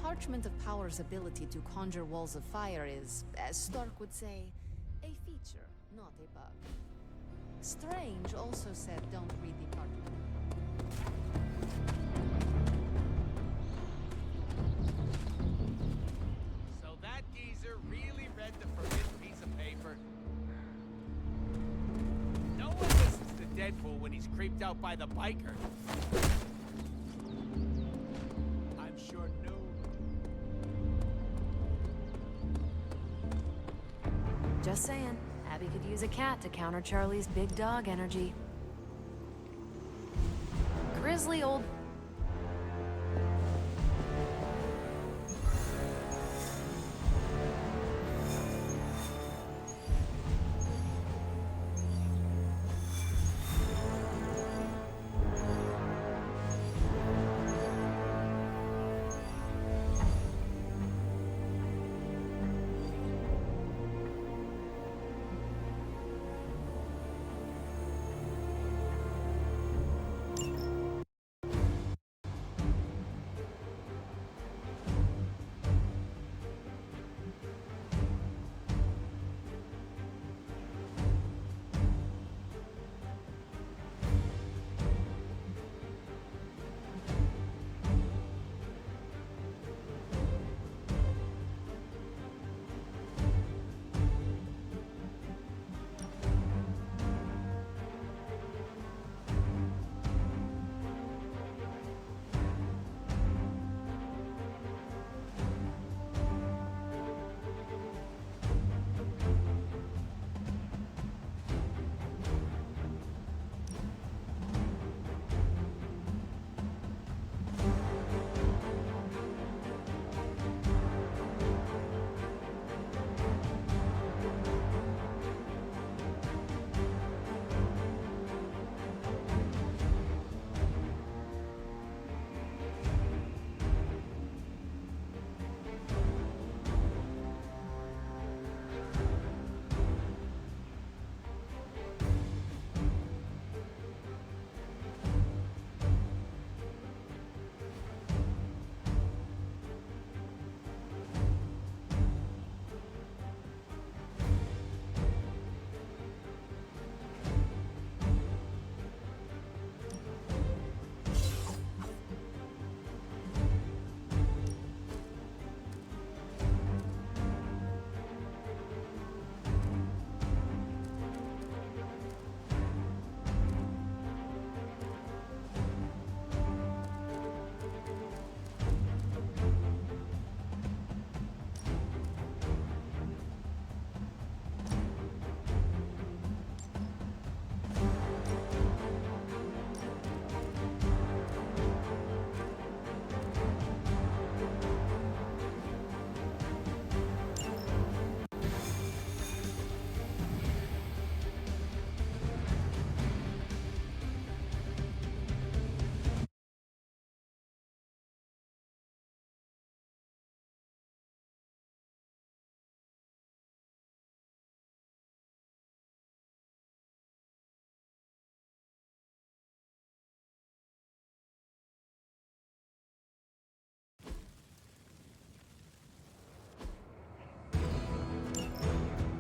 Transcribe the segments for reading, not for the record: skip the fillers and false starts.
Parchment of Power's ability to conjure walls of fire is, as Stark would say, a feature, not a bug. Strange also said don't read the parchment. So that geezer really read the forbidden piece of paper? No one listens to Deadpool when he's creeped out by the biker. I'm sure no. Just saying, Abby could use a cat to counter Charlie's big dog energy. Grizzly old...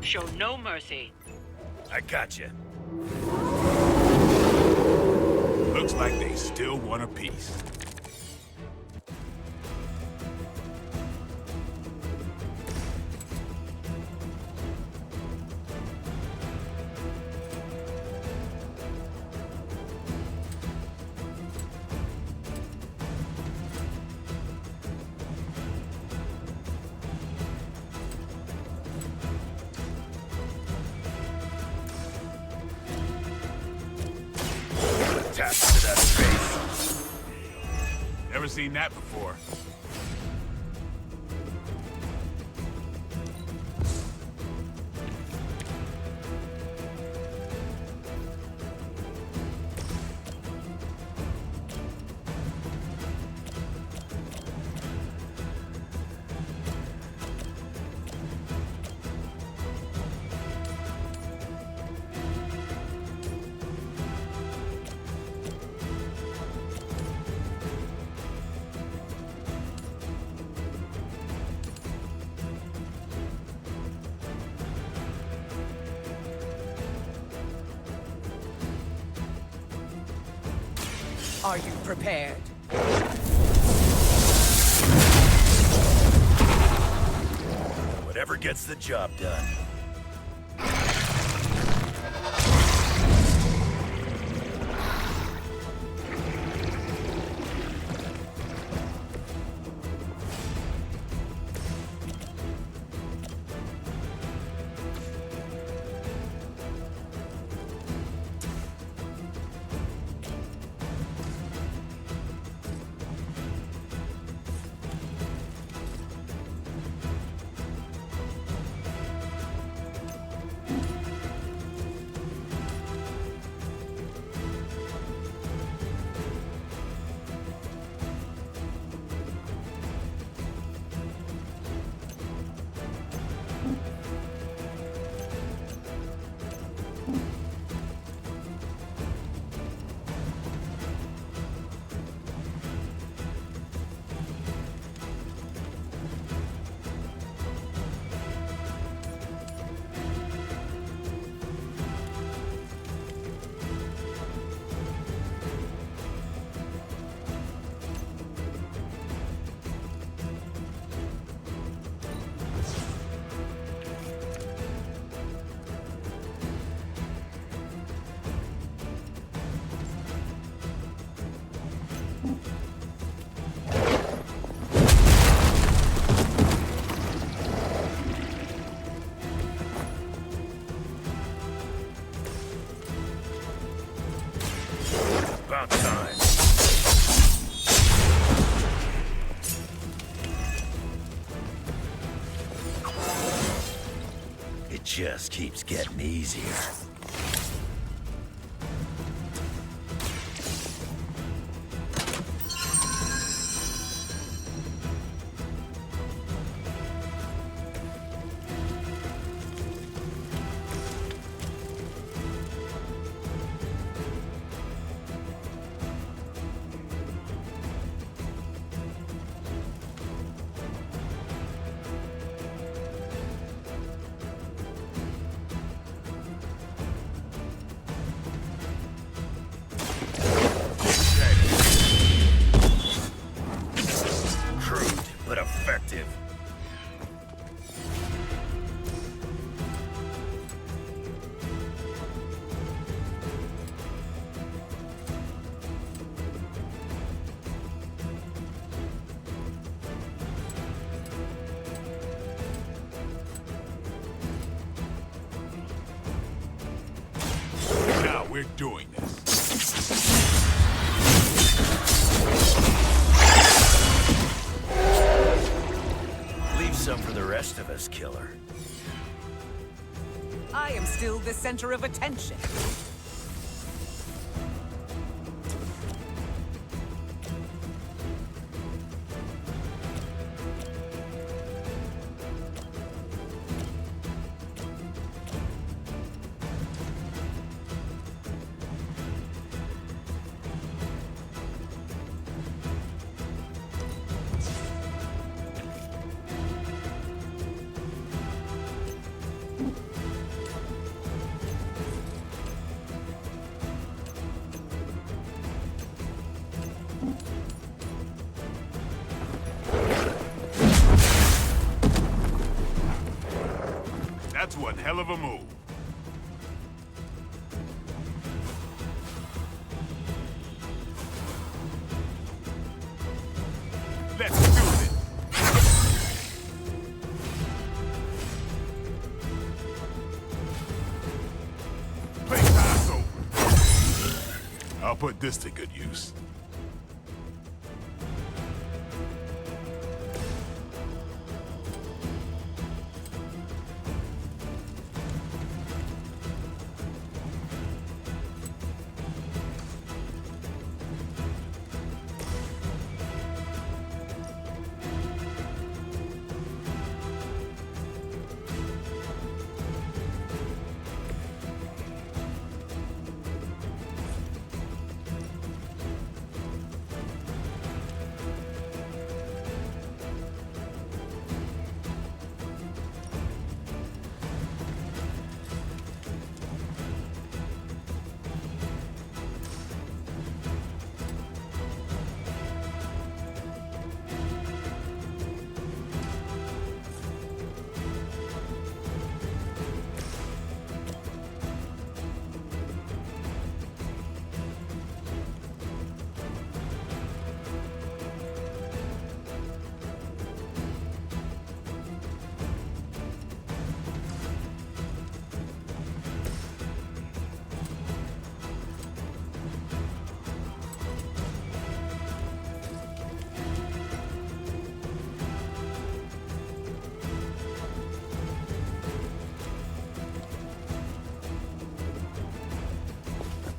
Show no mercy. I gotcha. Looks like they still want a piece. Taps to that face. Never seen that before. Are you prepared? Whatever gets the job done. About time. It just keeps getting easier. But effective. Now we're doing this. Some for the rest of us, killer. I am still the center of attention. That's one hell of a move. Let's do it. Playtime's over. I'll put this to good use.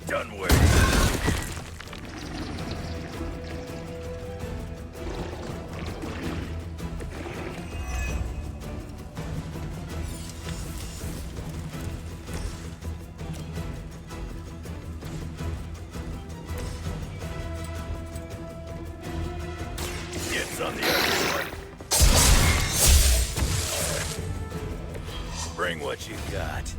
Done waiting. It's on the other side. Bring what you got.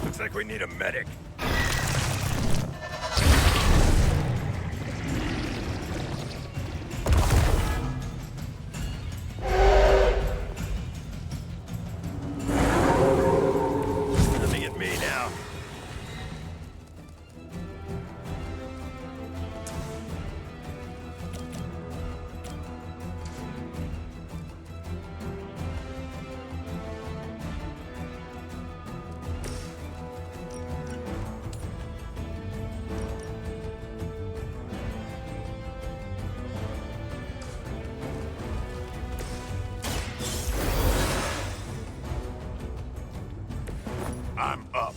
Looks like we need a medic. Looking at me now. I'm up.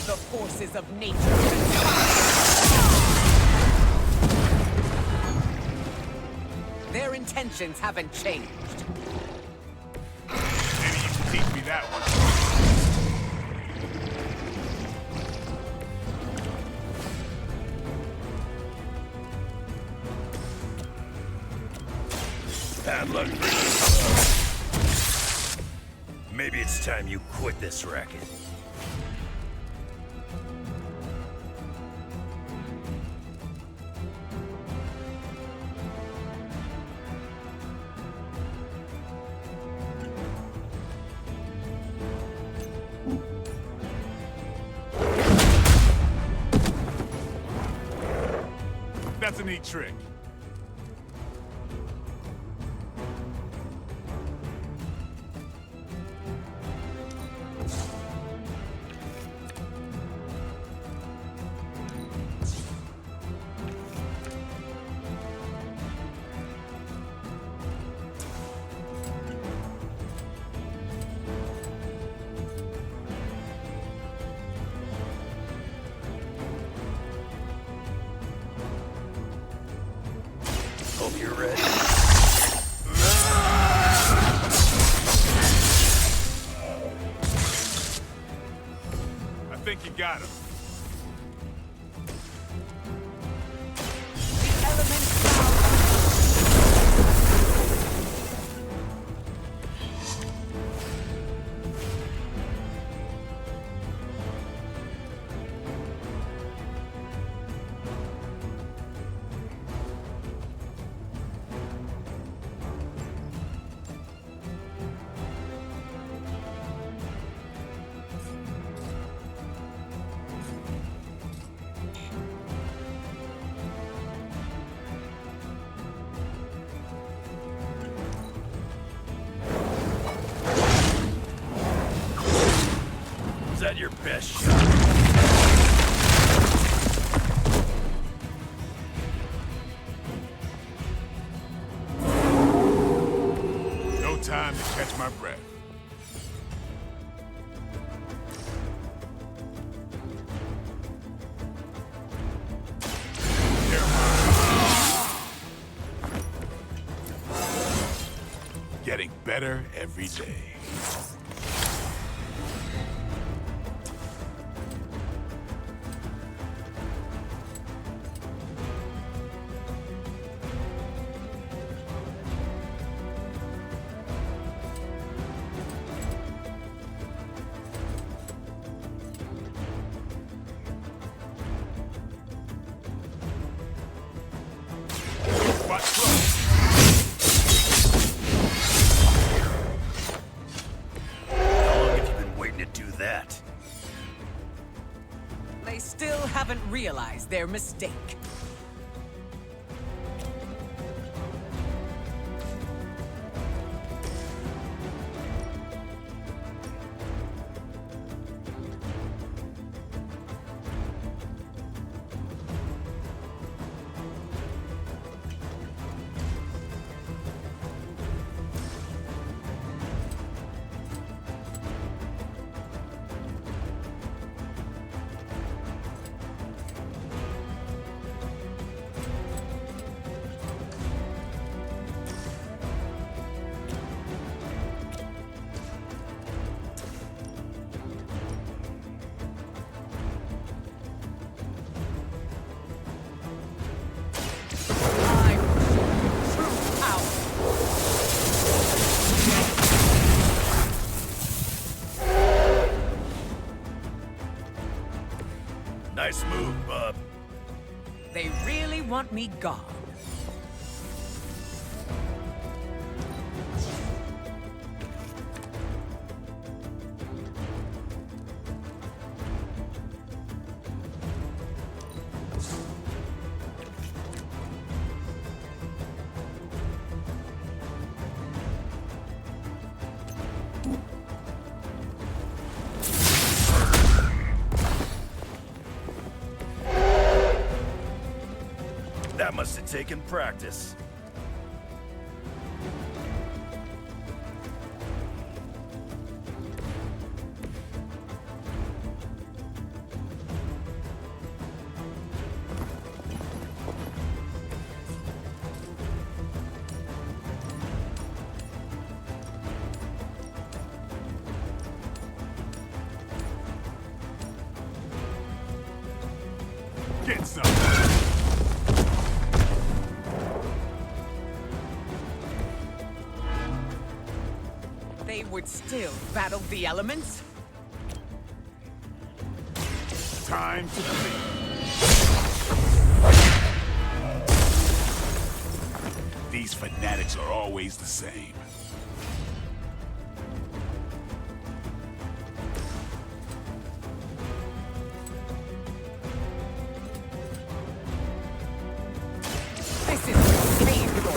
The forces of nature. Their intentions haven't changed. Maybe you can teach me that one. Bad luck. Maybe it's time you quit this racket. That's a neat trick. Hope you're ready. I think you got him. The elements now. Is that your best shot? No time to catch my breath. They're mine. Getting better every day. They still haven't realized their mistake. Nice move, bub. They really want me gone. That must have taken practice. Get some. They would still battle the elements? Time to think. These fanatics are always the same. This is painful.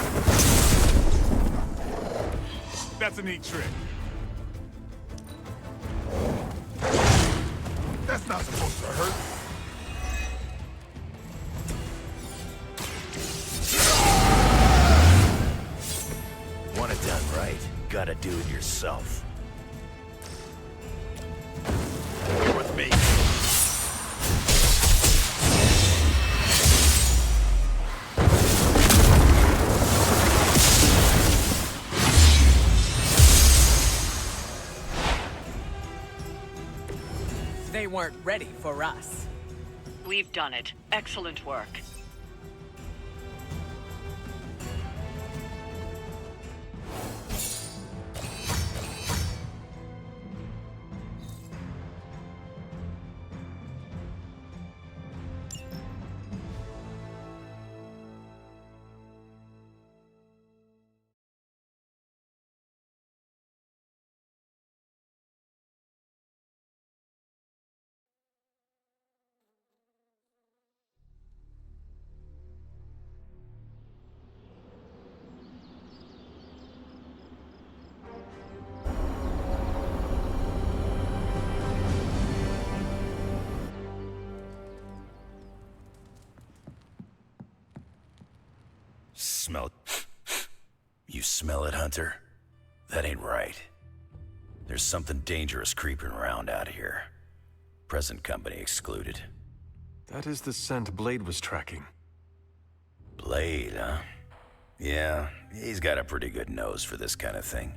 That's a neat trick. That's not supposed to hurt. Want it done right, gotta do it yourself. You're with me. They weren't ready for us. We've done it. Excellent work. Smell it. You smell it, Hunter? That ain't right. There's something dangerous creeping around out here. Present company excluded. That is the scent Blade was tracking. Blade, huh? Yeah, he's got a pretty good nose for this kind of thing.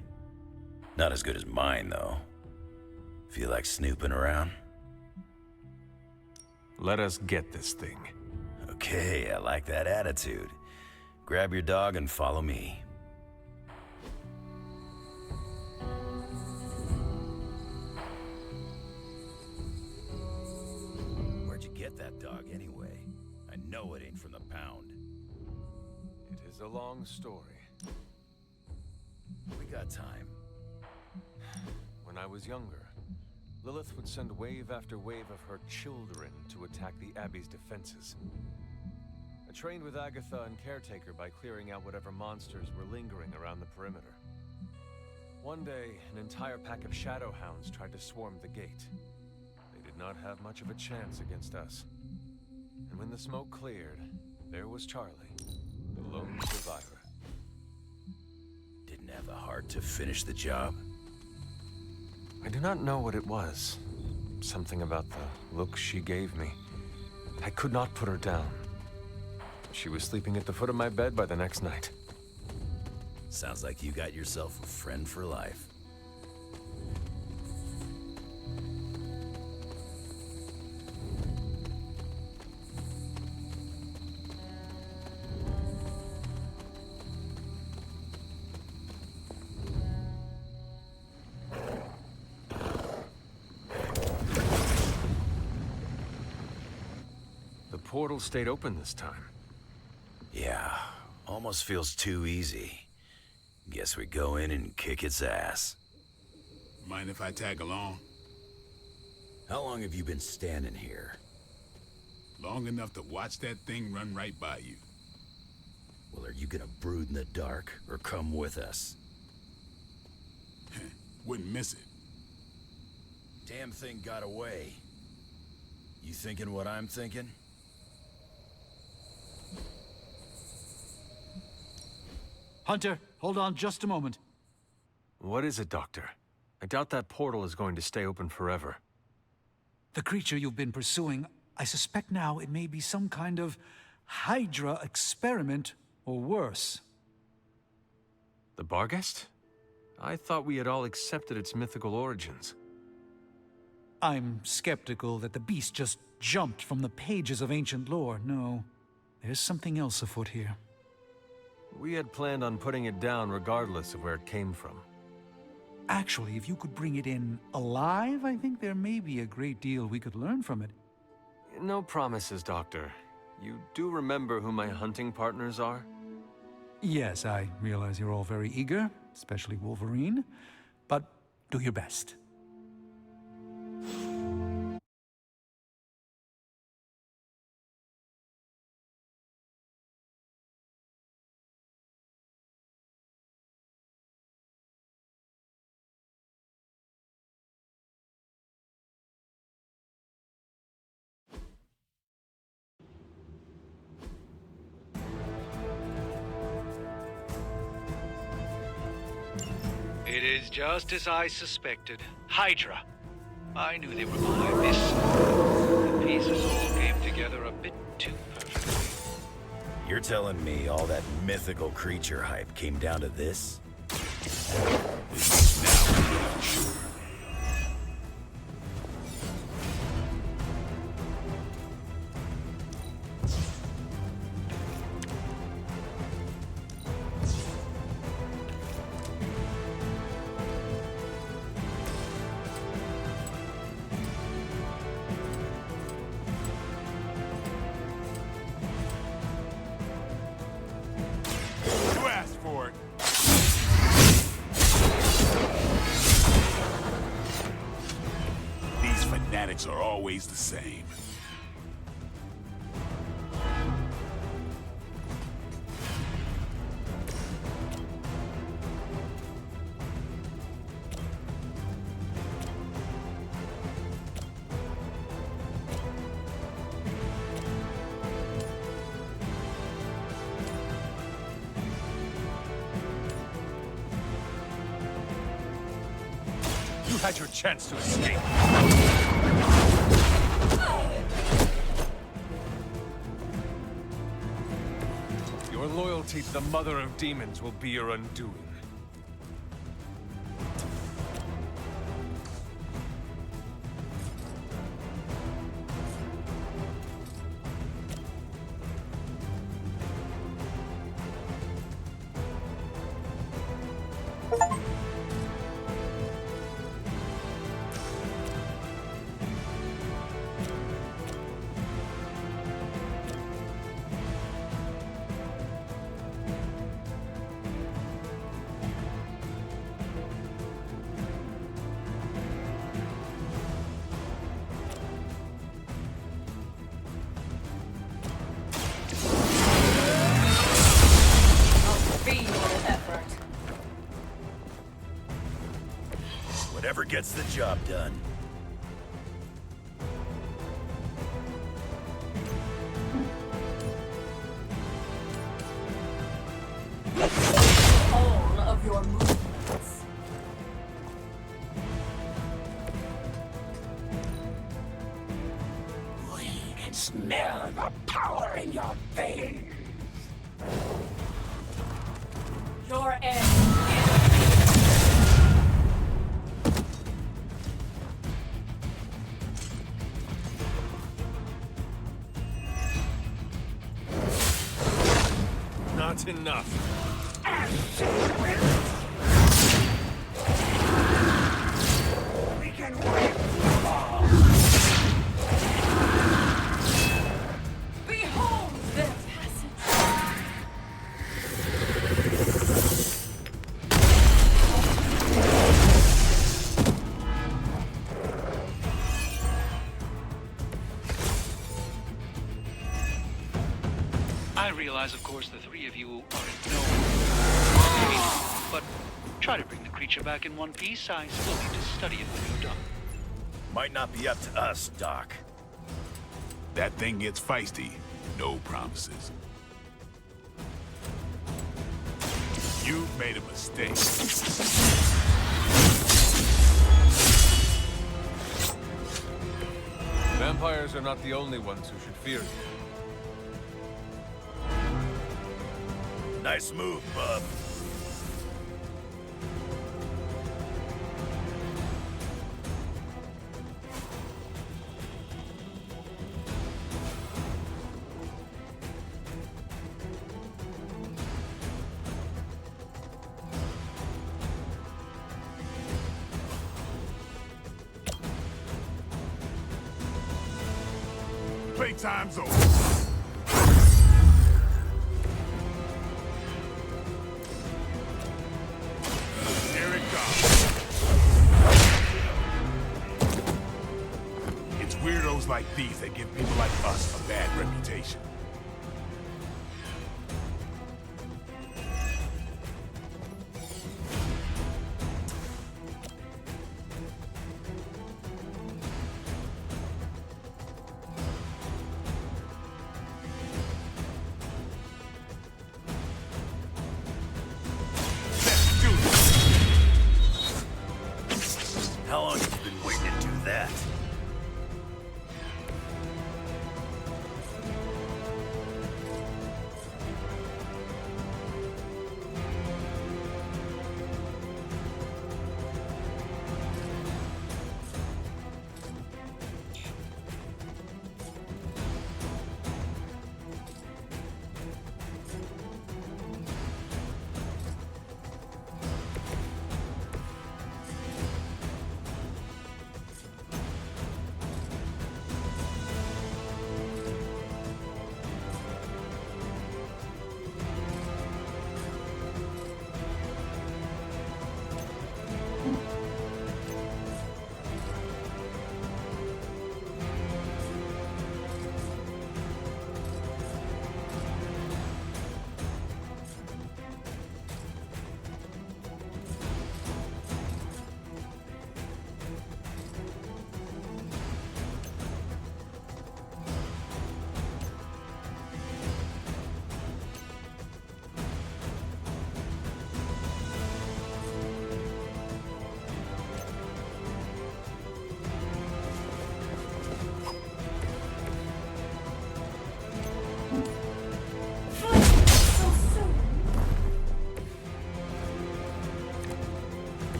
Not as good as mine, though. Feel like snooping around? Let us get this thing. Okay, I like that attitude. Grab your dog and follow me. Where'd you get that dog anyway? I know it ain't from the pound. It is a long story. We got time. When I was younger, Lilith would send wave after wave of her children to attack the Abbey's defenses. I trained with Agatha and Caretaker by clearing out whatever monsters were lingering around the perimeter. One day, an entire pack of shadow hounds tried to swarm the gate. They did not have much of a chance against us. And when the smoke cleared, there was Charlie, the lone survivor. Didn't have the heart to finish the job? I do not know what it was. Something about the look she gave me. I could not put her down. She was sleeping at the foot of my bed by the next night. Sounds like you got yourself a friend for life. The portal stayed open this time. Yeah, almost feels too easy. Guess we go in and kick its ass. Mind if I tag along? How long have you been standing here? Long enough to watch that thing run right by you. Well, are you gonna brood in the dark, or come with us? Wouldn't miss it. Damn thing got away. You thinking what I'm thinking? Hunter, hold on just a moment. What is it, Doctor? I doubt that portal is going to stay open forever. The creature you've been pursuing, I suspect now it may be some kind of Hydra experiment, or worse. The Barghest? I thought we had all accepted its mythical origins. I'm skeptical that the beast just jumped from the pages of ancient lore. No, there's something else afoot here. We had planned on putting it down regardless of where it came from. Actually, if you could bring it in alive, I think there may be a great deal we could learn from it. No promises, Doctor. You do remember who my hunting partners are? Yes, I realize you're all very eager, especially Wolverine, but do your best. It is just as I suspected. Hydra. I knew they were behind this. The pieces all came together a bit too perfectly. You're telling me all that mythical creature hype came down to this? At least now we know for sure. You asked for it. These fanatics are always the same. You had your chance to escape. Your loyalty to the Mother of Demons will be your undoing. gets the job done. All of your movements. We can smell the power in your veins. Your end. Not enough. We can win them all. Behold their passage. I realize, of course, the three of you are in no hurry, but try to bring the creature back in one piece. I still need to study it when you're done. Might not be up to us, Doc. That thing gets feisty. No promises. You made a mistake. Vampires are not the only ones who should fear you. Nice move, bub. Playtime's over. Here it comes. It's weirdos like these that give people like us a bad reputation. Let's do this. How long have you been waiting to do that?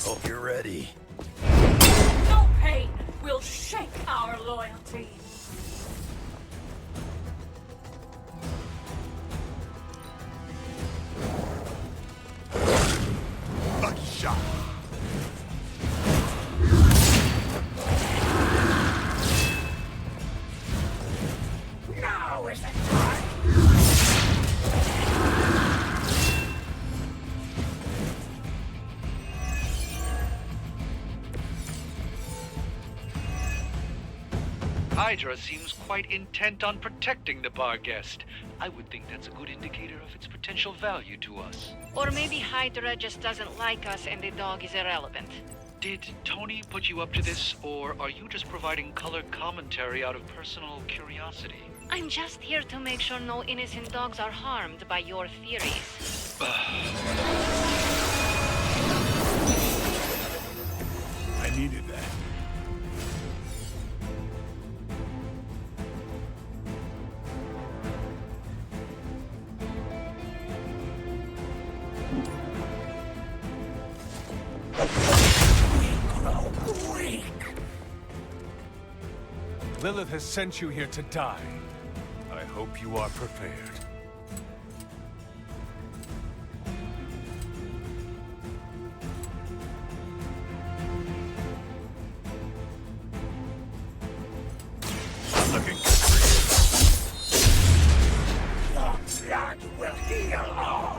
Hope you're ready. No pain will shake our loyalty. Lucky shot. Now is the time. Hydra seems quite intent on protecting the bar guest. I would think that's a good indicator of its potential value to us. Or maybe Hydra just doesn't like us and the dog is irrelevant. Did Tony put you up to this, or are you just providing color commentary out of personal curiosity? I'm just here to make sure no innocent dogs are harmed by your theories. I needed that. Lilith has sent you here to die. I hope you are prepared. Looking Your blood will heal all.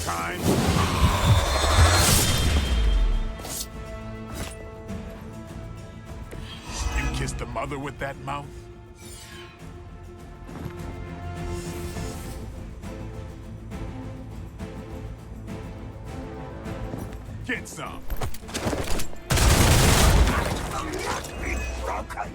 time. You kissed a mother with that mouth? Get some. Will not be broken.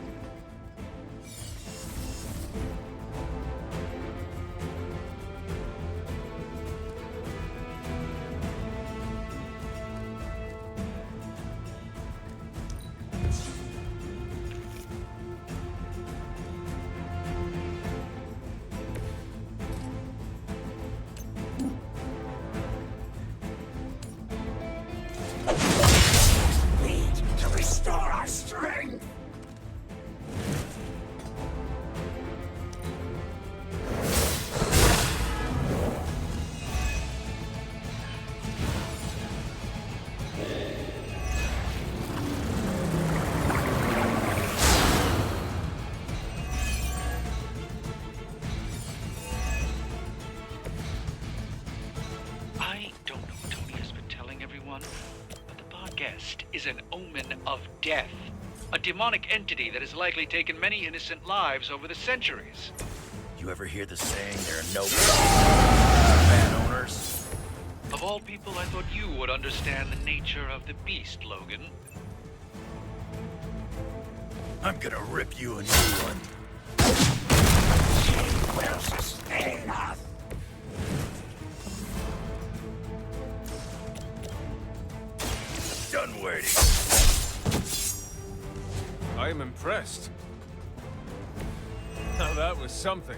Is an omen of death. A demonic entity that has likely taken many innocent lives over the centuries. You ever hear the saying, there are no bad owners? Of all people, I thought you would understand the nature of the beast, Logan. I'm gonna rip you a new one. She will sustain us. Done waiting. I am impressed. Now that was something.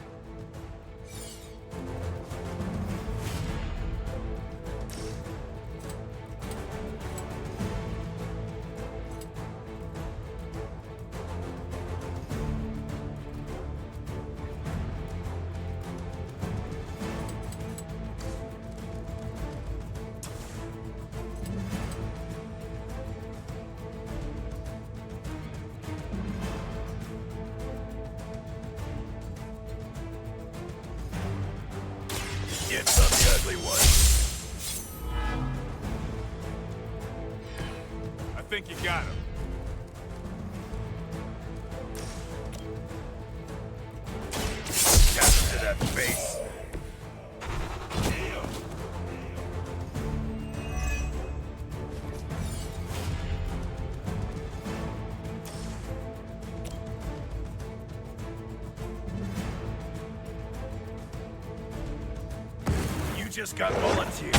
Dibs on the ugly one. I think you got him. Down to that face. You just got volunteered.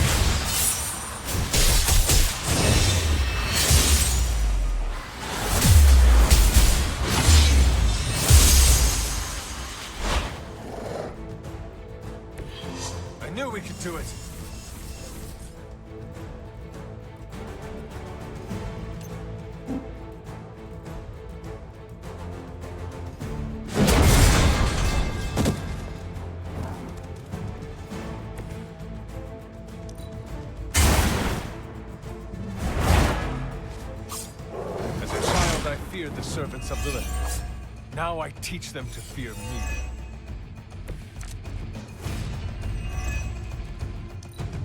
I knew we could do it. As a child, I feared the servants of Lilith. Now I teach them to fear me.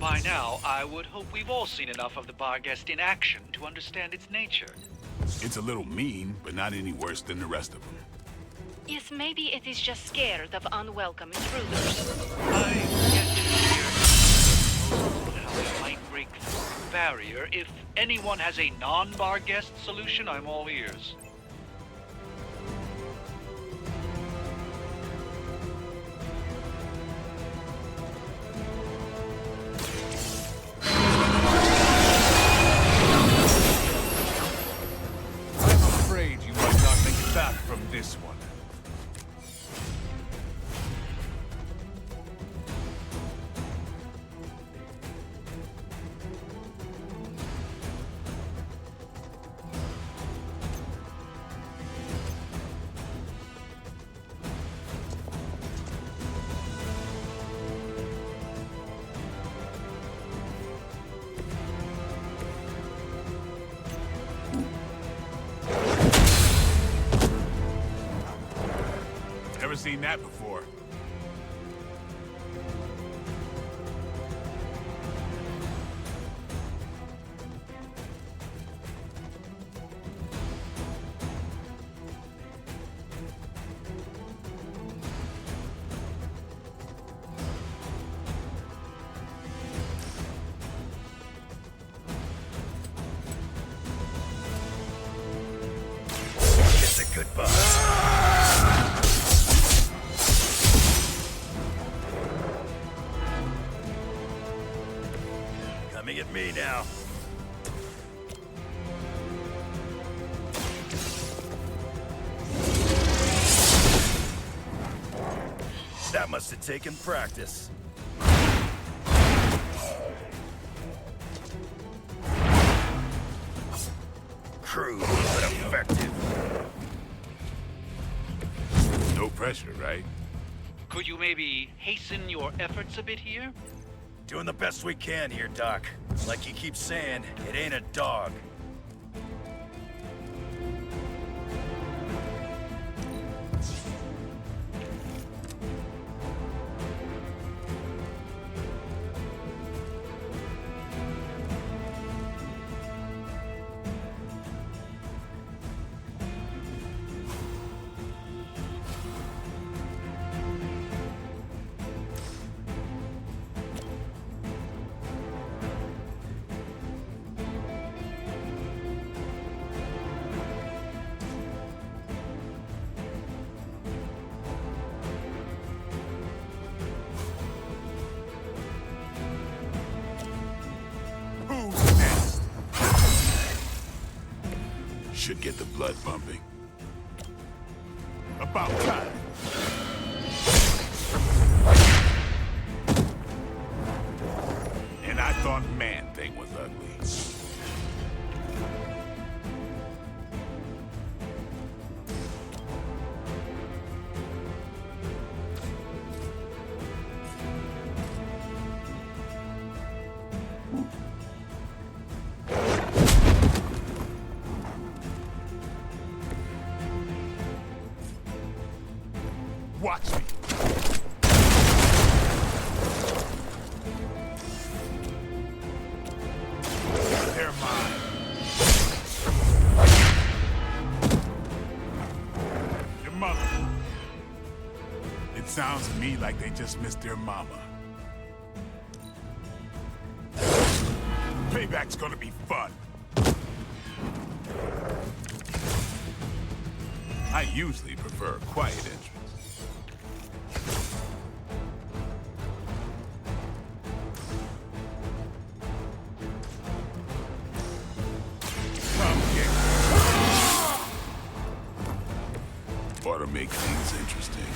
By now, I would hope we've all seen enough of the Barghest in action to understand its nature. It's a little mean, but not any worse than the rest of them. Yes, maybe it is just scared of unwelcome intruders. I yet to hear how it might break through the barrier. If anyone has a non-Barghest solution, I'm all ears. Back from this one. Never seen that before. It's a good buzz. Coming at me now. That must have taken practice. Crude, but effective. No pressure, right? Could you maybe hasten your efforts a bit here? Doing the best we can here, Doc. Like you keep saying, it ain't a dog. Who's next? Should get the blood pumping. About time. And I thought Man-Thing was ugly. Watch me. Sounds to me like they just missed their mama. Payback's gonna be fun. I usually prefer a quiet entrance. Come get it. Ought to make things interesting.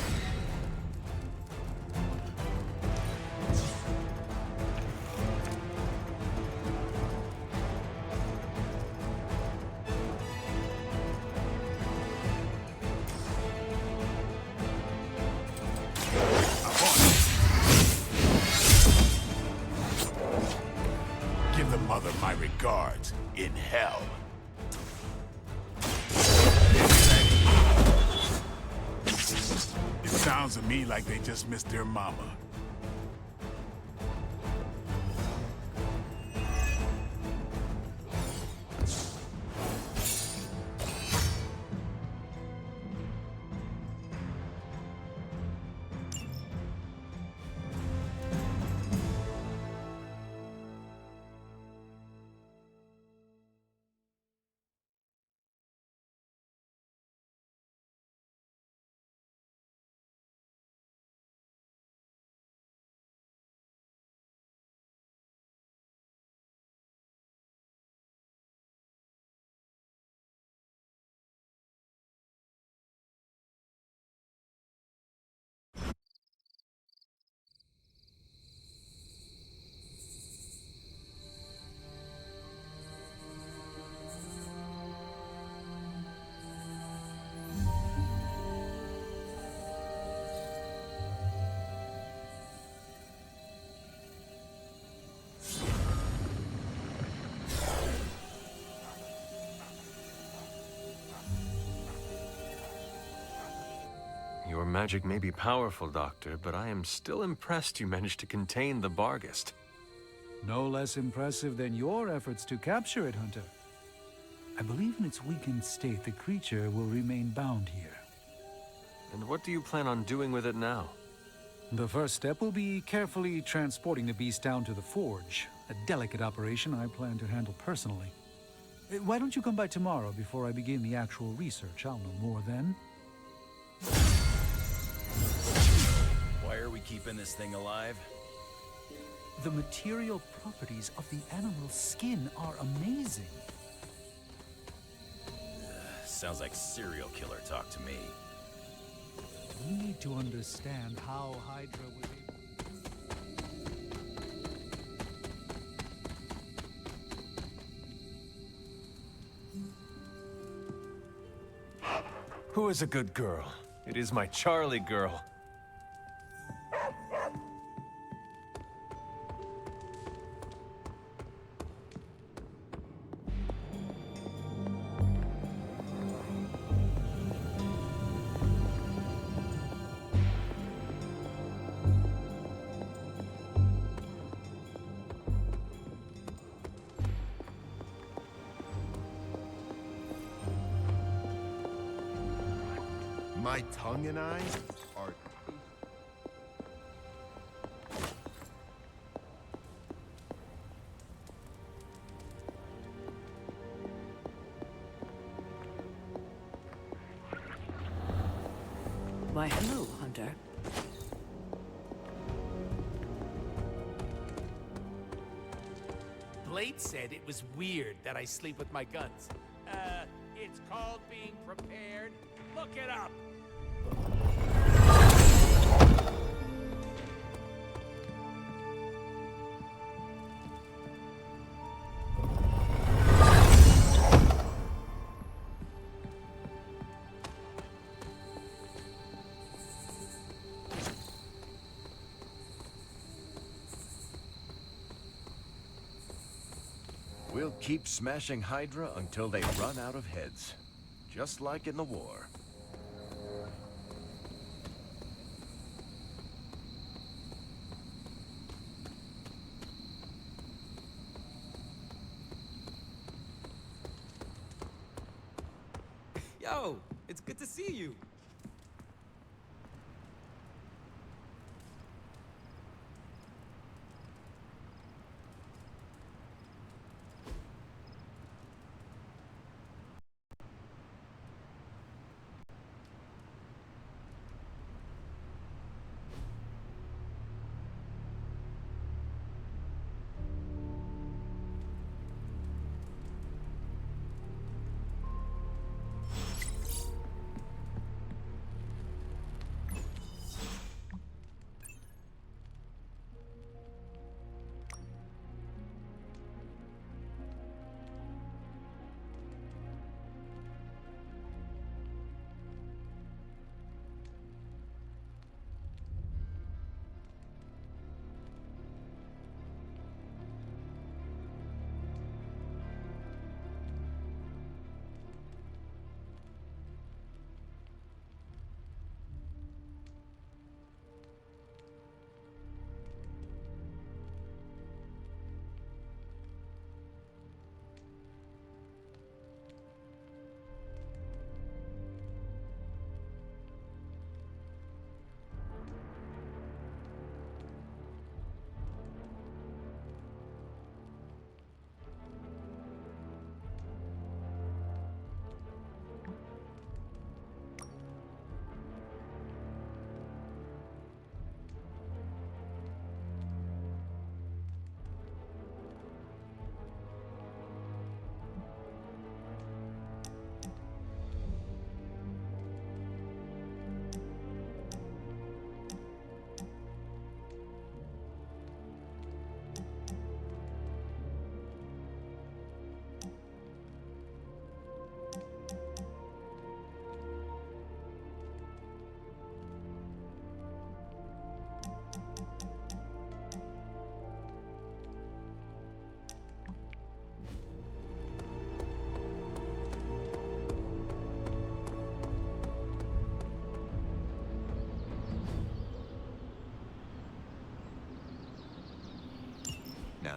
Give the mother my regards in hell. It sounds to me like they just missed their mama. Your magic may be powerful, Doctor, but I am still impressed you managed to contain the Barghest. No less impressive than your efforts to capture it, Hunter. I believe in its weakened state, the creature will remain bound here. And what do you plan on doing with it now? The first step will be carefully transporting the beast down to the forge. A delicate operation I plan to handle personally. Why don't you come by tomorrow before I begin the actual research? I'll know more then. Why are we keeping this thing alive? The material properties of the animal's skin are amazing. Sounds like serial killer talk to me. You need to understand how Hydra was able... Who is a good girl? It is my Charlie girl. My tongue and I are... Why, hello, Hunter. Blade said it was weird that I sleep with my guns. It's called being prepared. Look it up. We'll keep smashing Hydra until they run out of heads. Just like in the war. Yo, it's good to see you.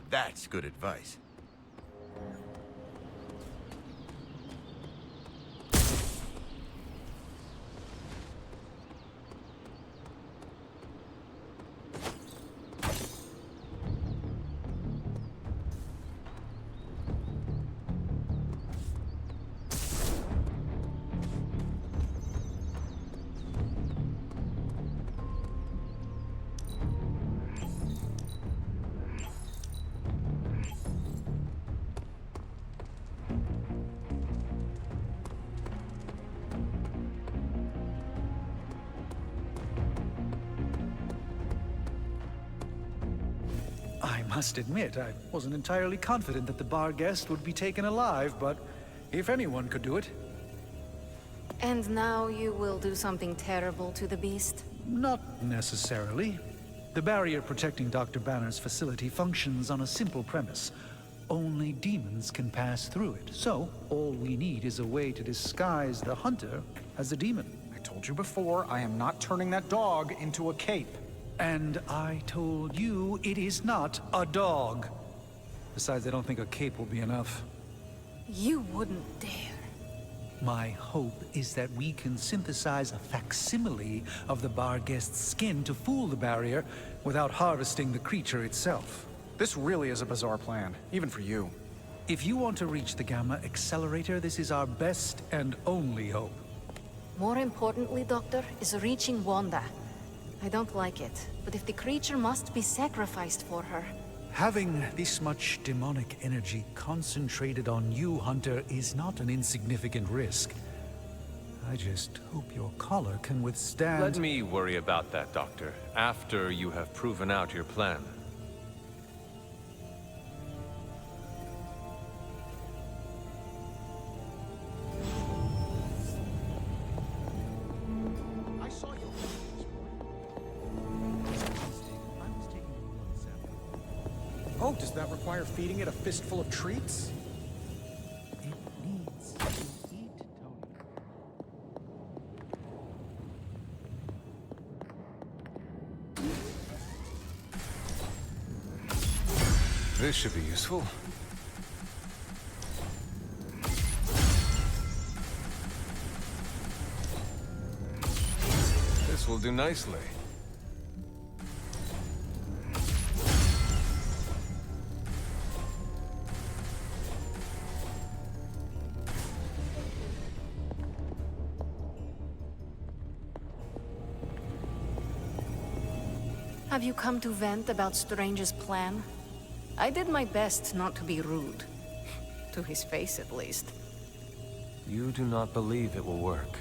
That's good advice. I must admit, I wasn't entirely confident that the bar guest would be taken alive, but if anyone could do it... And now you will do something terrible to the beast? Not necessarily. The barrier protecting Dr. Banner's facility functions on a simple premise. Only demons can pass through it, so all we need is a way to disguise the hunter as a demon. I told you before, I am not turning that dog into a cape. And I told you it is not a dog. Besides, I don't think a cape will be enough. You wouldn't dare. My hope is that we can synthesize a facsimile of the bar guest's skin to fool the barrier without harvesting the creature itself. This really is a bizarre plan, even for you. If you want to reach the Gamma Accelerator, this is our best and only hope. More importantly, Doctor, is reaching Wanda. I don't like it, but if the creature must be sacrificed for her... Having this much demonic energy concentrated on you, Hunter, is not an insignificant risk. I just hope your collar can withstand... Let me worry about that, Doctor, after you have proven out your plan. Oh, does that require feeding it a fistful of treats? It needs to eat, Tony. This should be useful. This will do nicely. Have you come to vent about Strange's plan? I did my best not to be rude. To his face, at least. You do not believe it will work.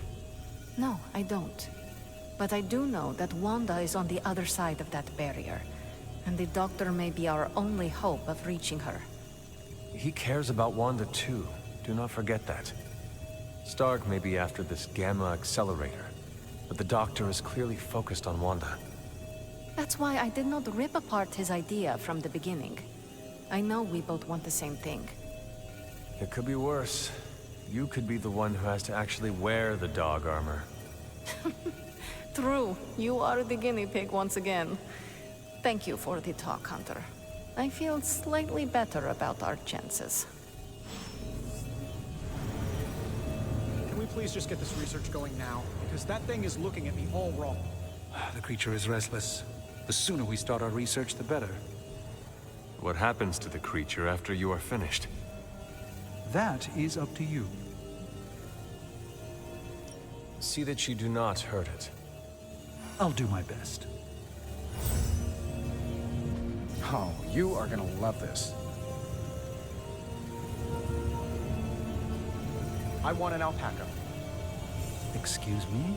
No, I don't. But I do know that Wanda is on the other side of that barrier. And the Doctor may be our only hope of reaching her. He cares about Wanda too. Do not forget that. Stark may be after this Gamma Accelerator, but the Doctor is clearly focused on Wanda. That's why I did not rip apart his idea from the beginning. I know we both want the same thing. It could be worse. You could be the one who has to actually wear the dog armor. True. You are the guinea pig once again. Thank you for the talk, Hunter. I feel slightly better about our chances. Can we please just get this research going now? Because that thing is looking at me all wrong. The creature is restless. The sooner we start our research, the better. What happens to the creature after you are finished? That is up to you. See that you do not hurt it. I'll do my best. Oh, you are gonna love this. I want an alpaca. Excuse me?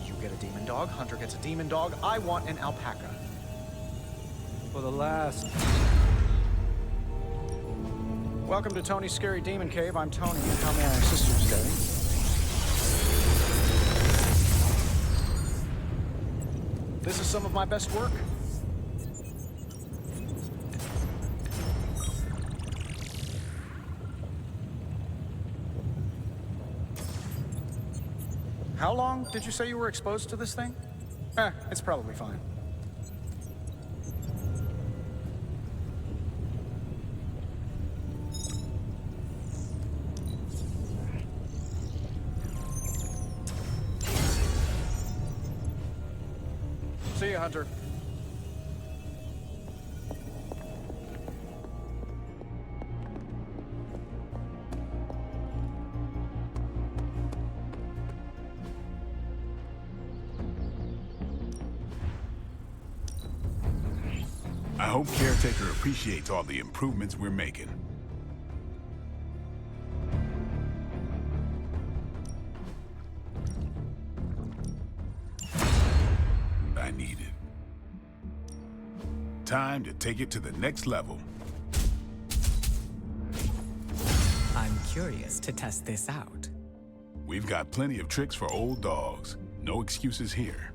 You get a demon dog, Hunter gets a demon dog. I want an alpaca. For the last... Welcome to Tony's Scary Demon Cave. I'm Tony. How may I assist you today? This is some of my best work. How long did you say you were exposed to this thing? It's probably fine. Hunter. I hope Caretaker appreciates all the improvements we're making. I need it. Time to take it to the next level. I'm curious to test this out. We've got plenty of tricks for old dogs. No excuses here.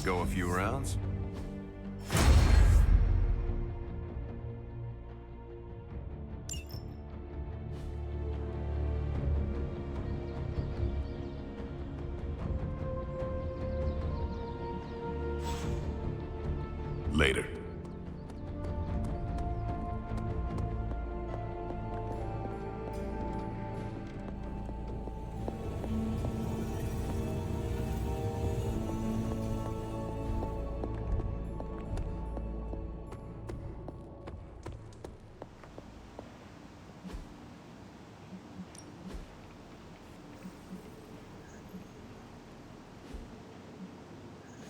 Go a few rounds? Later.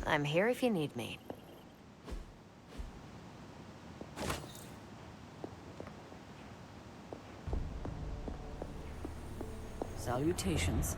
I'm here if you need me. Salutations.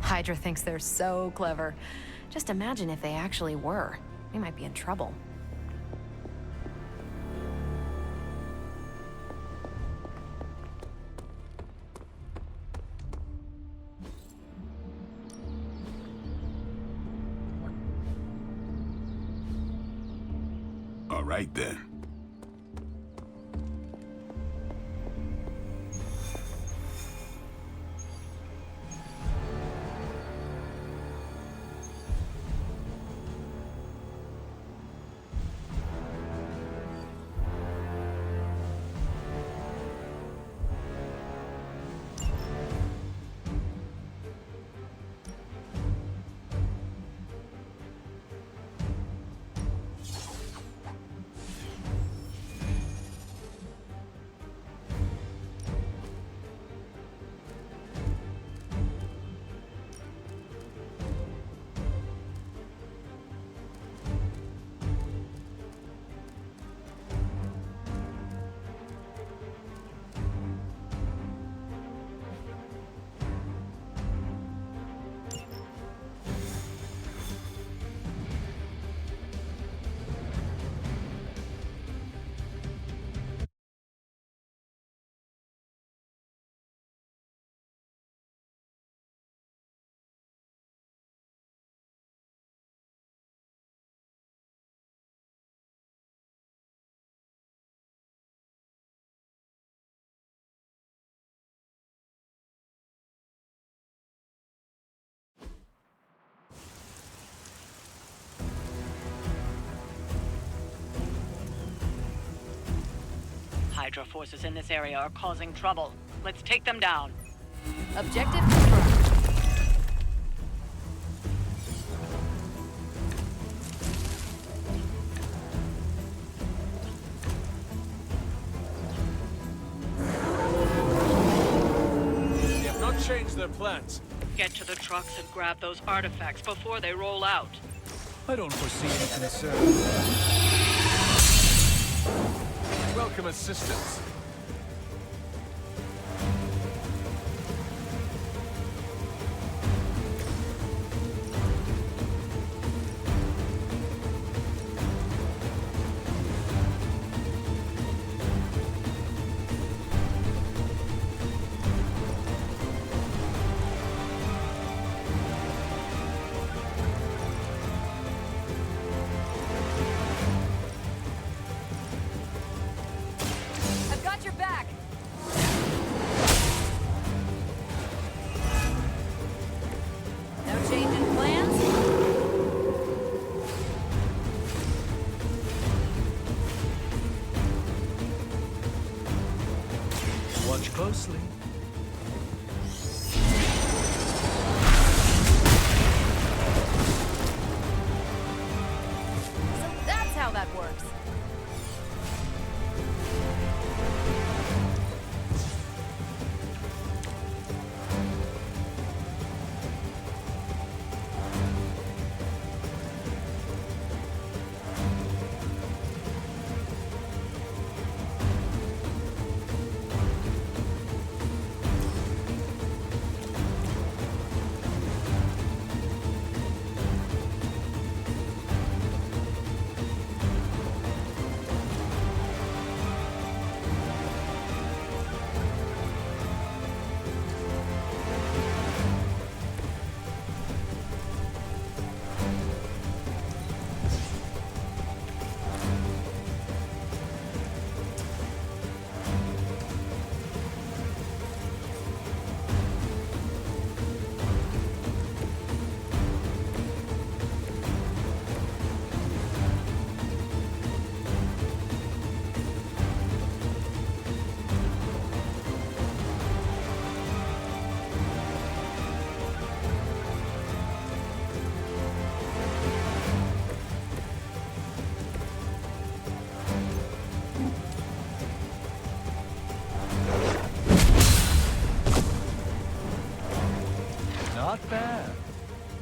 Hydra thinks they're so clever. Just imagine if they actually were. We might be in trouble. All right then. Hydra forces in this area are causing trouble. Let's take them down. Objective confirmed. They have not changed their plans. Get to the trucks and grab those artifacts before they roll out. I don't foresee any concern. Welcome assistance. I've got your back. No change in plans? Watch closely. So that's how that works. Not bad.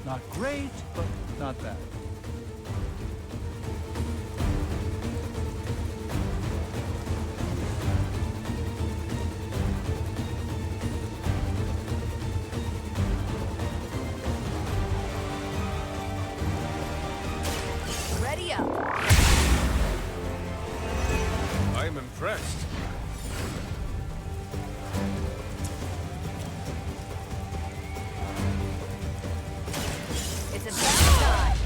Not great, but not bad. Ready up. I'm impressed. It's about time.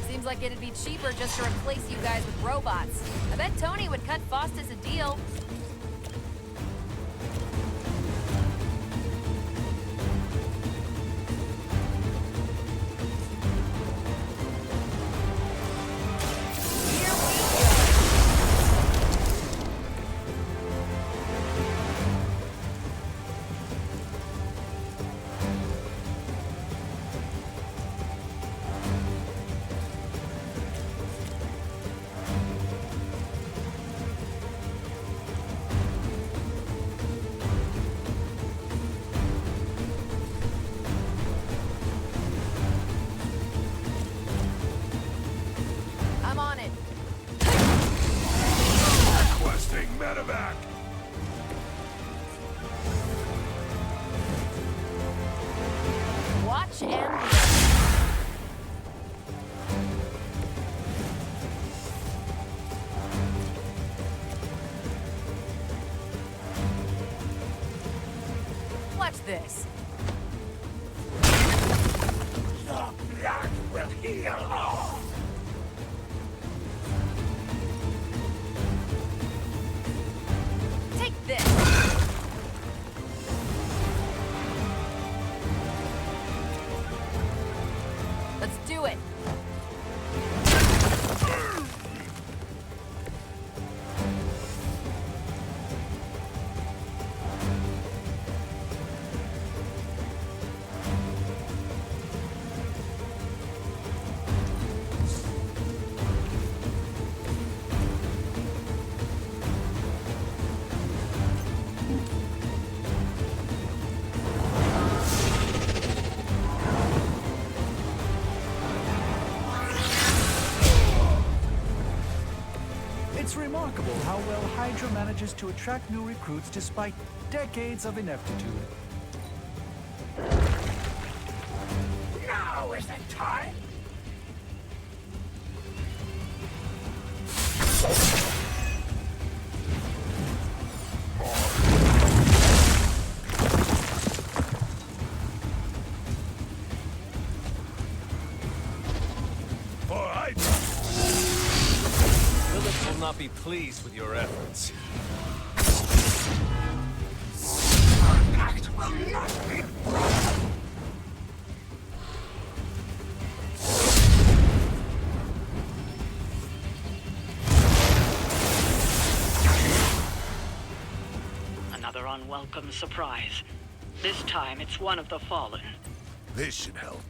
Seems like it'd be cheaper just to replace you guys with robots. I bet Tony would cut Faustus a deal. Here we go. I'm on it. Requesting medevac. Watch and learn. Watch this. The blood will heal all. Take this. Let's do it. remarkable how well Hydra manages to attract new recruits despite decades of ineptitude. Now is the time! For Hydra! Phillips will not be pleased with your efforts. Our act will not be broken! Another unwelcome surprise. This time it's one of the Fallen. This should help.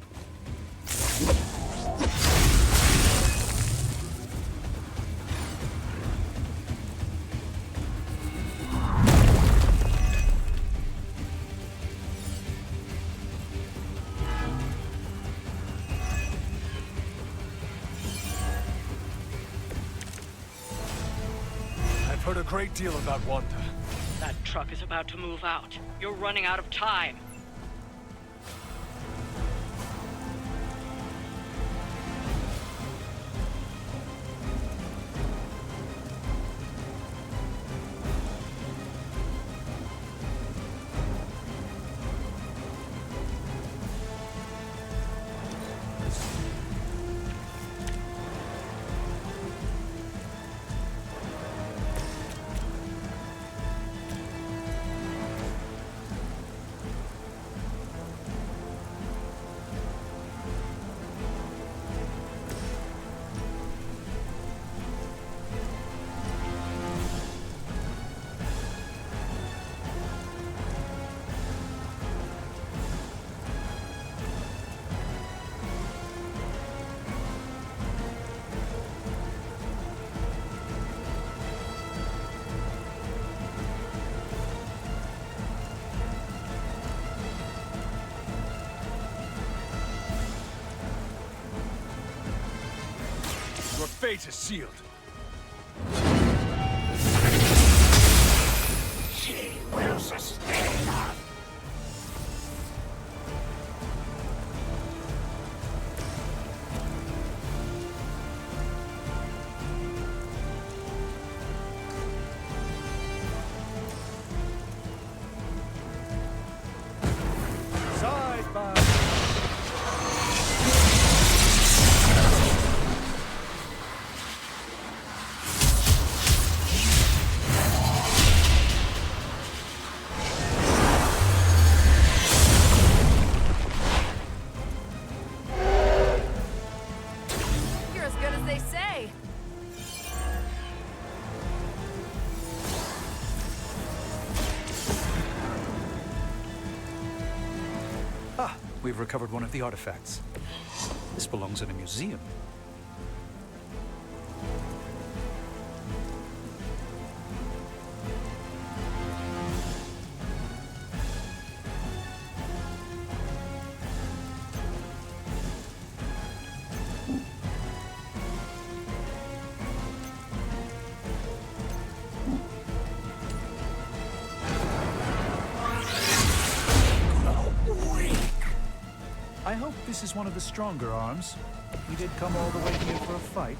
I've heard a great deal about Wanda. That truck is about to move out. You're running out of time. Your fate is sealed. She will sustain us! Side by... You're as good as they say. Ah, we've recovered one of the artifacts. This belongs in a museum. I hope this is one of the stronger arms. We did come all the way here for a fight.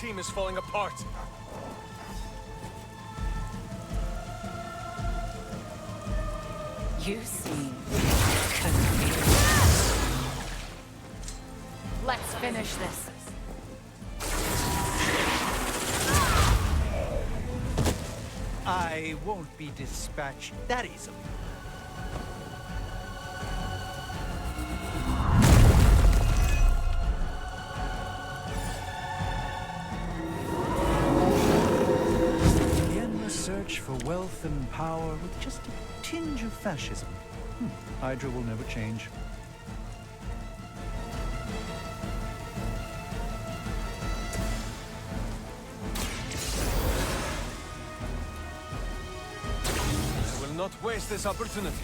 Team is falling apart. You seem confused. Let's finish this. I won't be dispatched that easily. The endless search for wealth and power with just a tinge of fascism. Hydra will never change. I will not waste this opportunity.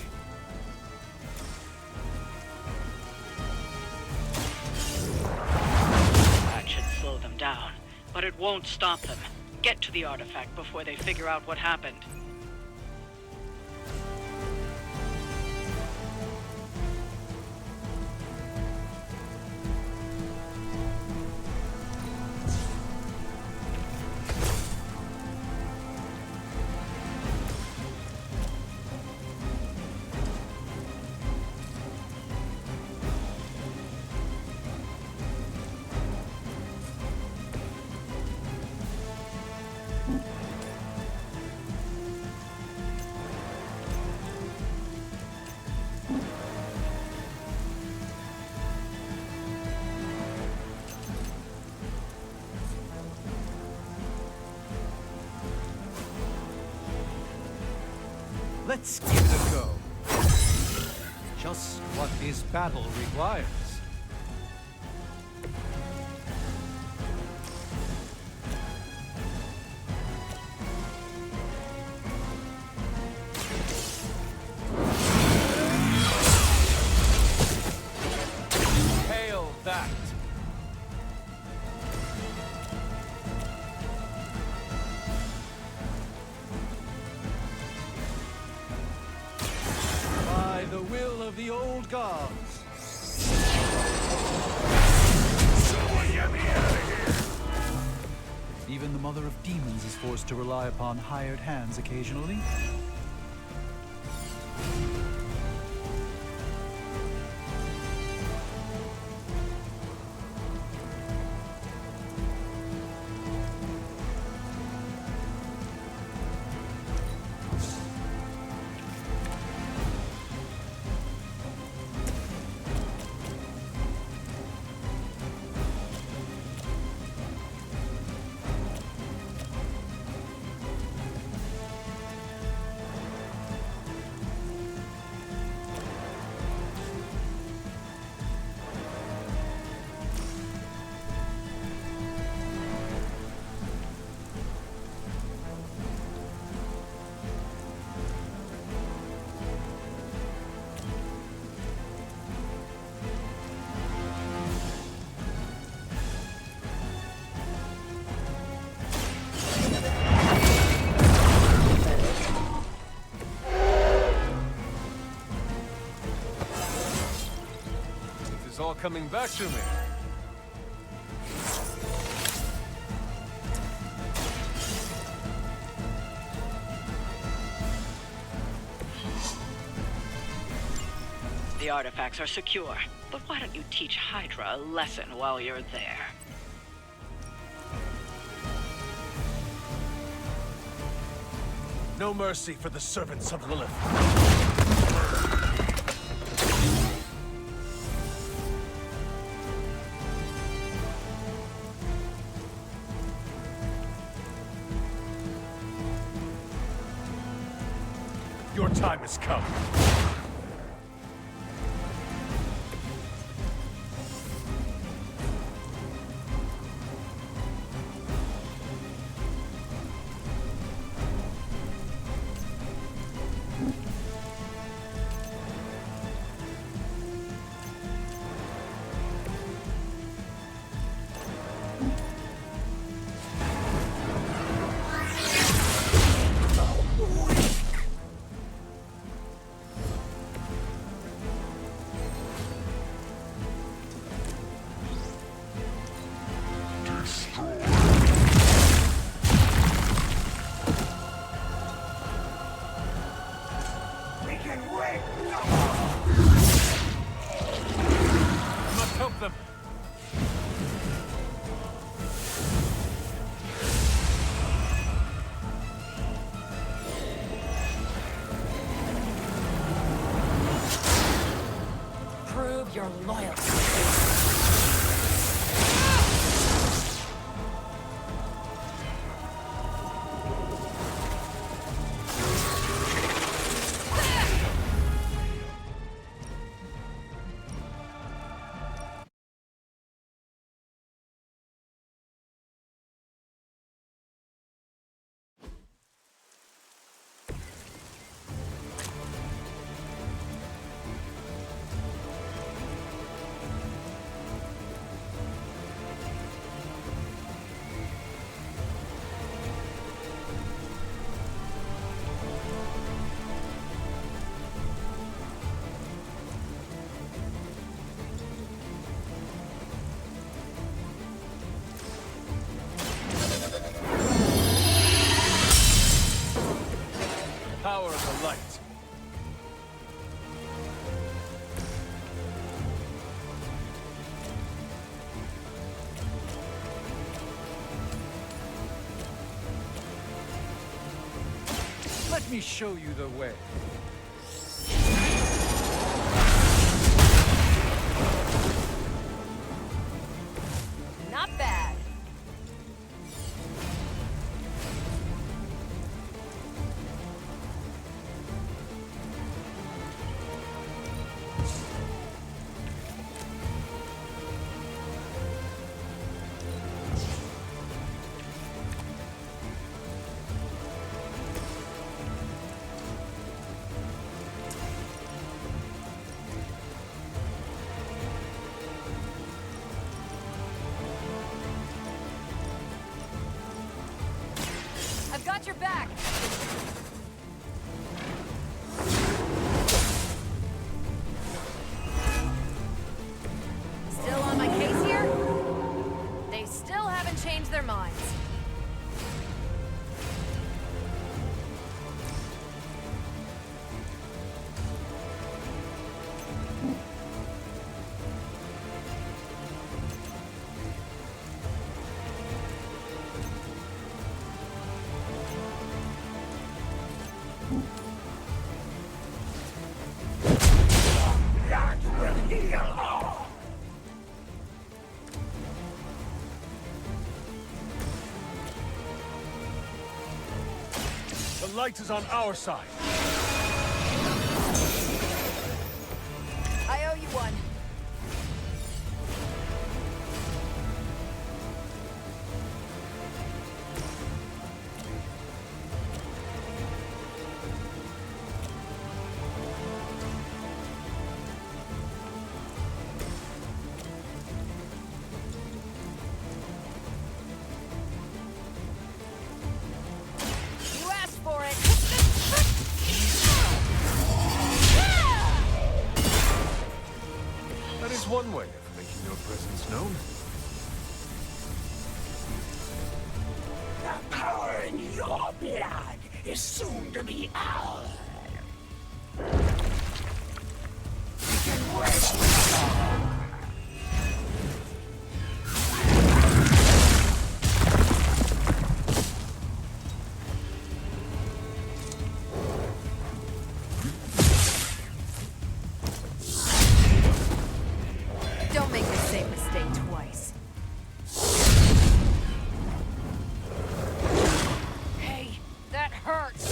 That should slow them down, but it won't stop them. Get to the artifact before they figure out what happened. Let's give it a go. Just what this battle requires. Hail that! By the will of the old gods. Someone get me out of here! Even the mother of demons is forced to rely upon hired hands occasionally. It is all coming back to me. The artifacts are secure, but why don't you teach Hydra a lesson while you're there? No mercy for the servants of Lilith. Your time has come. Help them! your loyalty. Power of the light. Let me show you the way. Not bad. I've got your back. Still on my case here? They still haven't changed their minds. That will heal all. The light is on our side. I owe you one. You asked for it. That is one way of making your presence known. The power in your blood is soon to be ours. We can rest. Don't make the same mistake twice. Hey, that hurts.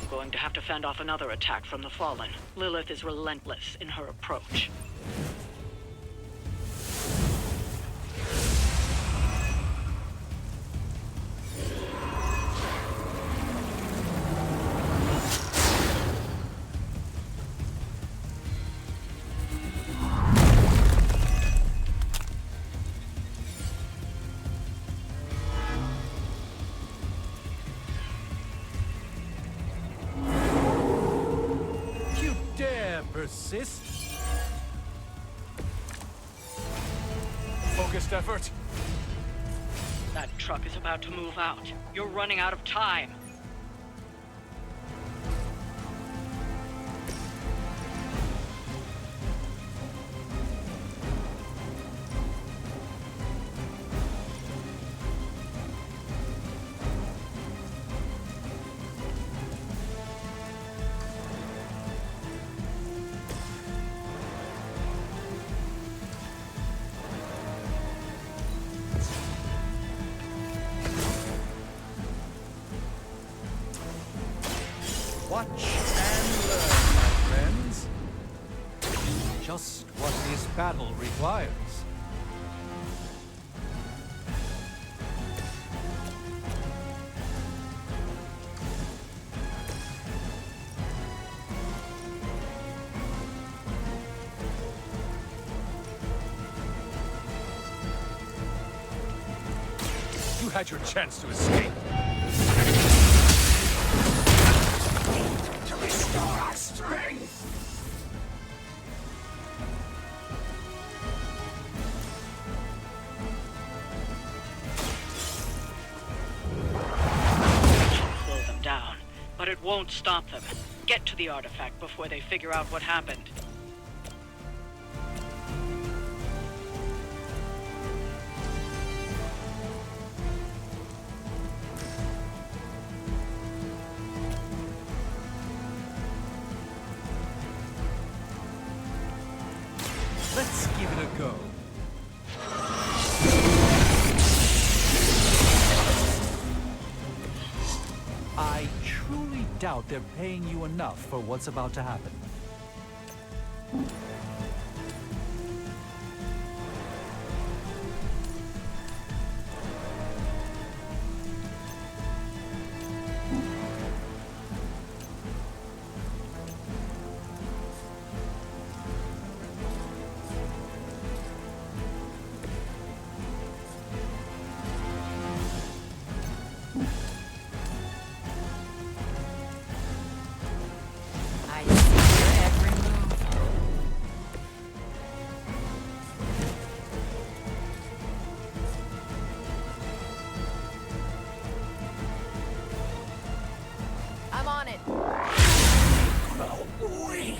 Going to have to fend off another attack from the Fallen. Lilith is relentless in her approach. You dare persist? Focused effort. That truck is about to move out. You're running out of time. Watch and learn, my friends. Just what this battle requires. You had your chance to escape. To restore our strength! Slow them down, but it won't stop them. Get to the artifact before they figure out what happened. Let's give it a go. I truly doubt they're paying you enough for what's about to happen. I see your every move. I'm on it. Grow weak!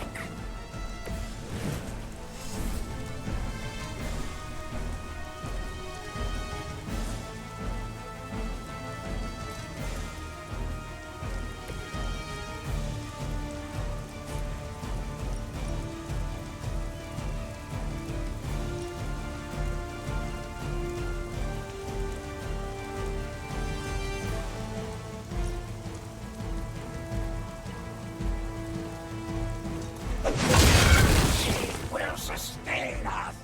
She will sustain us!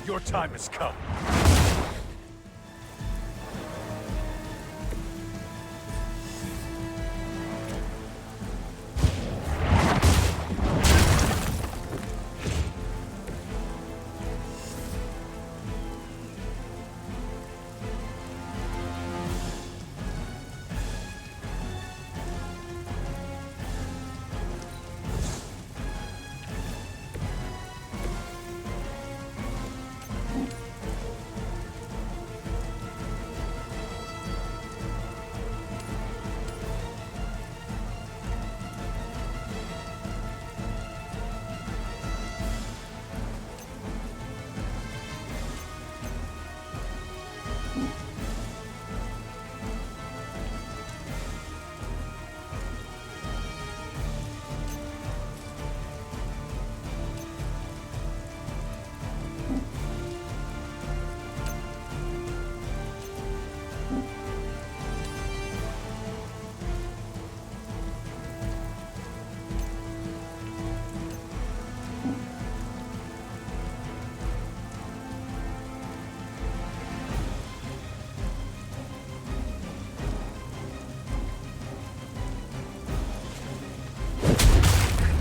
Your time has come.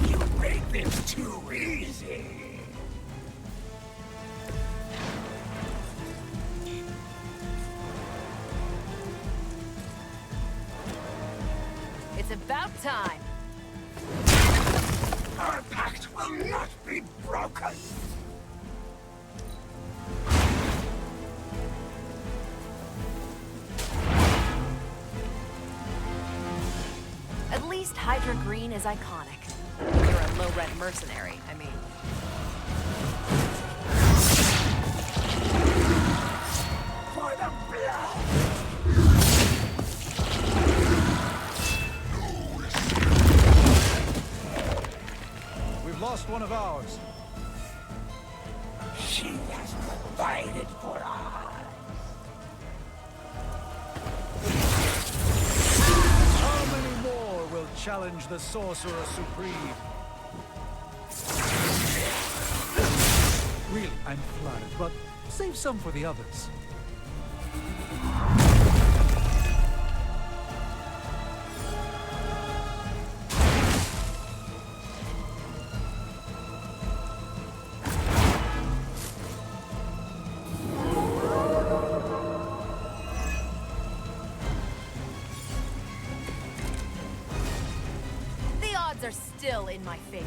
You make this too easy! It's about time. Our pact will not be broken! At least Hydra Green is iconic. You're a low-rent mercenary, I mean. For the blood! last one of ours. She has provided for us. How many more will challenge the Sorcerer Supreme? Really, I'm flattered, but save some for the others. The odds are still in my favor.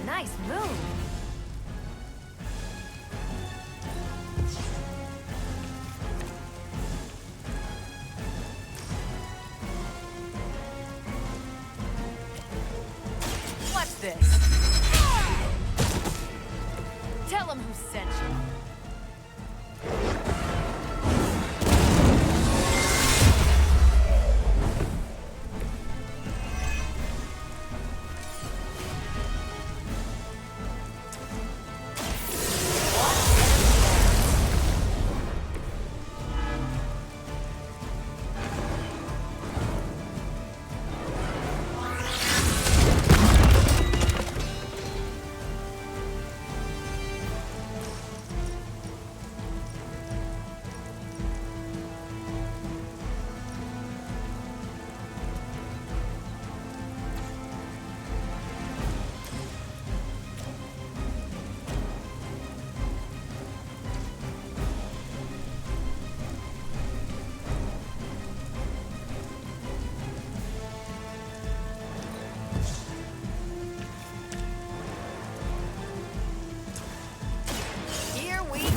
Nice move. Watch this. Tell him who sent you. Here we go.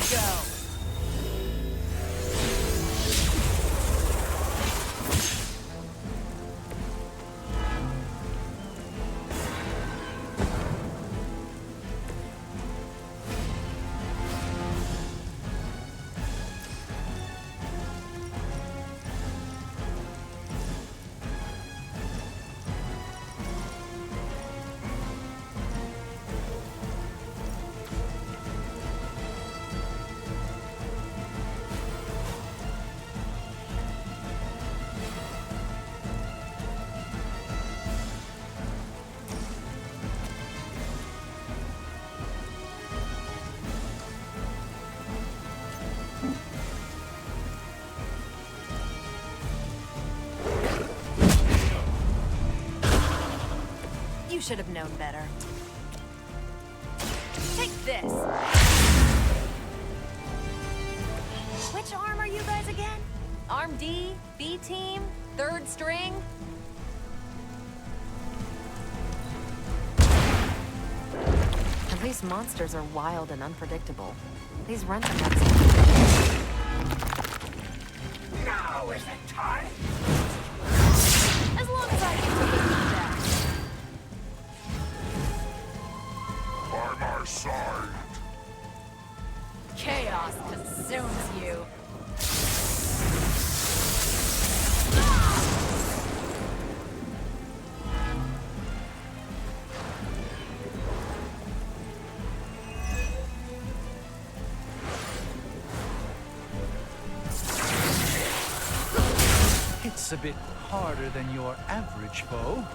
You should have known better. Take this. Which arm are you guys again? Arm D, B team, third string? At least monsters are wild and unpredictable. These rent-a-nuts. Now is the time. As long as I can take that. By my side. Chaos consumes you. It's a bit harder than your average foe.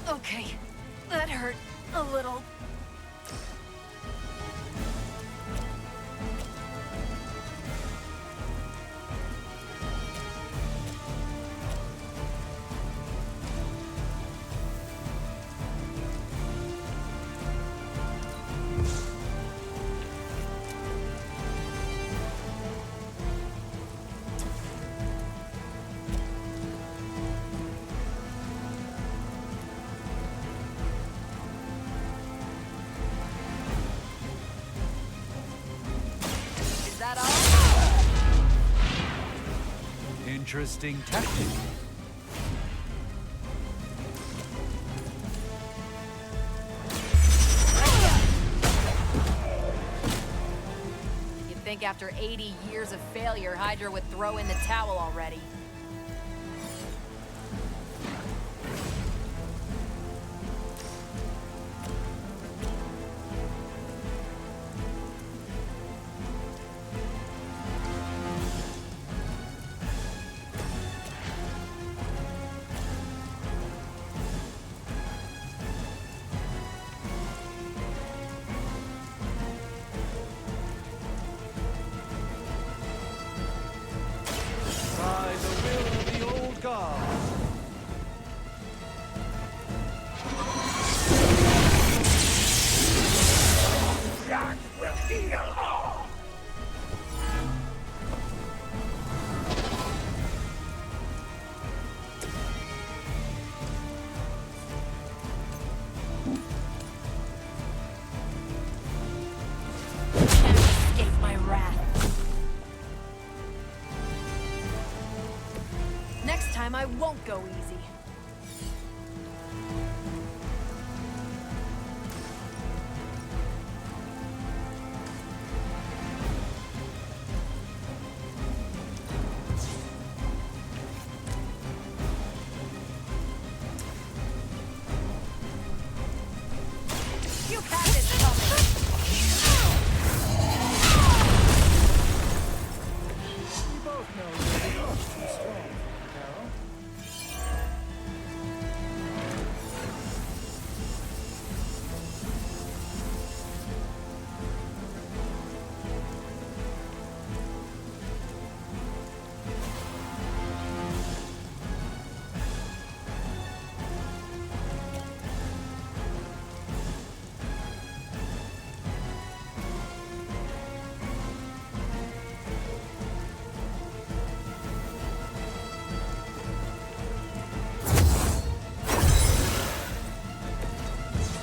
Okay, that hurt a little. interesting tactic. You'd think after 80 years of failure, Hydra would throw in the towel already. By the will of the old gods. That will heal all. Can't escape my wrath. Next time I won't go easy. You had this coming. We both know you're much too strong, Carol.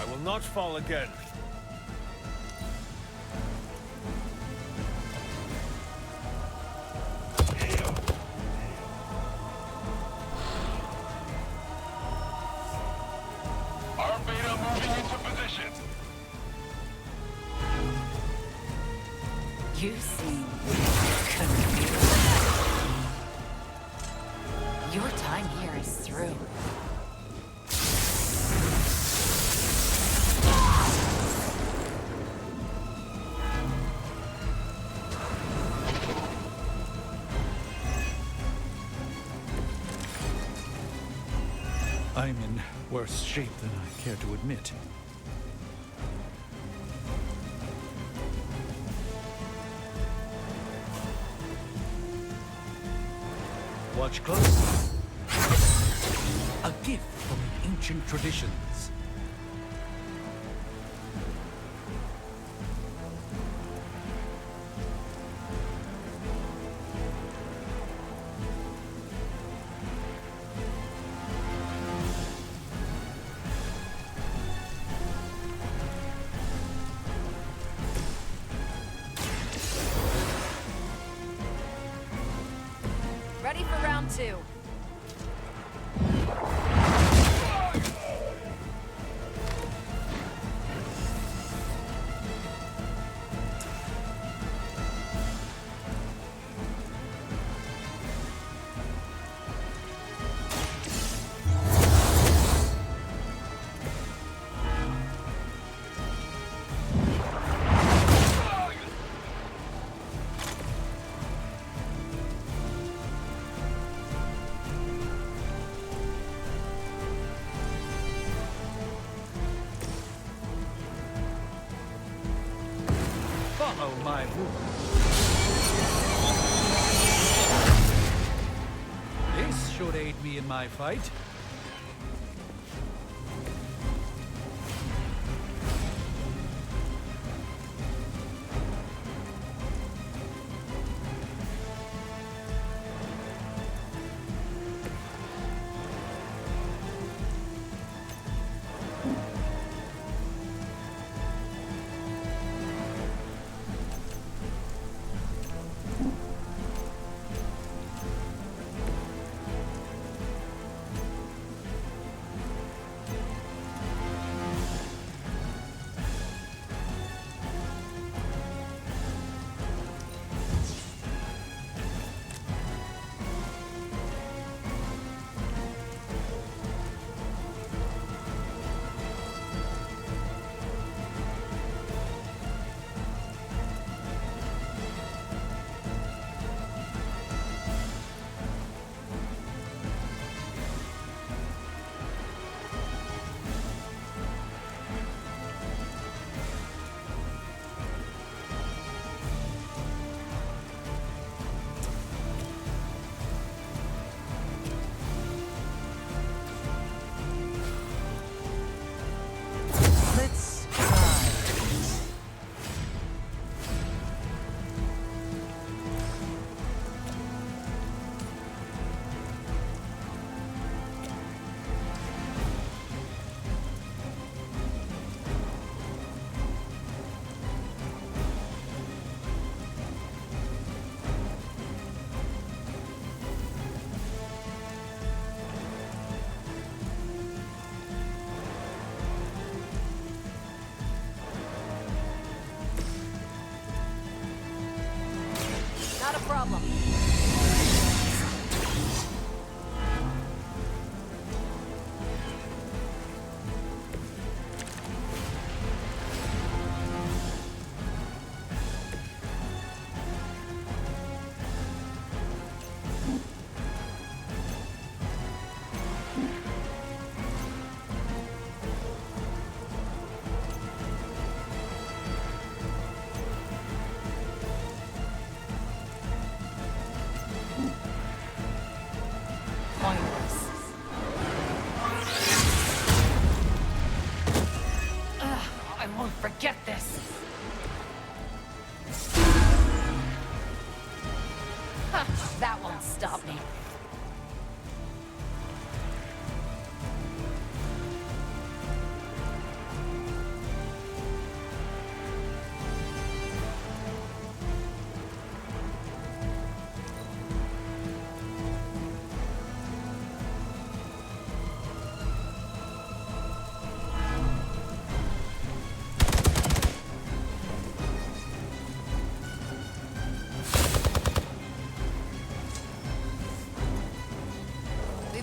I will not fall again. Our beta moving into position. You seem confused. Your time here is through. I'm in worse shape than I care to admit. Watch closely. A gift from ancient traditions. Ready for round two. Follow my rule. This should aid me in my fight.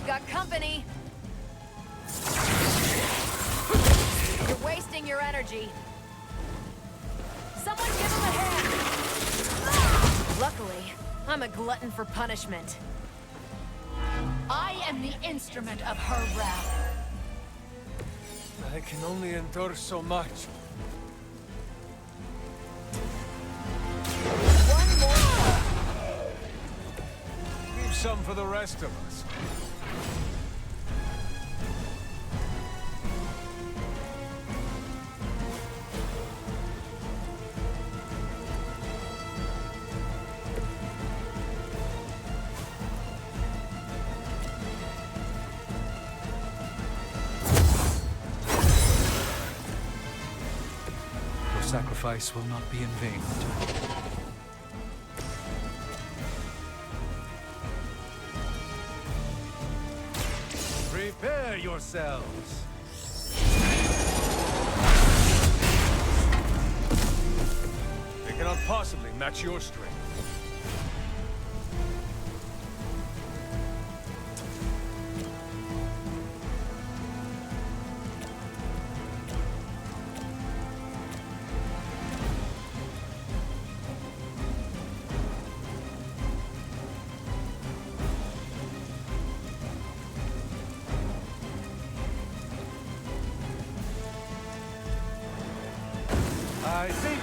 got company. You're wasting your energy. Someone give him a hand! Luckily, I'm a glutton for punishment. I am the instrument of her wrath. I can only endure so much. One more. Leave some for the rest of us. Your sacrifice will not be in vain, Hunter. Prepare yourselves! They cannot possibly match your strength. I think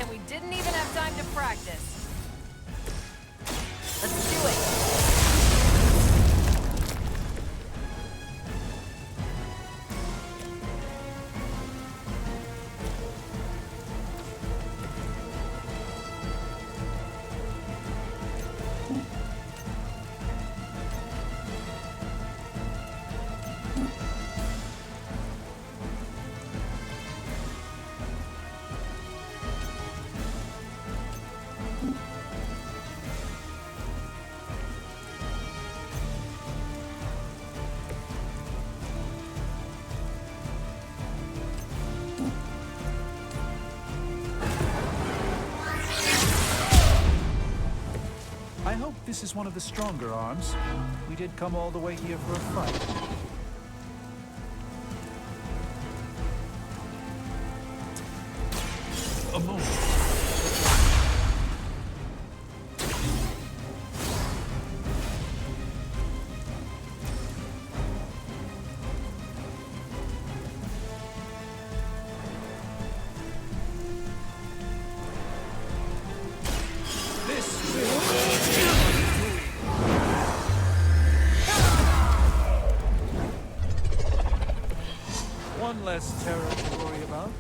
And we didn't even have time to practice. Let's do it. I hope this is one of the stronger arms. We did come all the way here for a fight. A moment. This will one less terror to worry about.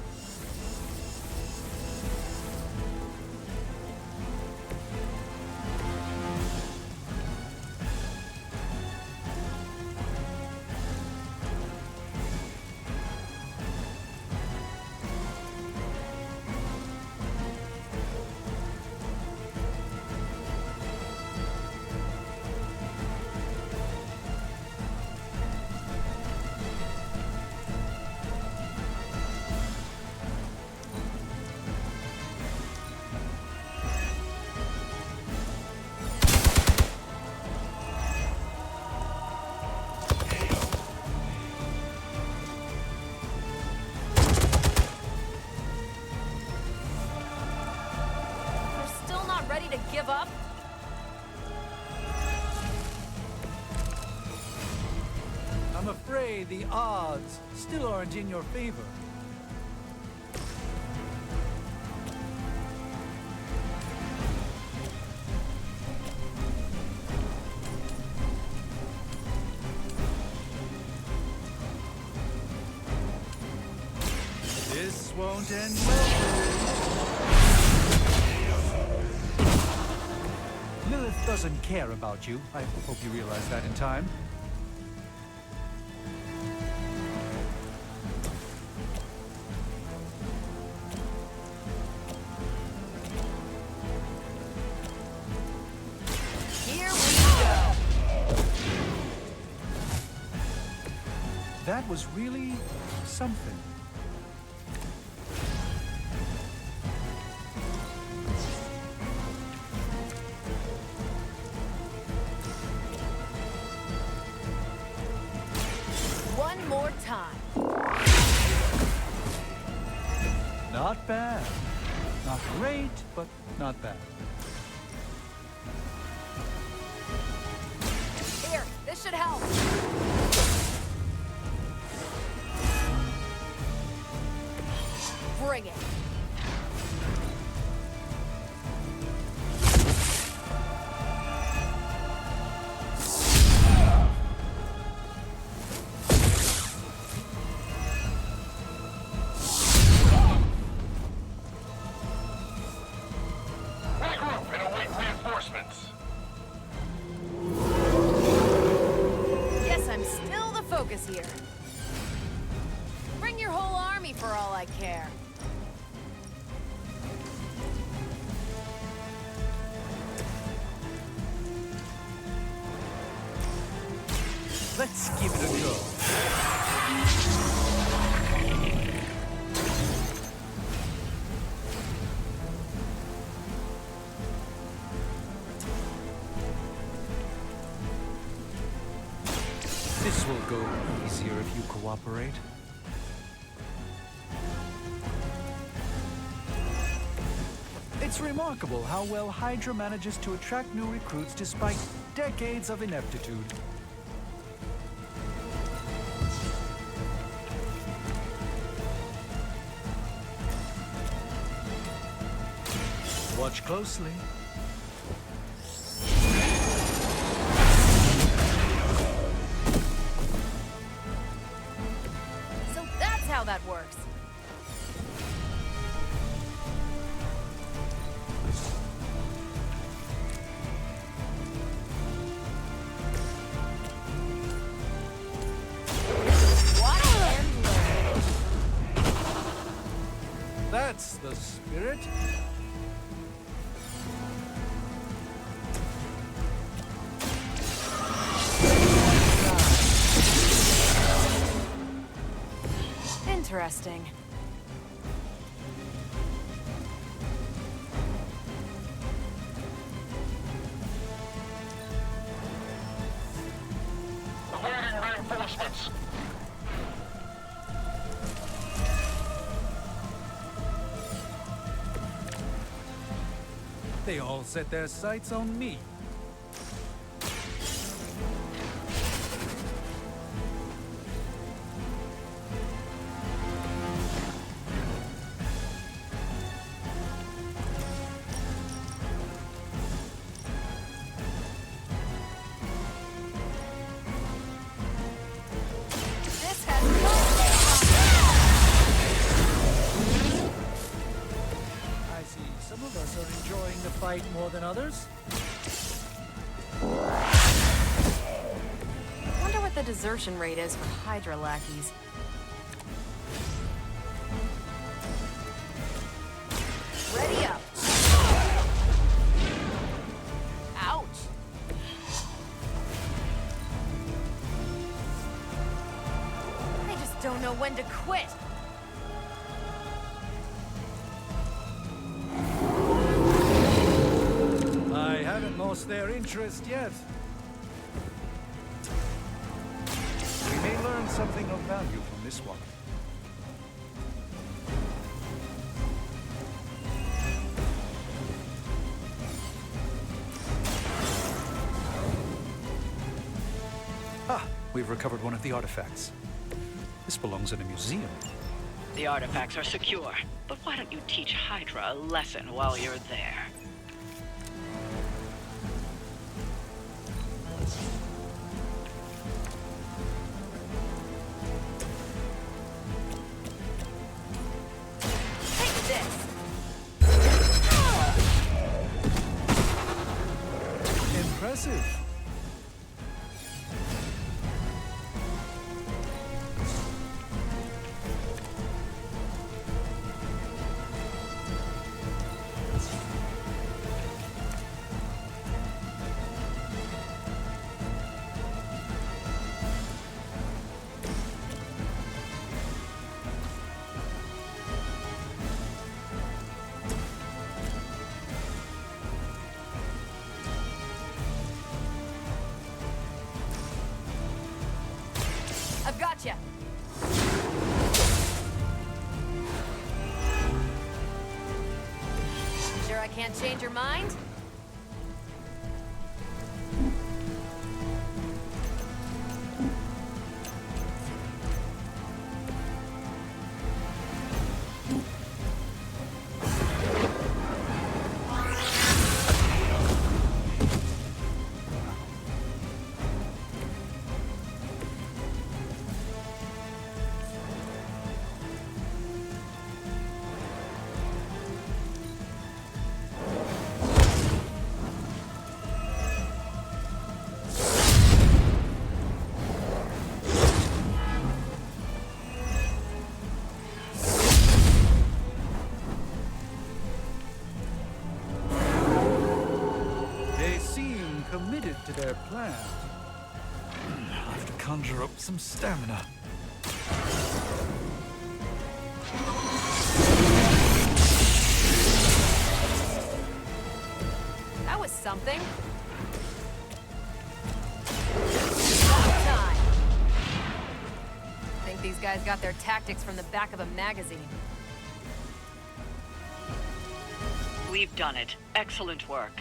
Ready to give up? I'm afraid the odds still aren't in your favor. This won't end well. Lilith doesn't care about you. I hope you realize that in time. Here that was really something. One more time. Not bad. Not great, but not bad. Here, this should help. Bring it. Regroup and await reinforcements. Guess I'm still the focus here. Bring your whole army for all I care. Let's give it a go. This will go easier if you cooperate. It's remarkable how well Hydra manages to attract new recruits despite decades of ineptitude. Watch closely. So that's how that works. Watch and learn. That's the spirit. Interesting. Awaiting reinforcements. They all set their sights on me. This has I see some of us are enjoying the fight more than others. Wonder what the desertion rate is for Hydra lackeys. Ready up. Ouch. I just don't know when to quit. I haven't lost their interest yet. We may learn something of value from this one. Ah, we've recovered one of the artifacts. This belongs in a museum. The artifacts are secure, but why don't you teach Hydra a lesson while you're there? Take this. Impressive. Gotcha! Sure I can't change your mind? Committed to their plan. I'll have to conjure up some stamina. That was something. About time. Think these guys got their tactics from the back of a magazine. We've done it. Excellent work.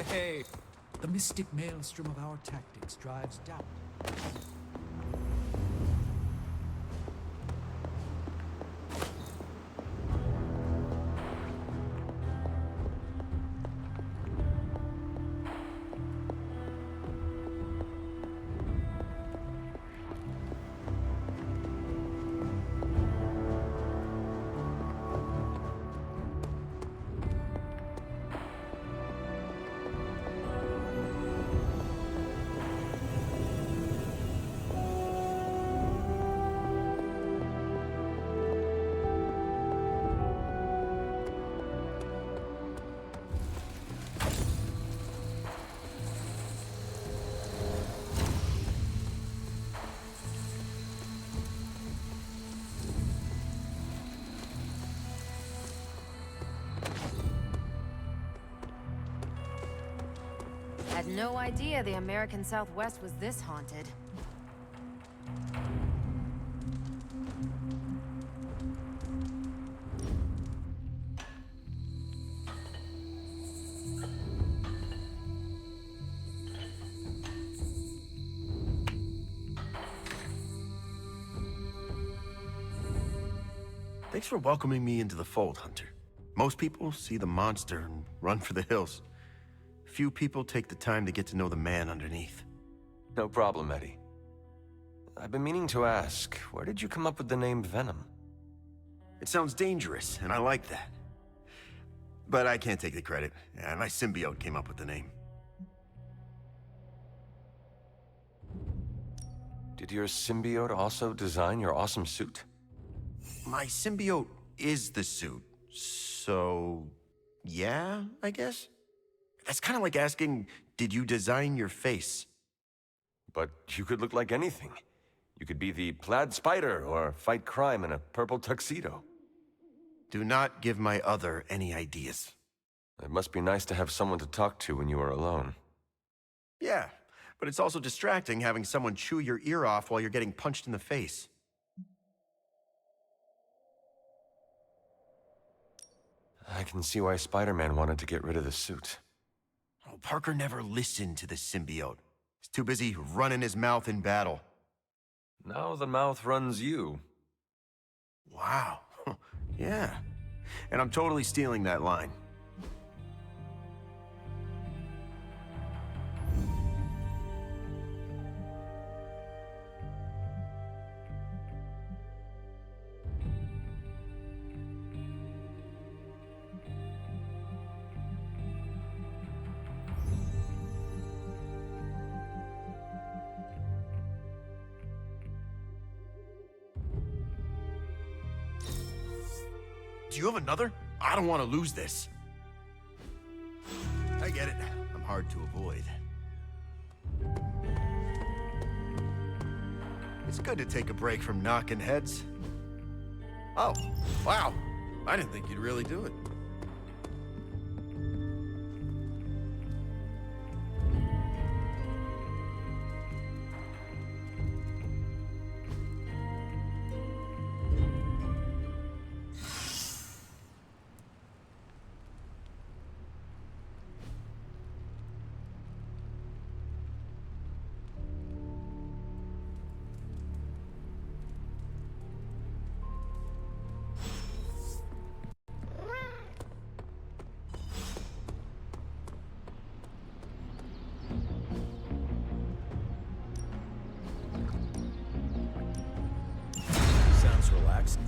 Hey, the mystic maelstrom of our tactics drives doubt. Had no idea the American Southwest was this haunted. Thanks for welcoming me into the fold, Hunter. Most people see the monster and run for the hills. Few people take the time to get to know the man underneath. No problem, Eddie. I've been meaning to ask, where did you come up with the name Venom? It sounds dangerous, and I like that. But I can't take the credit. My symbiote came up with the name. Did your symbiote also design your awesome suit? My symbiote is the suit, so... yeah, I guess? That's kind of like asking, did you design your face? But you could look like anything. You could be the plaid spider or fight crime in a purple tuxedo. Do not give my other any ideas. It must be nice to have someone to talk to when you are alone. Yeah, but it's also distracting having someone chew your ear off while you're getting punched in the face. I can see why Spider-Man wanted to get rid of the suit. Oh, Parker never listened to the symbiote. He's too busy running his mouth in battle. Now the mouth runs you. Wow. Yeah. And I'm totally stealing that line. Do you have another? I don't want to lose this. I get it. I'm hard to avoid. It's good to take a break from knocking heads. Oh, wow. I didn't think you'd really do it. Sounds relaxing.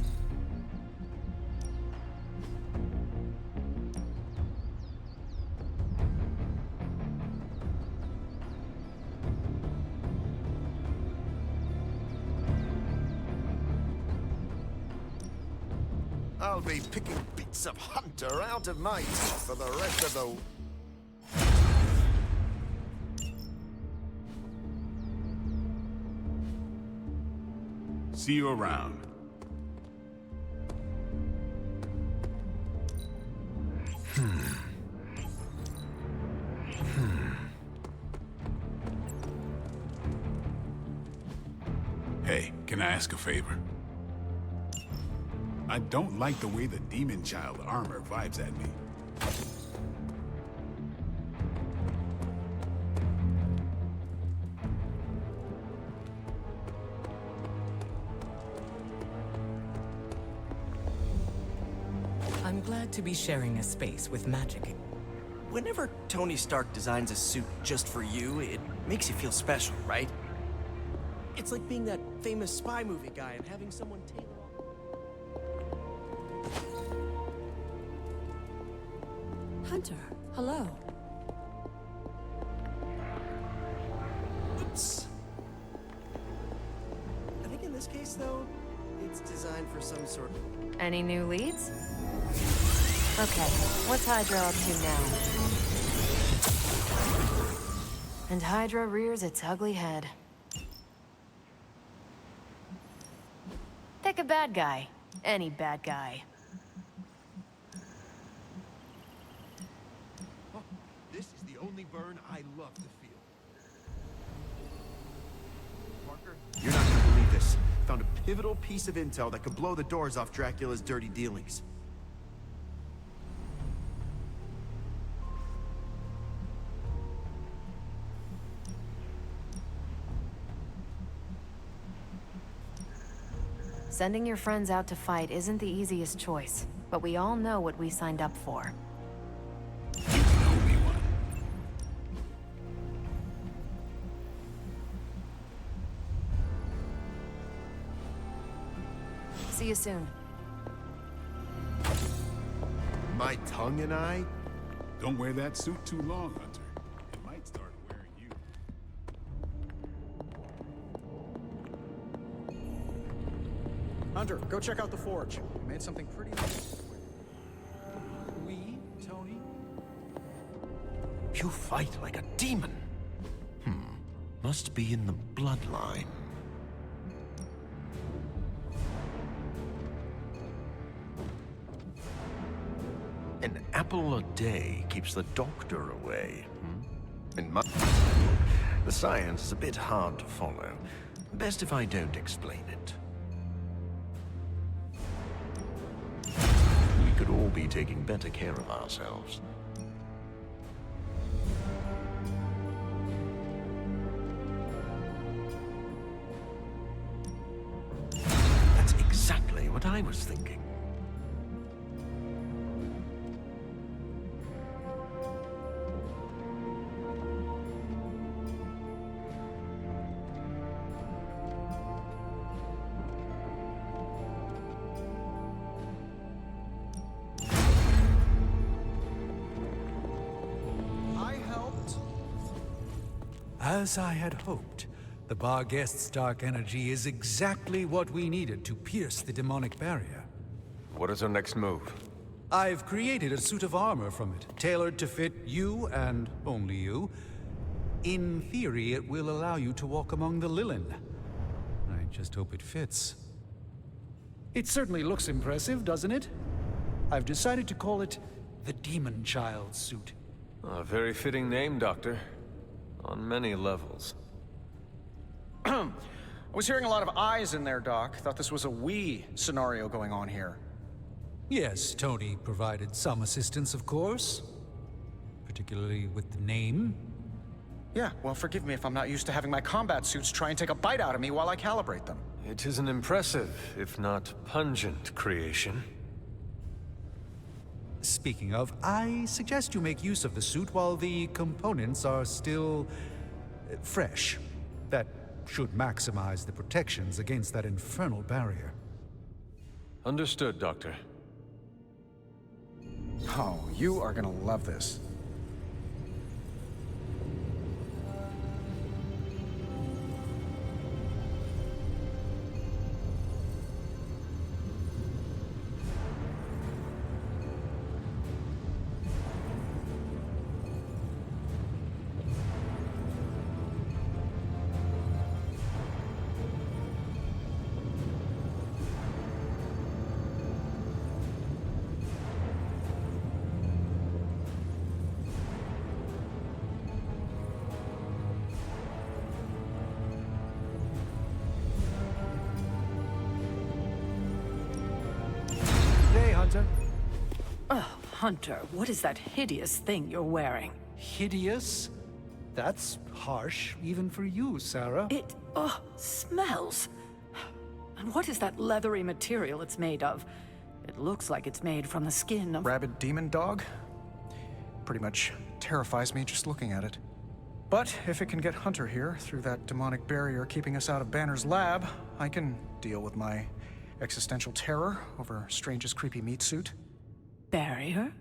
I'll be picking bits of Hunter out of my teeth for the rest of the... See you around. Hey, can I ask a favor? I don't like the way the Demon Child armor vibes at me. I'm glad to be sharing a space with magic. Whenever Tony Stark designs a suit just for you, it makes you feel special, right? It's like being that famous spy movie guy and having someone tailor. Hunter, hello. Oops. I think in this case, though, it's designed for some sort of... Any new leads? Okay, what's Hydra up to now? And Hydra rears its ugly head. Pick a bad guy. Any bad guy. Oh, this is the only burn I love to feel. Parker, you're not gonna believe this. Found a pivotal piece of intel that could blow the doors off Dracula's dirty dealings. Sending your friends out to fight isn't the easiest choice, but we all know what we signed up for. See you soon. My tongue and I? Don't wear that suit too long, Hunter. It might start wearing you. Hunter, go check out the forge. We made something pretty nice. We, Tony? You fight like a demon. Must be in the bloodline. An apple a day keeps the doctor away. In my... The science is a bit hard to follow. Best if I don't explain it. We could all be taking better care of ourselves. That's exactly what I was thinking. As I had hoped, the bar guest's dark energy is exactly what we needed to pierce the demonic barrier. What is our next move? I've created a suit of armor from it, tailored to fit you and only you. In theory, it will allow you to walk among the Lilin. I just hope it fits. It certainly looks impressive, doesn't it? I've decided to call it the Demon Child suit. A very fitting name, Doctor. On many levels. I was hearing a lot of eyes in there, Doc. Thought this was a we scenario going on here. Yes, Tony provided some assistance, of course. Particularly with the name. Yeah, well, forgive me if I'm not used to having my combat suits try and take a bite out of me while I calibrate them. It is an impressive, if not pungent, creation. Speaking of, I suggest you make use of the suit while the components are still fresh. That should maximize the protections against that infernal barrier. Understood, Doctor. Oh, you are gonna love this. Oh, Hunter, what is that hideous thing you're wearing? Hideous? That's harsh, even for you, Sarah. It, smells. And what is that leathery material it's made of? It looks like it's made from the skin of... Rabid demon dog? Pretty much terrifies me just looking at it. But if it can get Hunter here through that demonic barrier keeping us out of Banner's lab, I can deal with my existential terror over Strange's creepy meat suit. Barrier?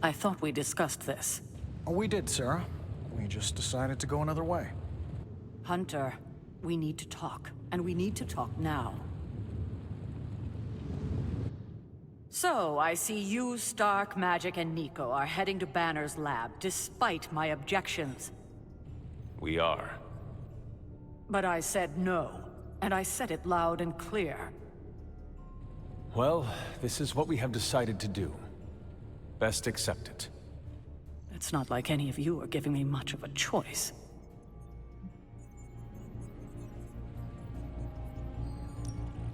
I thought we discussed this. Oh, we did, Sarah. We just decided to go another way. Hunter, we need to talk, and we need to talk now. So, I see you, Stark, Magic, and Nico are heading to Banner's lab, despite my objections. We are. But I said no, and I said it loud and clear. Well, this is what we have decided to do. Best accept it. It's not like any of you are giving me much of a choice.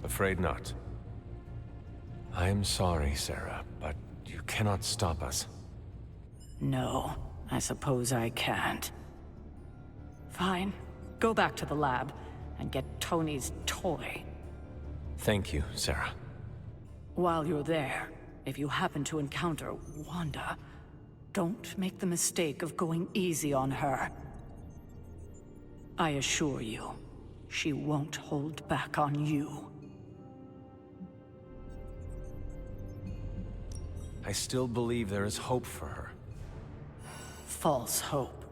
Afraid not. I am sorry, Sarah, but you cannot stop us. No, I suppose I can't. Fine. Go back to the lab and get Tony's toy. Thank you, Sarah. While you're there, if you happen to encounter Wanda, don't make the mistake of going easy on her. I assure you, she won't hold back on you. I still believe there is hope for her. False hope.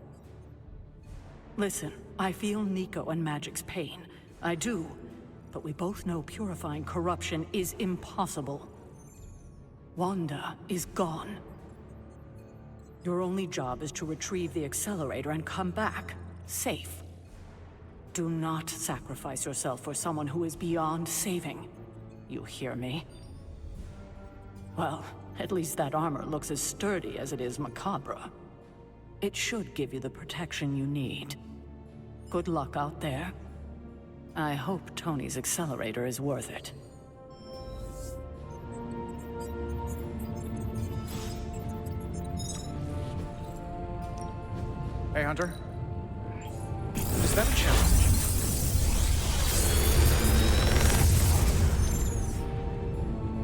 Listen, I feel Nico and Magic's pain. I do. But we both know purifying corruption is impossible. Wanda is gone. Your only job is to retrieve the accelerator and come back, safe. Do not sacrifice yourself for someone who is beyond saving. You hear me? Well, at least that armor looks as sturdy as it is macabre. It should give you the protection you need. Good luck out there. I hope Tony's accelerator is worth it. Hey, Hunter. Is that a challenge?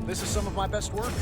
This is some of my best work.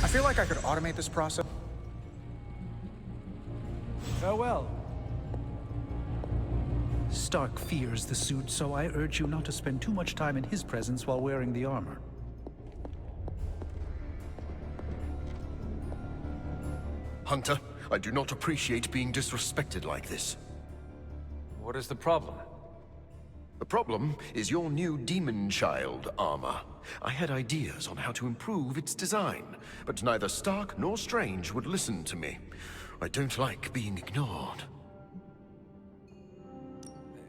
I feel like I could automate this process. Farewell. Stark fears the suit, so I urge you not to spend too much time in his presence while wearing the armor. Hunter, I do not appreciate being disrespected like this. What is the problem? The problem is your new demon child armor. I had ideas on how to improve its design, but neither Stark nor Strange would listen to me. I don't like being ignored.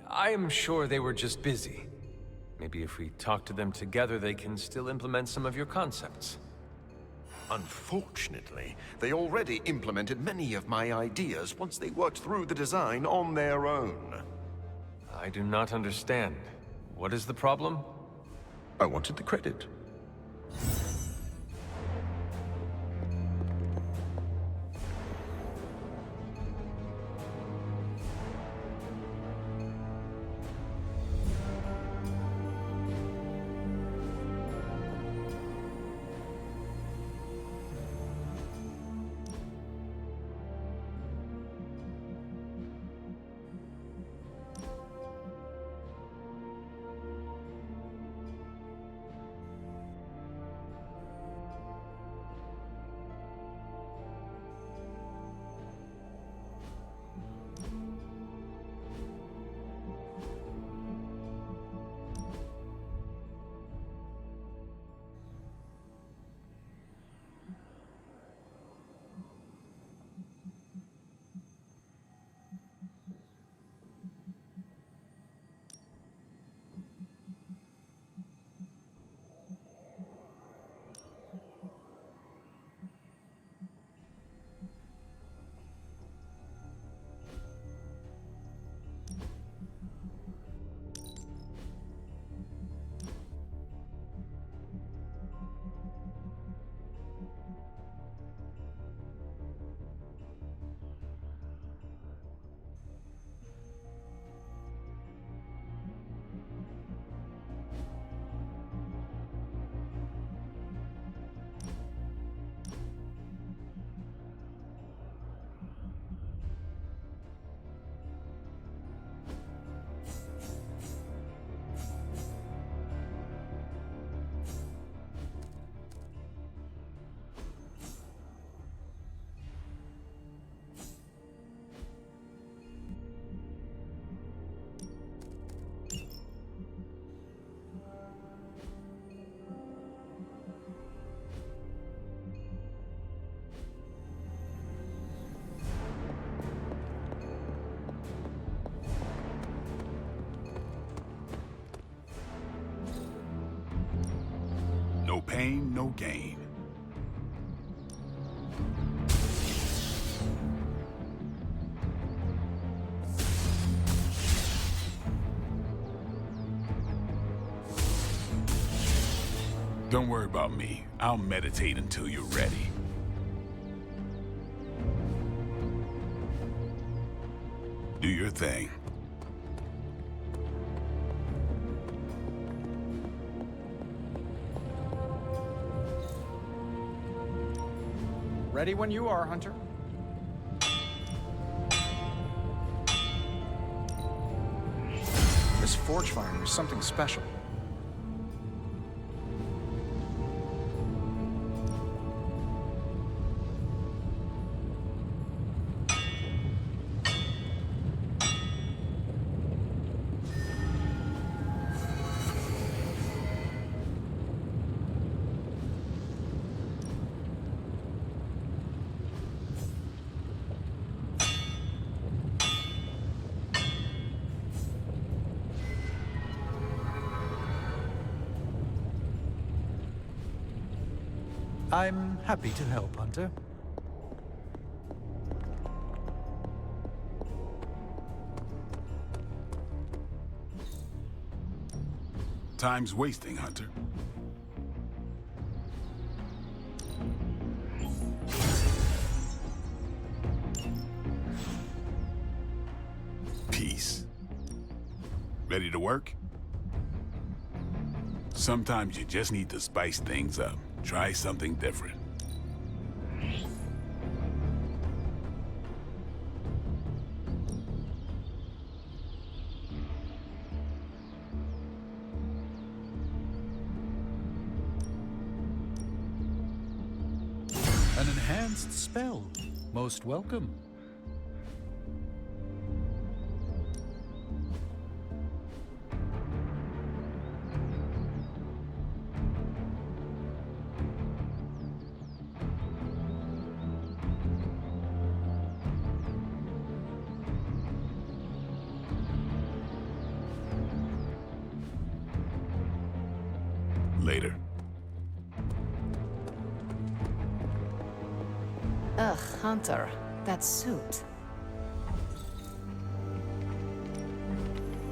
I am sure they were just busy. Maybe if we talk to them together, they can still implement some of your concepts. Unfortunately, they already implemented many of my ideas once they worked through the design on their own. I do not understand. What is the problem? I wanted the credit. No pain, no gain. Don't worry about me. I'll meditate until you're ready. Do your thing. Ready when you are, Hunter. This forge fire is something special. I'm happy to help, Hunter. Time's wasting, Hunter. Peace. Ready to work? Sometimes you just need to spice things up. Try something different. An enhanced spell. Most welcome. Later. Ugh, Hunter, that suit.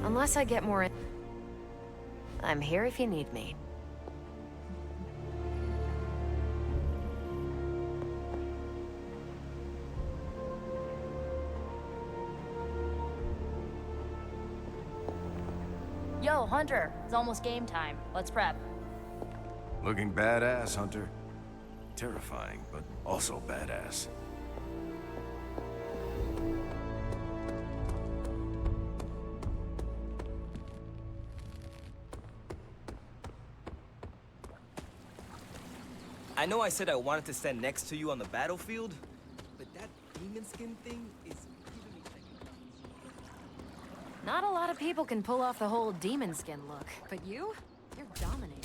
Unless I get more I'm here if you need me. Yo, Hunter, it's almost game time. Let's prep. Looking badass, Hunter. Terrifying, but also badass. I know I said I wanted to stand next to you on the battlefield, but that demon skin thing is giving me second thoughts. Not a lot of people can pull off the whole demon skin look, but you're dominating.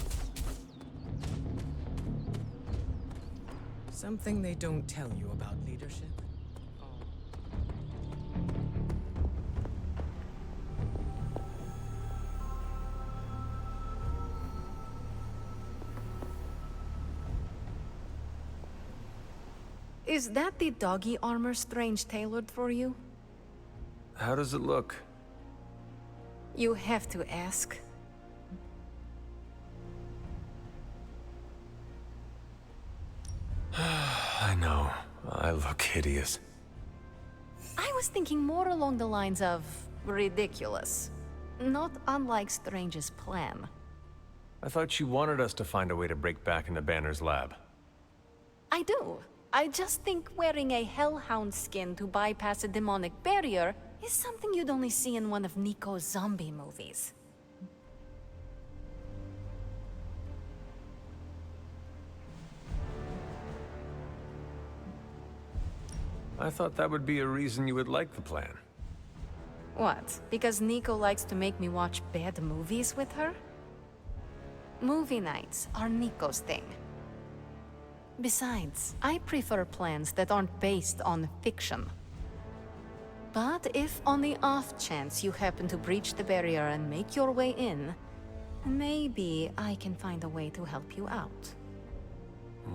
Something they don't tell you about leadership. Is that the doggy armor Strange tailored for you? How does it look? You have to ask. I know. I look hideous. I was thinking more along the lines of ridiculous. Not unlike Strange's plan. I thought you wanted us to find a way to break back into Banner's lab. I do. I just think wearing a hellhound skin to bypass a demonic barrier is something you'd only see in one of Nico's zombie movies. I thought that would be a reason you would like the plan. What? Because Nico likes to make me watch bad movies with her? Movie nights are Nico's thing. Besides, I prefer plans that aren't based on fiction. But if on the off chance you happen to breach the barrier and make your way in, maybe I can find a way to help you out.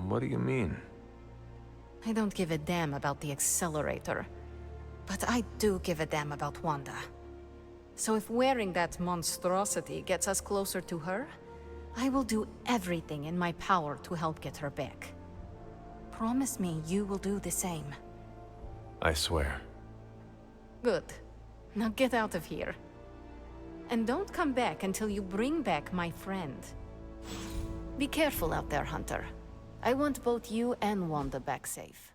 What do you mean? I don't give a damn about the accelerator, but I do give a damn about Wanda. So if wearing that monstrosity gets us closer to her, I will do everything in my power to help get her back. Promise me you will do the same. I swear. Good. Now get out of here. And don't come back until you bring back my friend. Be careful out there, Hunter. I want both you and Wanda back safe.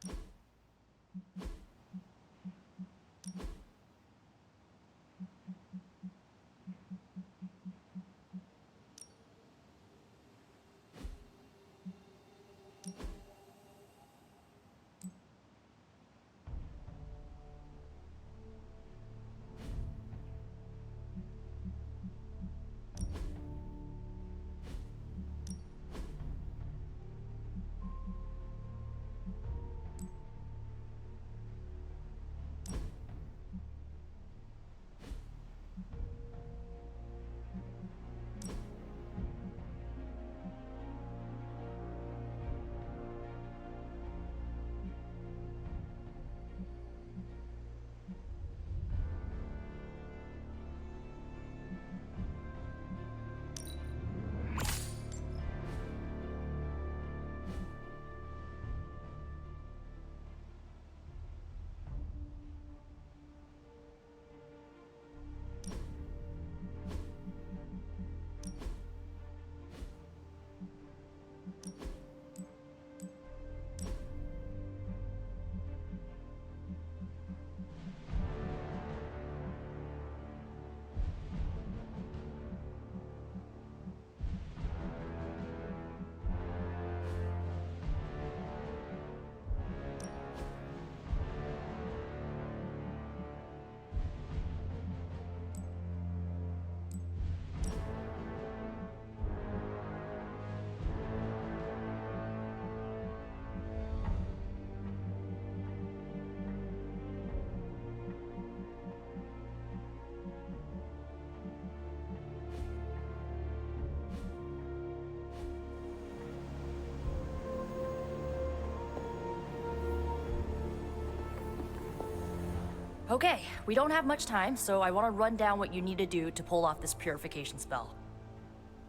Okay, we don't have much time, so I want to run down what you need to do to pull off this purification spell.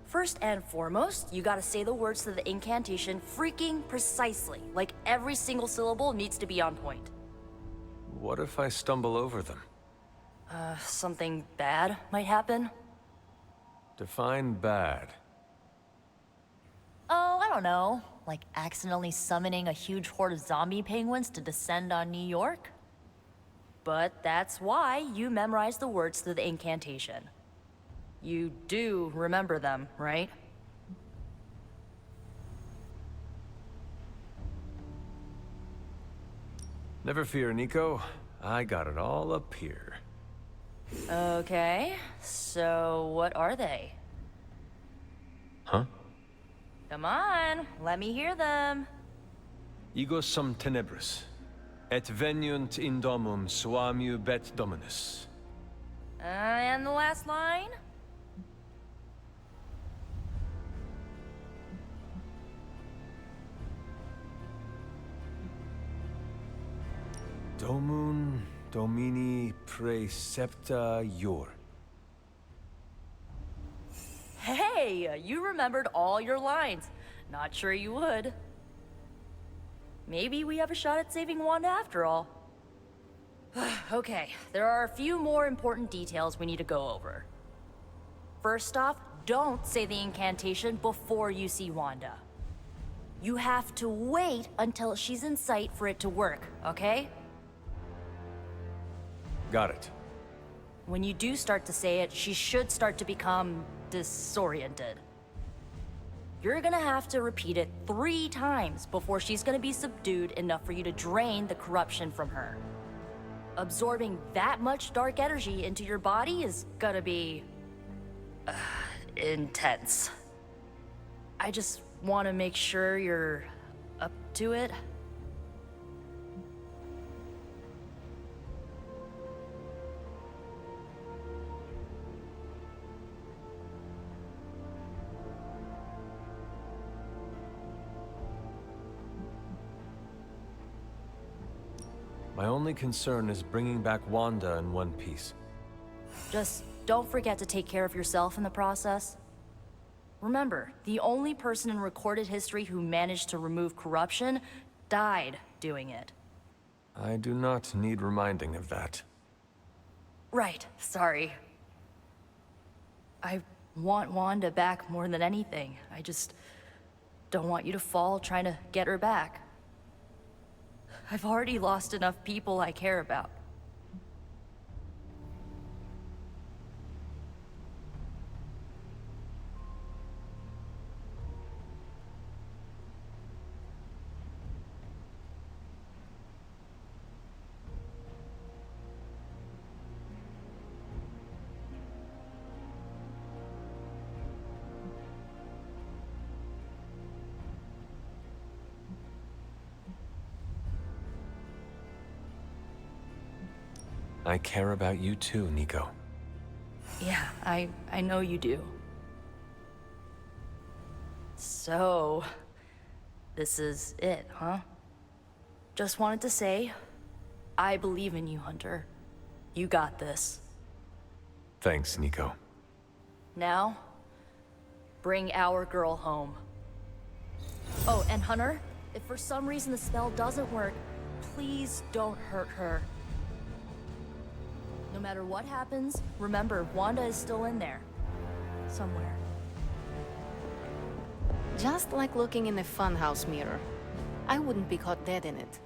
First and foremost, you gotta say the words to the incantation freaking precisely. Like every single syllable needs to be on point. What if I stumble over them? Something bad might happen? Define bad. Oh, I don't know. Like accidentally summoning a huge horde of zombie penguins to descend on New York? But that's why you memorize the words to the incantation. You do remember them, right? Never fear, Nico. I got it all up here. Okay, so what are they? Huh? Come on, let me hear them. Ego sum tenebris, et veniunt in domum suamiu bet dominus. And the last line? Domun Domini precepta iur. Hey, you remembered all your lines. Not sure you would. Maybe we have a shot at saving Wanda after all. Okay, there are a few more important details we need to go over. First off, don't say the incantation before you see Wanda. You have to wait until she's in sight for it to work, okay? Got it. When you do start to say it, she should start to become disoriented. You're gonna have to repeat it 3 times before she's gonna be subdued enough for you to drain the corruption from her. Absorbing that much dark energy into your body is gonna be intense. I just want to make sure you're up to it. My only concern is bringing back Wanda in one piece. Just don't forget to take care of yourself in the process. Remember, the only person in recorded history who managed to remove corruption died doing it. I do not need reminding of that. Right, sorry. I want Wanda back more than anything. I just don't want you to fall trying to get her back. I've already lost enough people I care about. I care about you too, Nico. Yeah, I know you do. So, this is it, huh? Just wanted to say, I believe in you, Hunter. You got this. Thanks, Nico. Now, bring our girl home. Oh, and Hunter, if for some reason the spell doesn't work, please don't hurt her. No matter what happens, remember, Wanda is still in there. Somewhere. Just like looking in a funhouse mirror. I wouldn't be caught dead in it.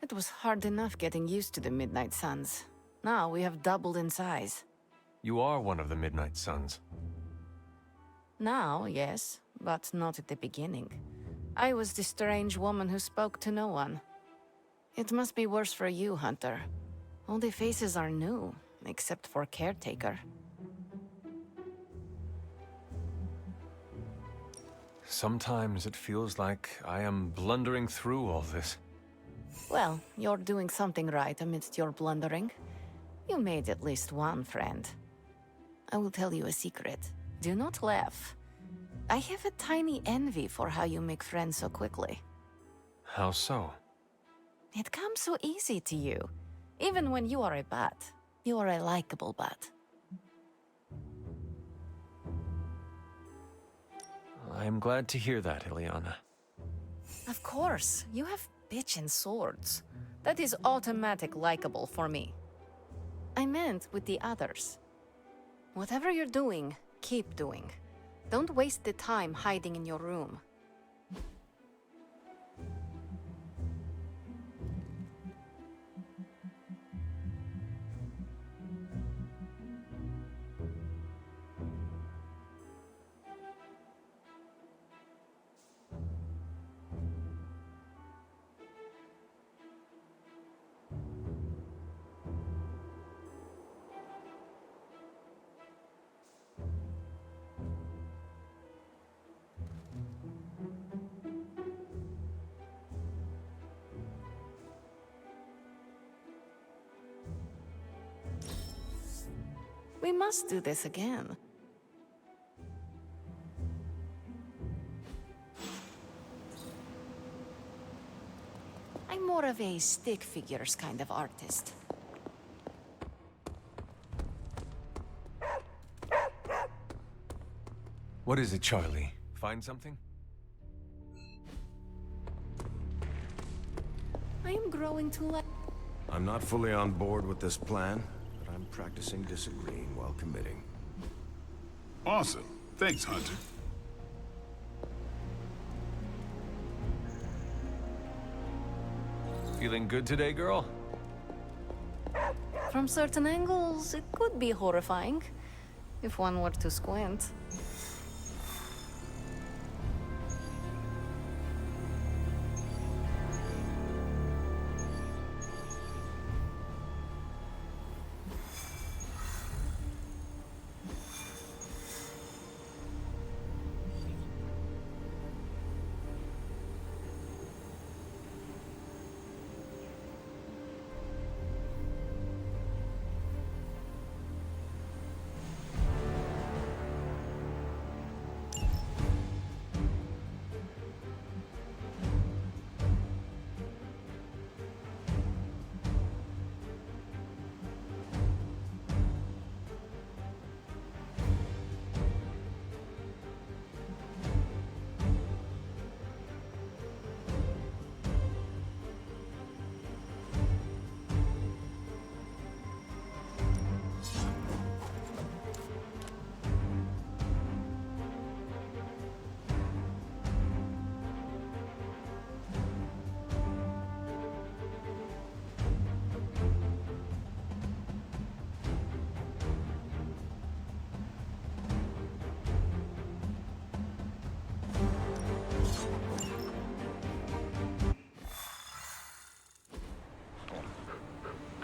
It was hard enough getting used to the Midnight Suns. Now we have doubled in size. You are one of the Midnight Suns. Now, yes, but not at the beginning. I was the strange woman who spoke to no one. It must be worse for you, Hunter. All the faces are new, except for Caretaker. Sometimes it feels like I am blundering through all this. Well, you're doing something right amidst your blundering. You made at least one friend. I will tell you a secret. Do not laugh. I have a tiny envy for how you make friends so quickly. How so? It comes so easy to you. Even when you are a bat, you are a likable bat. I am glad to hear that, Ileana. Of course, you have bitchin' swords. That is automatic likable for me. I meant with the others. Whatever you're doing, keep doing. Don't waste the time hiding in your room. We must do this again. I'm more of a stick figures kind of artist. What is it, Charlie? Find something? I am growing to like. I'm not fully on board with this plan, but I'm practicing disagreeing while committing. Awesome. Thanks, Hunter. Feeling good today, girl? From certain angles, it could be horrifying, if one were to squint.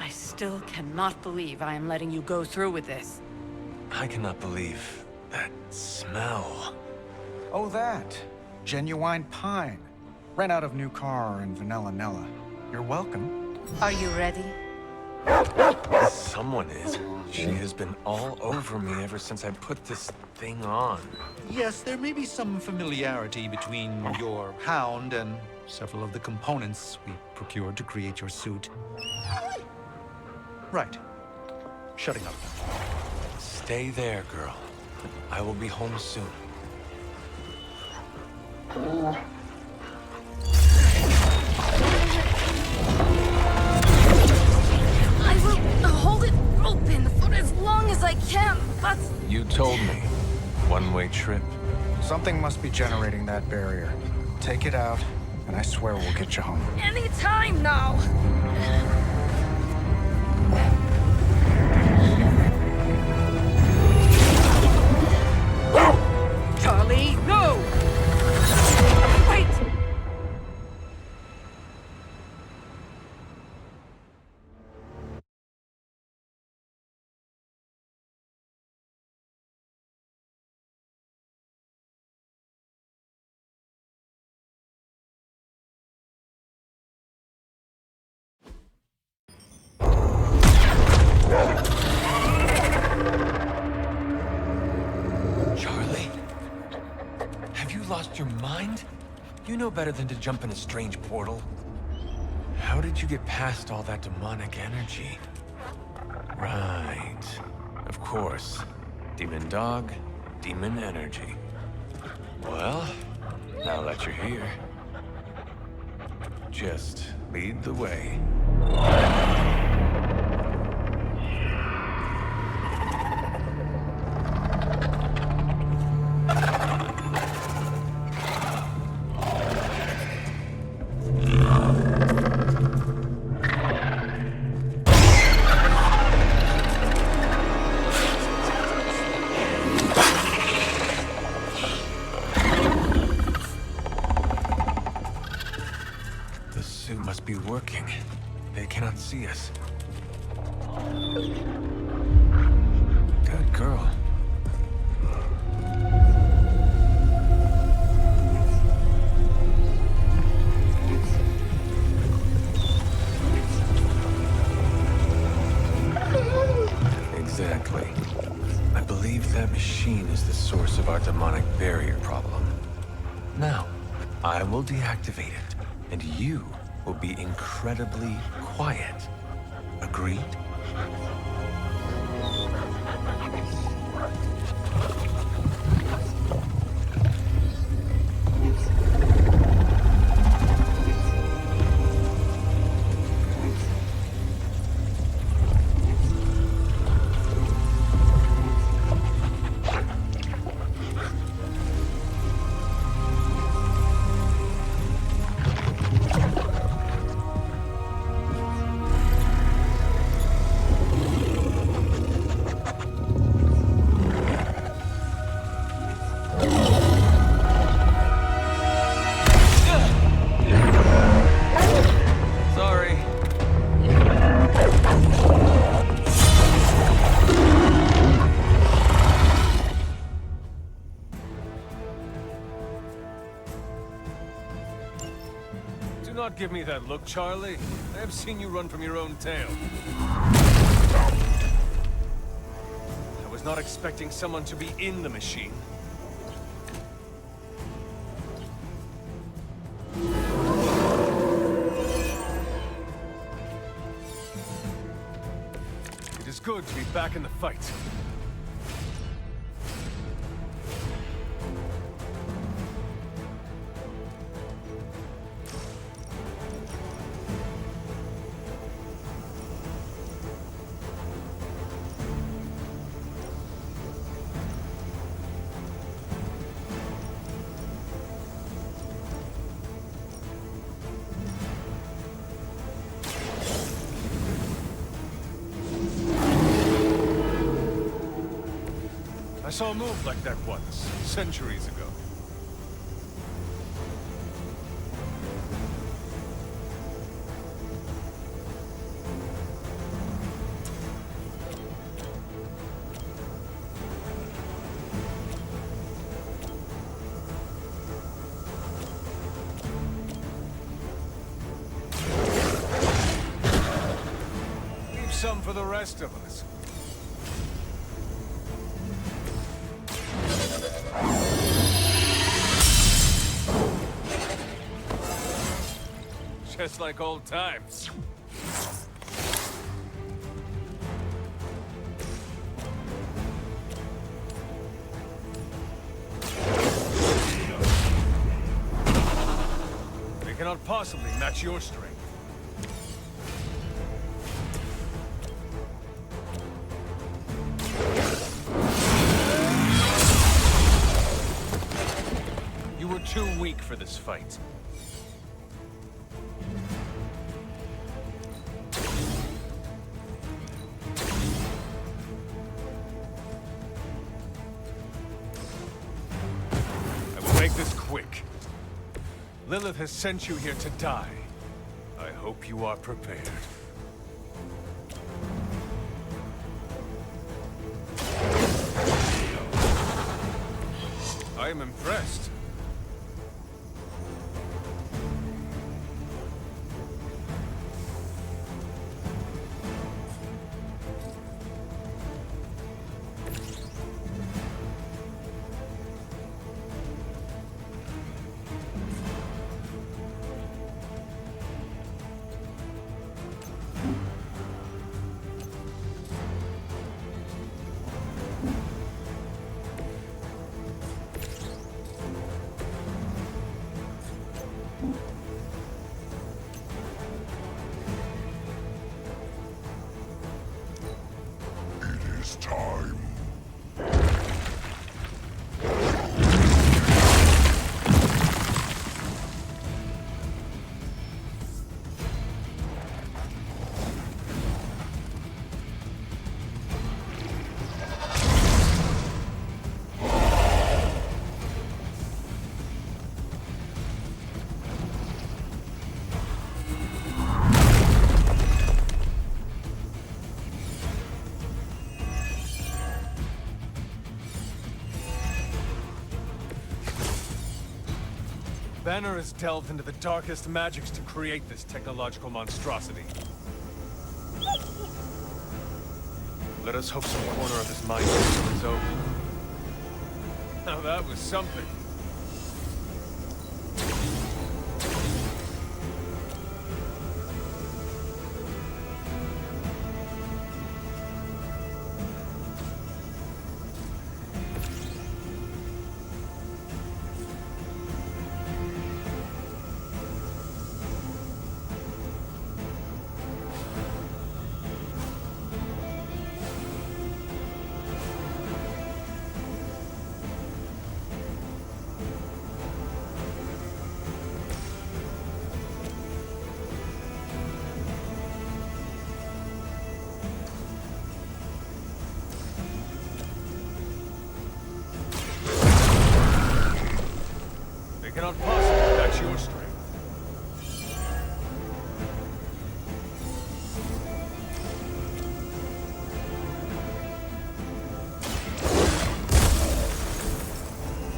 I still cannot believe I am letting you go through with this. I cannot believe that smell. Oh, that. Genuine pine. Ran out of new car and vanilla Nella. You're welcome. Are you ready? Someone is. She has been all over me ever since I put this thing on. Yes, there may be some familiarity between your hound and several of the components we procured to create your suit. Right. Shutting up. Stay there, girl. I will be home soon. I will hold it open for as long as I can, but... You told me. One-way trip. Something must be generating that barrier. Take it out, and I swear we'll get you home. Any time now! Charlie, no! mind? You know better than to jump in a strange portal. How did you get past all that demonic energy? Right. Of course. Demon dog, demon energy. Well, now that you're here, just lead the way. Be working. They cannot see us. Good girl. Exactly. I believe that machine is the source of our demonic barrier problem. Now, I will deactivate it, and you will be incredibly quiet. Agreed? not give me that look, Charlie. I have seen you run from your own tail. I was not expecting someone to be in the machine. It is good to be back in the fight. I saw a move like that once, centuries ago. Leave some for the rest of us. Just like old times. We cannot possibly match your strength. You were too weak for this fight. Make this quick. Lilith has sent you here to die. I hope you are prepared. I am impressed. this time. Banner has delved into the darkest magics to create this technological monstrosity. Let us hope some corner of his mind is open. Now that was something. They cannot possibly match your strength.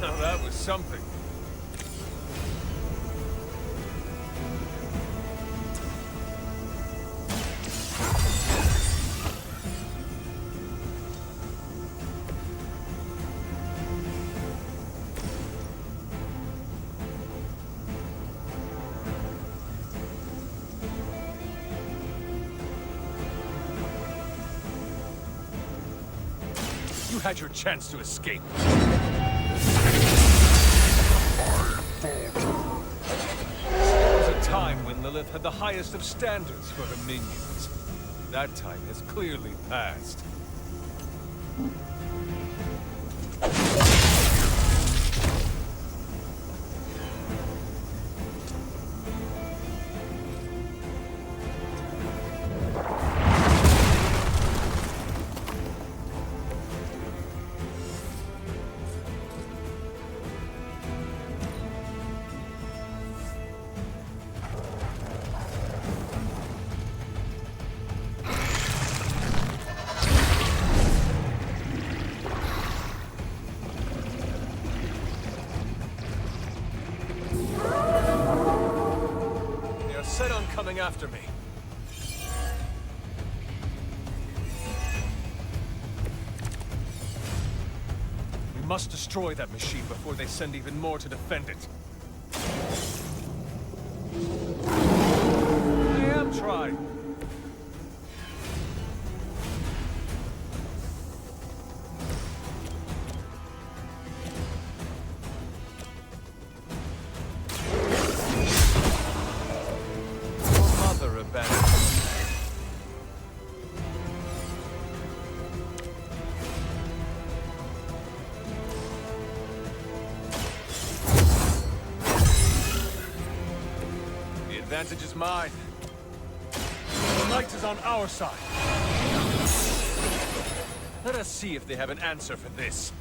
Now that was something. You had your chance to escape. There was a time when Lilith had the highest of standards for her minions. That time has clearly passed. Set on coming after me. We must destroy that machine before they send even more to defend it. I am trying. The advantage is mine. The light is on our side. Let us see if they have an answer for this.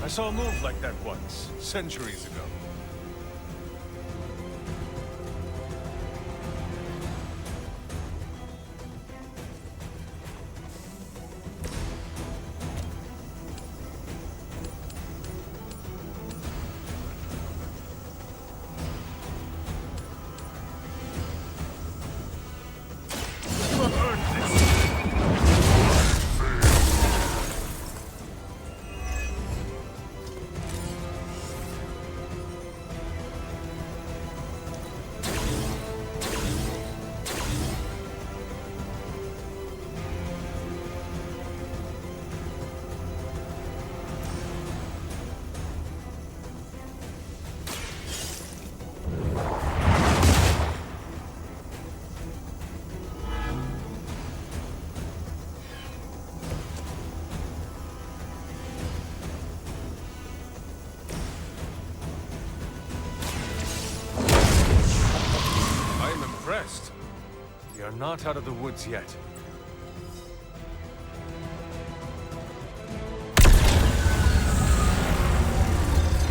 I saw a move like that once, centuries ago. You have earned this! not out of the woods yet.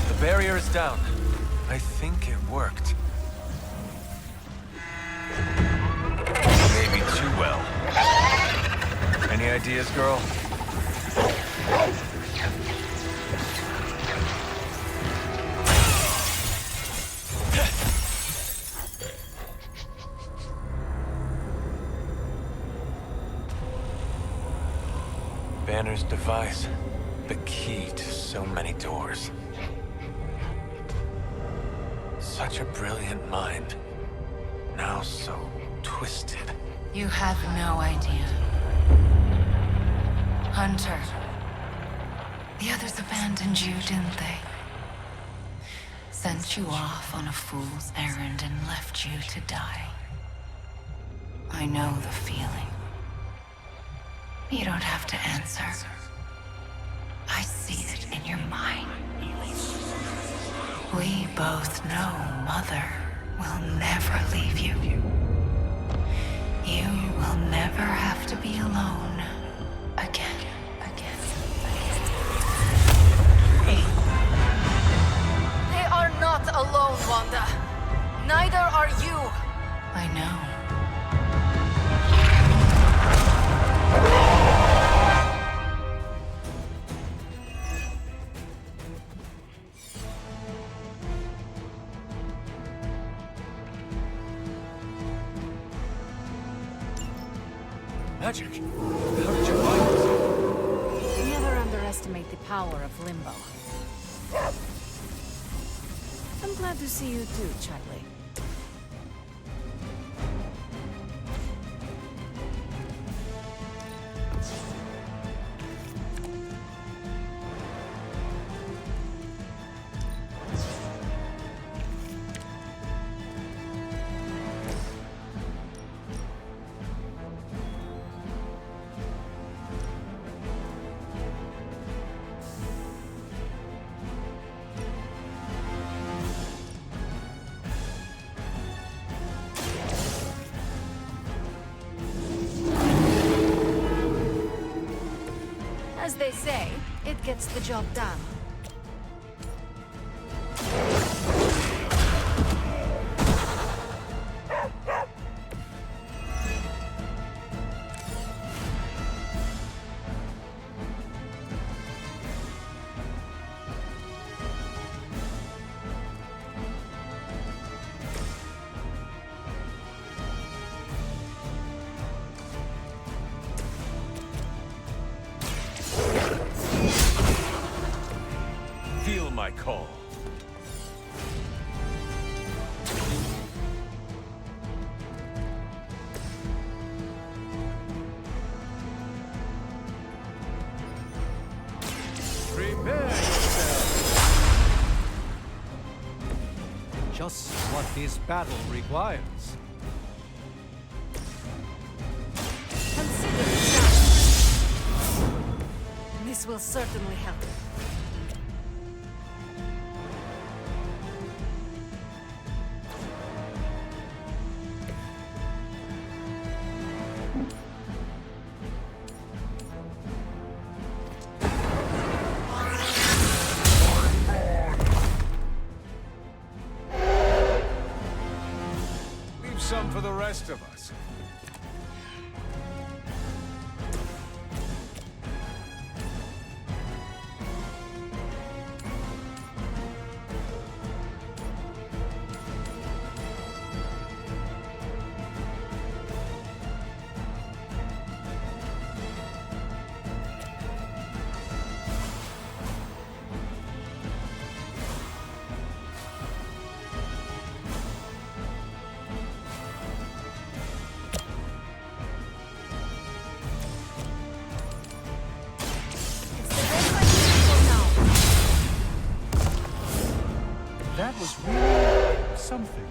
The barrier is down. I think it worked. Maybe too well. Any ideas, girl? Banner's device. The key to so many doors. Such a brilliant mind. Now so twisted. You have no idea. Hunter. The others abandoned you, didn't they? Sent you off on a fool's errand and left you to die. I know the feeling. You don't have to answer. I see it in your mind. We both know Mother will never leave you. You will never have to be alone again. They are not alone, Wanda. Neither are you. I know. Magic? How did you find this? Never underestimate the power of limbo. I'm glad to see you too, Charlie. As they say, it gets the job done. Feel my call. Prepare yourself. Just what this battle requires. Consider it done. This will certainly help. Leave some for the rest of us. That was really something.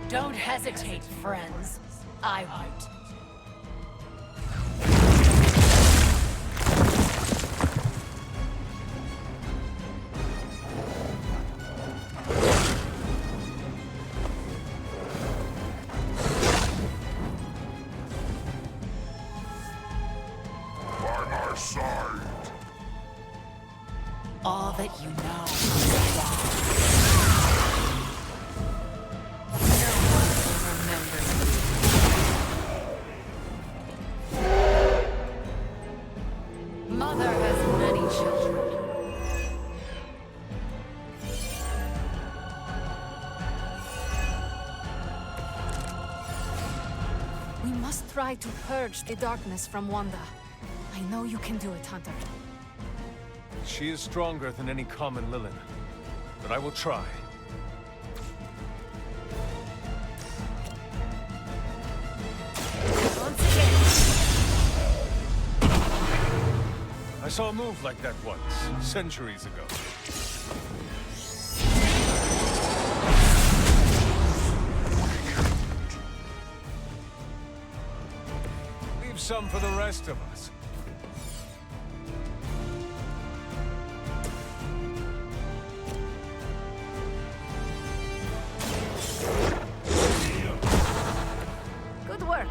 Don't hesitate, friends. I won't. side. All that you know is wrong. No one will remember you. Mother has many children. We must try to purge the darkness from Wanda. I know you can do it, Hunter. She is stronger than any common Lilin, but I will try. Once again. I saw a move like that once, centuries ago. Leave some for the rest of us. Good work.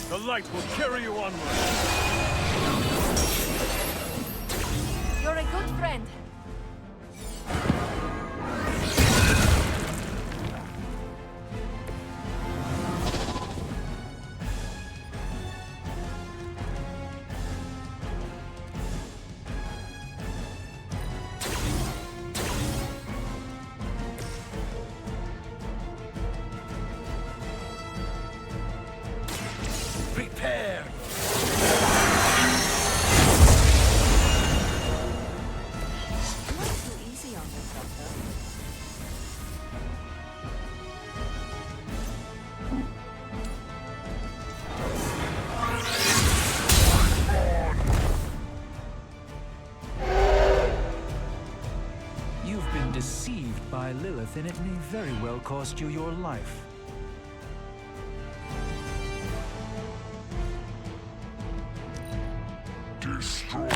The light will carry you onward. You're a good friend. Prepare! Not too easy on yourself, though. You've been deceived by Lilith, and it may very well cost you your life. Destroy.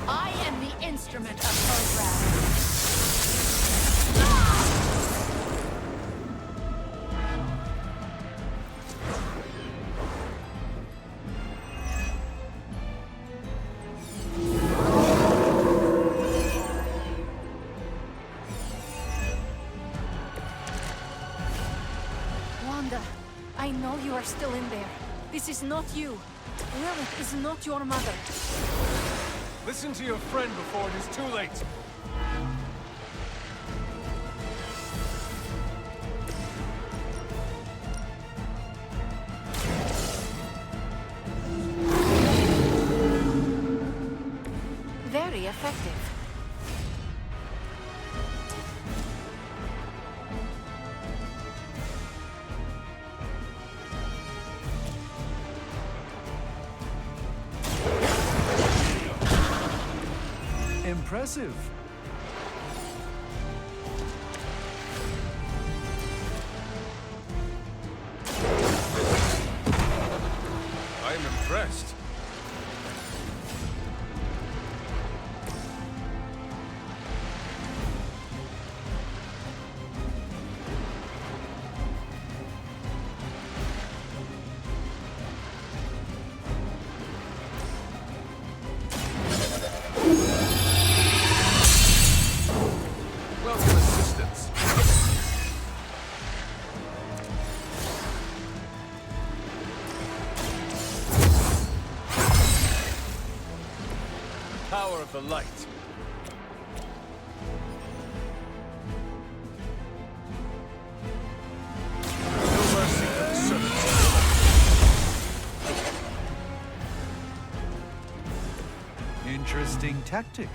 I am the instrument of her wrath. Wanda, I know you are still in there. This is not you. Lilith is not your mother. Listen to your friend before it is too late. Very effective. Impressive. I am impressed. Welcome assistance. Power of the light. No mercy for the servants. interesting tactic.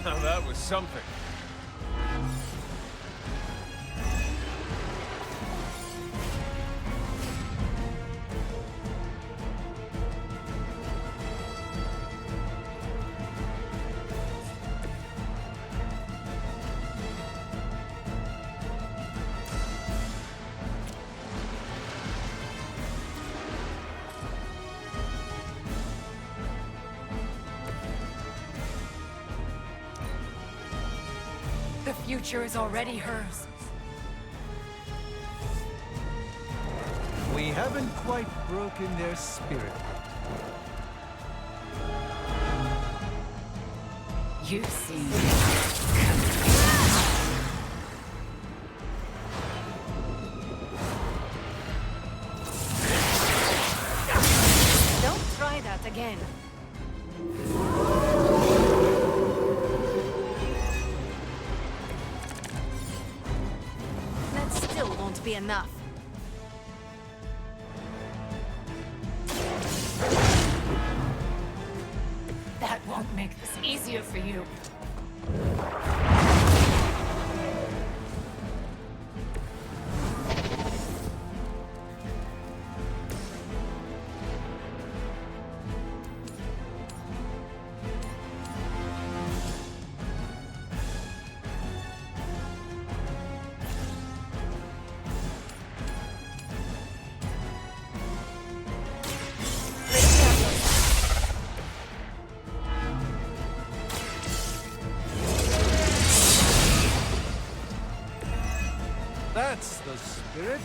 Now that was something. The future is already hers. We haven't quite broken their spirit. You seem... Don't try that again. That still won't be enough. That won't make this easier for you. That's the spirit.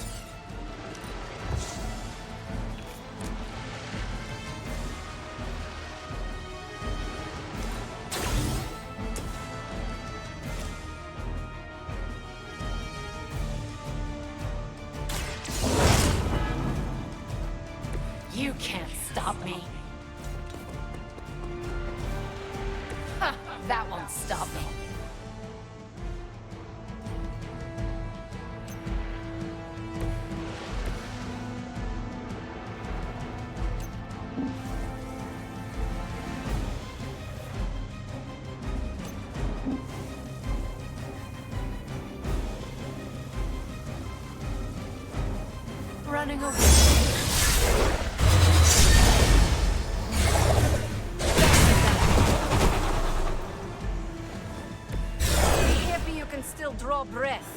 You can't stop me. Ha, that won't stop me. Running away. Be happy you can still draw breath.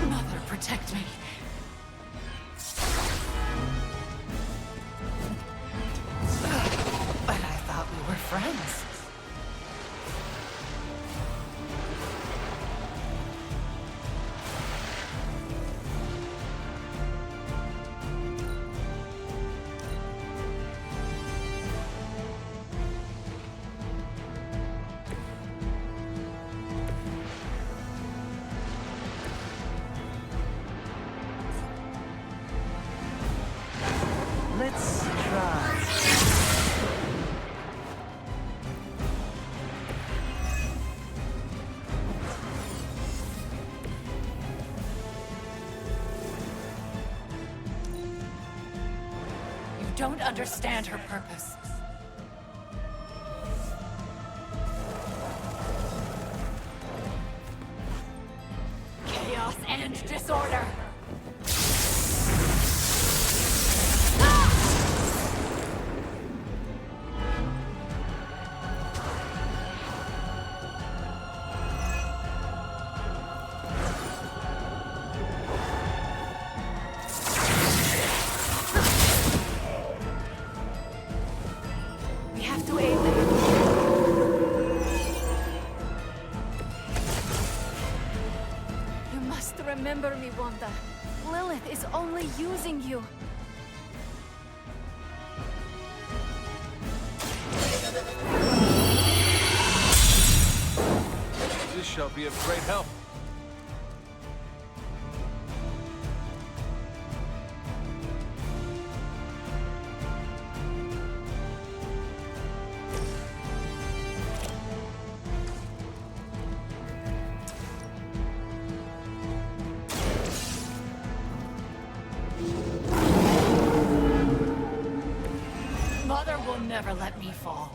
Mother, protect me. don't understand her purpose. Chaos and disorder. We have to aid them. You must remember me, Wanda. Lilith is only using you. This shall be of great help. Mother will never let me fall.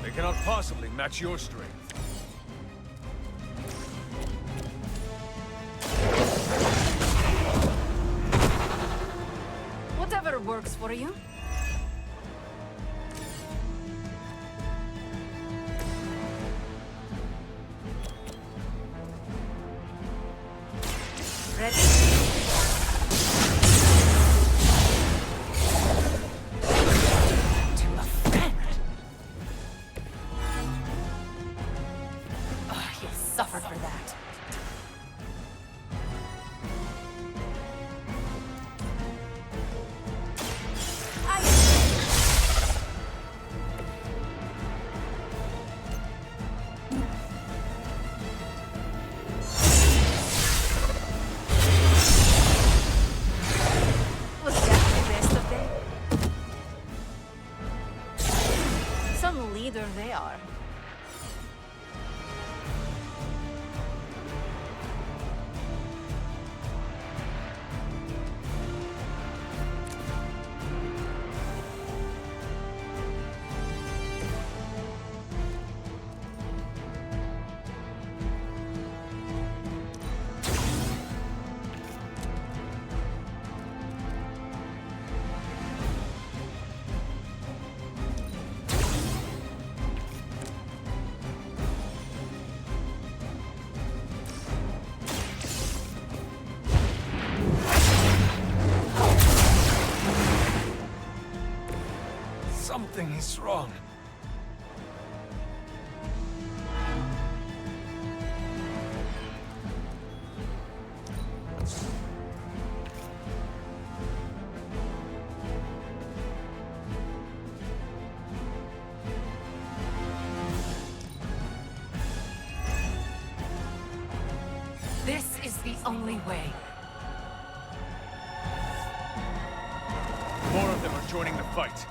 They cannot possibly match your strength. Whatever works for you. Ready? To a friend. Oh, he suffered for that. Was that the best of them? Some leader they are. Something is wrong. This is the only way. More of them are joining the fight.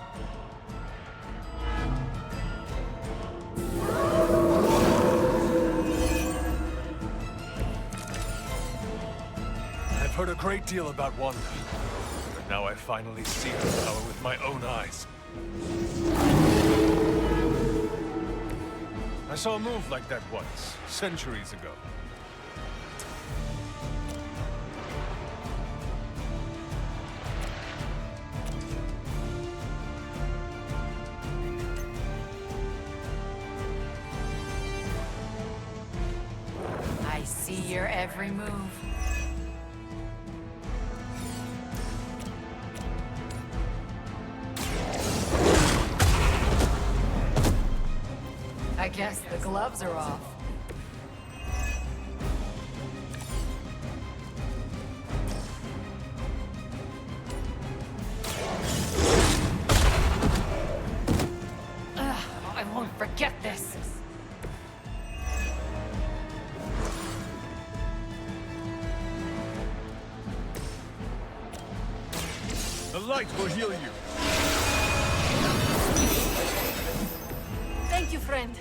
I've heard a great deal about Wanda, but now I finally see her power with my own eyes. I saw a move like that once, centuries ago. I see your every move. I guess the gloves are off. Ugh, I won't forget this. The light will heal you. Thank you, friend.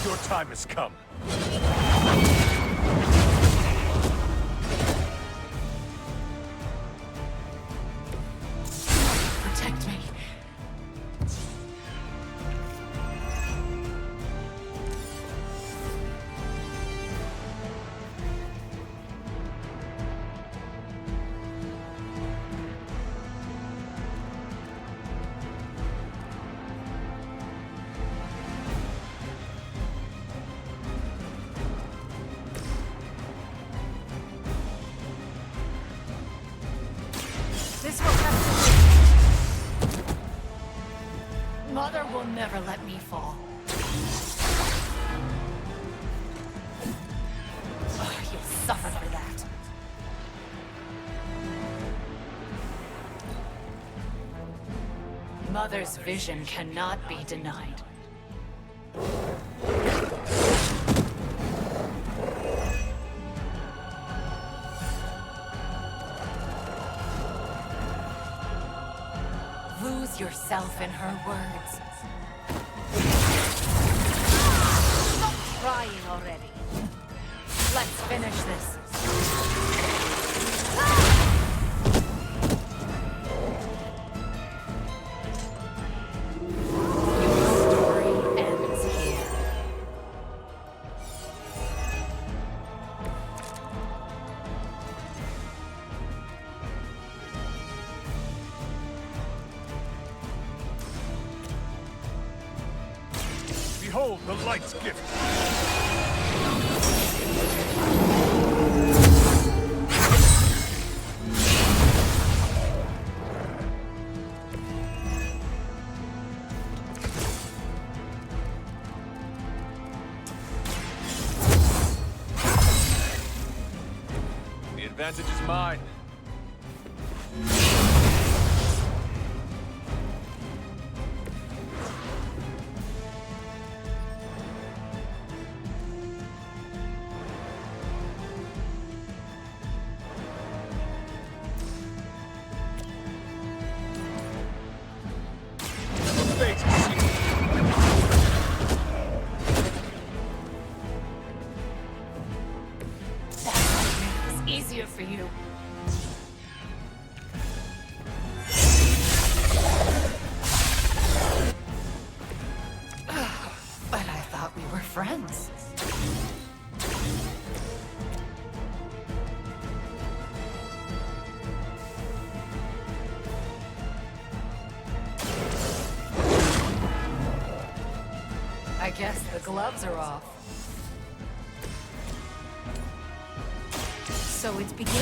Your time has come. Protect me. This will have to be. Mother will never let me fall. Oh, you'll suffer for that. Mother's vision cannot be denied. Lose yourself in her words. Stop crying already. Let's finish this. Your story ends here. Behold the light's gift. The advantage is mine. It's easier for you. But I thought we were friends. I guess the gloves are off. So it begins.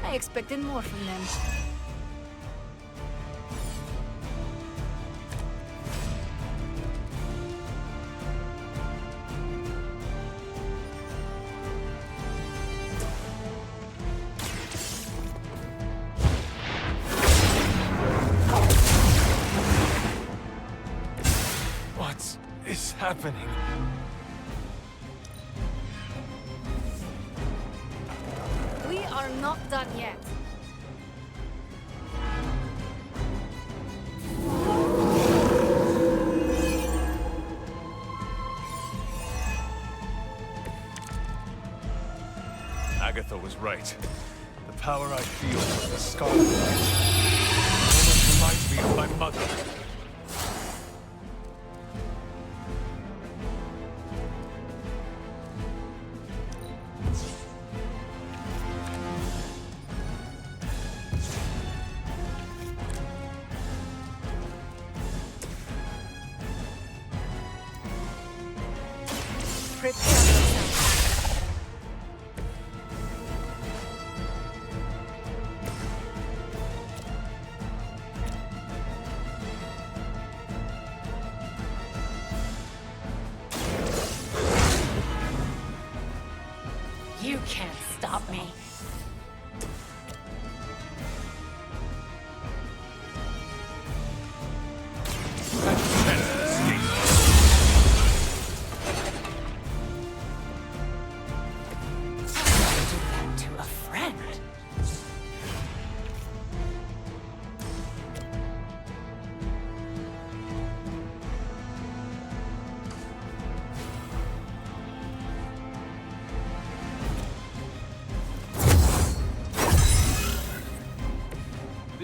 I expected more from them. What is happening? We are not done yet. Agatha was right. The power I feel from the Scarlet Light almost reminds me of my mother. Prepare yourself. You can't stop me.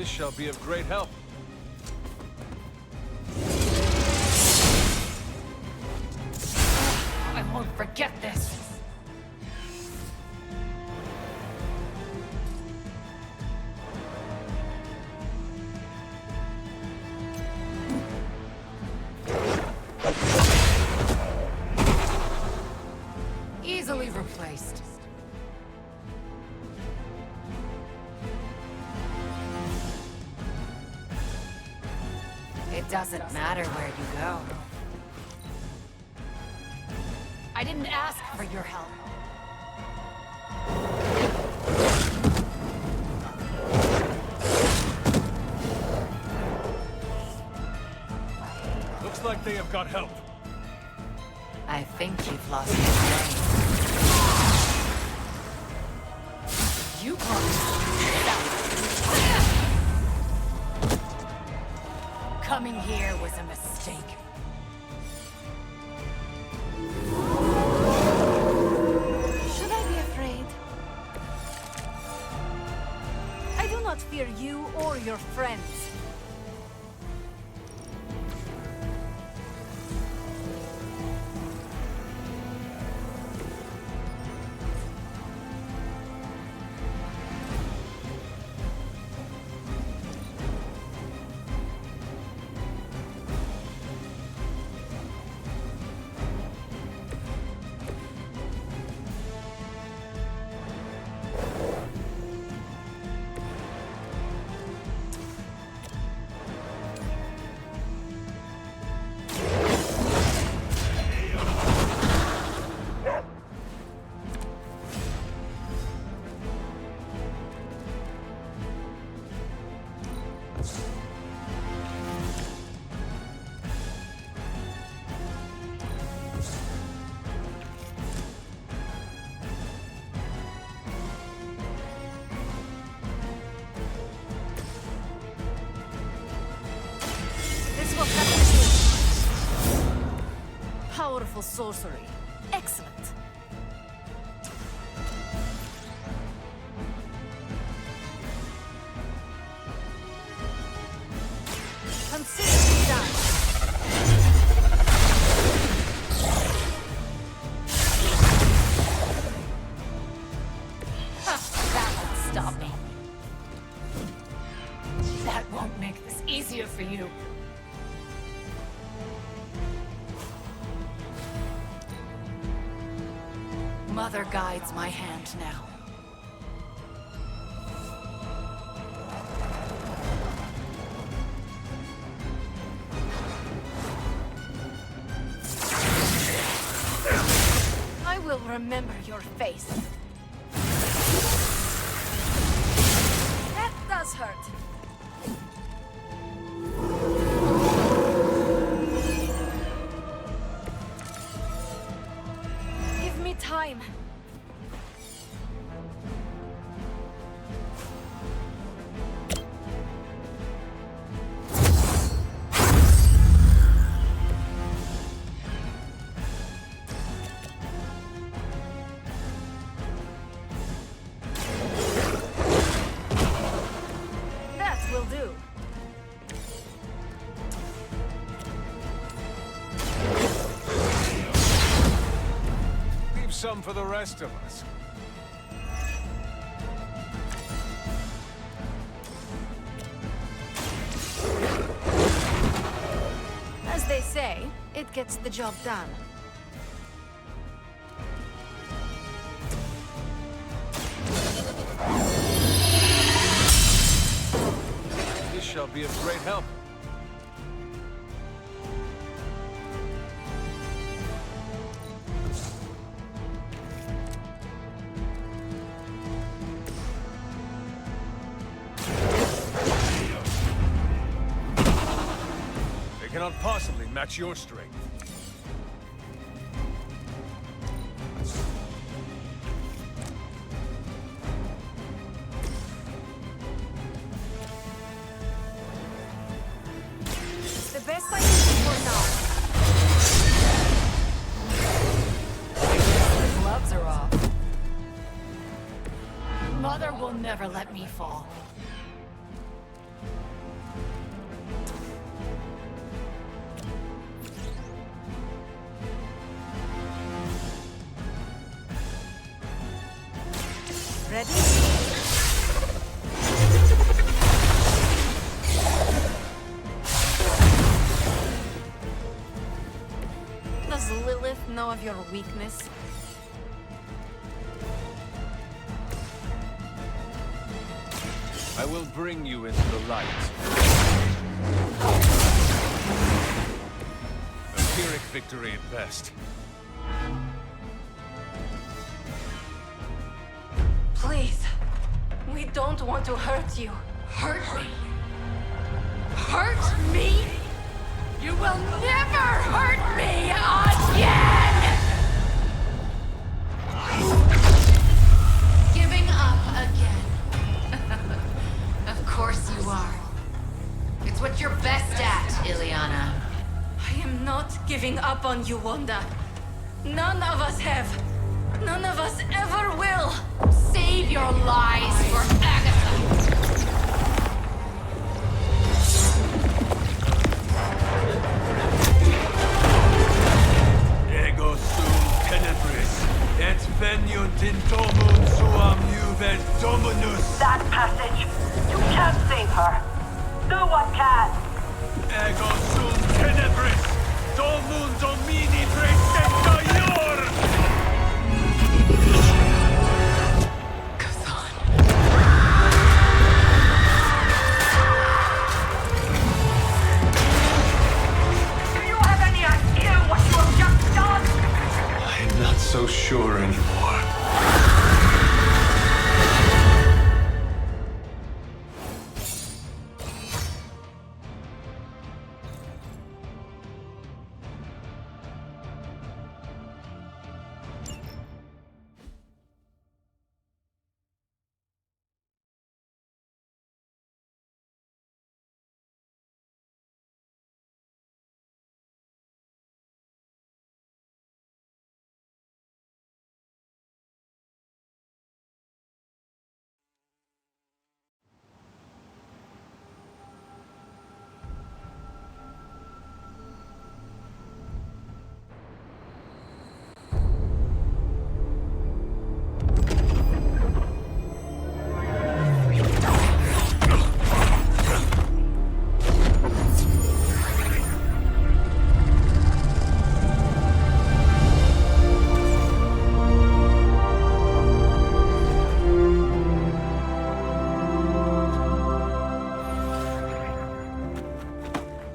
This shall be of great help. I won't forget this. Easily replaced. It doesn't matter where you go. I didn't ask for your help. Looks like they have got help. I think you've lost your brain. You coming here was a mistake. Should I be afraid? I do not fear you or your friends. Powerful sorcery. Excellent. Consider me done. That won't stop me. That won't make this easier for you. Mother guides my hand now. I will remember your face. That does hurt. Give me time. That will do. Leave some for the rest of us. As they say, it gets the job done. This shall be of great help. They cannot possibly match your strength. It's the best I can do for now. The gloves are off. Mother will never let me fall. Ready? Does Lilith know of your weakness? I will bring you into the light. A Pyrrhic victory at best. Please. We don't want to hurt you. Hurt me? Hurt me? You will never hurt me again! Giving up again. Of course you are. It's what you're best at, Ileana. I am not giving up on you, Wanda. None of us have. None of us ever will. Save your lies for Agatha. Ego sum tenebris, et veniunt in domum suam juvet dominus. That passage! You can't save her! No one can! Ego sum tenebris, domum domini praeceptor! Do you have any idea what you have just done? I'm not so sure anymore.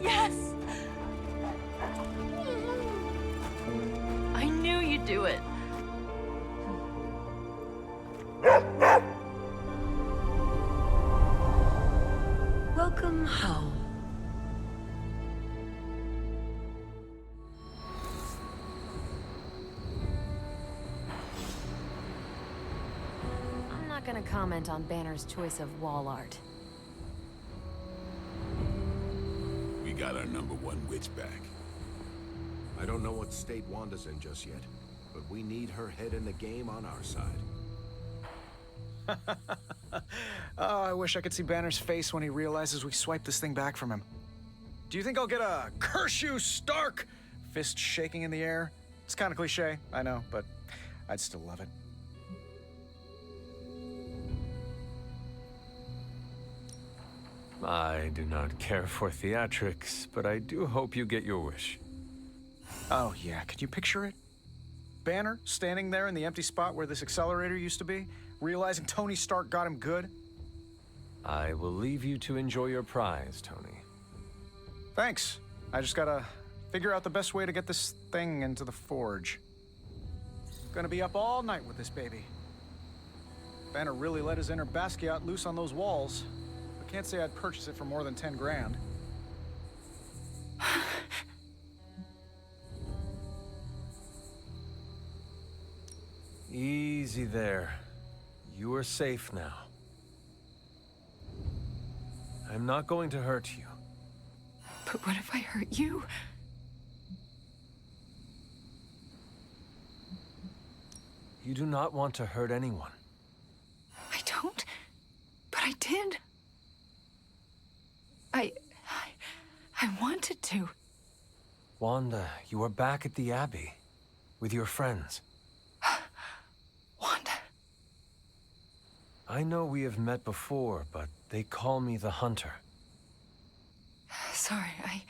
Yes! I knew you'd do it. Welcome home. I'm not gonna comment on Banner's choice of wall art. We got our #1 witch back. I don't know what state Wanda's in just yet, but we need her head in the game on our side. Oh, I wish I could see Banner's face when he realizes we swiped this thing back from him. Do you think I'll get a "Curse you, Stark" fist shaking in the air? It's kind of cliche, I know, but I'd still love it. I do not care for theatrics, but I do hope you get your wish. Oh yeah, could you picture it? Banner standing there in the empty spot where this accelerator used to be, realizing Tony Stark got him good. I will leave you to enjoy your prize, Tony. Thanks. I just gotta figure out the best way to get this thing into the forge. Gonna be up all night with this baby. Banner really let his inner Basquiat loose on those walls. I can't say I'd purchase it for more than 10 grand. Easy there. You are safe now. I'm not going to hurt you. But what if I hurt you? You do not want to hurt anyone. I don't, but I did. I wanted to. Wanda, you are back at the Abbey. With your friends. Wanda. I know we have met before, but they call me the Hunter. Sorry, I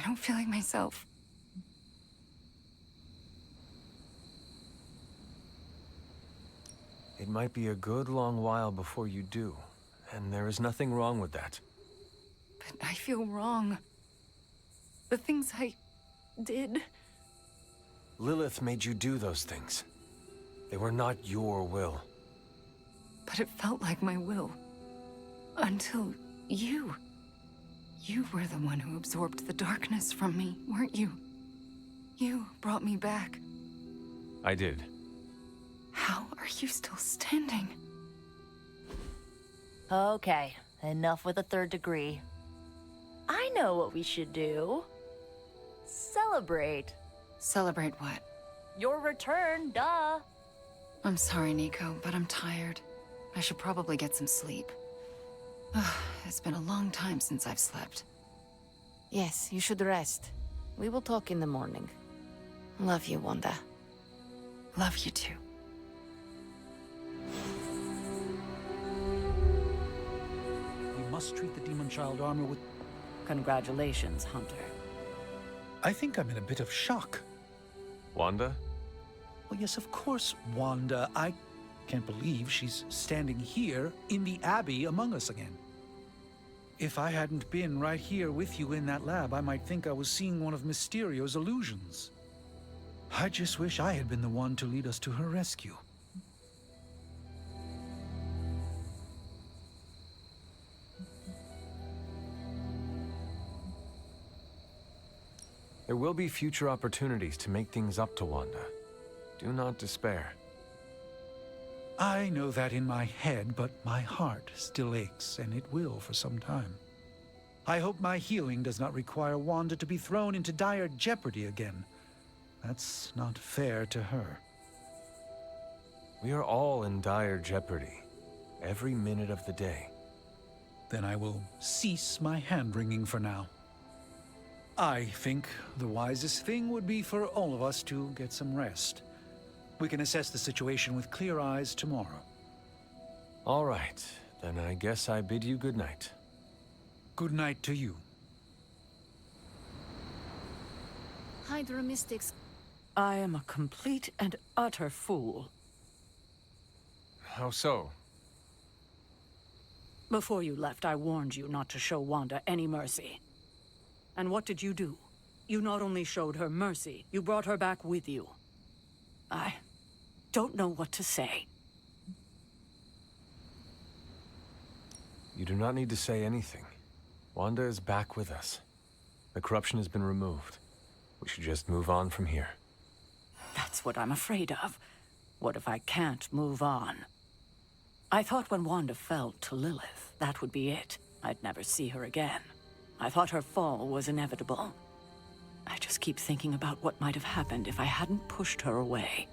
don't feel like myself. It might be a good long while before you do, and there is nothing wrong with that. But I feel wrong. The things I did. Lilith made you do those things. They were not your will. But it felt like my will. Until you. You were the one who absorbed the darkness from me, weren't you? You brought me back. I did. How are you still standing? Okay, enough with the third degree. I know what we should do. Celebrate. Celebrate what? Your return, duh. I'm sorry, Nico, but I'm tired. I should probably get some sleep. It's been a long time since I've slept. Yes, you should rest. We will talk in the morning. Love you, Wanda. Love you too. We must treat the Demon Child armor with... Congratulations, Hunter. I think I'm in a bit of shock. Wanda? Well, yes, of course, Wanda. I can't believe she's standing here in the Abbey among us again. If I hadn't been right here with you in that lab, I might think I was seeing one of Mysterio's illusions. I just wish I had been the one to lead us to her rescue. There will be future opportunities to make things up to Wanda. Do not despair. I know that in my head, but my heart still aches, and it will for some time. I hope my healing does not require Wanda to be thrown into dire jeopardy again. That's not fair to her. We are all in dire jeopardy, every minute of the day. Then I will cease my hand-wringing for now. I think the wisest thing would be for all of us to get some rest. We can assess the situation with clear eyes tomorrow. All right, then I guess I bid you good night. Good night to you. Hydra Mystics. I am a complete and utter fool. How so? Before you left, I warned you not to show Wanda any mercy. And what did you do? You not only showed her mercy, you brought her back with you. I don't know what to say. You do not need to say anything. Wanda is back with us. The corruption has been removed. We should just move on from here. That's what I'm afraid of. What if I can't move on? I thought when Wanda fell to Lilith, that would be it. I'd never see her again. I thought her fall was inevitable. I just keep thinking about what might have happened if I hadn't pushed her away.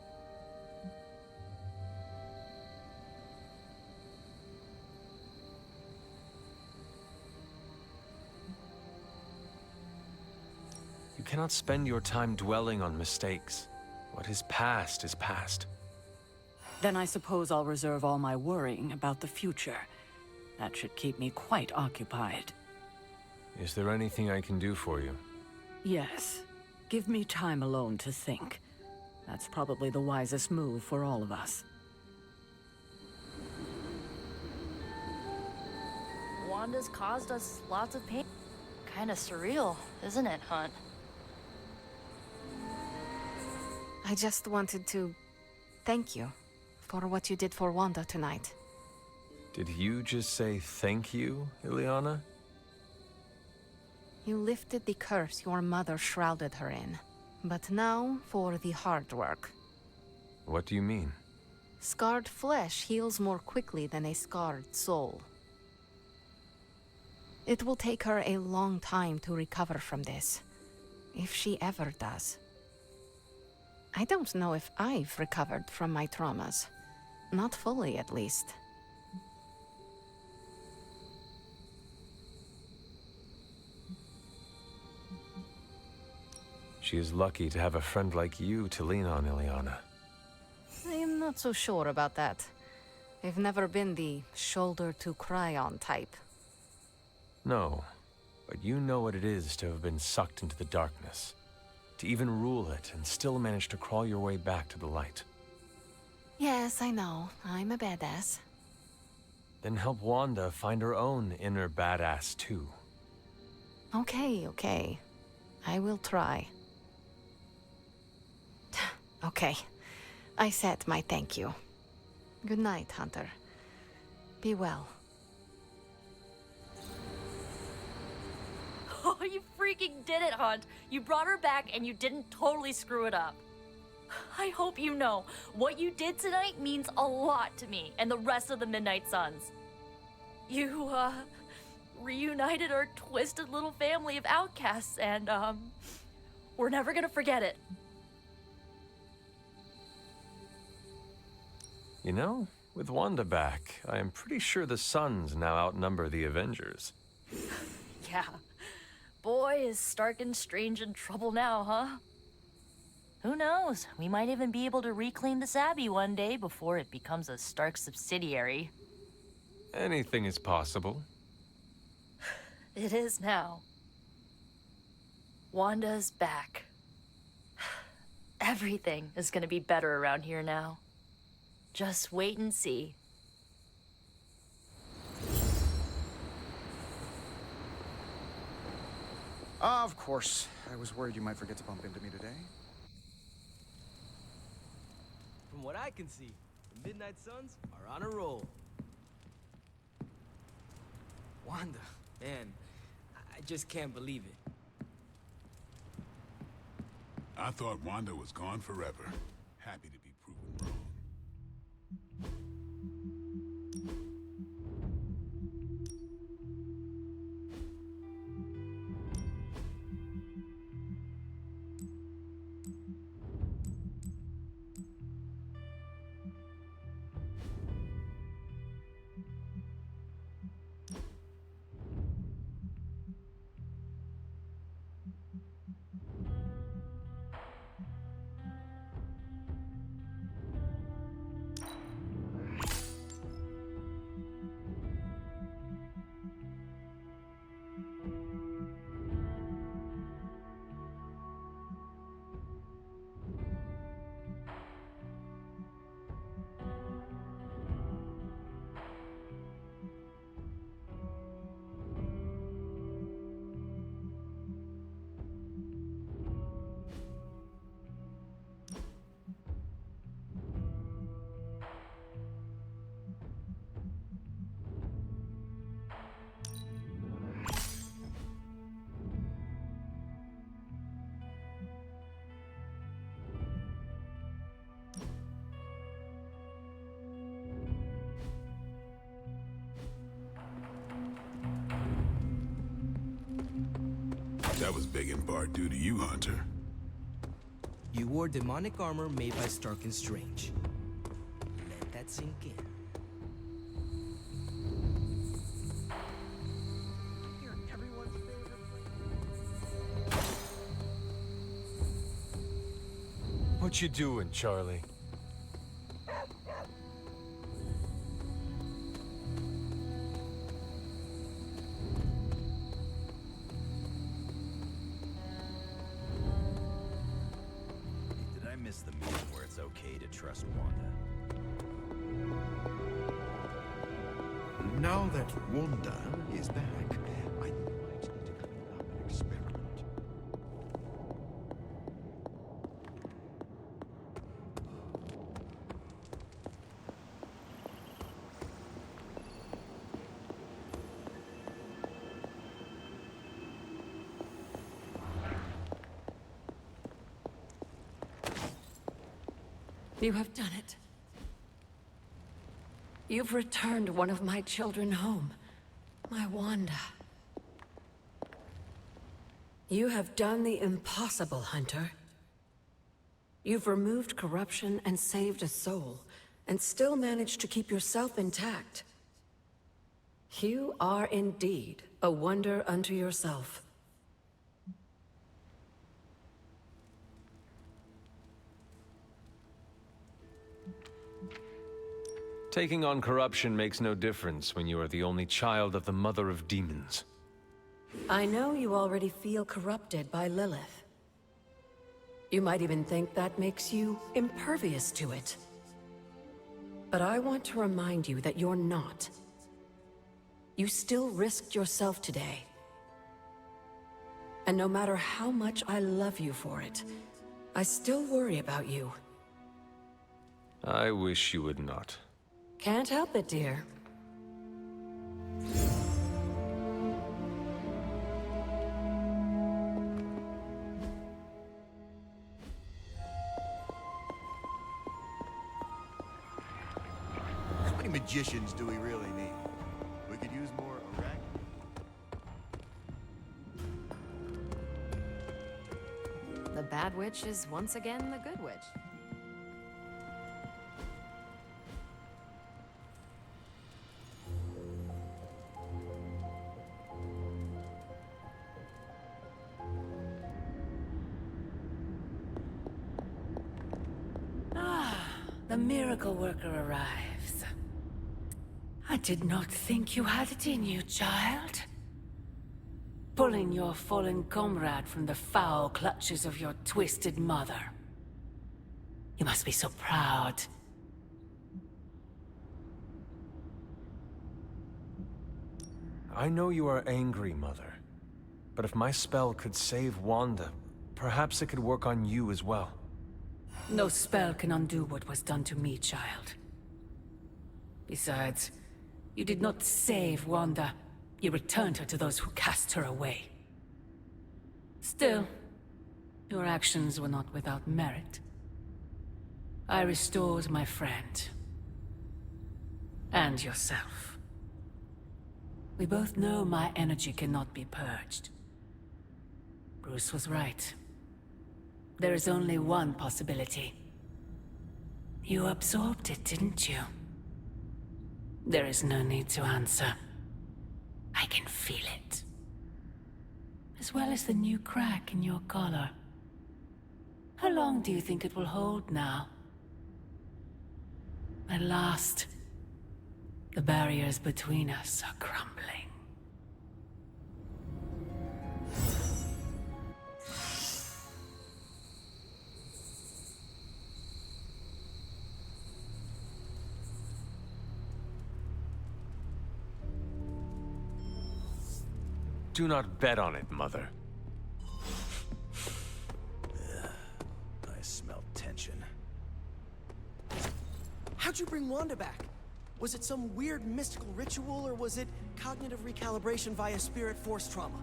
You cannot spend your time dwelling on mistakes. What is past is past. Then I suppose I'll reserve all my worrying about the future. That should keep me quite occupied. Is there anything I can do for you? Yes. Give me time alone to think. That's probably the wisest move for all of us. Wanda's caused us lots of pain. Kinda surreal, isn't it, Hunt? I just wanted to thank you for what you did for Wanda tonight. Did you just say thank you, Ileana? You lifted the curse your mother shrouded her in. But now for the hard work. What do you mean? Scarred flesh heals more quickly than a scarred soul. It will take her a long time to recover from this, if she ever does. I don't know if I've recovered from my traumas. Not fully, at least. She is lucky to have a friend like you to lean on, Ileana. I am not so sure about that. I've never been the shoulder to cry on type. No, but you know what it is to have been sucked into the darkness. To even rule it and still manage to crawl your way back to the light. Yes, I know. I'm a badass. Then help Wanda find her own inner badass too. Okay, okay. I will try. Okay. I said my thank you. Good night, Hunter. Be well. Oh, you freaking did it, Hunt! You brought her back and you didn't totally screw it up. I hope you know, what you did tonight means a lot to me and the rest of the Midnight Suns. You, reunited our twisted little family of outcasts and, we're never gonna forget it. You know, with Wanda back, I am pretty sure the Suns now outnumber the Avengers. Yeah. Boy, is Stark and Strange in trouble now, huh? Who knows? We might even be able to reclaim this Abbey one day before it becomes a Stark subsidiary. Anything is possible. It is now. Wanda's back. Everything is gonna be better around here now. Just wait and see. Of course. I was worried you might forget to bump into me today. From what I can see, the Midnight Suns are on a roll. Wanda, man, I just can't believe it. I thought Wanda was gone forever. Happy to be proven wrong. That was big in part due to you, Hunter. You wore demonic armor made by Stark and Strange. Let that sink in. What you doing, Charlie? Did I miss the meeting where it's okay to trust Wanda? Now that Wanda is back, I might need to clean up an experiment. You have done it. You've returned one of my children home. My Wanda. You have done the impossible, Hunter. You've removed corruption and saved a soul, and still managed to keep yourself intact. You are indeed a wonder unto yourself. Taking on corruption makes no difference when you are the only child of the Mother of Demons. I know you already feel corrupted by Lilith. You might even think that makes you impervious to it. But I want to remind you that you're not. You still risked yourself today. And no matter how much I love you for it, I still worry about you. I wish you would not. Can't help it, dear. How many magicians do we really need? We could use more The bad witch is once again the good witch. The miracle worker arrives. I did not think you had it in you, child. Pulling your fallen comrade from the foul clutches of your twisted mother. You must be so proud. I know you are angry, Mother. But if my spell could save Wanda, perhaps it could work on you as well. No spell can undo what was done to me, child. Besides, you did not save Wanda. You returned her to those who cast her away. Still, your actions were not without merit. I restored my friend. And yourself. We both know my energy cannot be purged. Bruce was right. There is only one possibility. You absorbed it, didn't you? There is no need to answer. I can feel it. As well as the new crack in your collar. How long do you think it will hold now? At last, the barriers between us are crumbling. Do not bet on it, Mother. I smell tension. How'd you bring Wanda back? Was it some weird mystical ritual, or was it cognitive recalibration via spirit force trauma?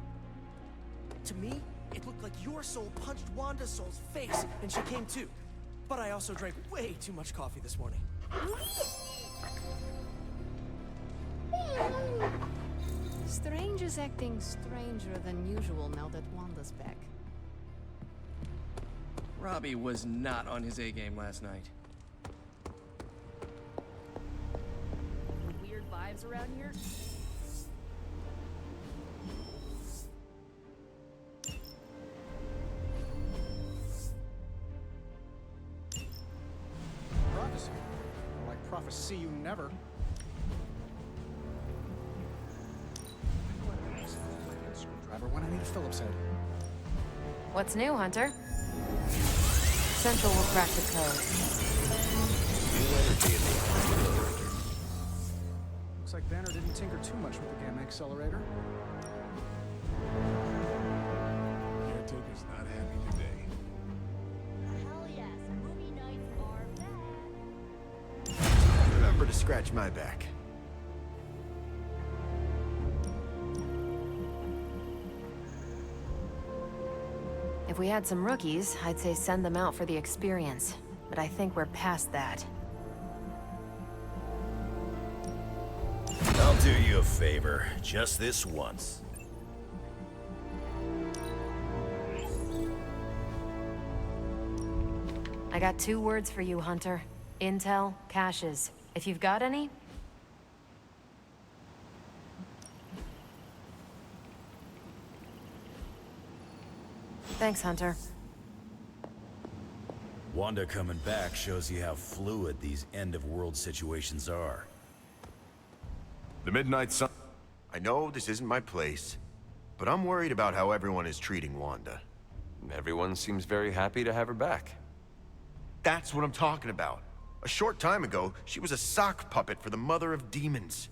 To me, it looked like your soul punched Wanda's soul's face, and she came to. But I also drank way too much coffee this morning. Strange is acting stranger than usual now that Wanda's back. Robbie was not on his A-game last night. Weird vibes around here? Prophecy. More like prophecy you never. Screwdriver when I need a Phillips head. What's new, Hunter? Central will crack the code. Looks like Banner didn't tinker too much with the gamma accelerator. Caretaker's not happy today. Hell yes, movie nights are back. Remember to scratch my back. If we had some rookies, I'd say send them out for the experience. But I think we're past that. I'll do you a favor, just this once. I got 2 words for you, Hunter. Intel, caches. If you've got any, thanks, Hunter. Wanda coming back shows you how fluid these end-of-world situations are. The Midnight Sun... I know this isn't my place, but I'm worried about how everyone is treating Wanda. Everyone seems very happy to have her back. That's what I'm talking about. A short time ago, she was a sock puppet for the Mother of Demons.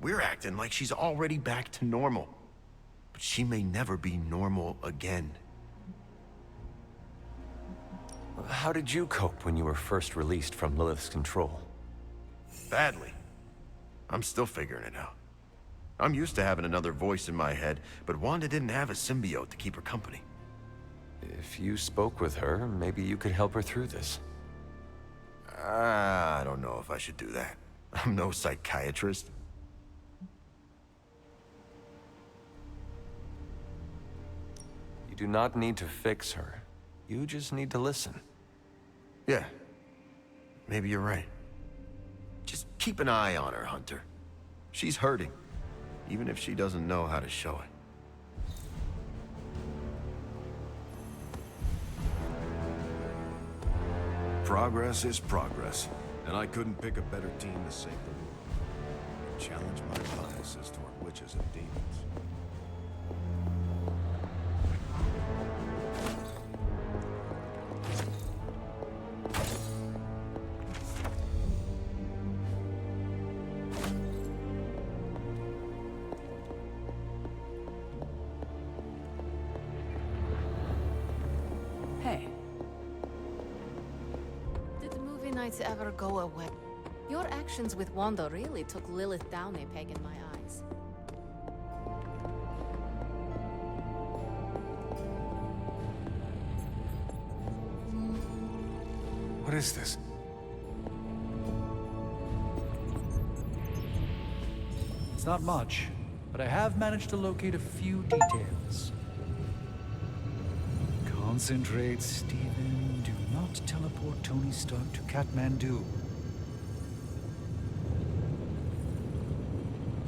We're acting like she's already back to normal. But she may never be normal again. How did you cope when you were first released from Lilith's control? Badly. I'm still figuring it out. I'm used to having another voice in my head, but Wanda didn't have a symbiote to keep her company. If you spoke with her, maybe you could help her through this. I don't know if I should do that. I'm no psychiatrist. You do not need to fix her. You just need to listen. Yeah. Maybe you're right. Just keep an eye on her, Hunter. She's hurting, even if she doesn't know how to show it. Progress is progress, and I couldn't pick a better team to save the world. Challenge my biases toward witches and demons. Hey. Did movie nights ever go away? Your actions with Wanda really took Lilith down a peg in my eyes. What is this? It's not much, but I have managed to locate a few details. Concentrate, Stephen. Do not teleport Tony Stark to Kathmandu.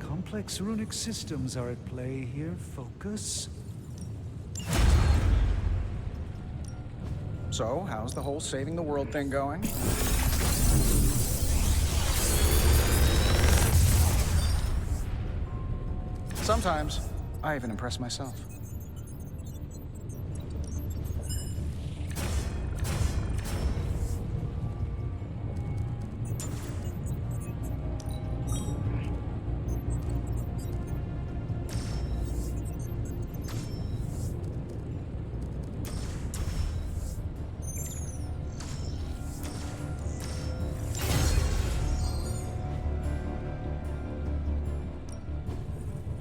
Complex runic systems are at play here. Focus. So, how's the whole saving the world thing going? Sometimes, I even impress myself.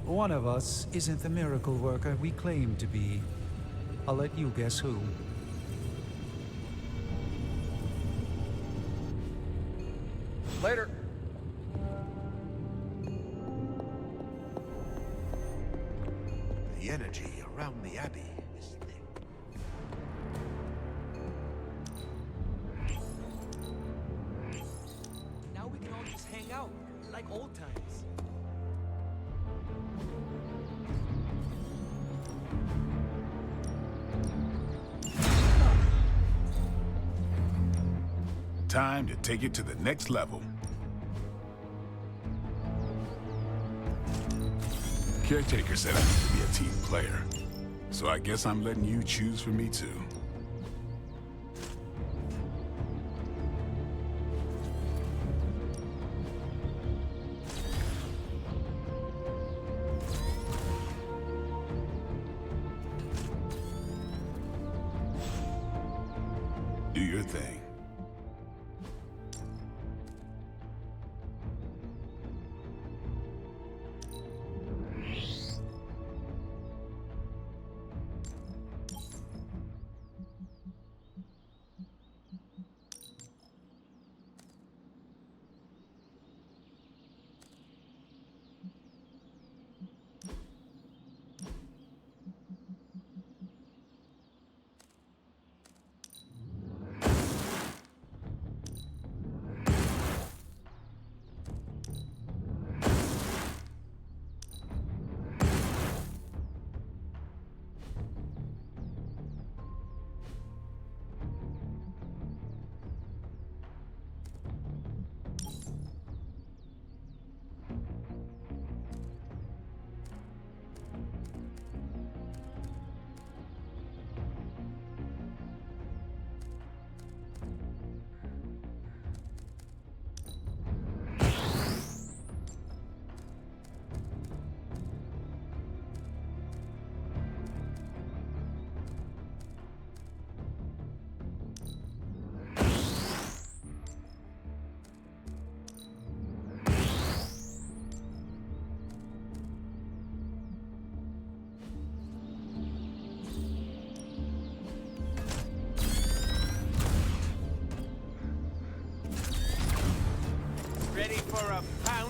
One of us isn't the miracle worker we claim to be. I'll let you guess who. Later. The energy around the Abbey is thick. Now we can all just hang out, like old times. Time to take it to the next level. Caretaker said I need to be a team player, so I guess I'm letting you choose for me too. Do your thing.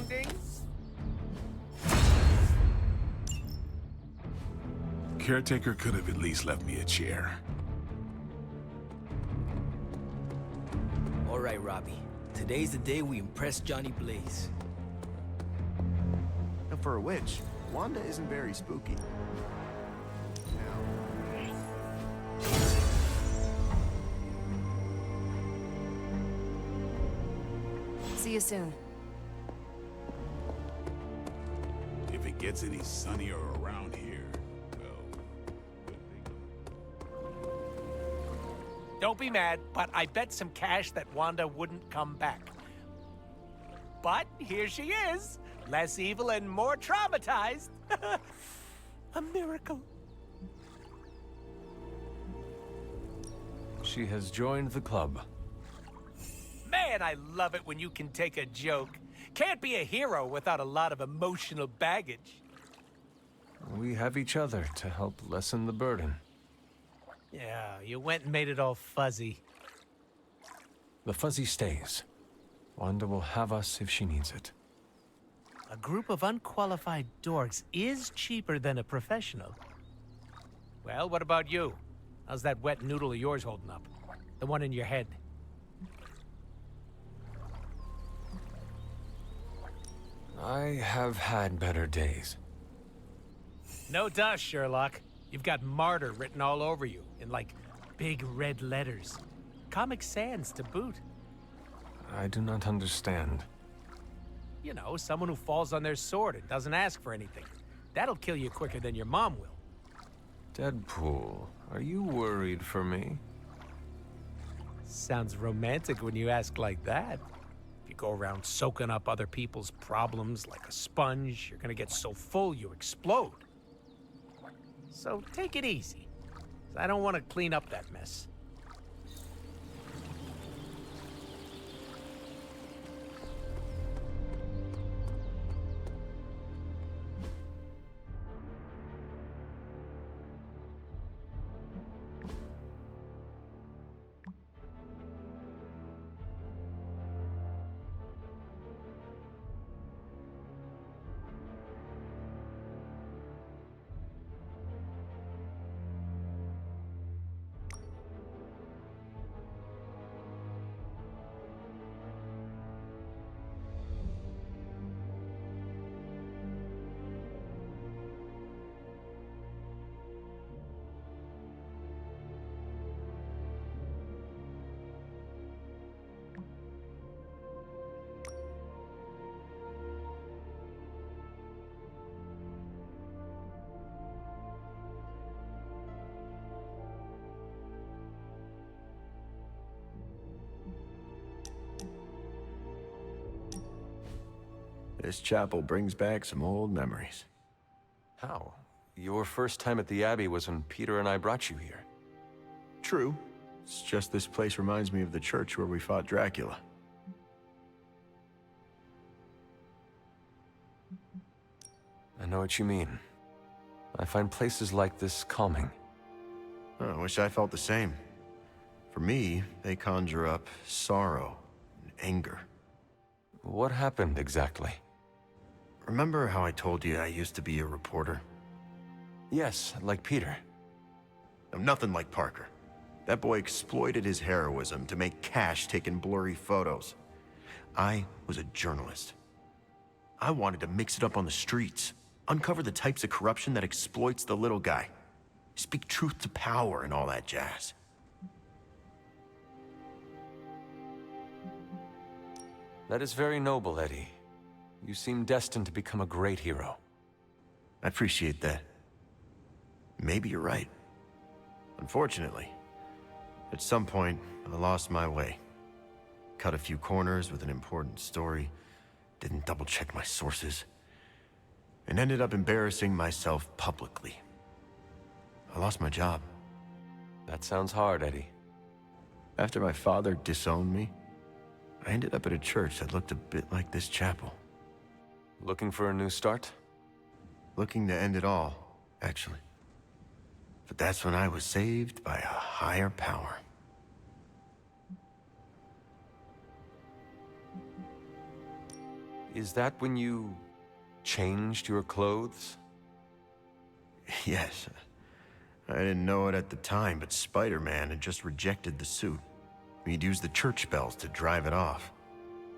ding. Caretaker could have at least left me a chair. All right, Robbie. Today's the day we impress Johnny Blaze. And for a witch, Wanda isn't very spooky. See you soon. If it gets any sunnier around here, well... Don't be mad, but I bet some cash that Wanda wouldn't come back. But here she is, less evil and more traumatized. A miracle. She has joined the club. Man, I love it when you can take a joke. Can't be a hero without a lot of emotional baggage. We have each other to help lessen the burden. Yeah, you went and made it all fuzzy. The fuzzy stays. Wanda will have us if she needs it. A group of unqualified dorks is cheaper than a professional. Well, what about you? How's that wet noodle of yours holding up? The one in your head. I have had better days. No dust, Sherlock. You've got martyr written all over you in, like, big red letters. Comic Sans to boot. I do not understand. You know, someone who falls on their sword and doesn't ask for anything. That'll kill you quicker than your mom will. Deadpool, are you worried for me? Sounds romantic when you ask like that. If you go around soaking up other people's problems like a sponge, you're gonna get so full you explode. So take it easy. I don't want to clean up that mess. This chapel brings back some old memories. How? Your first time at the Abbey was when Peter and I brought you here. True. It's just this place reminds me of the church where we fought Dracula. I know what you mean. I find places like this calming. I wish I felt the same. For me, they conjure up sorrow and anger. What happened exactly? Remember how I told you I used to be a reporter? Yes, like Peter. I'm nothing like Parker. That boy exploited his heroism to make cash taking blurry photos. I was a journalist. I wanted to mix it up on the streets, uncover the types of corruption that exploits the little guy, speak truth to power and all that jazz. That is very noble, Eddie. You seem destined to become a great hero. I appreciate that. Maybe you're right. Unfortunately, at some point, I lost my way. Cut a few corners with an important story, didn't double-check my sources, and ended up embarrassing myself publicly. I lost my job. That sounds hard, Eddie. After my father disowned me, I ended up at a church that looked a bit like this chapel. Looking for a new start? Looking to end it all, actually. But that's when I was saved by a higher power. Is that when you changed your clothes? Yes. I didn't know it at the time, but Spider-Man had just rejected the suit. He'd used the church bells to drive it off.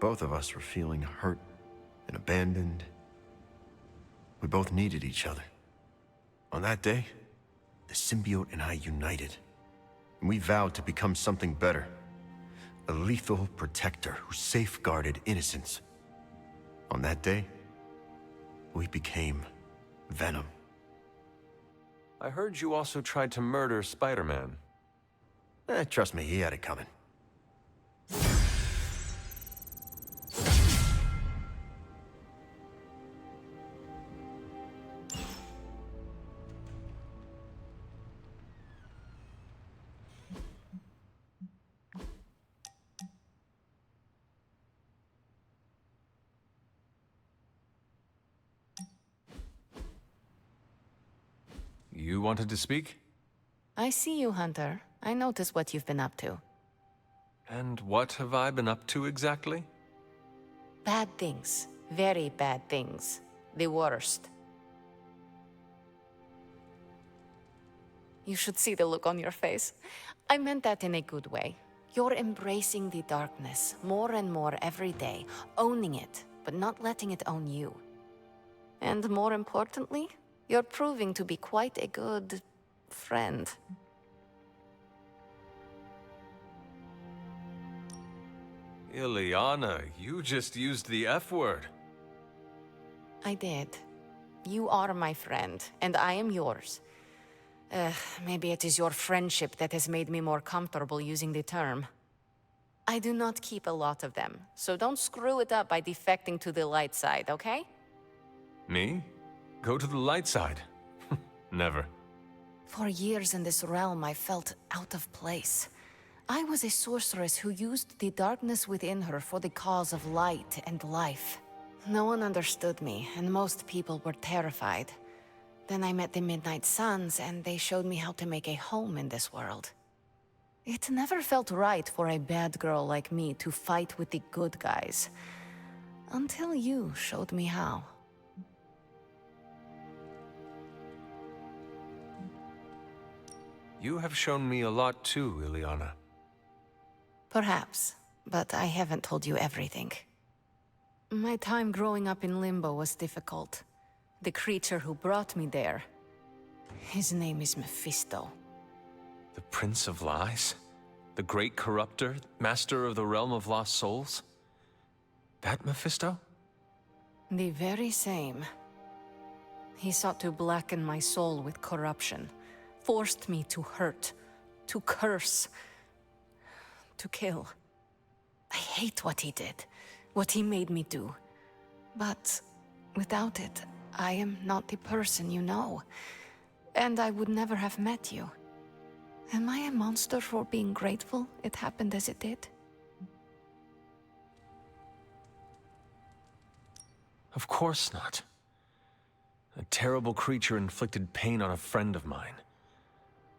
Both of us were feeling hurt and abandoned. We both needed each other. On that day, the symbiote and I united. And we vowed to become something better. A lethal protector who safeguarded innocence. On that day, we became Venom. I heard you also tried to murder Spider-Man. Trust me, he had it coming. You wanted to speak? I see you, Hunter. I notice what you've been up to. And what have I been up to exactly? Bad things. Very bad things. The worst. You should see the look on your face. I meant that in a good way. You're embracing the darkness more and more every day, owning it, but not letting it own you. And more importantly, you're proving to be quite a good friend. Ileana, you just used the F word. I did. You are my friend, and I am yours. Maybe it is your friendship that has made me more comfortable using the term. I do not keep a lot of them, so don't screw it up by defecting to the light side, okay? Me? Go to the light side? Never. For years in this realm, I felt out of place. I was a sorceress who used the darkness within her for the cause of light and life. No one understood me, and most people were terrified. Then I met the Midnight Suns, and they showed me how to make a home in this world. It never felt right for a bad girl like me to fight with the good guys. Until you showed me how. You have shown me a lot too, Ileana. Perhaps, but I haven't told you everything. My time growing up in Limbo was difficult. The creature who brought me there, his name is Mephisto. The Prince of Lies? The Great Corruptor? Master of the Realm of Lost Souls? That Mephisto? The very same. He sought to blacken my soul with corruption, forced me to hurt, to curse, to kill. I hate what he did, what he made me do. But without it, I am not the person you know, and I would never have met you. Am I a monster for being grateful it happened as it did? Of course not. A terrible creature inflicted pain on a friend of mine.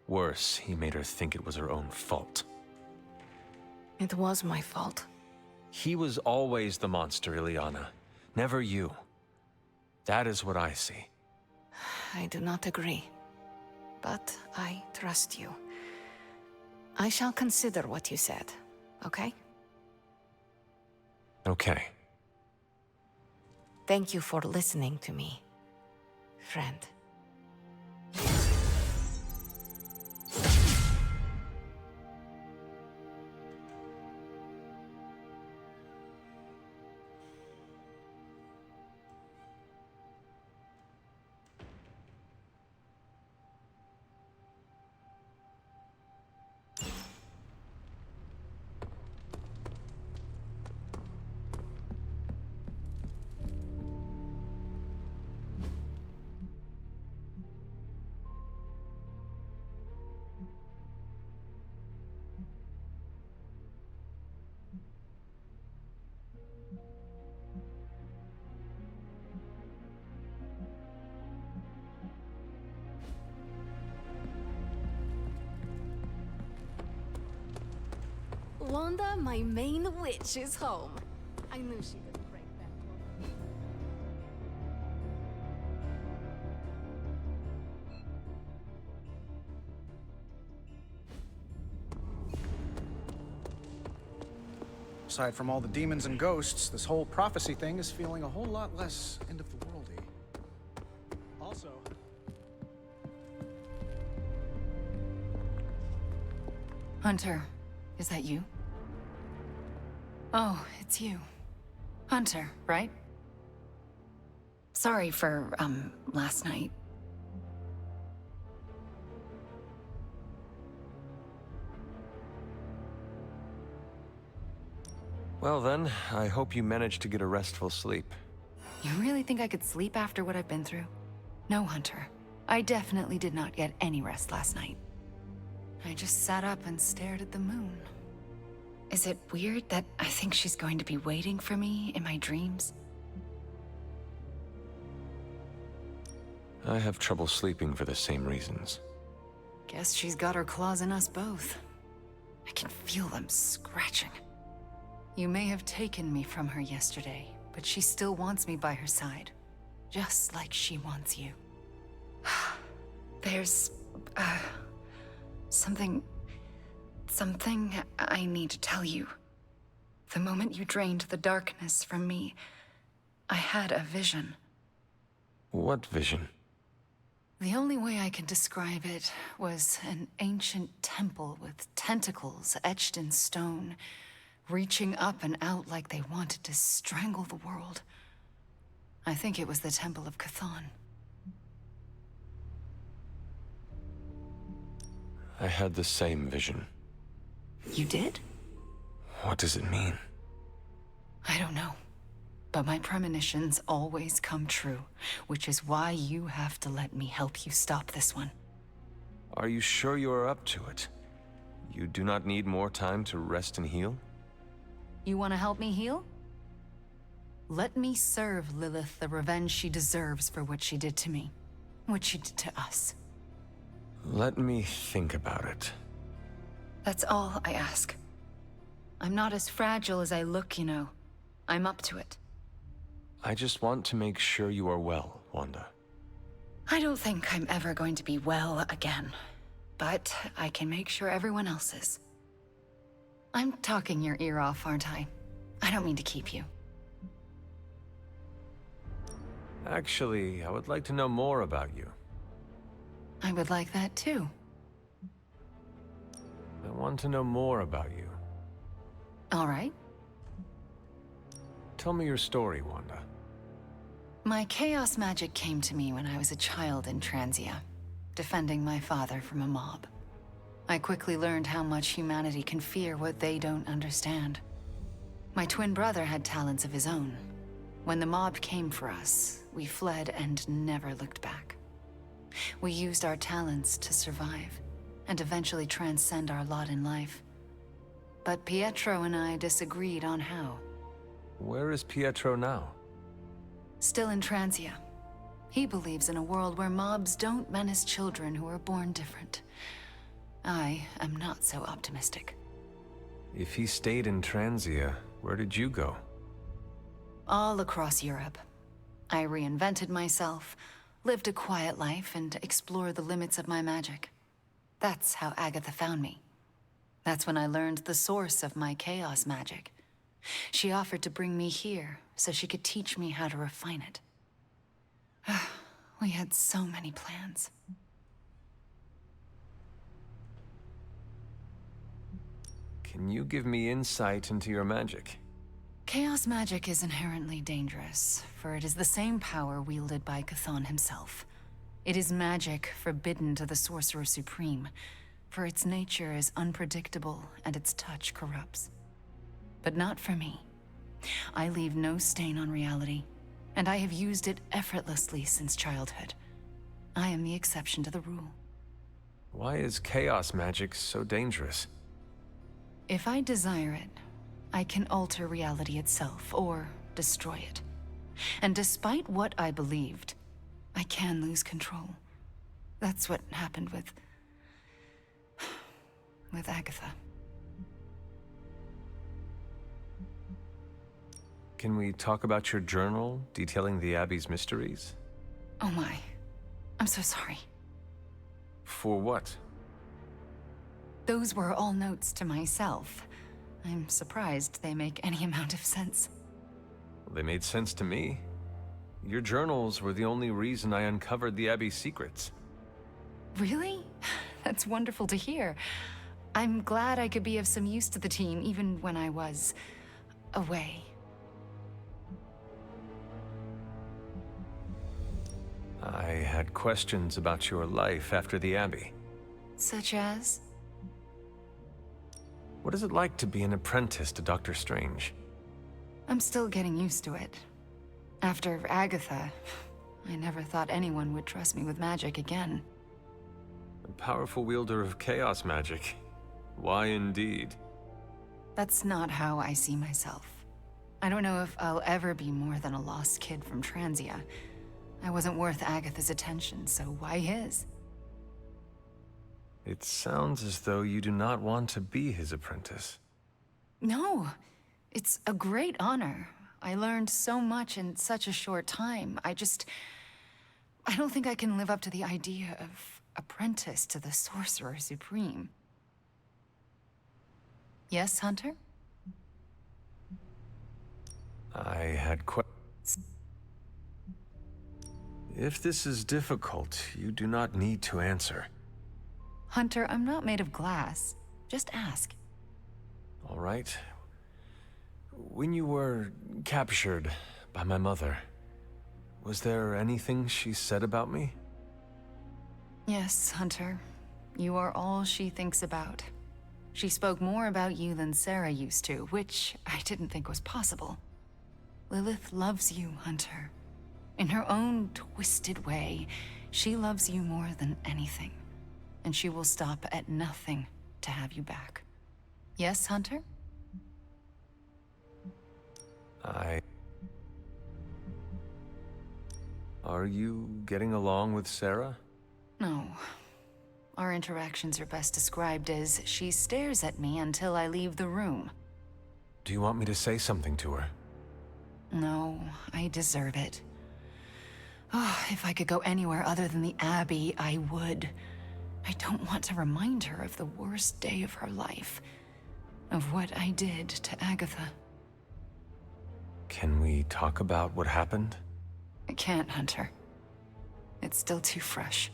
Worse, he made her think it was her own fault. It was my fault. He was always the monster, Ileana. Never you. That is what I see. I do not agree. But I trust you. I shall consider what you said, okay? Okay. Thank you for listening to me, friend. Wanda, my main witch, is home. I knew she didn't break that. aside from all the demons and ghosts, this whole prophecy thing is feeling a whole lot less end of the worldy. Also... Hunter, is that you? Oh, it's you. Hunter, right? Sorry for, last night. Well then, I hope you managed to get a restful sleep. You really think I could sleep after what I've been through? No, Hunter. I definitely did not get any rest last night. I just sat up and stared at the moon. Is it weird that I think she's going to be waiting for me in my dreams? I have trouble sleeping for the same reasons. Guess she's got her claws in us both. I can feel them scratching. You may have taken me from her yesterday, but she still wants me by her side. Just like she wants you. There's... something I need to tell you. The moment you drained the darkness from me, I had a vision. What vision? The only way I can describe it was an ancient temple with tentacles etched in stone, reaching up and out like they wanted to strangle the world. I think it was the Temple of Chthon. I had the same vision. You did? What does it mean? I don't know. But my premonitions always come true, which is why you have to let me help you stop this one. Are you sure you are up to it? You do not need more time to rest and heal? You want to help me heal? Let me serve Lilith the revenge she deserves for what she did to me. What she did to us. Let me think about it. That's all I ask. I'm not as fragile as I look, you know. I'm up to it. I just want to make sure you are well, Wanda. I don't think I'm ever going to be well again. But I can make sure everyone else is. I'm talking your ear off, aren't I? I don't mean to keep you. Actually, I would like to know more about you. I would like that too. I want to know more about you. All right. Tell me your story, Wanda. My chaos magic came to me when I was a child in Transia, defending my father from a mob. I quickly learned how much humanity can fear what they don't understand. My twin brother had talents of his own. When the mob came for us, we fled and never looked back. We used our talents to survive, and eventually transcend our lot in life. But Pietro and I disagreed on how. Where is Pietro now? Still in Transia. He believes in a world where mobs don't menace children who are born different. I am not so optimistic. If he stayed in Transia, where did you go? All across Europe. I reinvented myself, lived a quiet life, and explored the limits of my magic. That's how Agatha found me. That's when I learned the source of my chaos magic. She offered to bring me here so she could teach me how to refine it. We had so many plans. Can you give me insight into your magic? Chaos magic is inherently dangerous, for it is the same power wielded by Chthon himself. It is magic forbidden to the Sorcerer Supreme, for its nature is unpredictable and its touch corrupts. But not for me. I leave no stain on reality, and I have used it effortlessly since childhood. I am the exception to the rule. Why is chaos magic so dangerous? If I desire it, I can alter reality itself, or destroy it. And despite what I believed, I can lose control. That's what happened with Agatha. Can we talk about your journal, detailing the Abbey's mysteries? Oh my. I'm so sorry. For what? Those were all notes to myself. I'm surprised they make any amount of sense. Well, they made sense to me. Your journals were the only reason I uncovered the Abbey's secrets. Really? That's wonderful to hear. I'm glad I could be of some use to the team, even when I was away. I had questions about your life after the Abbey. Such as? What is it like to be an apprentice to Dr. Strange? I'm still getting used to it. After Agatha, I never thought anyone would trust me with magic again. A powerful wielder of chaos magic. Why indeed? That's not how I see myself. I don't know if I'll ever be more than a lost kid from Transia. I wasn't worth Agatha's attention, so why his? It sounds as though you do not want to be his apprentice. No, it's a great honor. I learned so much in such a short time. I don't think I can live up to the idea of apprentice to the Sorcerer Supreme. Yes, Hunter? I had If this is difficult, you do not need to answer. Hunter, I'm not made of glass. Just ask. All right. When you were captured by my mother, was there anything she said about me? Yes, Hunter. You are all she thinks about. She spoke more about you than Sarah used to, which I didn't think was possible. Lilith loves you, Hunter. In her own twisted way, she loves you more than anything. And she will stop at nothing to have you back. Yes, Hunter? Are you getting along with Sarah? No. Our interactions are best described as she stares at me until I leave the room. Do you want me to say something to her? No, I deserve it. Oh, if I could go anywhere other than the Abbey, I would. I don't want to remind her of the worst day of her life. Of what I did to Agatha. Can we talk about what happened? I can't, Hunter. It's still too fresh.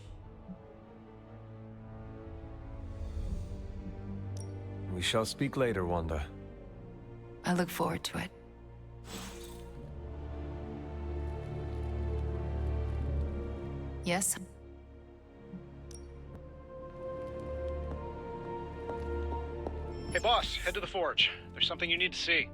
We shall speak later, Wanda. I look forward to it. Yes? Hey boss, head to the forge. There's something you need to see.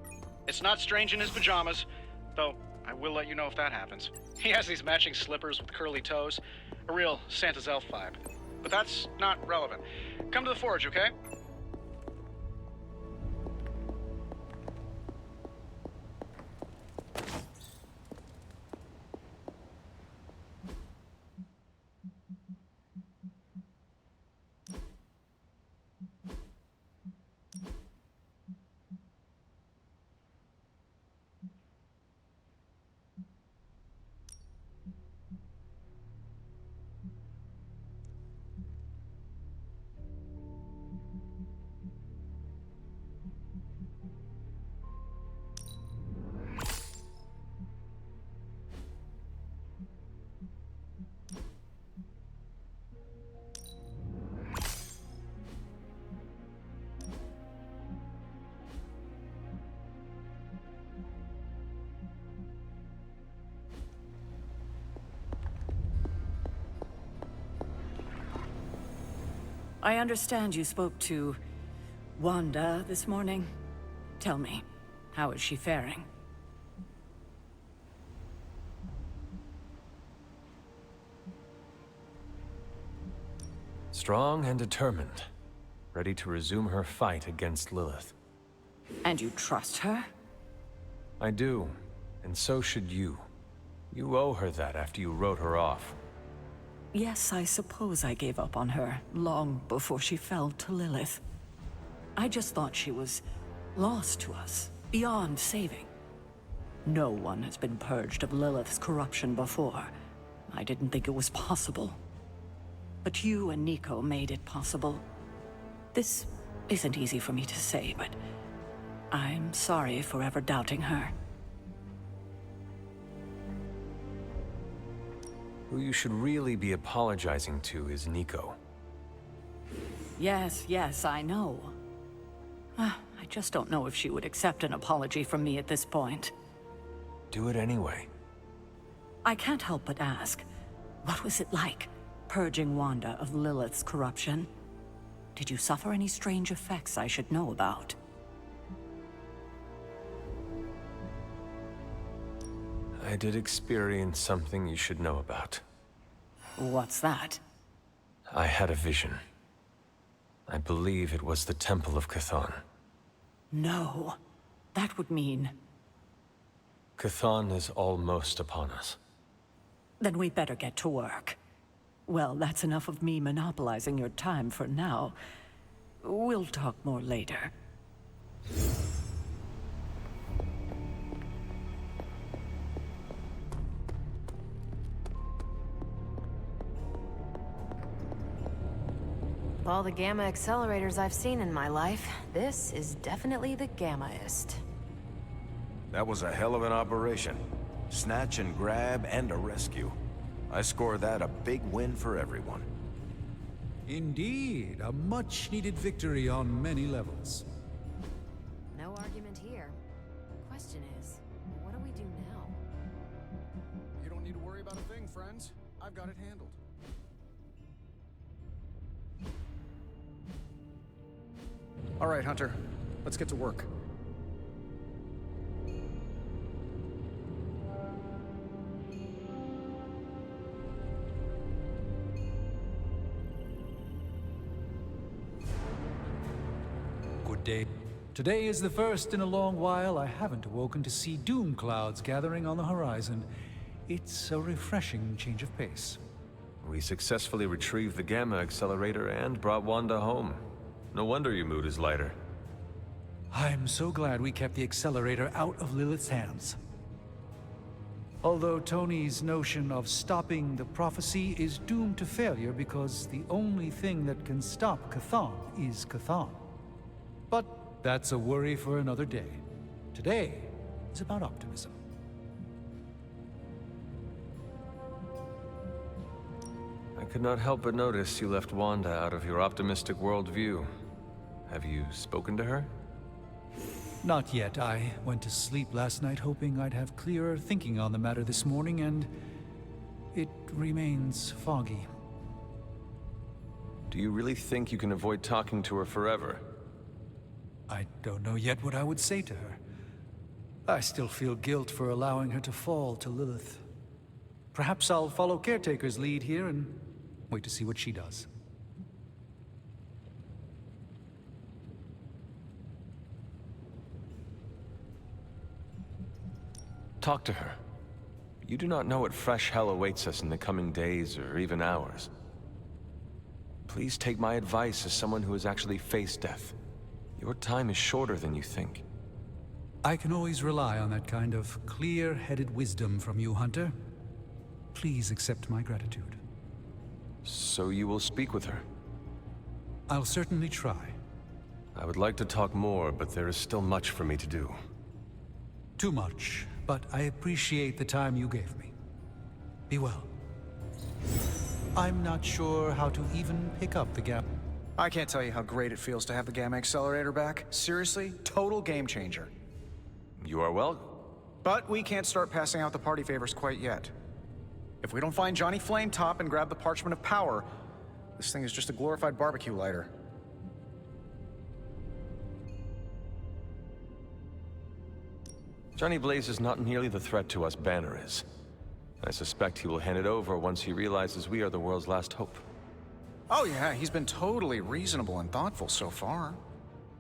It's not Strange in his pajamas, though I will let you know if that happens. He has these matching slippers with curly toes. A real Santa's elf vibe. But that's not relevant. Come to the forge, okay? I understand you spoke to Wanda this morning. Tell me, how is she faring? Strong and determined, ready to resume her fight against Lilith. And you trust her? I do, and so should you. You owe her that after you wrote her off. Yes, I suppose I gave up on her long before she fell to Lilith. I just thought she was lost to us, beyond saving. No one has been purged of Lilith's corruption before. I didn't think it was possible. But you and Nico made it possible. This isn't easy for me to say, but I'm sorry for ever doubting her. Who you should really be apologizing to is Nico. Yes, I know. I just don't know if she would accept an apology from me at this point. Do it anyway. I can't help but ask, what was it like, purging Wanda of Lilith's corruption? Did you suffer any strange effects I should know about? I did experience something you should know about. What's that? I had a vision. I believe it was the Temple of Chthon. No. That would mean... Chthon is almost upon us. Then we better get to work. Well, that's enough of me monopolizing your time for now. We'll talk more later. Of all the gamma accelerators I've seen in my life, this is definitely the gammaest. That was a hell of an operation. Snatch and grab and a rescue. I score that a big win for everyone. Indeed, a much-needed victory on many levels. No argument here. Question is, what do we do now? You don't need to worry about a thing, friends. I've got it handled. All right, Hunter. Let's get to work. Good day. Today is the first in a long while I haven't awoken to see doom clouds gathering on the horizon. It's a refreshing change of pace. We successfully retrieved the Gamma Accelerator and brought Wanda home. No wonder your mood is lighter. I'm so glad we kept the accelerator out of Lilith's hands. Although Tony's notion of stopping the prophecy is doomed to failure because the only thing that can stop Chthon is Chthon. But that's a worry for another day. Today is about optimism. I could not help but notice you left Wanda out of your optimistic worldview. Have you spoken to her? Not yet. I went to sleep last night hoping I'd have clearer thinking on the matter this morning, and it remains foggy. Do you really think you can avoid talking to her forever? I don't know yet what I would say to her. I still feel guilt for allowing her to fall to Lilith. Perhaps I'll follow Caretaker's lead here and wait to see what she does. Talk to her. You do not know what fresh hell awaits us in the coming days or even hours. Please take my advice as someone who has actually faced death. Your time is shorter than you think. I can always rely on that kind of clear-headed wisdom from you, Hunter. Please accept my gratitude. So you will speak with her? I'll certainly try. I would like to talk more, but there is still much for me to do. Too much, but I appreciate the time you gave me. Be well. I'm not sure how to even pick up the gap. I can't tell you how great it feels to have the Gamma Accelerator back. Seriously, total game changer. You are welcome. But we can't start passing out the party favors quite yet. If we don't find Johnny Flametop and grab the Parchment of Power, this thing is just a glorified barbecue lighter. Johnny Blaze is not nearly the threat to us Banner is. I suspect he will hand it over once he realizes we are the world's last hope. Oh yeah, he's been totally reasonable and thoughtful so far.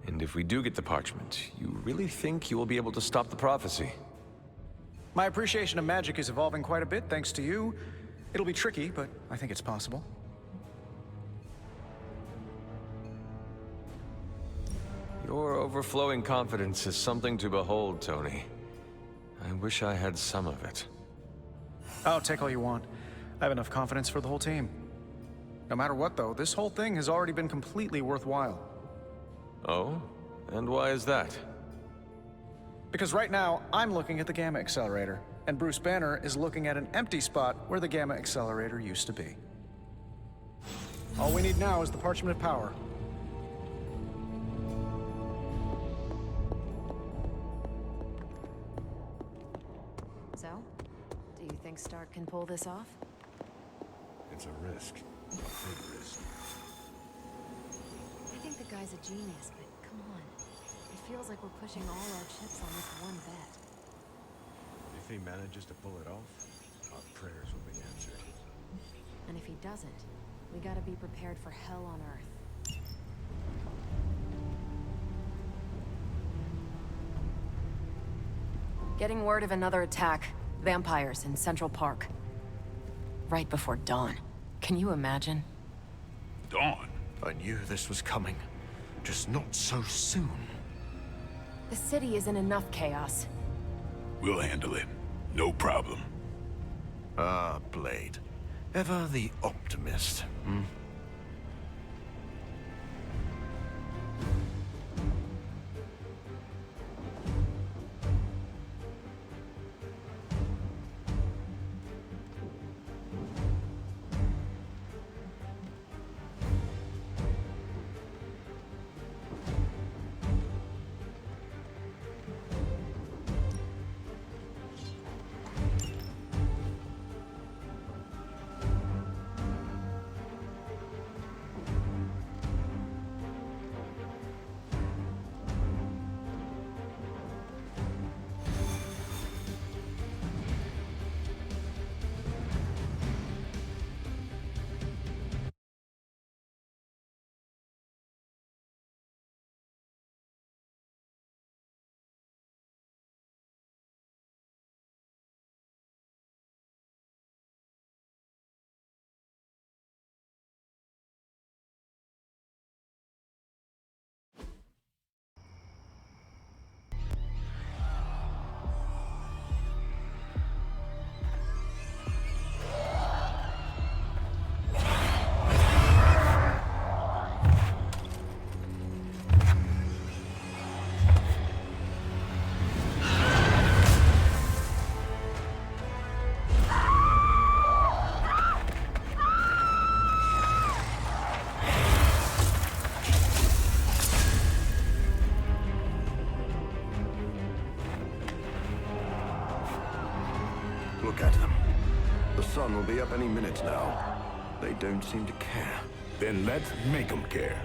And if we do get the parchment, you really think you will be able to stop the prophecy? My appreciation of magic is evolving quite a bit thanks to you. It'll be tricky, but I think it's possible. Your overflowing confidence is something to behold, Tony. I wish I had some of it. Oh, take all you want. I have enough confidence for the whole team. No matter what, though, this whole thing has already been completely worthwhile. Oh? And why is that? Because right now, I'm looking at the Gamma Accelerator, and Bruce Banner is looking at an empty spot where the Gamma Accelerator used to be. All we need now is the Parchment of Power. So, do you think Stark can pull this off? It's a risk. A big risk. I think the guy's a genius, but come on. It feels like we're pushing all our chips on this one bet. If he manages to pull it off, our prayers will be answered. And if he doesn't, we gotta be prepared for hell on Earth. Getting word of another attack. Vampires in Central Park. Right before dawn. Can you imagine? Dawn? I knew this was coming. Just not so soon. The city is in enough chaos. We'll handle it. No problem. Ah, Blade. Ever the optimist, hmm? Look at them. The sun will be up any minute now. They don't seem to care. Then let's make them care.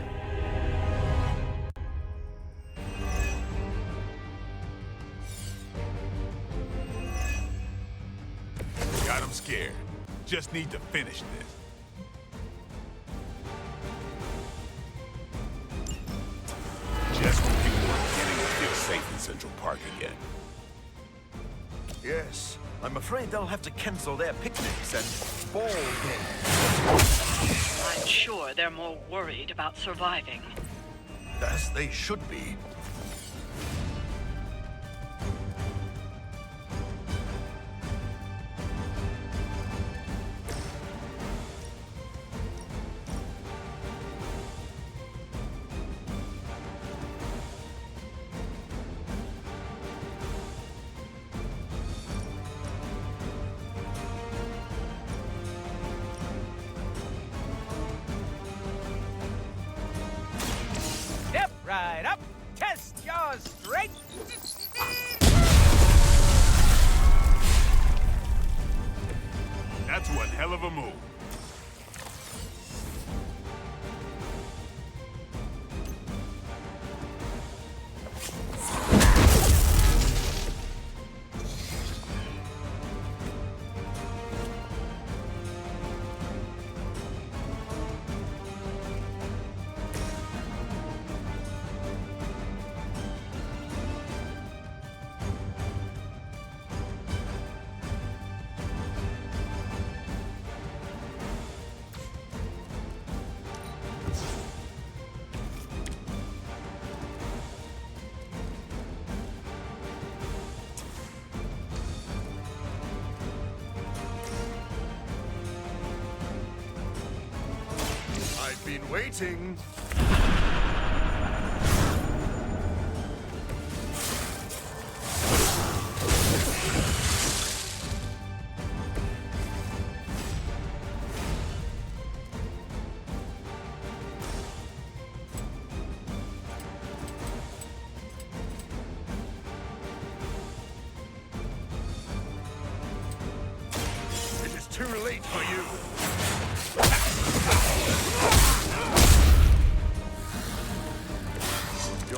Got them scared. Just need to finish this. Just when people were beginning to feel safe in Central Park again. Yes, I'm afraid they'll have to cancel their picnics and ball games. I'm sure they're more worried about surviving. As they should be. Step right up, test your strength. That's one hell of a move. I've been waiting.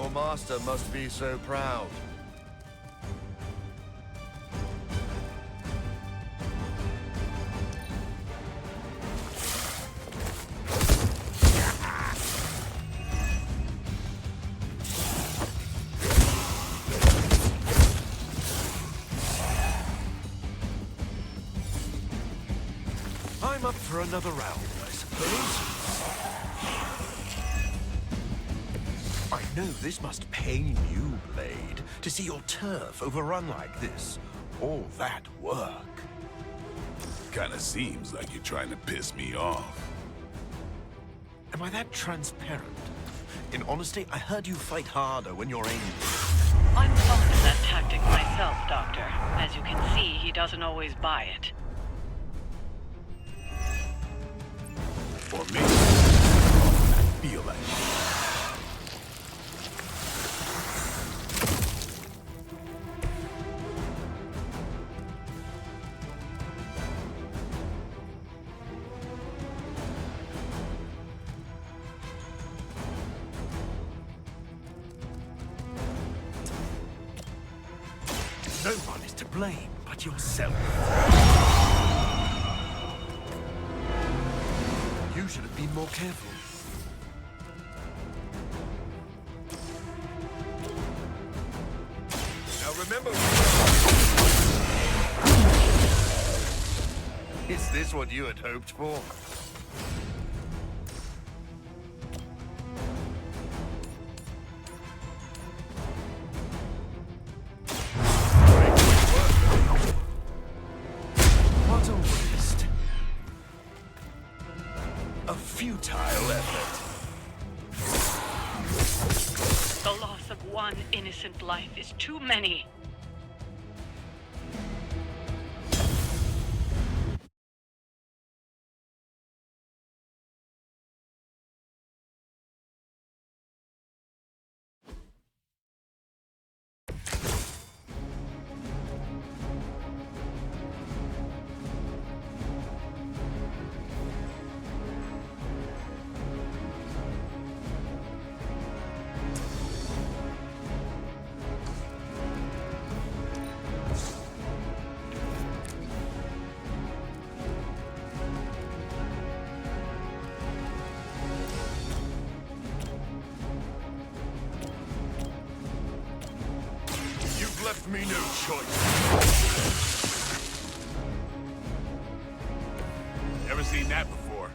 Your master must be so proud. I'm up for another round, I suppose. I know this must pain you, Blade, to see your turf overrun like this. All that work. Kinda seems like you're trying to piss me off. Am I that transparent? In honesty, I heard you fight harder when you're angry. I'm fond of that tactic myself, Doctor. As you can see, he doesn't always buy it. Or maybe I feel like it. No one is to blame but yourself. You should have been more careful. Now remember... Is this what you had hoped for? What a waste. A futile effort. The loss of one innocent life is too many. You've left me no choice. Never seen that before.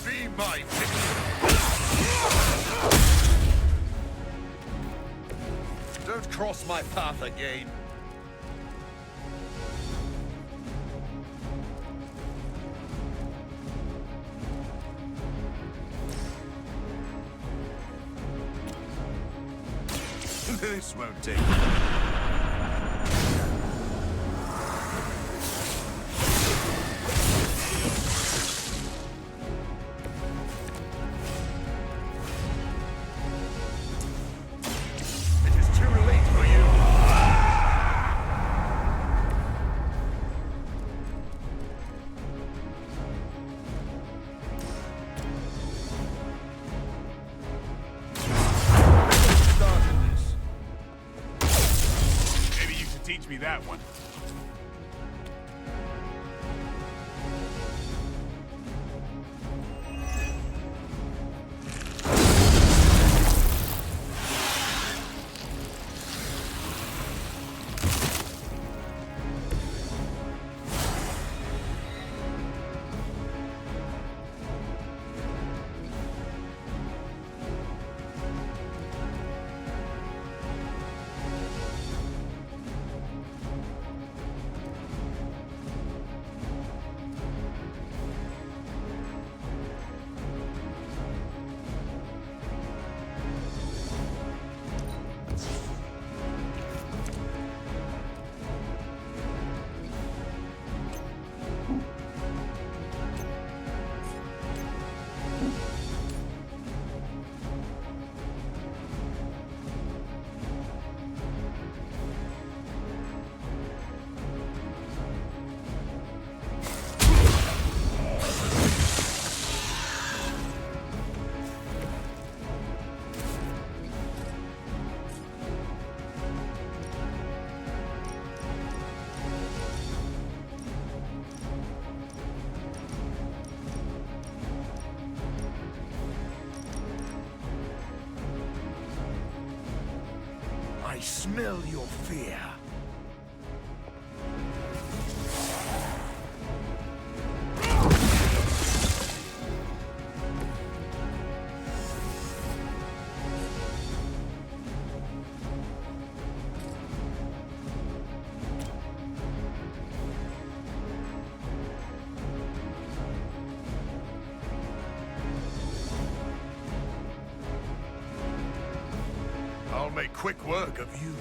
Be my victim. Don't cross my path again. This won't take. It is too late for you. Started this. Maybe you should teach me that one. I smell your fear. I'll make quick work of you.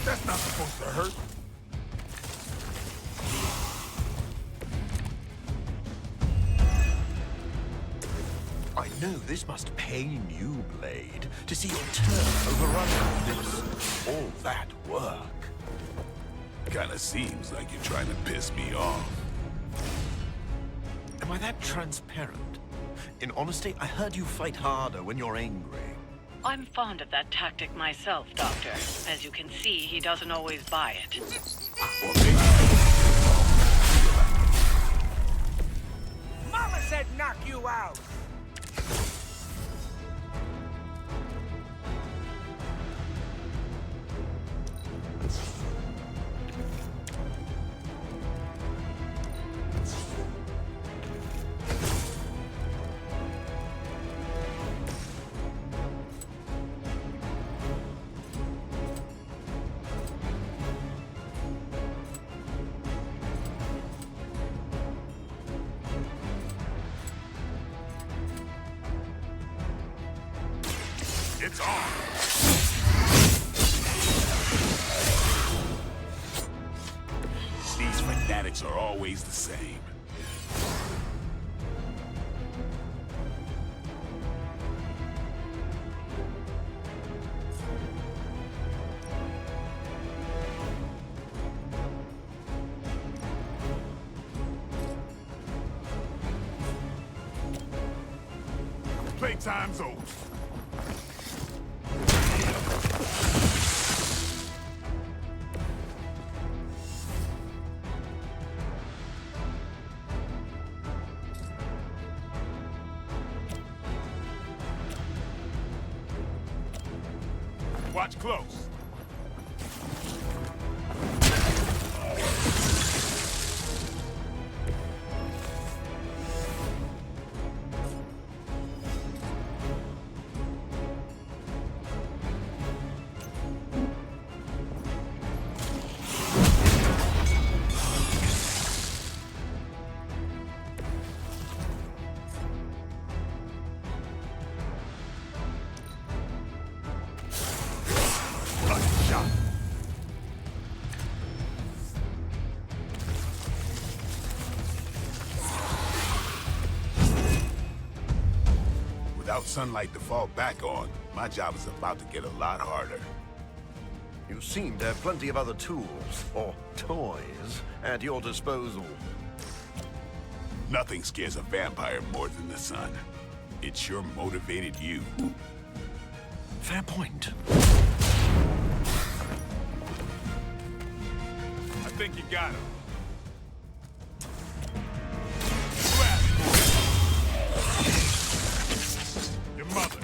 That's not supposed to hurt. I know this must pain you, Blade, to see your turn overrun like this. All that work. Kinda seems like you're trying to piss me off. Am I that transparent? In honesty, I heard you fight harder when you're angry. I'm fond of that tactic myself, Doctor. As you can see, he doesn't always buy it. Mama said knock you out. It's on. These fanatics are always the same. Playtime's over. Watch close. Without sunlight to fall back on, my job is about to get a lot harder. You seem to have plenty of other tools, or toys, at your disposal. Nothing scares a vampire more than the sun. It sure motivated you. Fair point. I think you got him. Your mother.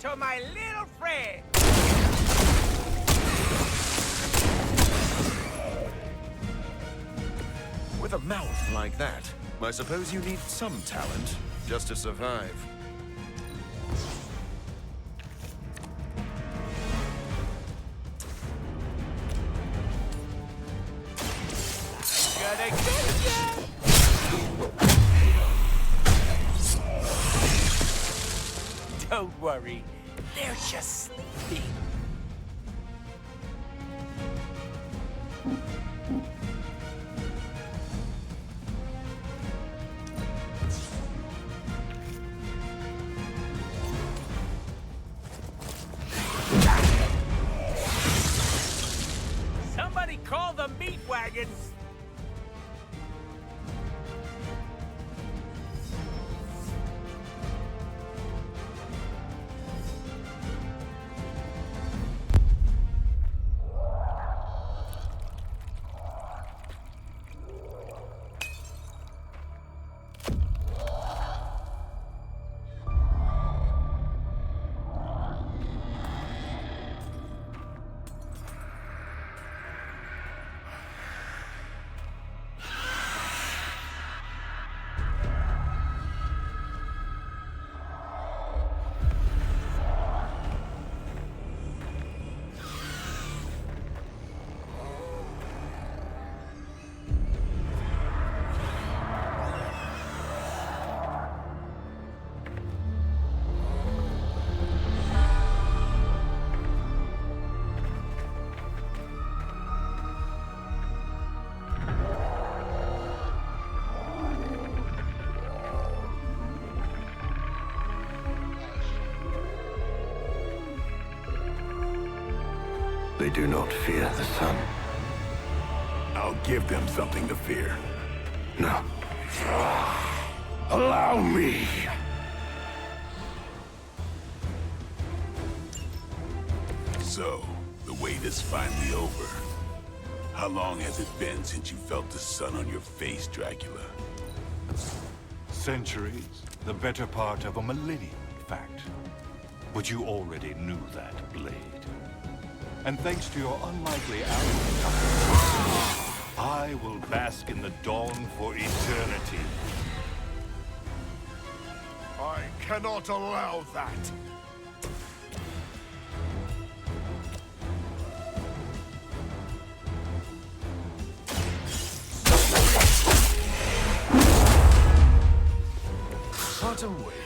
to my little friend. With a mouth like that, I suppose you need some talent just to survive. Gonna get ya! Don't worry, they're just sleeping. Somebody call the meat wagon! They do not fear the sun. I'll give them something to fear. No. Allow me! So, the wait is finally over. How long has it been since you felt the sun on your face, Dracula? Centuries. The better part of a millennium, in fact. But you already knew that, Blade. And thanks to your unlikely arrogance, I will bask in the dawn for eternity. I cannot allow that! What a waste.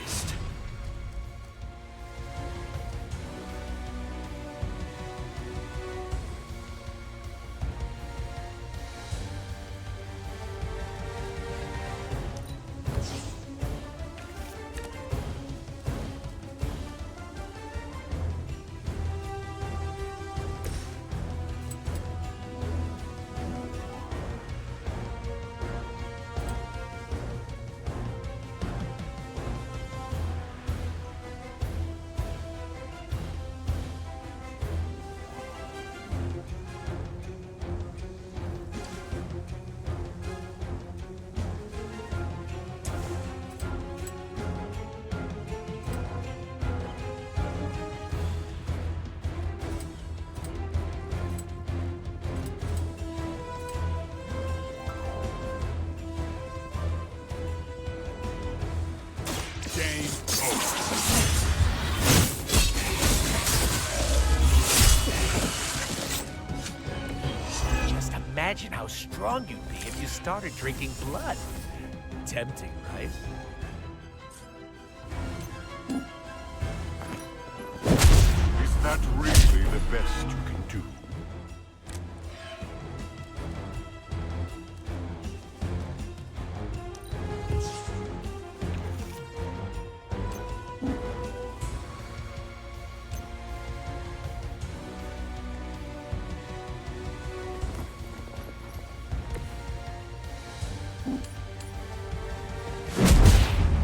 Game over. Just imagine how strong you'd be if you started drinking blood. Tempting, right? Is that really the best you can do?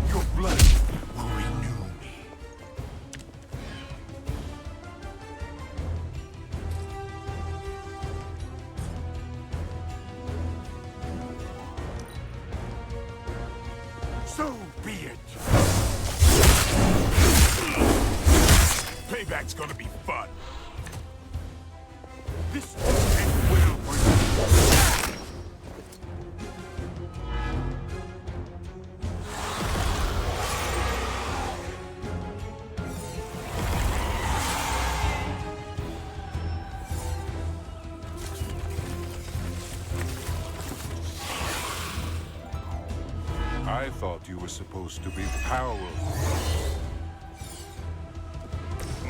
Your blood will renew me. So be it. Payback's gonna be fun. This won't end well for you. I thought you were supposed to be powerful.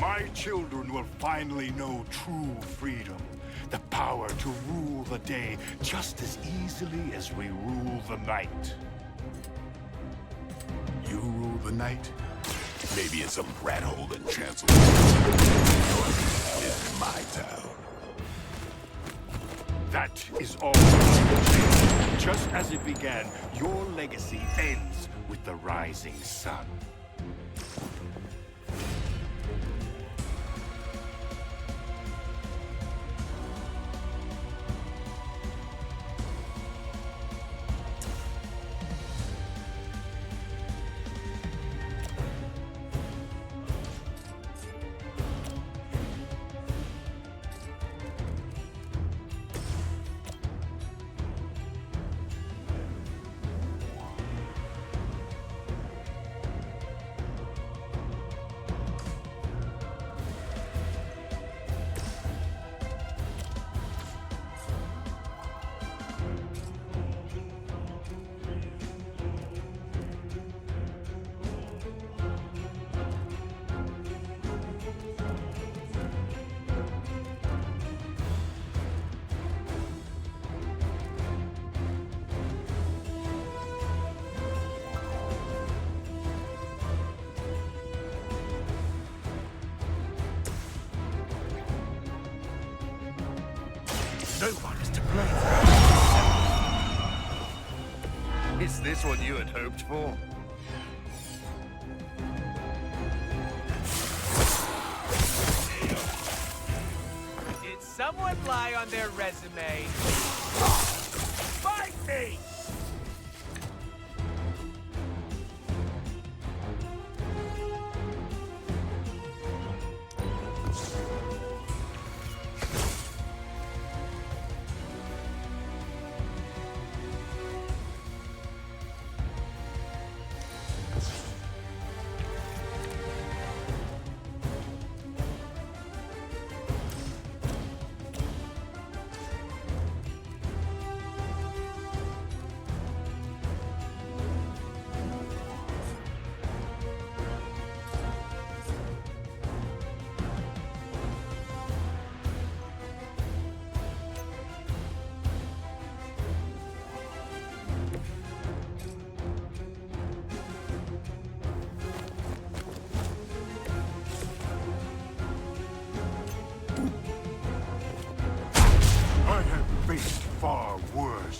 My children will finally know true freedom. The power to rule the day just as easily as we rule the night. You rule the night? Maybe in some rat hole in Transylvania. Yours is my town. That is all. Just as it began, your legacy ends with the rising sun. No one is to blame. Is this what you had hoped for? Did someone lie on their resume? Fight me! I have faced far worse.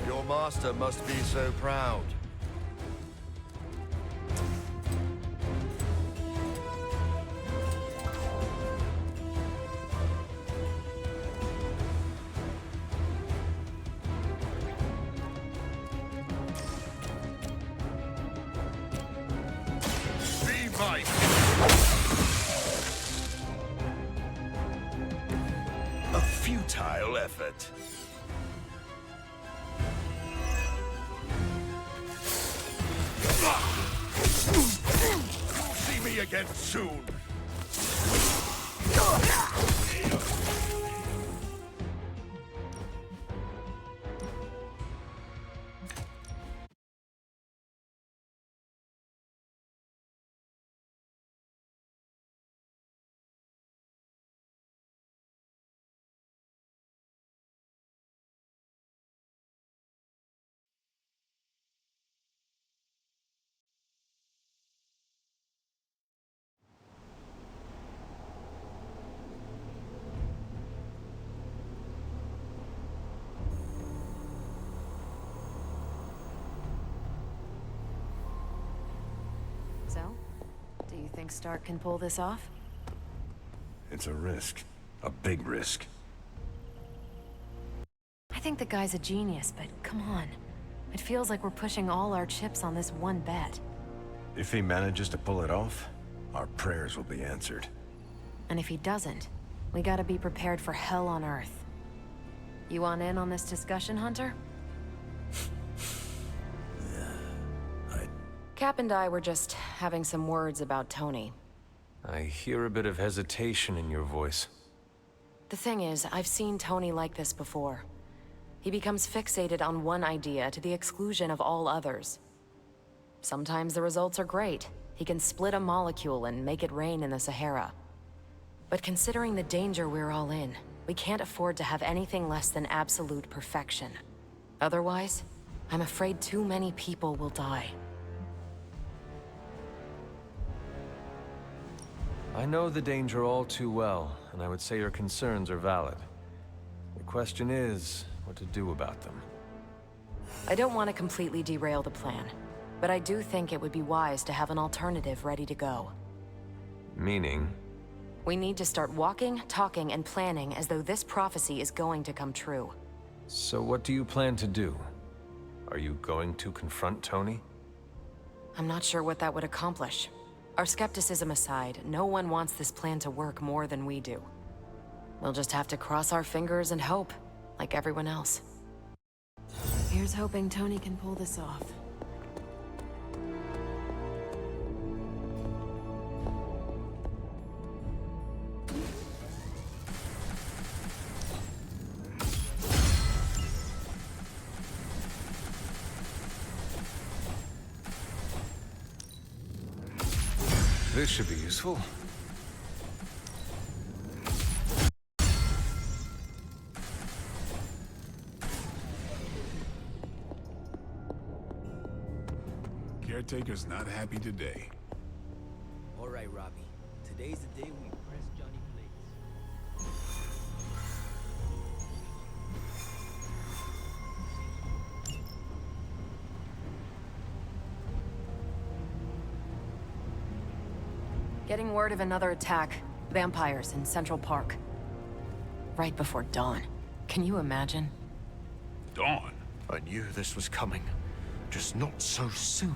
Your master must be so proud. my... A futile effort. You'll see me again soon. So, do you think Stark can pull this off? It's a risk. A big risk. I think the guy's a genius, but come on. It feels like we're pushing all our chips on this one bet. If he manages to pull it off, our prayers will be answered. And if he doesn't, we gotta be prepared for hell on Earth. You want in on this discussion, Hunter? Cap and I were just having some words about Tony. I hear a bit of hesitation in your voice. The thing is, I've seen Tony like this before. He becomes fixated on one idea to the exclusion of all others. Sometimes the results are great. He can split a molecule and make it rain in the Sahara. But considering the danger we're all in, we can't afford to have anything less than absolute perfection. Otherwise, I'm afraid too many people will die. I know the danger all too well, and I would say your concerns are valid. The question is, what to do about them. I don't want to completely derail the plan, but I do think it would be wise to have an alternative ready to go. Meaning? We need to start walking, talking, and planning as though this prophecy is going to come true. So what do you plan to do? Are you going to confront Tony? I'm not sure what that would accomplish. Our skepticism aside, no one wants this plan to work more than we do. We'll just have to cross our fingers and hope, like everyone else. Here's hoping Tony can pull this off. This should be useful. Caretaker's not happy today. All right, Robbie. Today's the day we press Johnny Blaze. Getting word of another attack. Vampires in Central Park. Right before dawn. Can you imagine? Dawn? I knew this was coming. Just not so soon.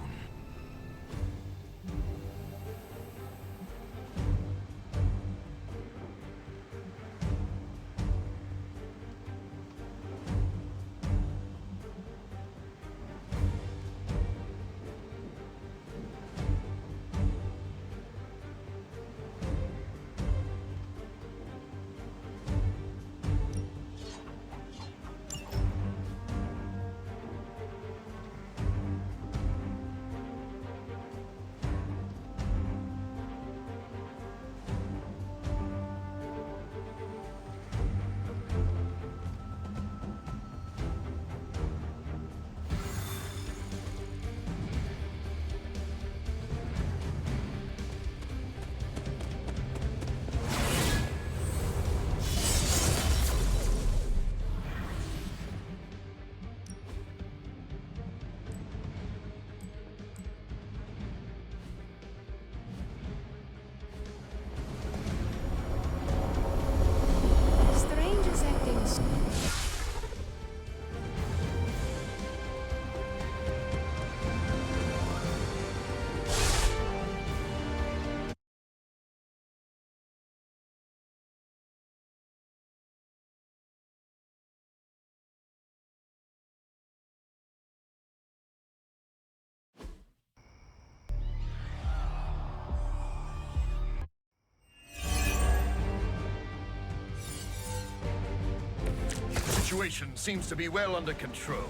situation seems to be well under control.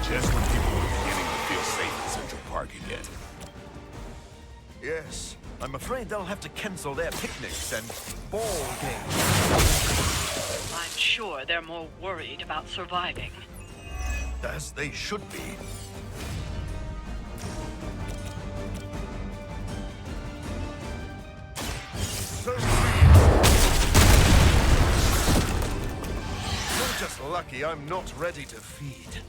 Just when people were beginning to feel safe in Central Park again. Yes, I'm afraid they'll have to cancel their picnics and ball games. I'm sure they're more worried about surviving. As they should be. So you're just lucky I'm not ready to feed.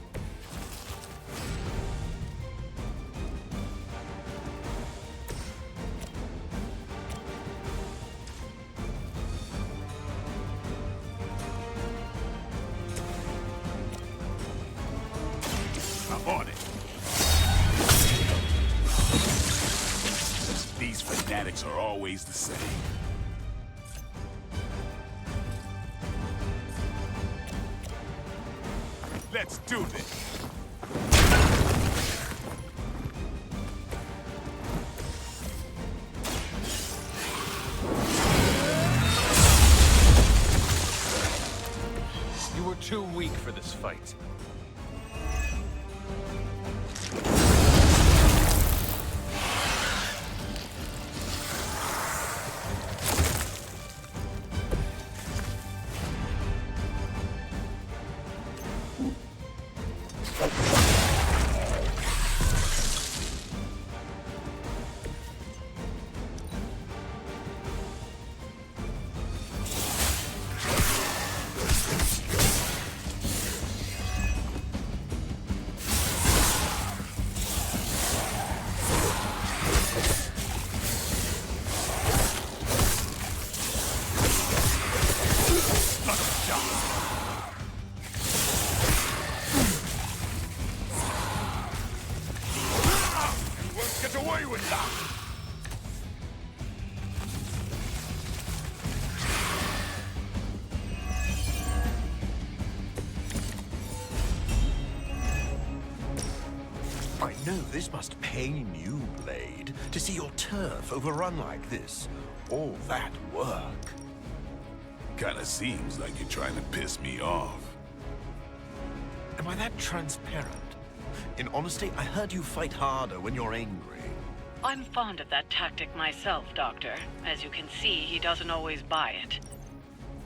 I'm on it. These fanatics are always the same. Let's do this. You were too weak for this fight. Get away with that! I know this must pain you, Blade, to see your turf overrun like this. All that work. Kinda seems like you're trying to piss me off. Am I that transparent? In honesty, I heard you fight harder when you're angry. I'm fond of that tactic myself, Doctor. As you can see, he doesn't always buy it.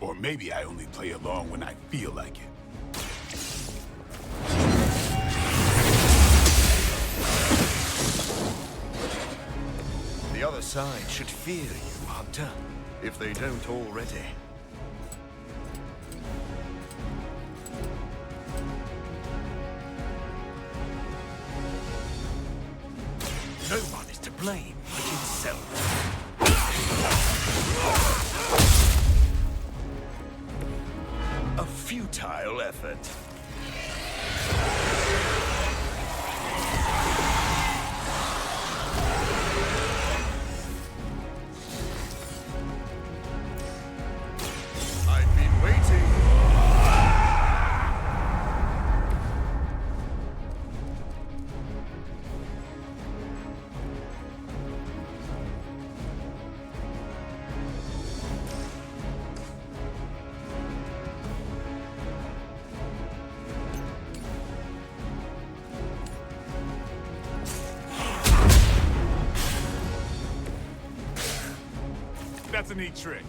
Or maybe I only play along when I feel like it. The other side should fear you, Hunter, if they don't already. No one is to blame but himself. A futile effort. I've been waiting. That's a neat trick.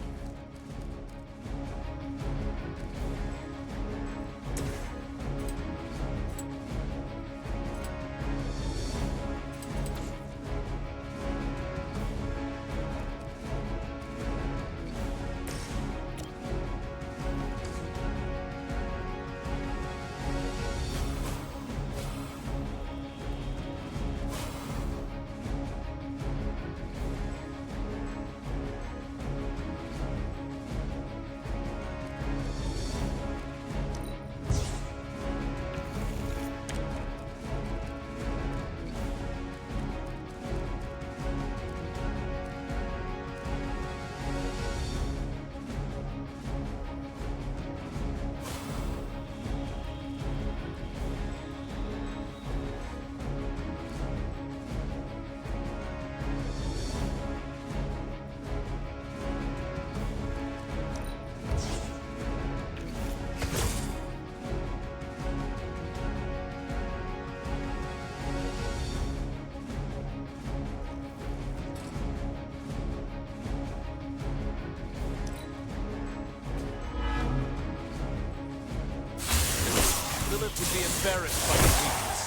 would be embarrassed by your weakness.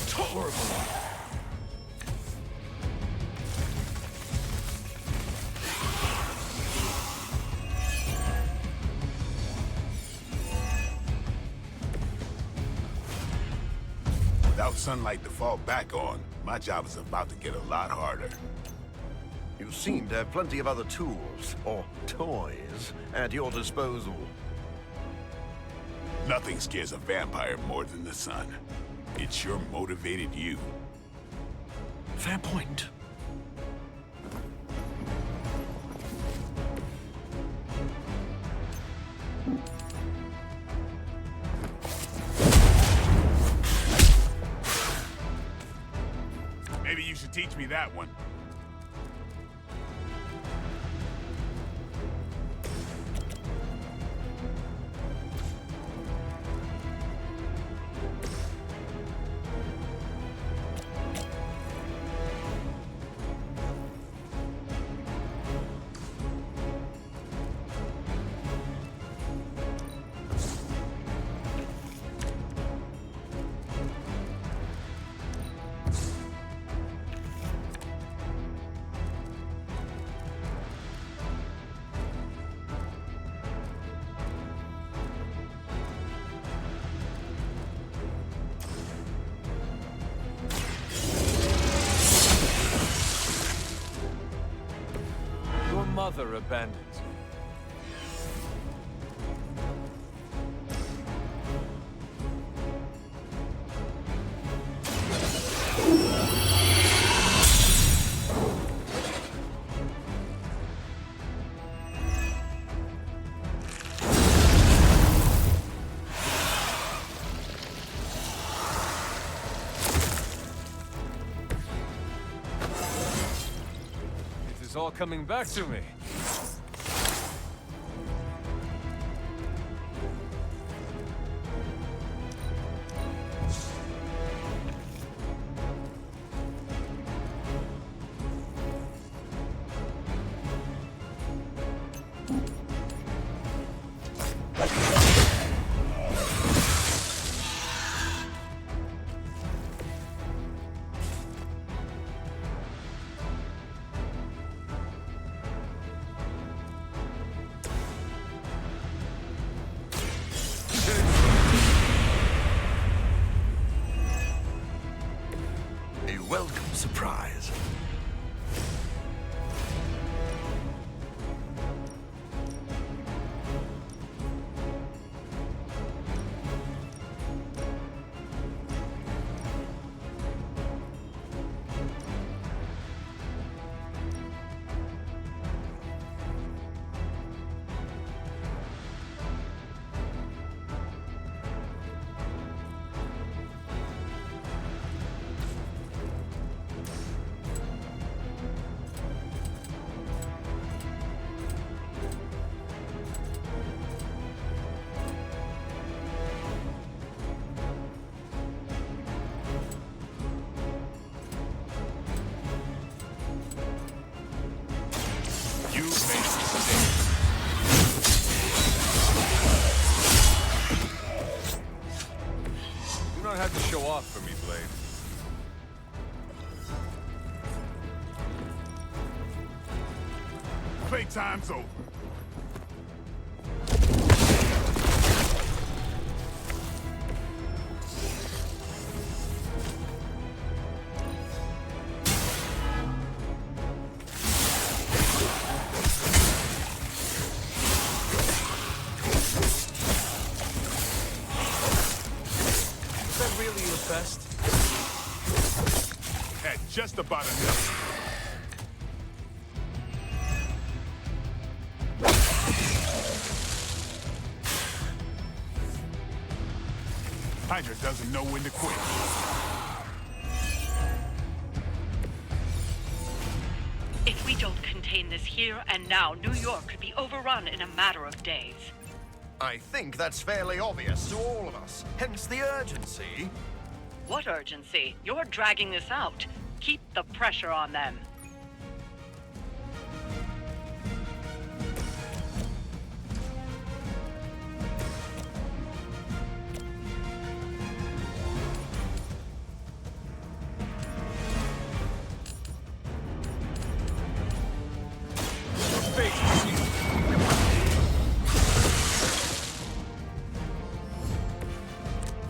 Intolerable. Without sunlight to fall back on, my job is about to get a lot harder. You seem to have plenty of other tools, or toys, at your disposal. Nothing scares a vampire more than the sun. It sure motivated you. Fair point. Maybe you should teach me that one. Your mother abandons you. It's all coming back to me. A welcome surprise. You made a mistake. You don't have to show off for me, Blade. Playtime's over. Is that really your best? Had just about enough. Hydra doesn't know when to quit. If we don't contain this here and now, New York could be overrun in a matter of days. I think that's fairly obvious to all of us, hence the urgency. What urgency? You're dragging this out. Keep the pressure on them.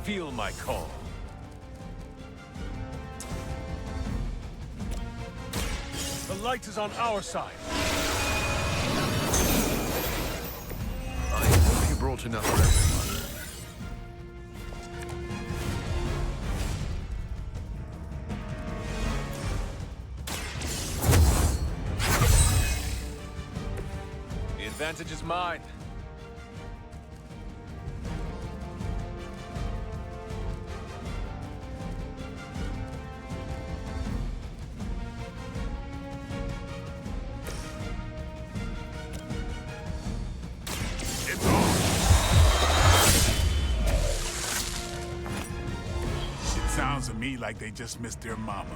Feel my call. The light is on our side. I hope you brought enough for everyone. The advantage is mine. Sounds to me like they just missed their mama.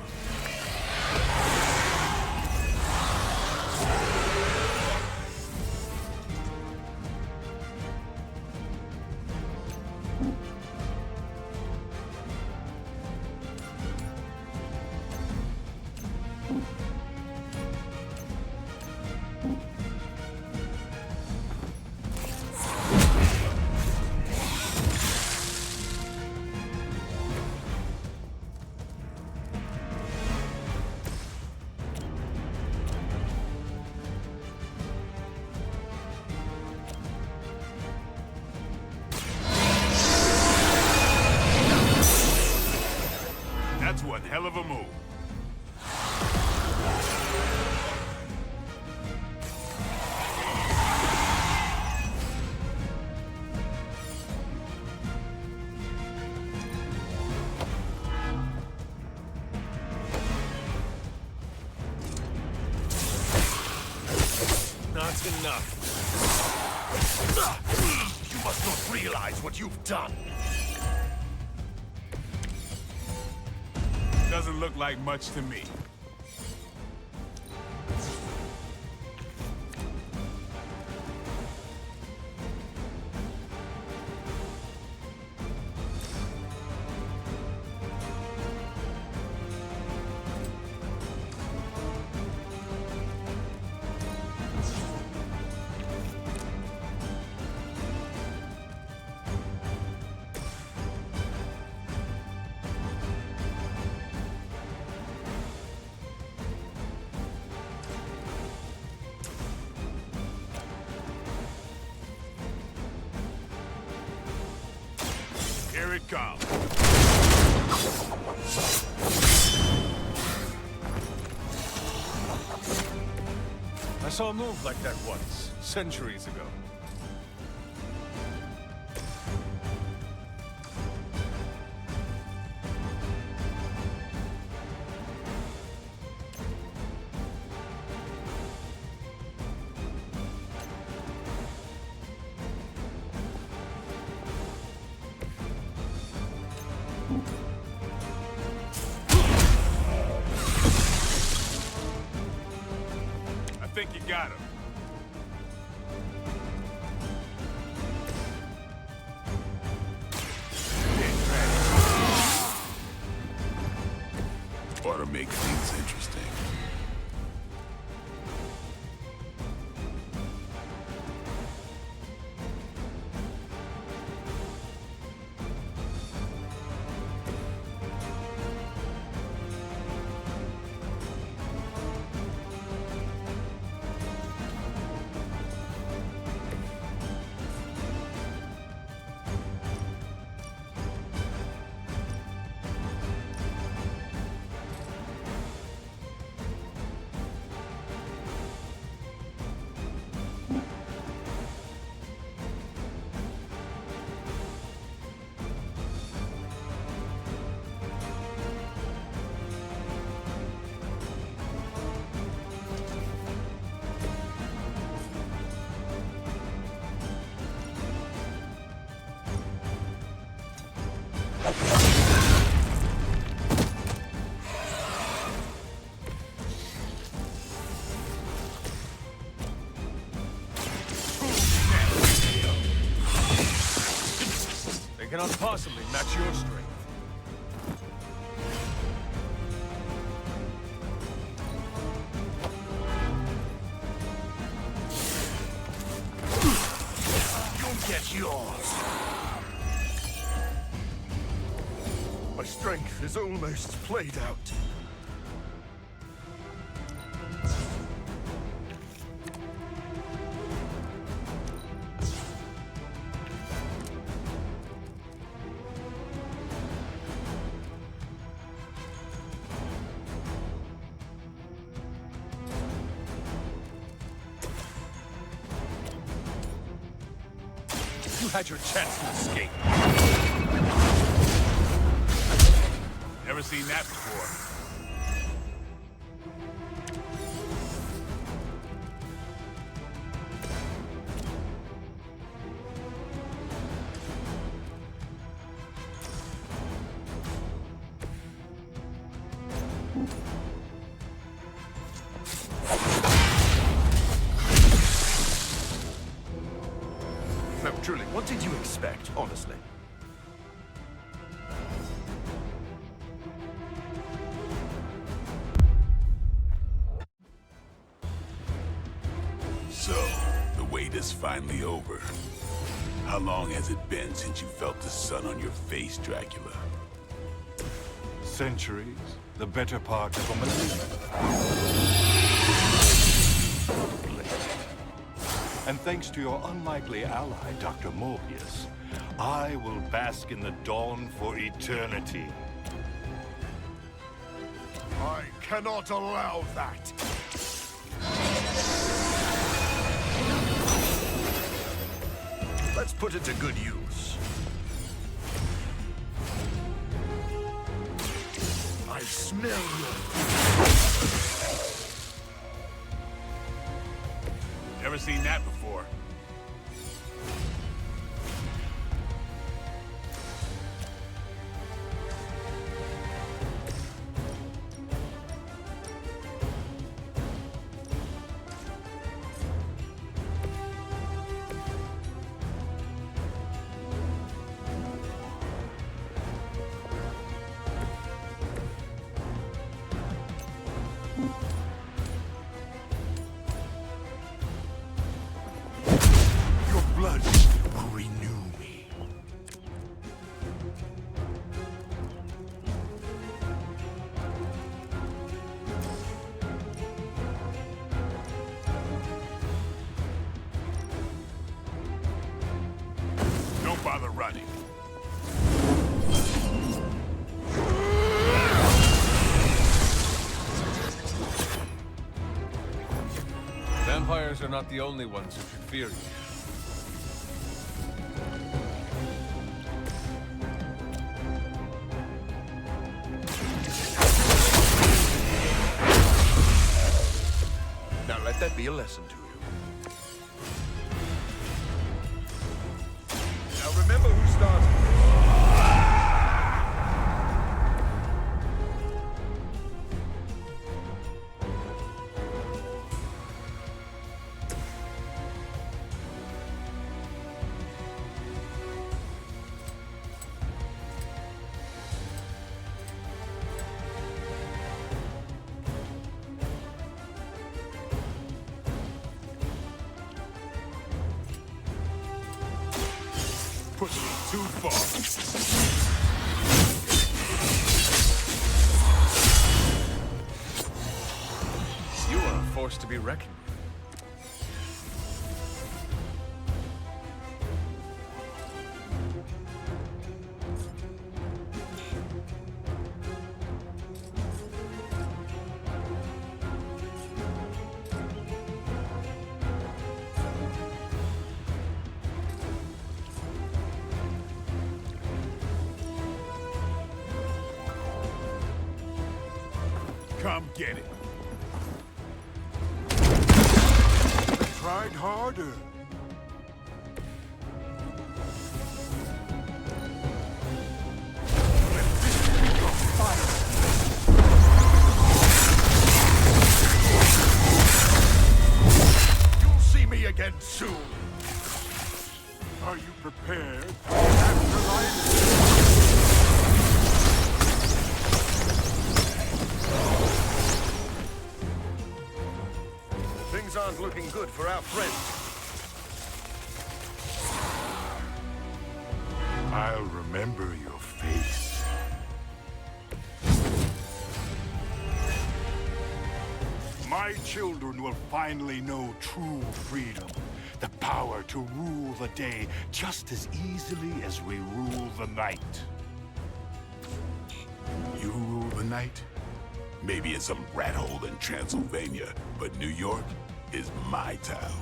That's one hell of a move. Not enough. You must not realize what you've done. Doesn't look like much to me. Here it comes. I saw a move like that once, centuries ago. I think you got him. Ought to make things interesting. cannot possibly match your strength. You'll get yours. My strength is almost played out. You had your chance to escape. Never seen that before. No, truly, what did you expect, honestly? So, the wait is finally over. How long has it been since you felt the sun on your face, Dracula? Centuries, the better part of a millennium. And thanks to your unlikely ally, Dr. Morbius, I will bask in the dawn for eternity. I cannot allow that. Let's put it to good use. I smell you. Never seen that before. Blood will renew me. Don't bother running. Vampires are not the only ones who should fear you. Now let that be a lesson to you. Now remember who started. Pushing too far. You are a force to be reckoned with. Come get it. Tried harder. You'll see me again soon. Are you prepared for the afterlife? Things aren't looking good for our friend. I'll remember your face. My children will finally know true freedom. The power to rule the day just as easily as we rule the night. You rule the night? Maybe in some rat hole in Transylvania, but New York is my town.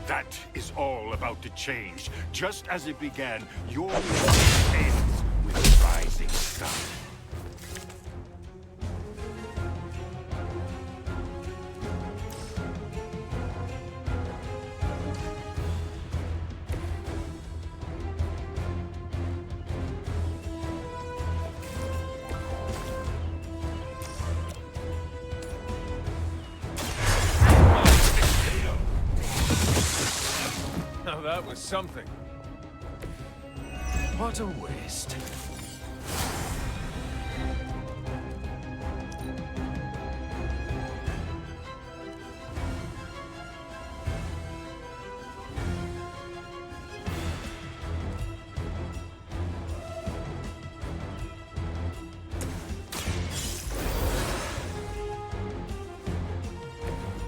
That is all about to change. Just as it began, your life ends with the rising sun. Now that was something. What a waste.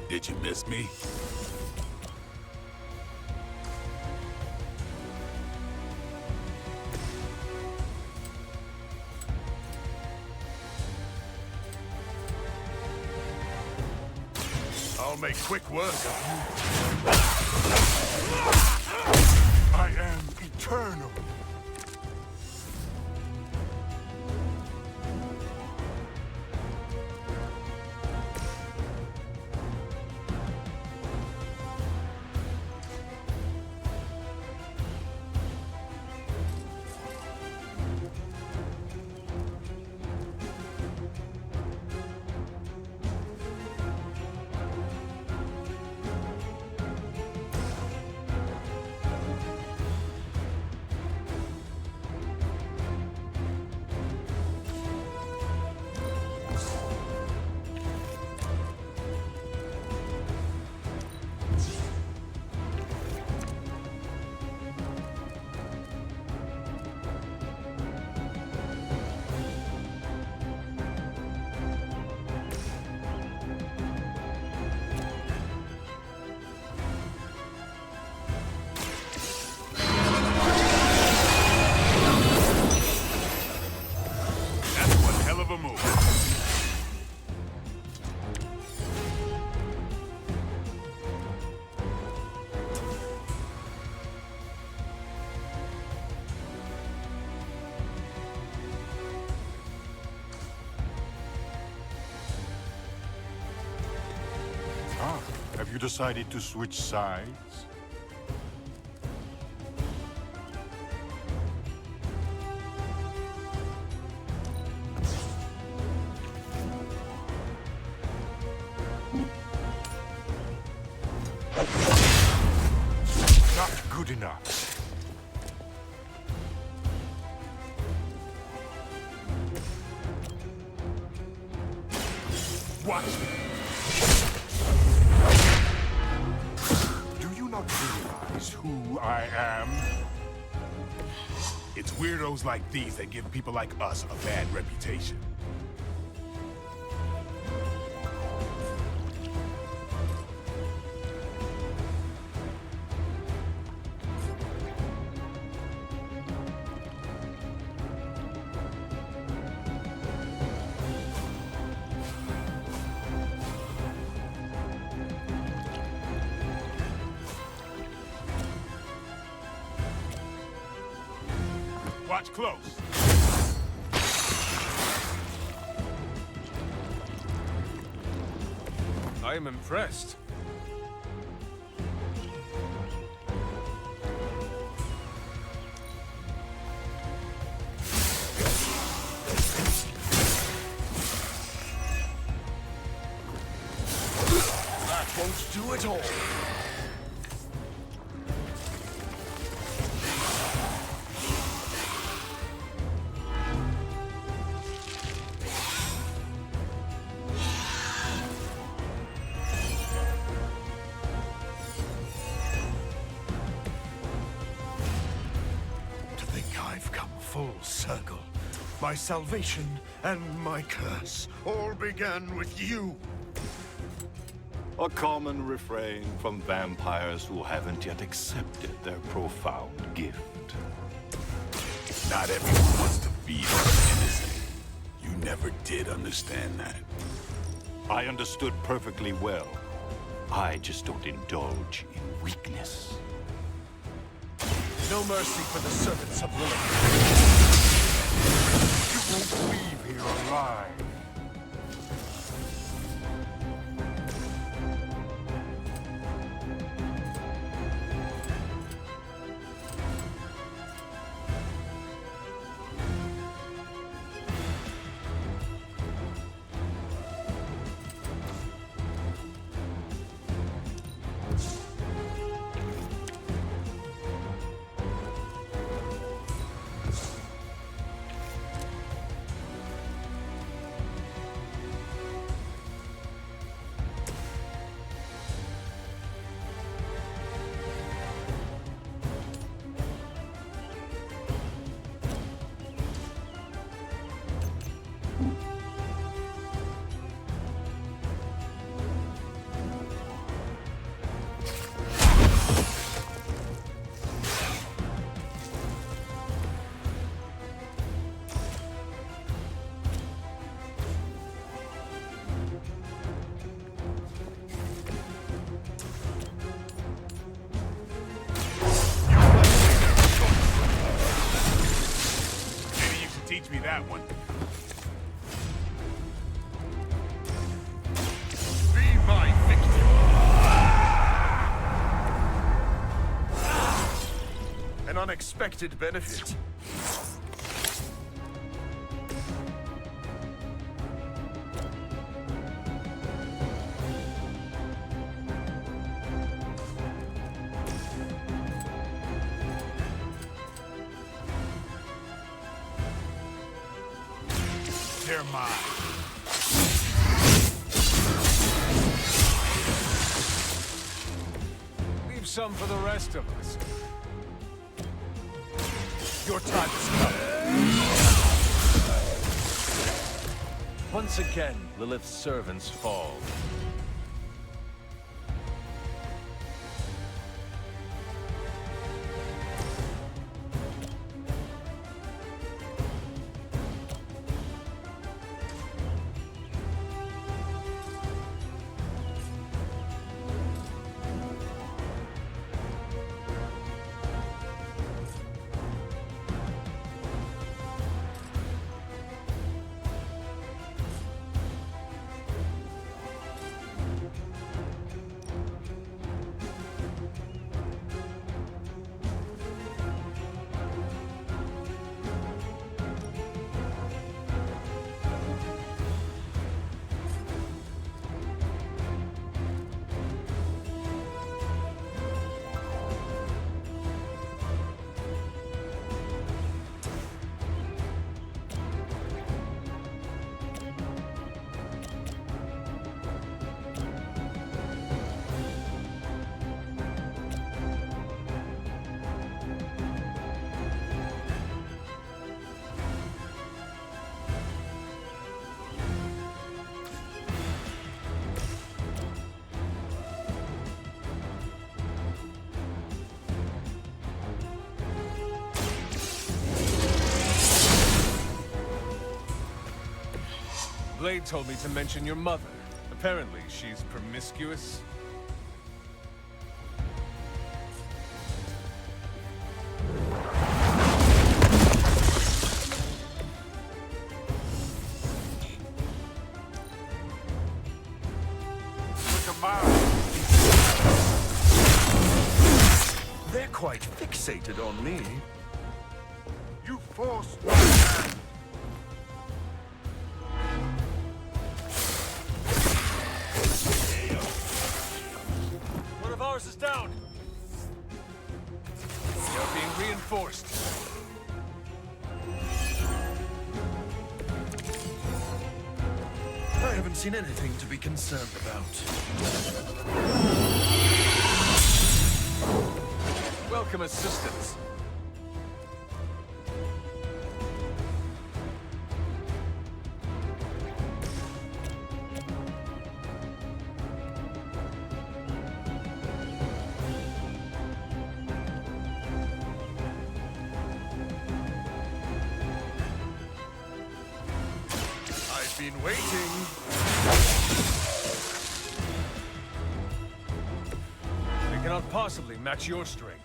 Did you miss me? I'll make quick work of you. I am eternal. Have you decided to switch sides? Not good enough. What? Not realize who I am? It's weirdos like these that give people like us a bad reputation. Watch close. I am impressed. That won't do it all. full circle. My salvation and my curse all began with you. A common refrain from vampires who haven't yet accepted their profound gift. Not everyone wants to feed on the innocent. You never did understand that. I understood perfectly well. I just don't indulge in weakness. No mercy for the servants of Lilith. You won't leave here alive. Teach me that one. Be my victim. An unexpected benefit. They're mine. Leave some for the rest of us. Your time has come. Once again, Lilith's servants fall. Blade told me to mention your mother. Apparently, she's promiscuous. They're quite fixated on me. You forced my hand. One of ours is down. We are being reinforced. I haven't seen anything to be concerned about. Welcome assistance. Waiting. They cannot possibly match your strength.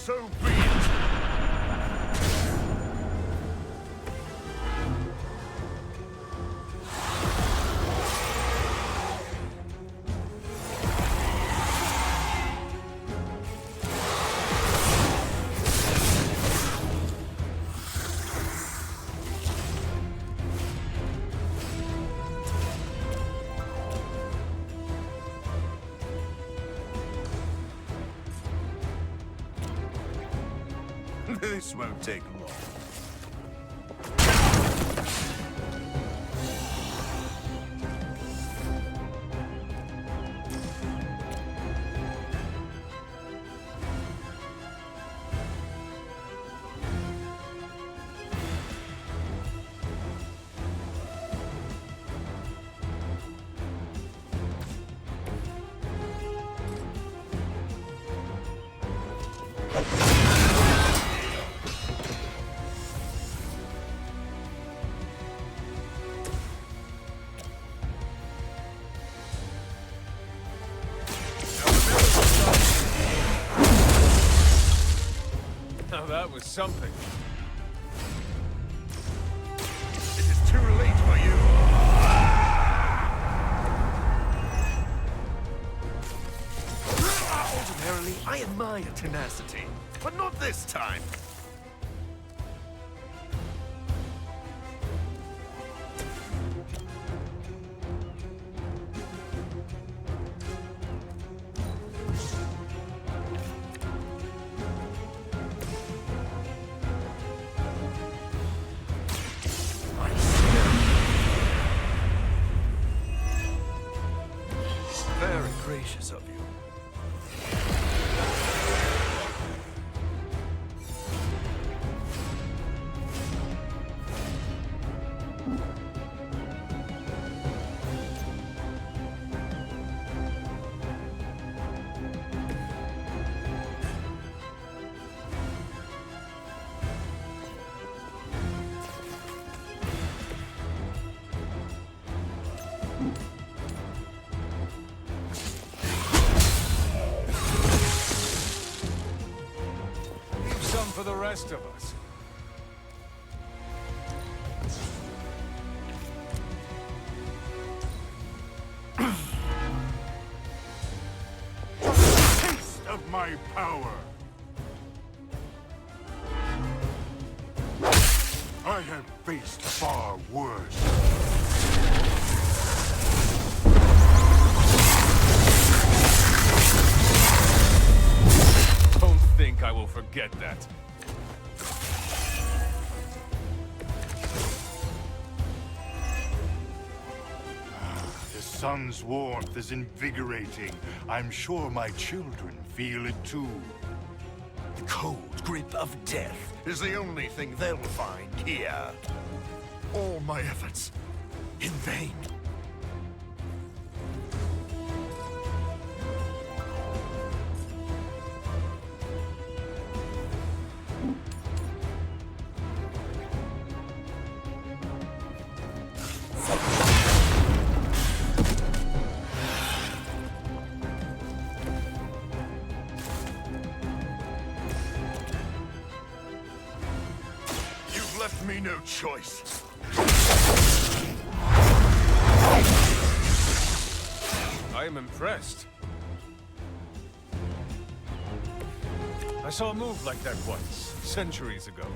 So be it. This won't take long. Now that was something. It is too late for you. Ordinarily, I admire tenacity, but not this time. Very gracious of you. Leave some for the rest of us. Taste of my power! I have faced far worse. Don't think I will forget that. The sun's warmth is invigorating. I'm sure my children feel it too. The cold grip of death is the only thing they'll find here. All my efforts, in vain. You've left me no choice. I am impressed. I saw a move like that once, centuries ago.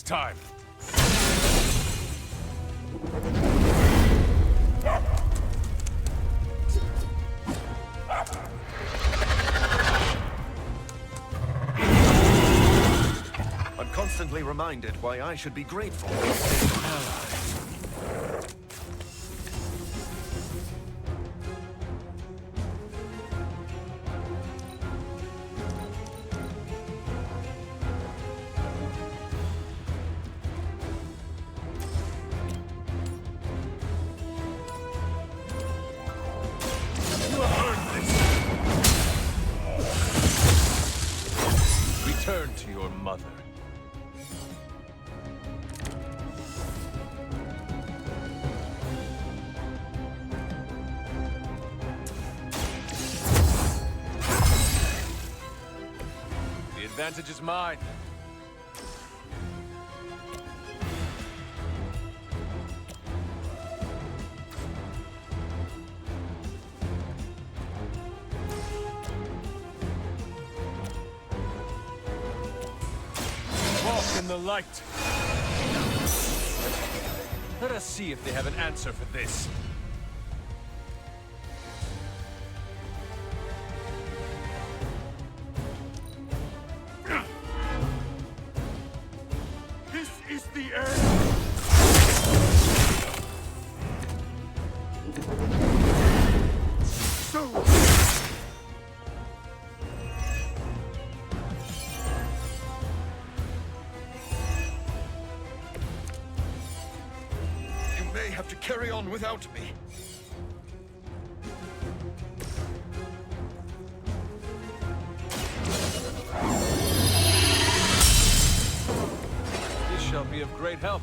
time. I'm constantly reminded why I should be grateful for being allies. You have earned this. Return to your mother. The advantage is mine. Walk in the light. Let us see if they have an answer for this. This is the end. So. You may have to carry on without me. This shall be of great help.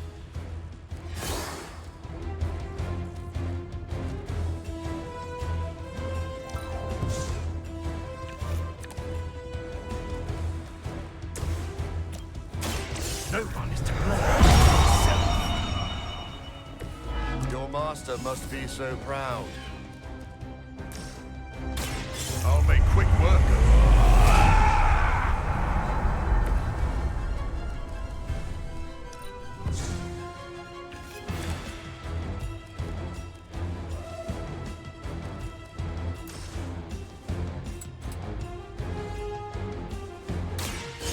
No one is to blame. Your master must be so proud. I'll make quick work of it.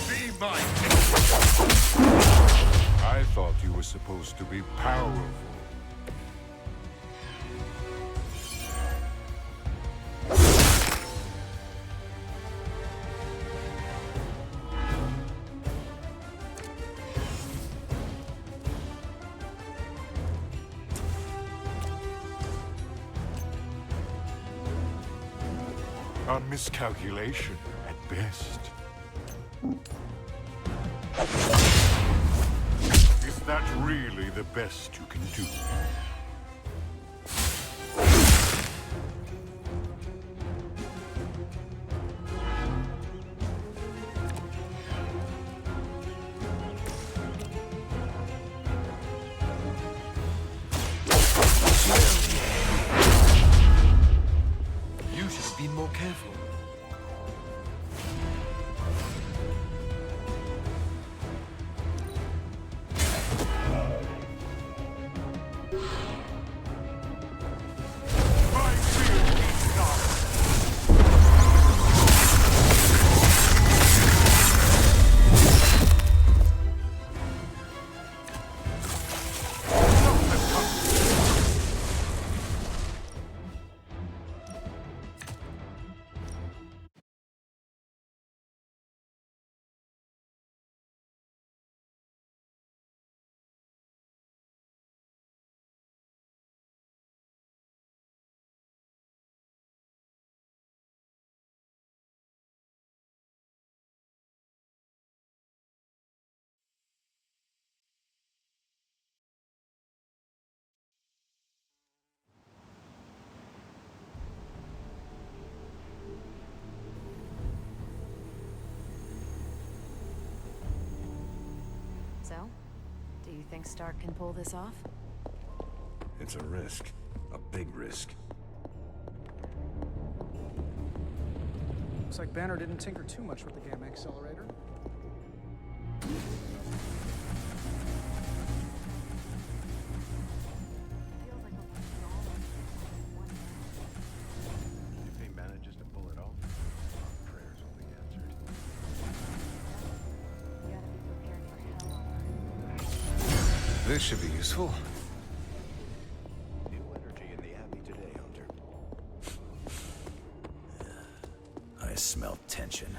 Be mine. I thought you were supposed to be powerful. A miscalculation at best. Is that really the best you can do? You should have been more careful. So, do you think Stark can pull this off? It's a risk. A big risk. Looks like Banner didn't tinker too much with the gamma accelerator. This should be useful. New energy in the Abbey today, Hunter. I smell tension.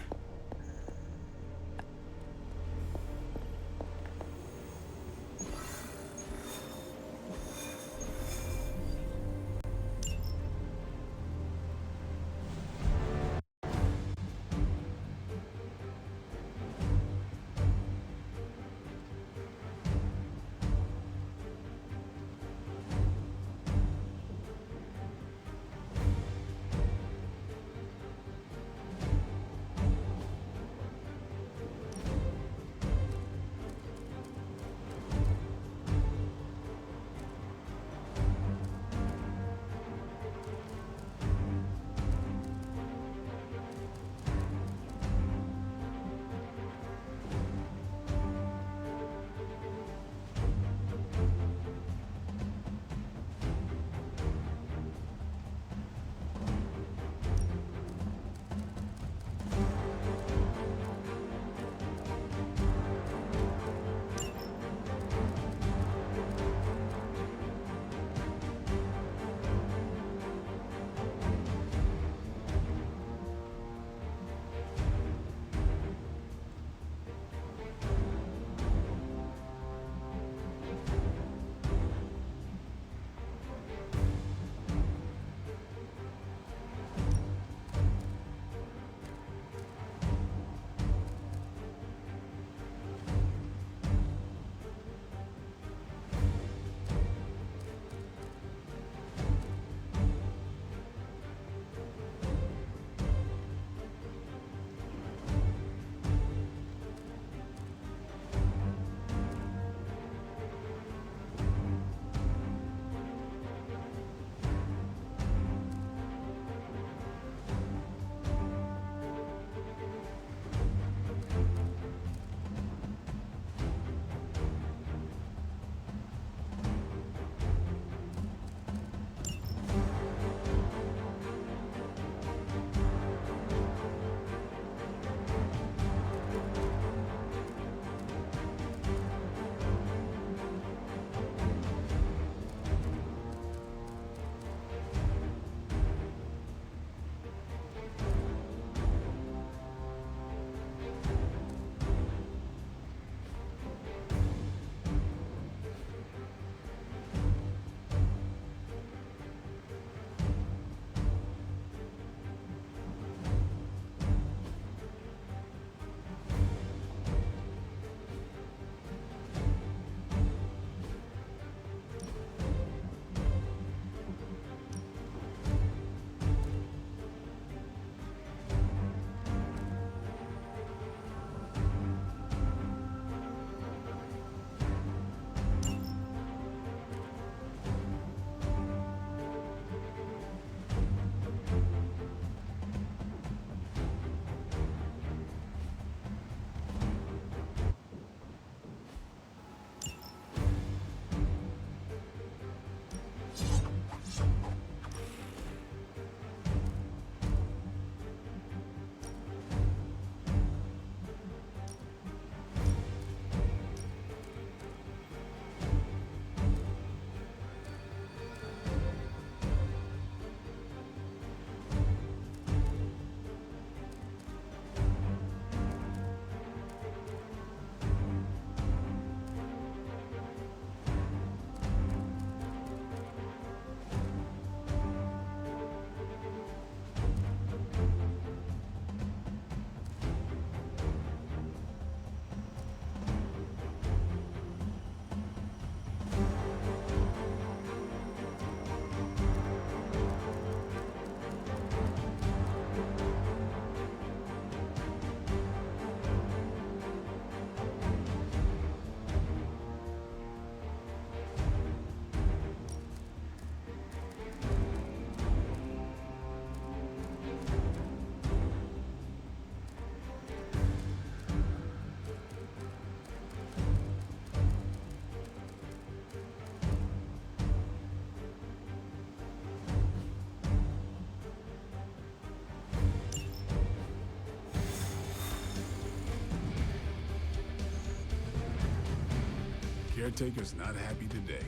caretaker's not happy today.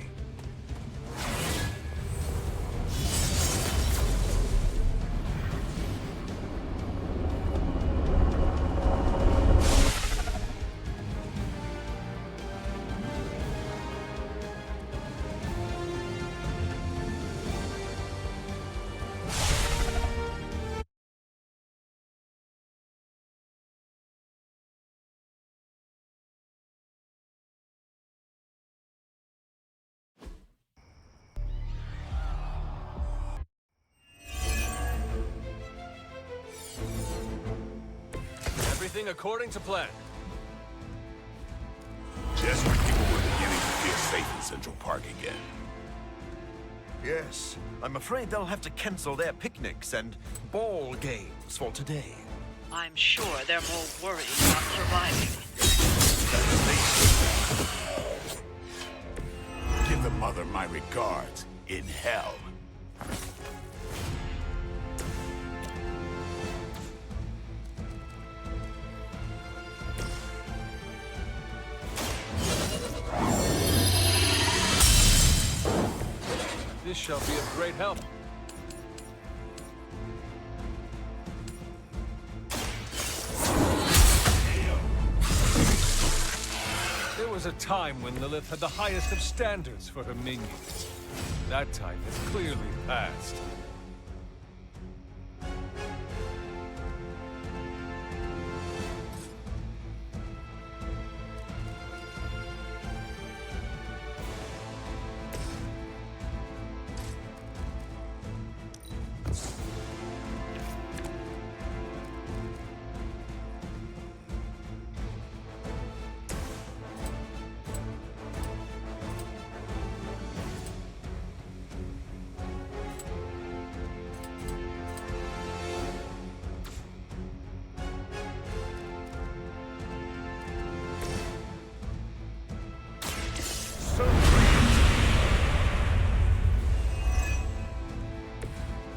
Everything according to plan. Just when people were beginning to feel safe in Central Park again. Yes, I'm afraid they'll have to cancel their picnics and ball games for today. I'm sure they're more worried about surviving. Give the mother my regards in hell. This shall be of great help. There was a time when Lilith had the highest of standards for her minions. That time has clearly passed.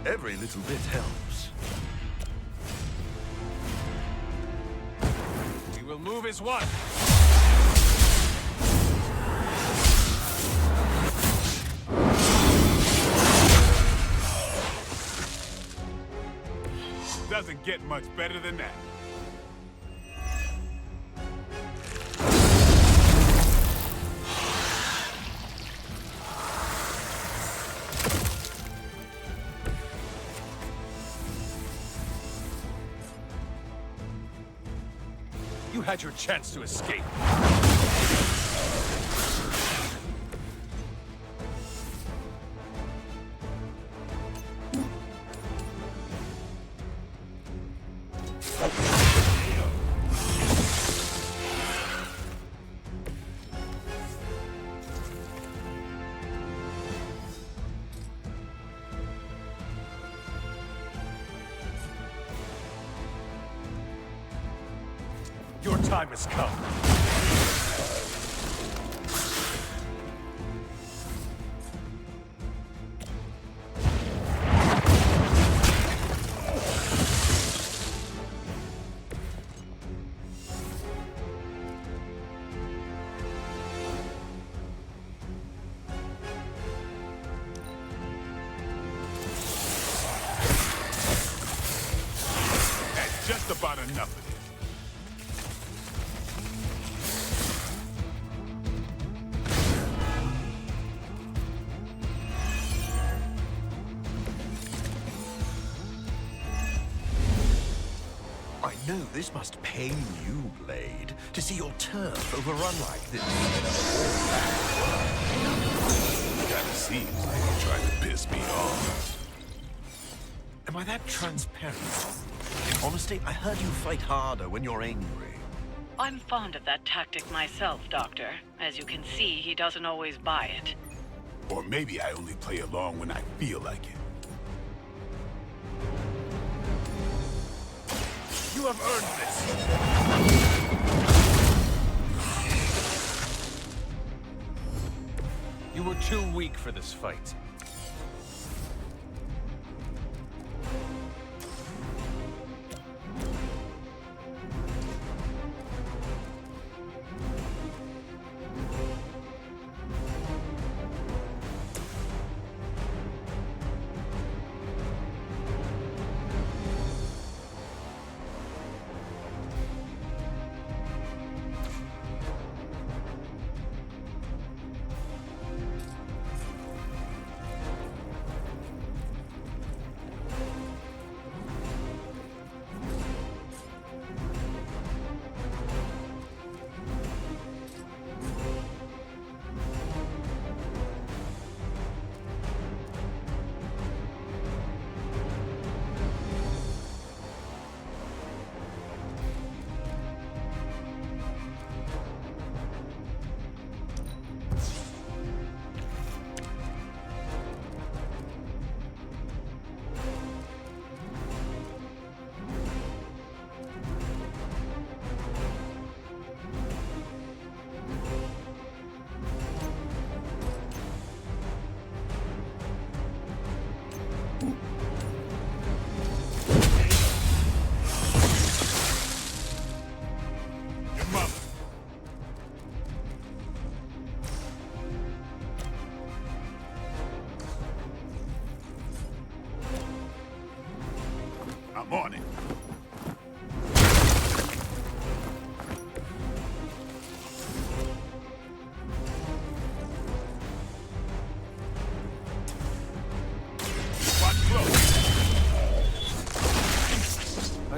Every little bit helps. We will move as one. Doesn't get much better than that. You had your chance to escape. Your time has come. That's just about enough of it. I know this must pain you, Blade, to see your turf overrun like this. Kinda seems like you're trying to piss me off. Am I that transparent? Honestly, I heard you fight harder when you're angry. I'm fond of that tactic myself, Doctor. As you can see, he doesn't always buy it. Or maybe I only play along when I feel like it. You have earned this! You were too weak for this fight.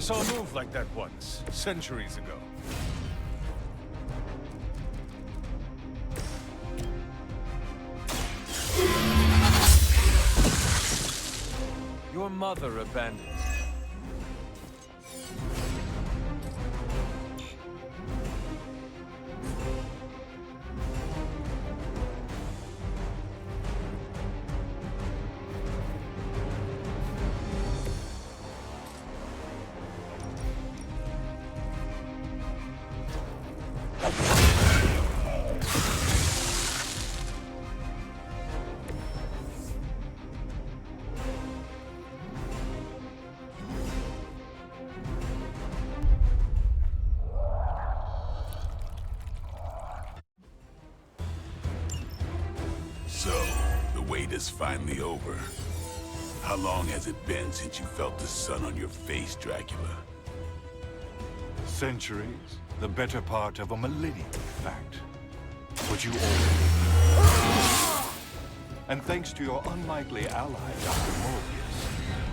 saw a move like that once, centuries ago. Your mother abandoned you. So, the wait is finally over. How long has it been since you felt the sun on your face, Dracula? Centuries, the better part of a millennium, in fact. But you already... And thanks to your unlikely ally, Dr. Morbius,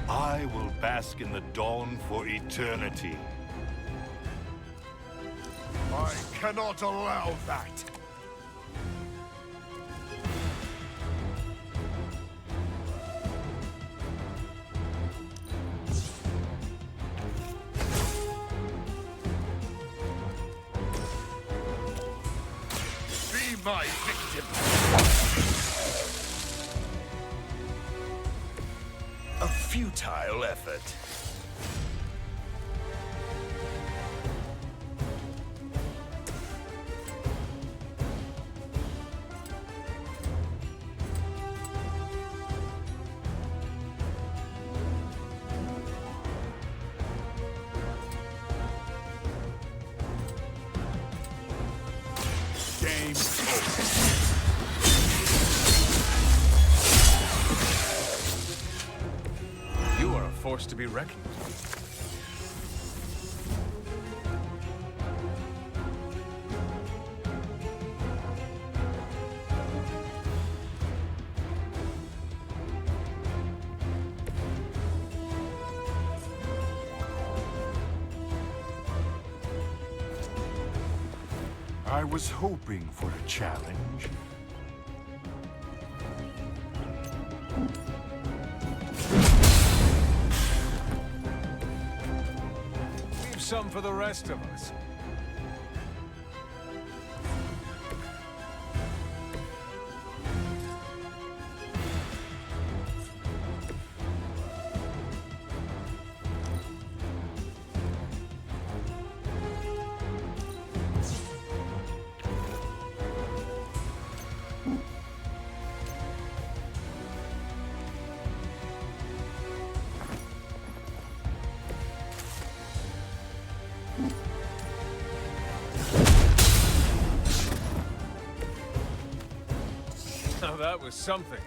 I will bask in the dawn for eternity. I cannot allow that. Be my victim. A futile effort. Game over. You are a force to be reckoned with. I was hoping for a challenge. Leave some for the rest of us. Now that was something.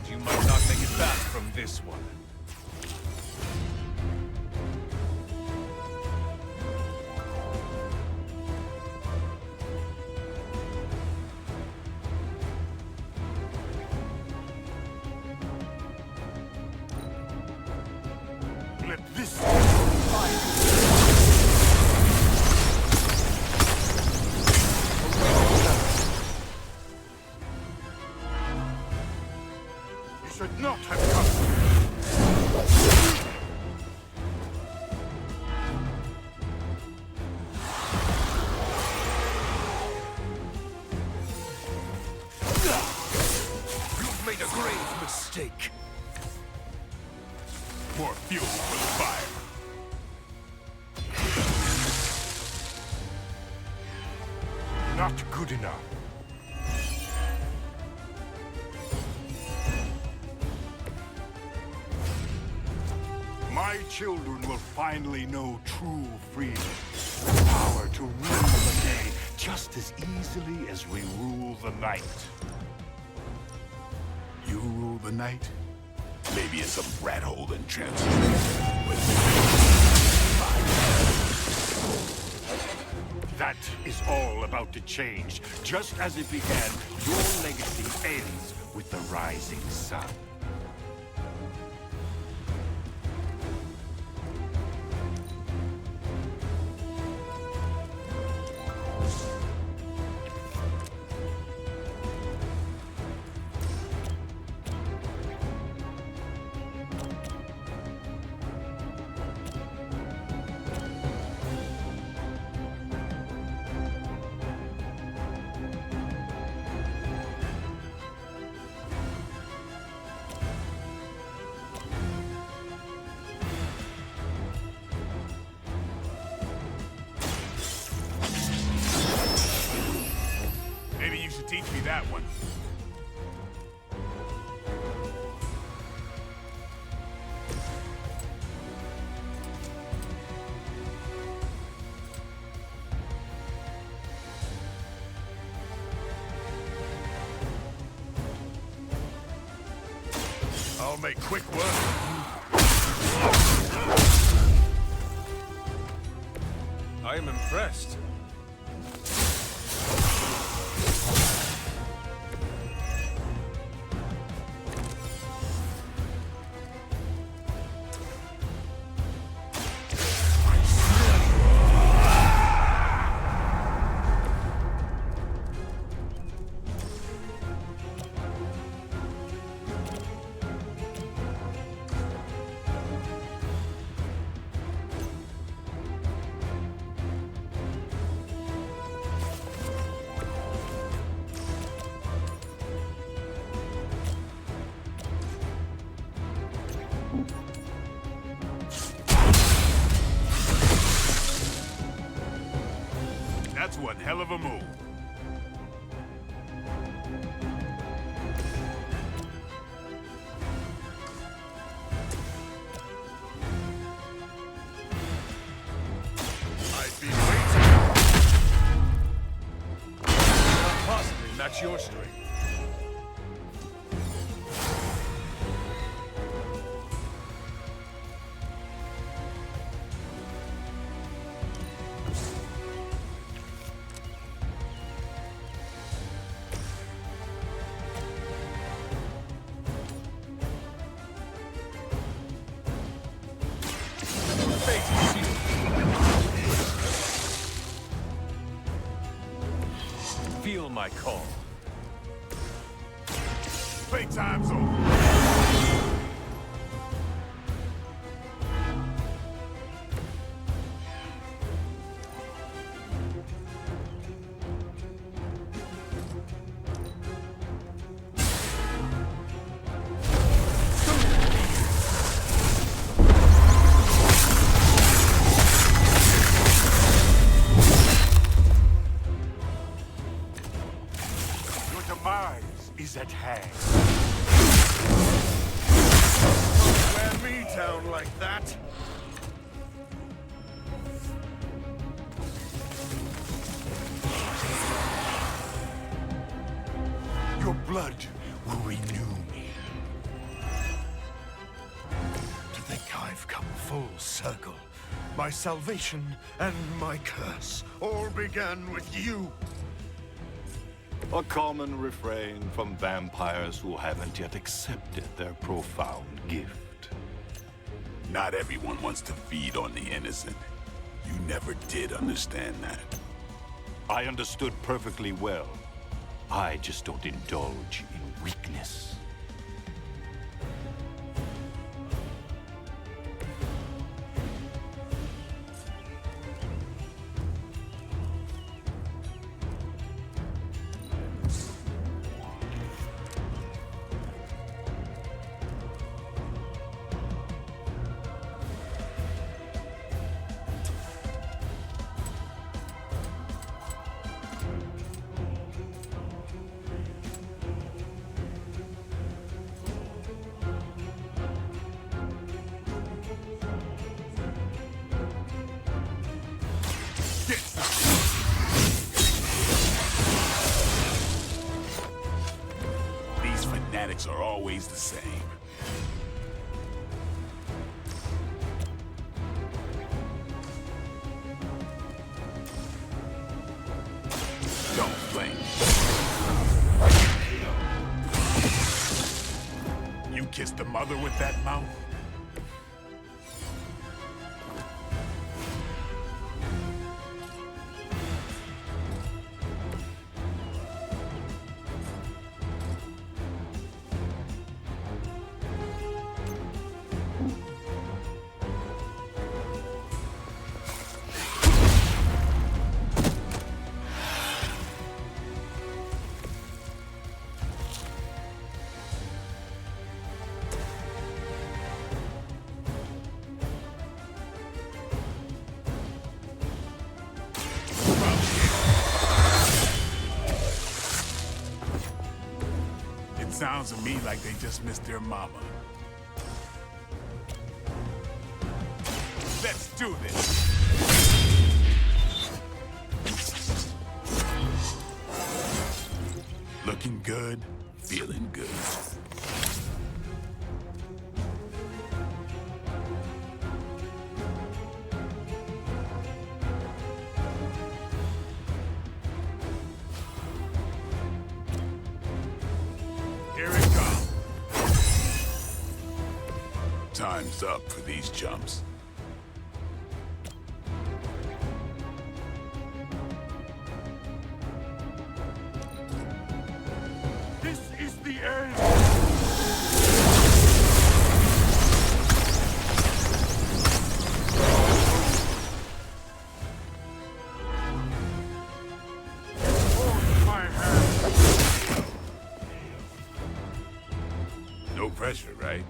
You might not make it back from this one. Let this should not have come. You've made a grave mistake. More fuel for the fire. Not good enough. My My children will finally know true freedom. The power to rule the day just as easily as we rule the night. You rule the night? Maybe in some rat hole in transit. That is all about to change. Just as it began, your legacy ends with the rising sun. Maybe you should teach me that one. I'll make quick work. I am impressed. That's one hell of a move. I've been waiting. Can't possibly match your strength. Feel my call. Playtime's over. Demise is at hand. Don't wear me down like that. Your blood will renew me. To think I've come full circle. My salvation and my curse all began with you. A common refrain from vampires who haven't yet accepted their profound gift. Not everyone wants to feed on the innocent. You never did understand that. I understood perfectly well. I just don't indulge in weakness. jumps are always the same. Don't blink. You kissed the mother with that mouth? Sounds to me like they just missed their mama. Let's do this. Looking good, feeling good. Time's up for these jumps. This is the end! Hold my hand! No pressure, right?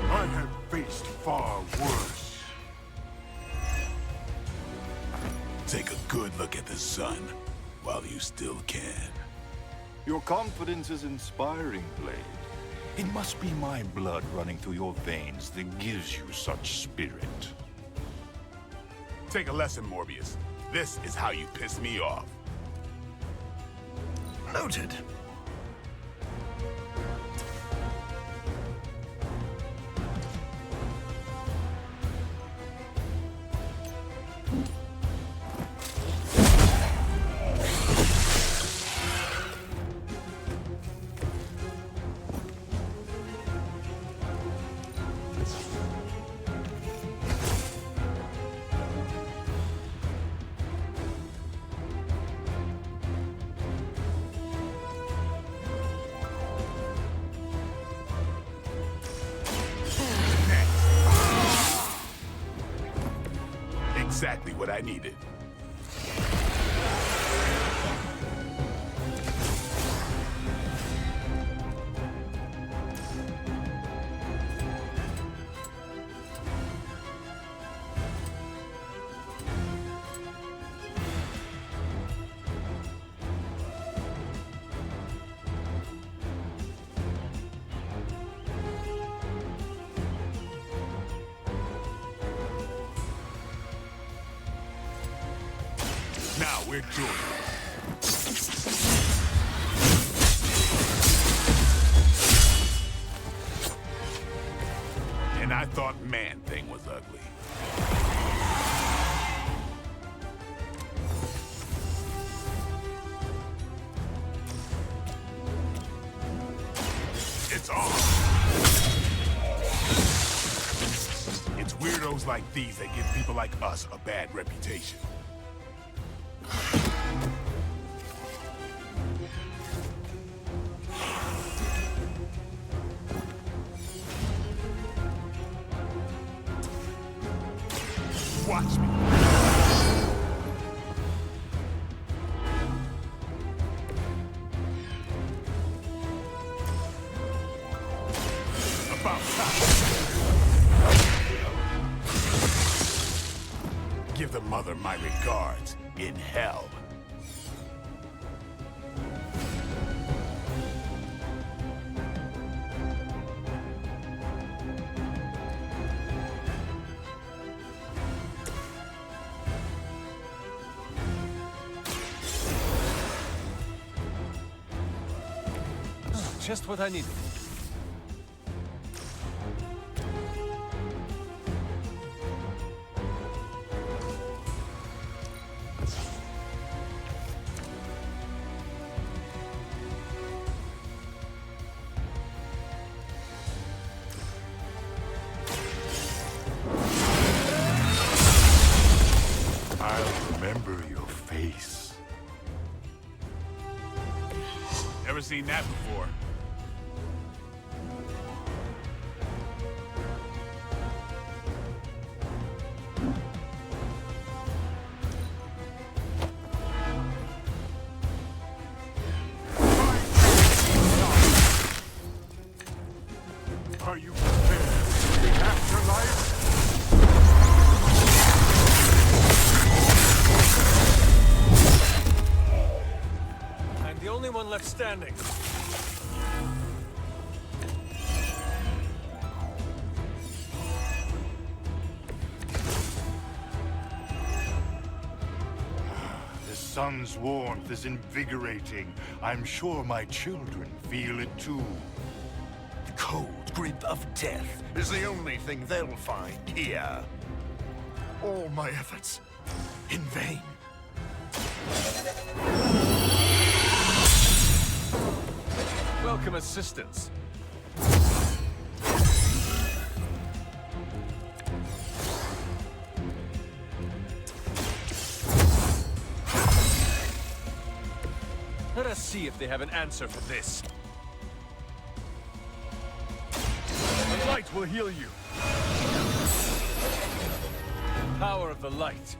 I have faced far worse. Take a good look at the sun while you still can. Your confidence is inspiring, Blade. It must be my blood running through your veins that gives you such spirit. Take a lesson, Morbius. This is how you piss me off. Noted. Exactly what I needed. Now we're doing it. And I thought Man-Thing was ugly. It's on. It's weirdos like these that give people like us a bad reputation. Watch me. About time. Give the mother my regards in hell. Just what I needed. I'll remember your face. Never seen that before. Are you prepared for the afterlife? I'm the only one left standing. The sun's warmth is invigorating. I'm sure my children feel it too. The cold grip of death is the only thing they'll find here. All my efforts in vain. Welcome assistance. Let us see if they have an answer for this. The light will heal you. Power of the light.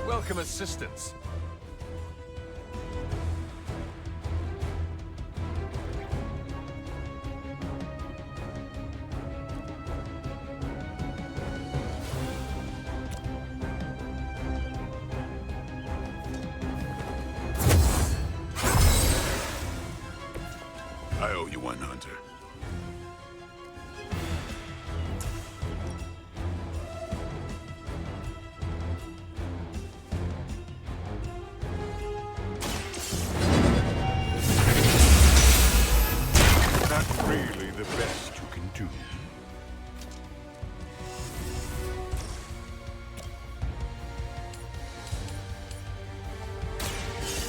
Welcome assistance. I owe you one, Hunter. That's really the best you can do.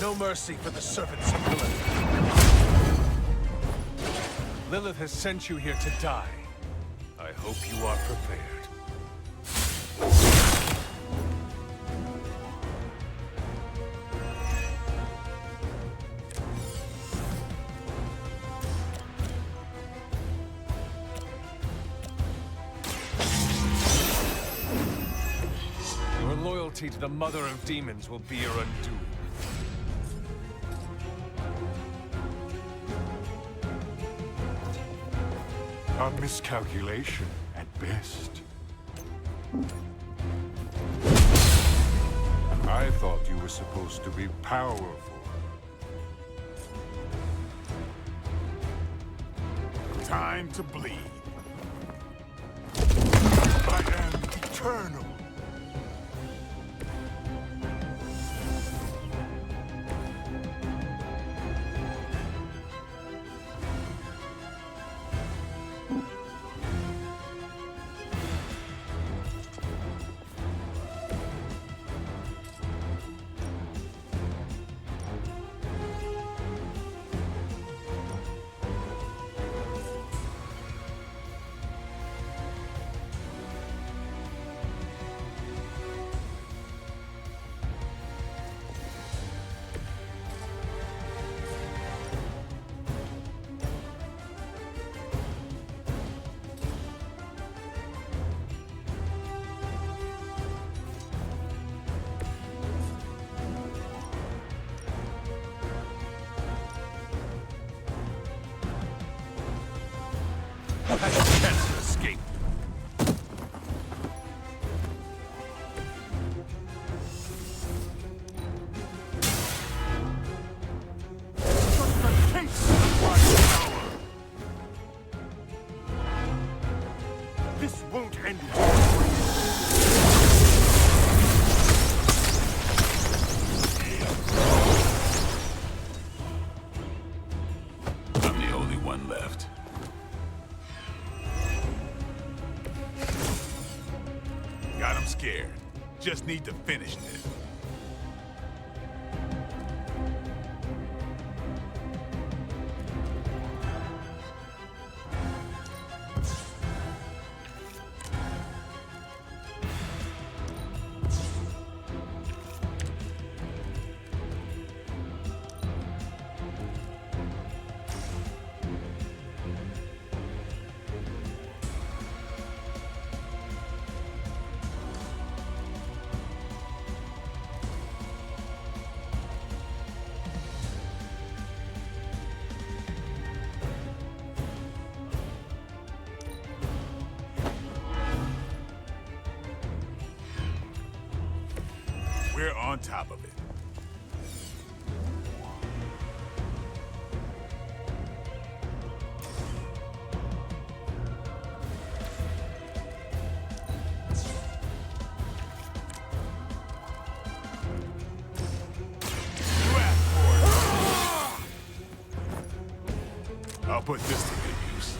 No mercy for the servants of Lilith. Lilith has sent you here to die. I hope you are prepared. Your loyalty to the Mother of Demons will be your undoing. A miscalculation at best. I thought you were supposed to be powerful. Time to bleed. I am eternal. Just need to finish this. We're on top of it. You asked for it. I'll put this to good use.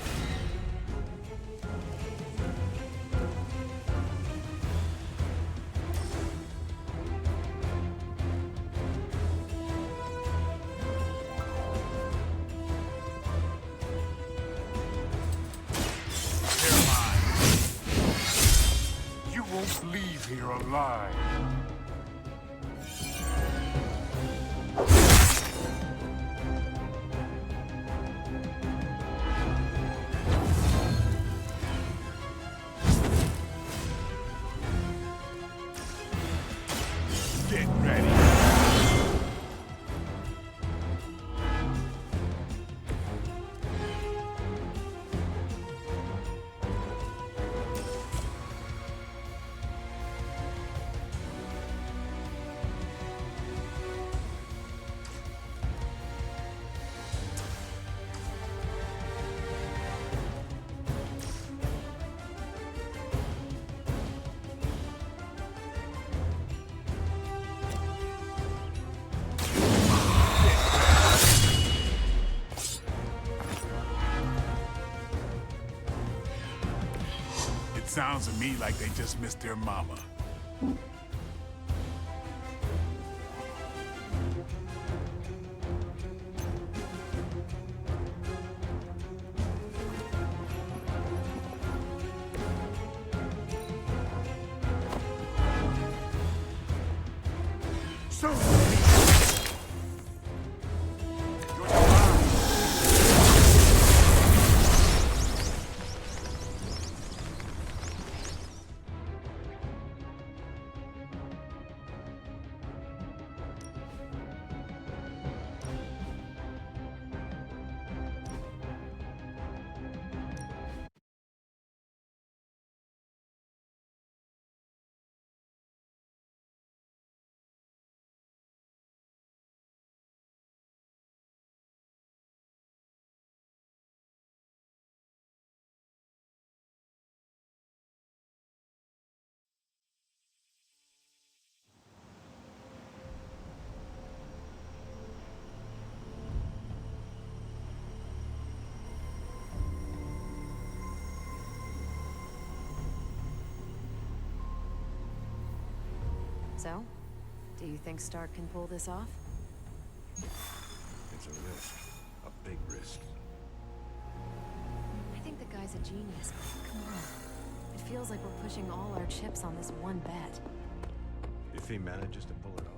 Leave here alive. Get ready. Sounds to me like they just missed their mama. So, do you think Stark can pull this off? It's a risk. A big risk. I think the guy's a genius, but come on. It feels like we're pushing all our chips on this one bet. If he manages to pull it off.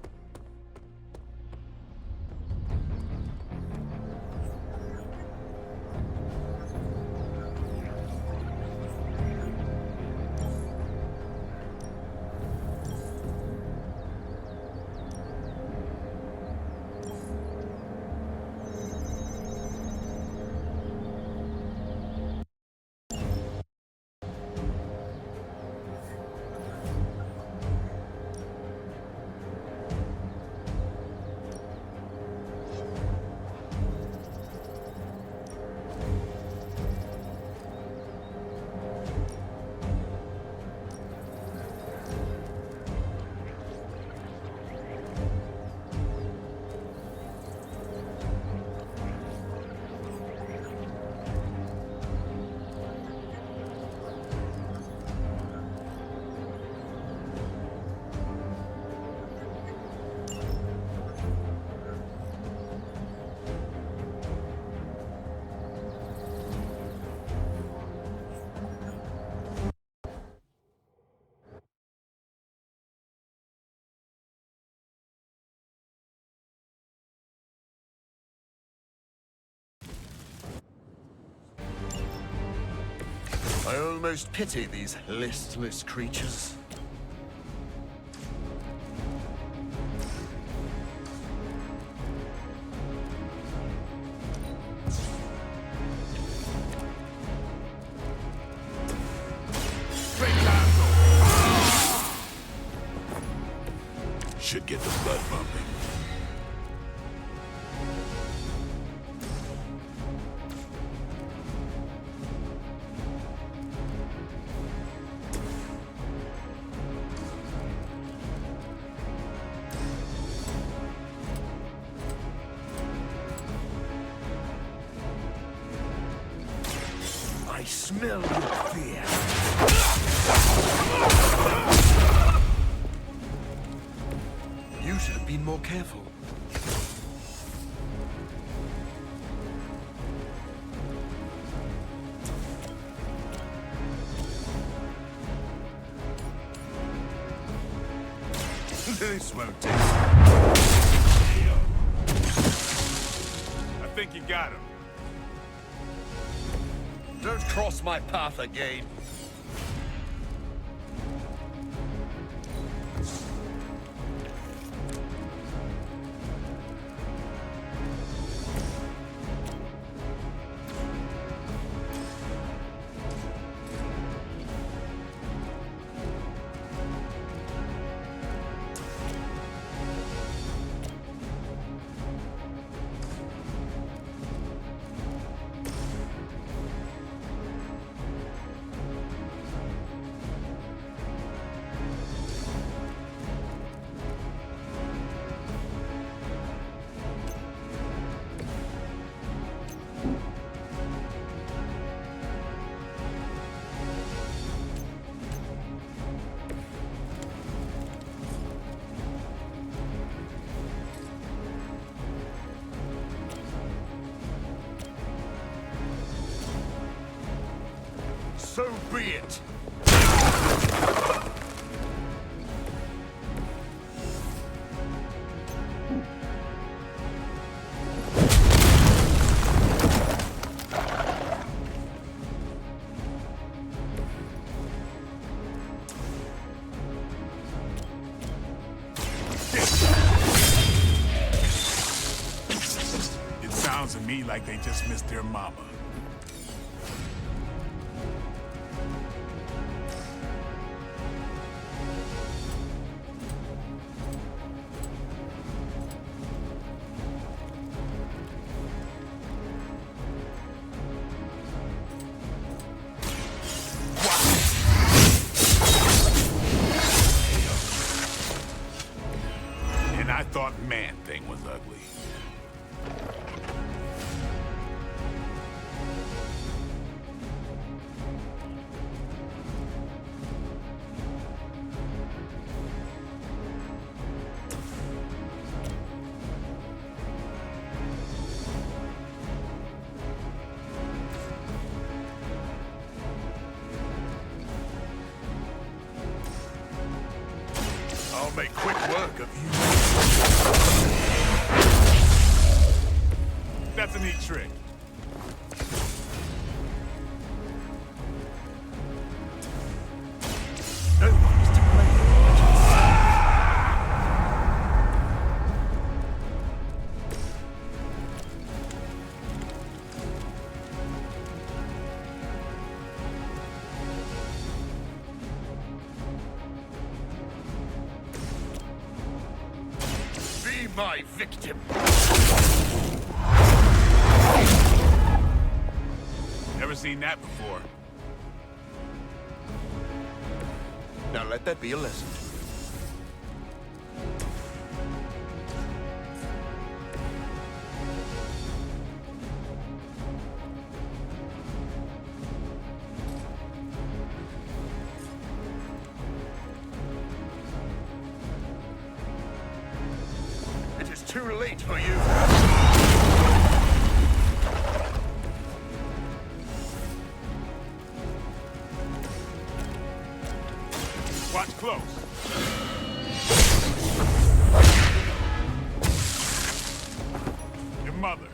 I almost pity these listless creatures. Should get the blood pumping. I smell your fear. You should have been more careful. This won't take. I think you got him. Don't cross my path again. So be it. It sounds to me like they just missed their mama. And I thought Man-Thing was ugly. I'll make quick work of you. That's a neat trick. No one is to blame. Be my victim. Never seen that before. Now let that be a lesson to you. It is too late for you. Watch close. Your mother.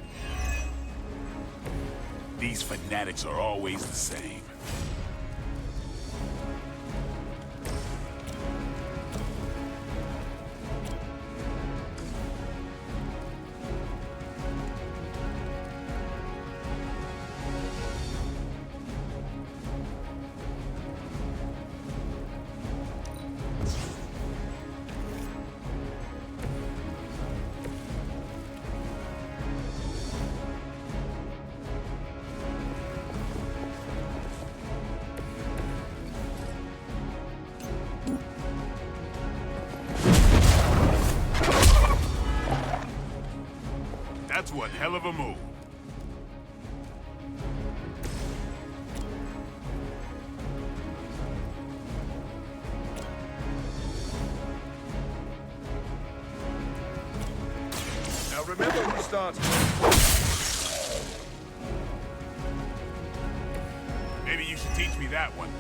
These fanatics are always the same. That's one hell of a move. Now remember who started. Maybe you should teach me that one.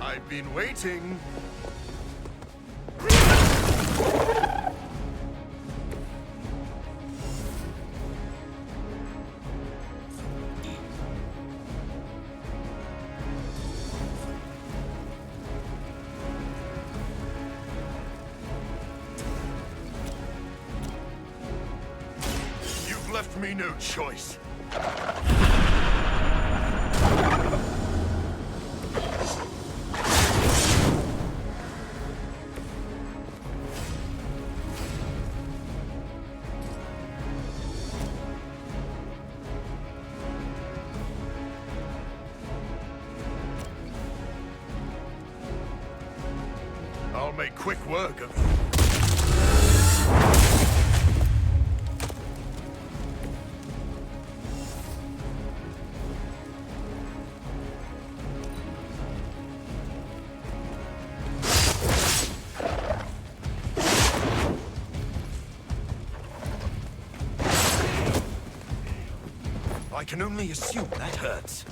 I've been waiting. You've left me no choice. I'll make quick work of you. I can only assume that hurts.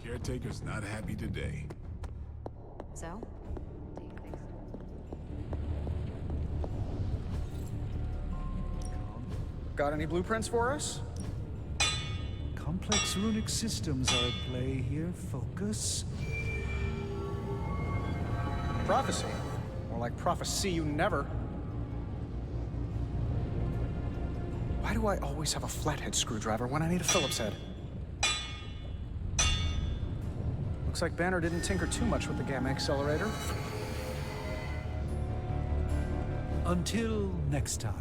Caretaker's not happy today. So? Got any blueprints for us? Complex runic systems are at play here. Focus. Prophecy. More like prophecy you never. Why do I always have a flathead screwdriver when I need a Phillips head? Looks like Banner didn't tinker too much with the gamma accelerator. Until next time.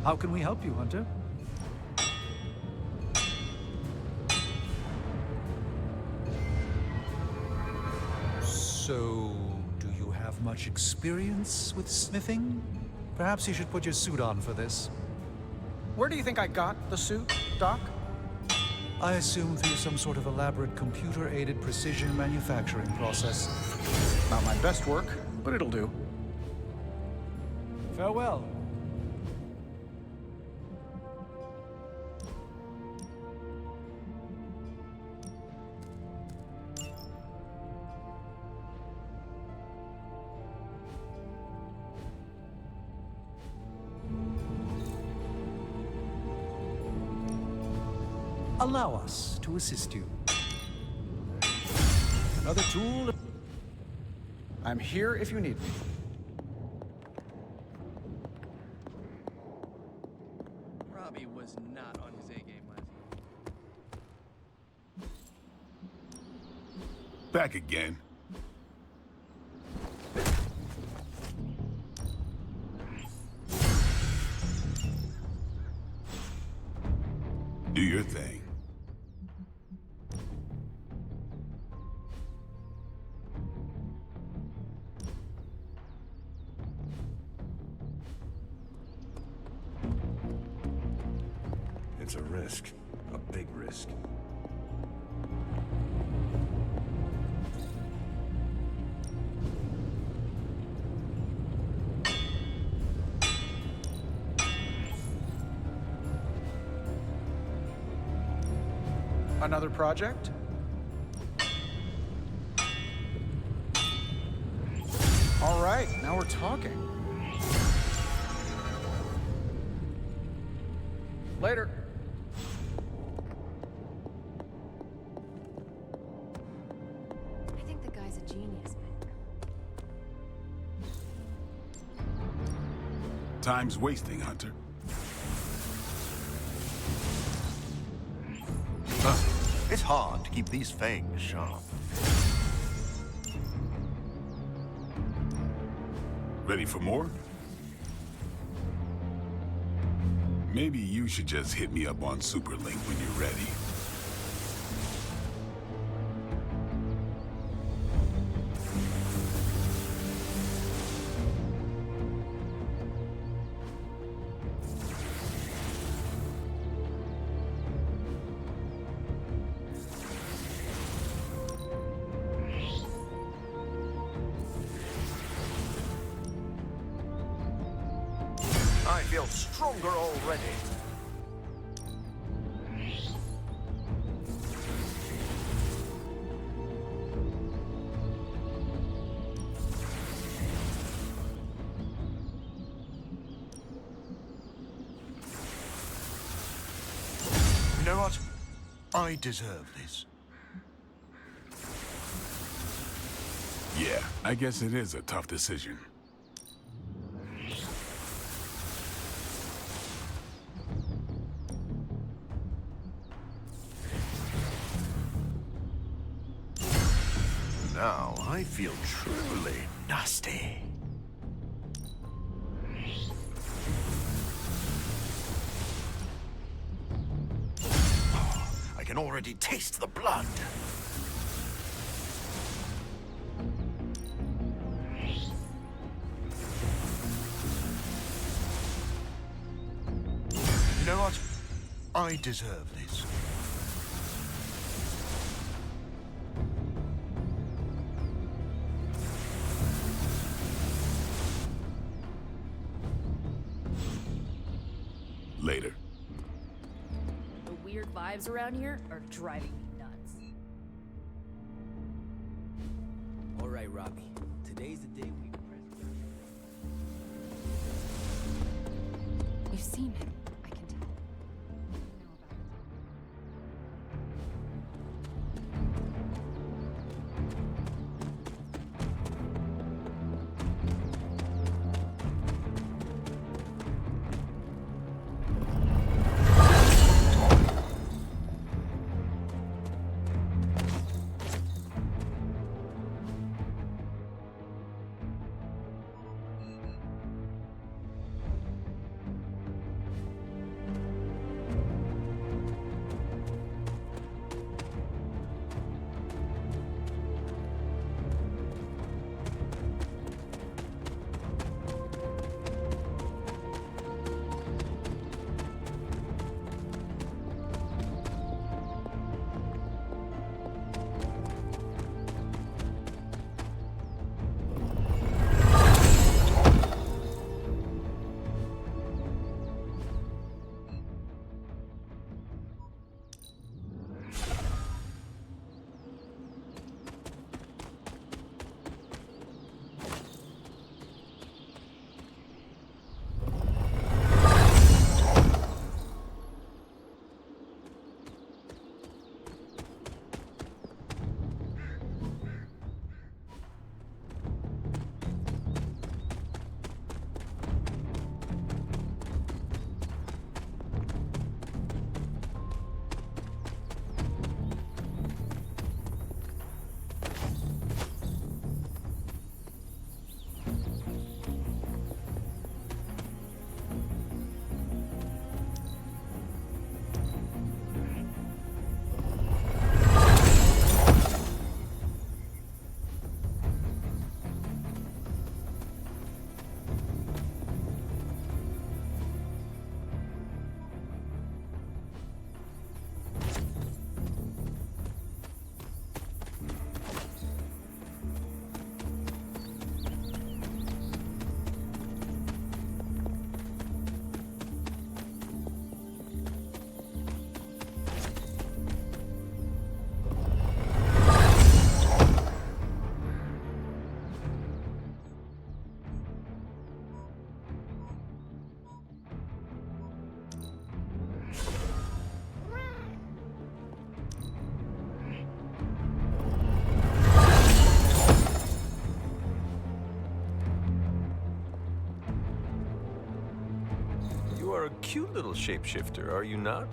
How can we help you, Hunter? So, do you have much experience with smithing? Perhaps you should put your suit on for this. Where do you think I got the suit, Doc? I assume through some sort of elaborate computer-aided precision manufacturing process. Not my best work, but it'll do. Farewell. Allow us to assist you. Another tool. I'm here if you need me. Robbie was not on his A game last night. Back again. Do your thing. It's a risk. A big risk. Another project? All right, now we're talking. Later. I think the guy's a genius, Time's wasting, Hunter. It's hard to keep these fangs sharp. Ready for more? Maybe you should just hit me up on Superlink when you're ready. I feel stronger already. You know what? I deserve this. Yeah, I guess it is a tough decision. Now I feel truly nasty. Oh, I can already taste the blood. You know what? I deserve this. Later. The weird vibes around here are driving me nuts. All right, Robbie. Today's the day we impress. You've seen him. I can tell. cute little shapeshifter, are you not?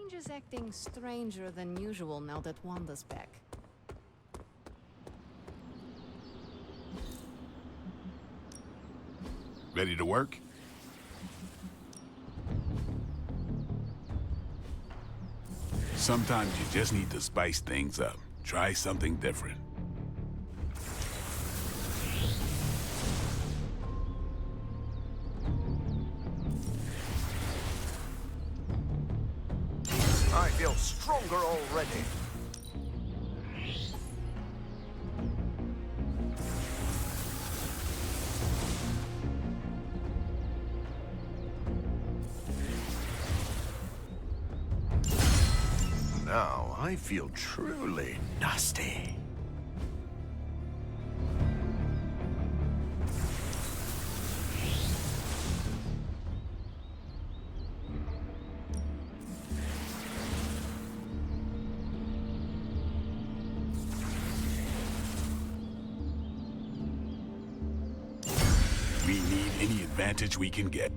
Strange is acting stranger than usual now that Wanda's back. Ready to work? Sometimes you just need to spice things up. Try something different. I feel stronger already. Now I feel truly nasty. We need any advantage we can get.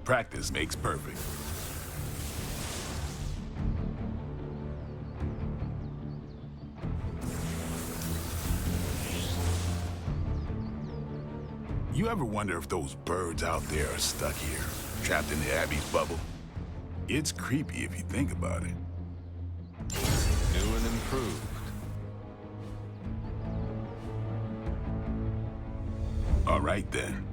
Practice makes perfect. You ever wonder if those birds out there are stuck here, trapped in the Abbey's bubble? It's creepy if you think about it. New and improved. All right, then.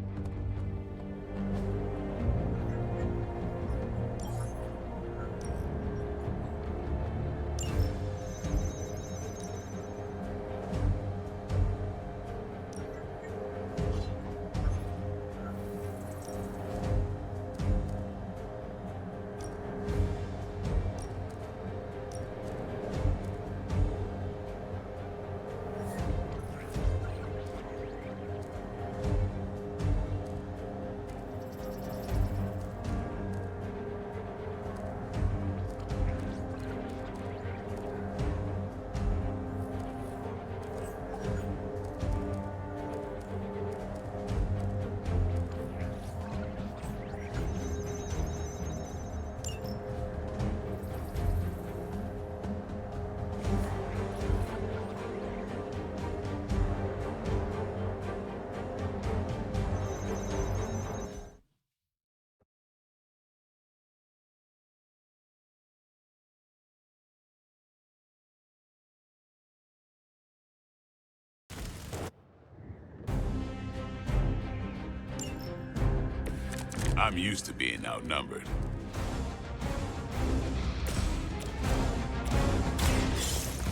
I'm used to being outnumbered.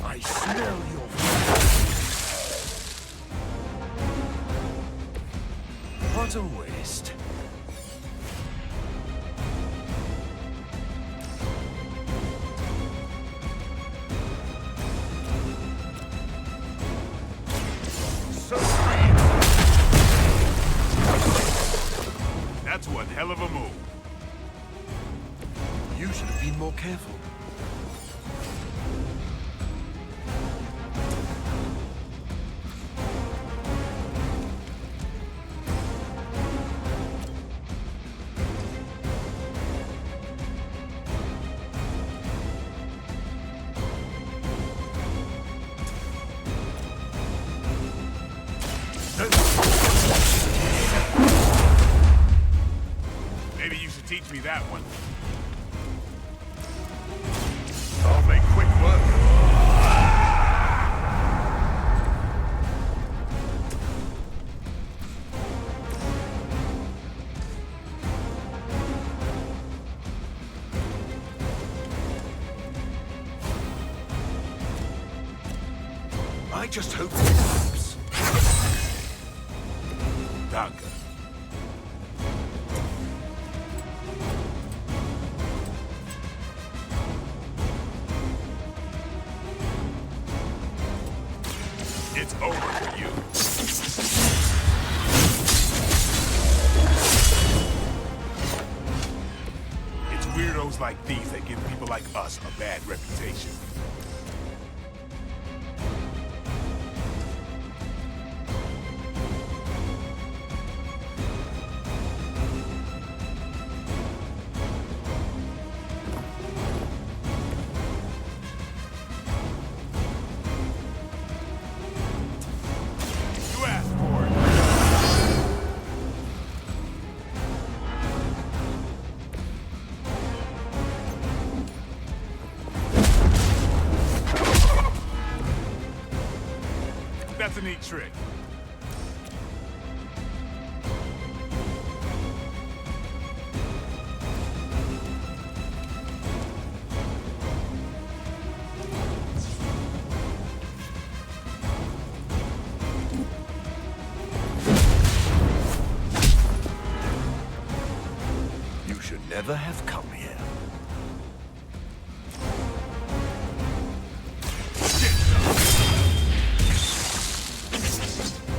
I smell your what a waste. So that's one hell of a move. You should have been more careful. Maybe you should teach me that one. I'll make quick work. I just hope it works. Danke. It's over for you. It's weirdos like these that give people like us a bad reputation. a neat trick. You should never have come here.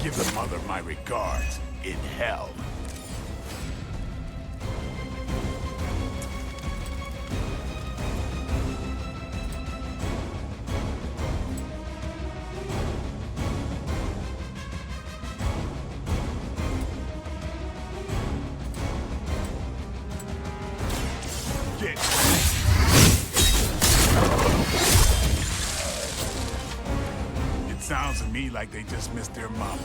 Give the mother my regards in hell. Get. It sounds to me like they just missed their mama.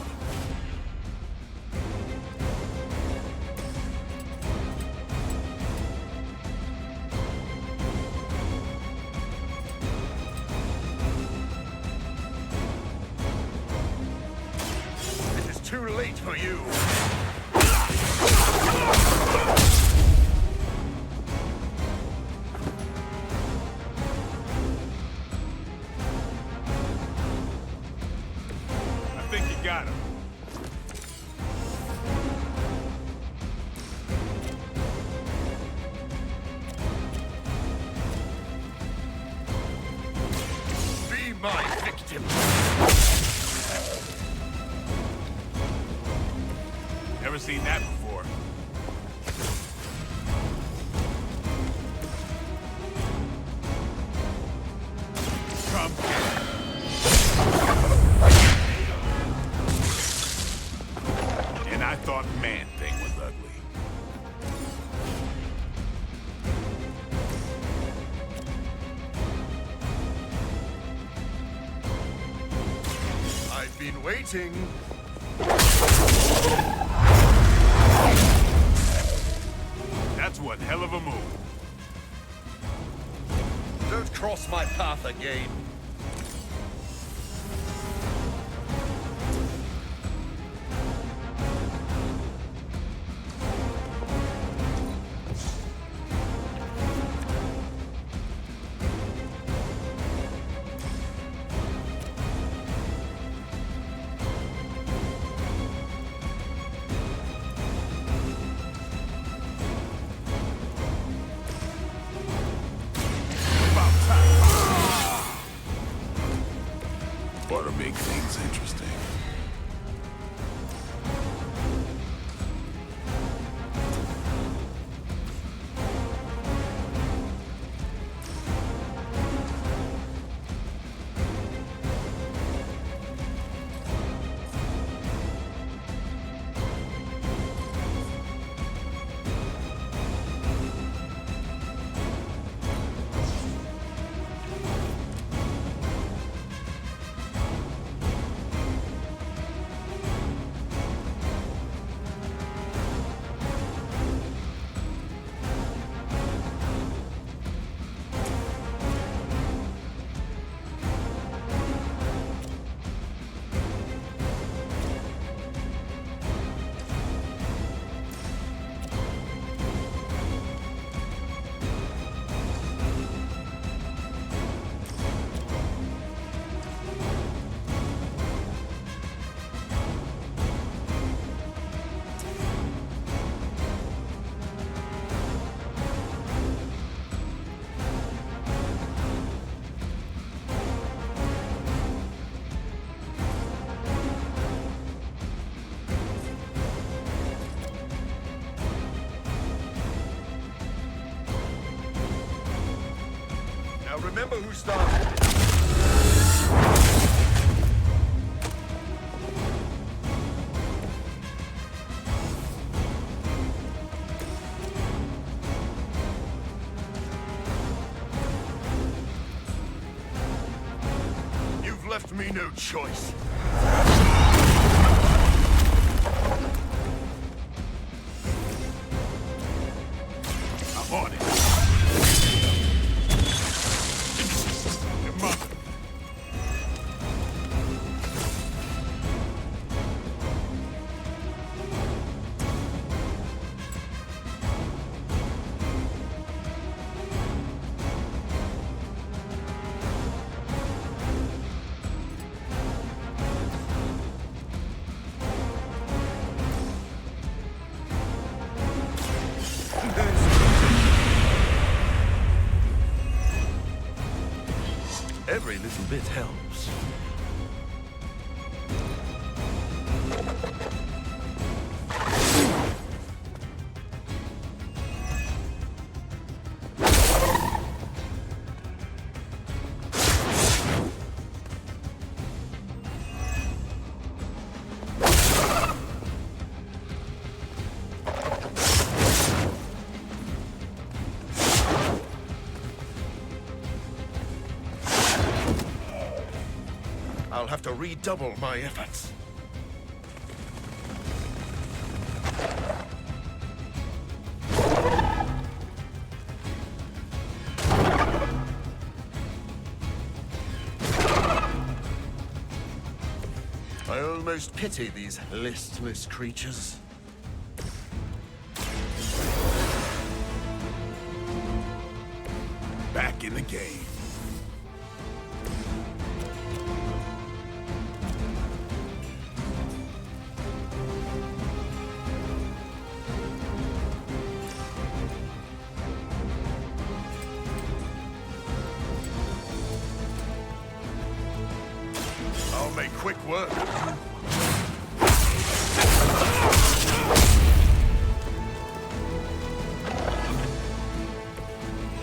It is too late for you. I think you got him. Be my victim. Never seen that before. Come. And I thought Man-Thing was ugly. I've been waiting. That's one hell of a move. Don't cross my path again. Ought to make things interesting. Remember who started. You've left me no choice. I'm on it. Every little bit helps. I'll have to redouble my efforts. I almost pity these listless creatures. Back in the game. I'll make quick work.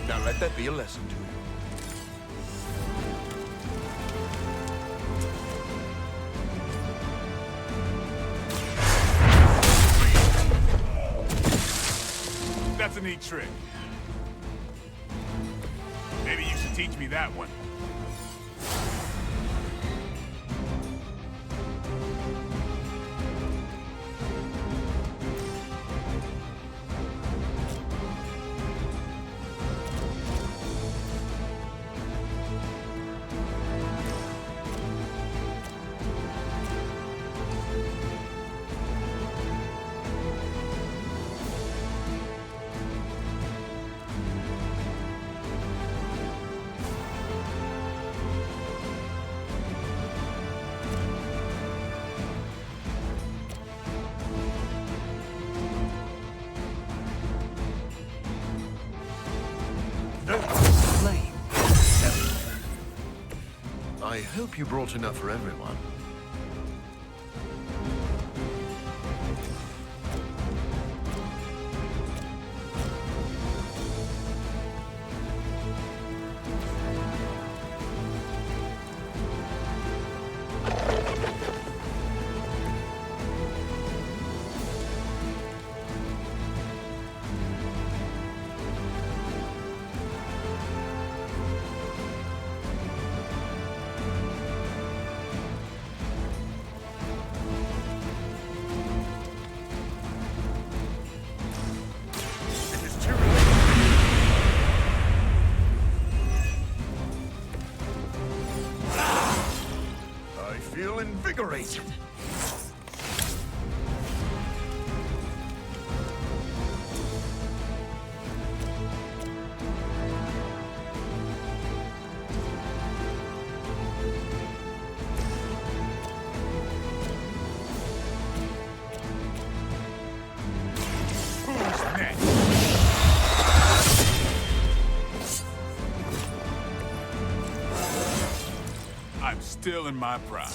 Now let that be a lesson to you. That's a neat trick. Maybe you should teach me that one. I hope you brought enough for everyone. I feel invigorated. Who's next? I'm still in my prime.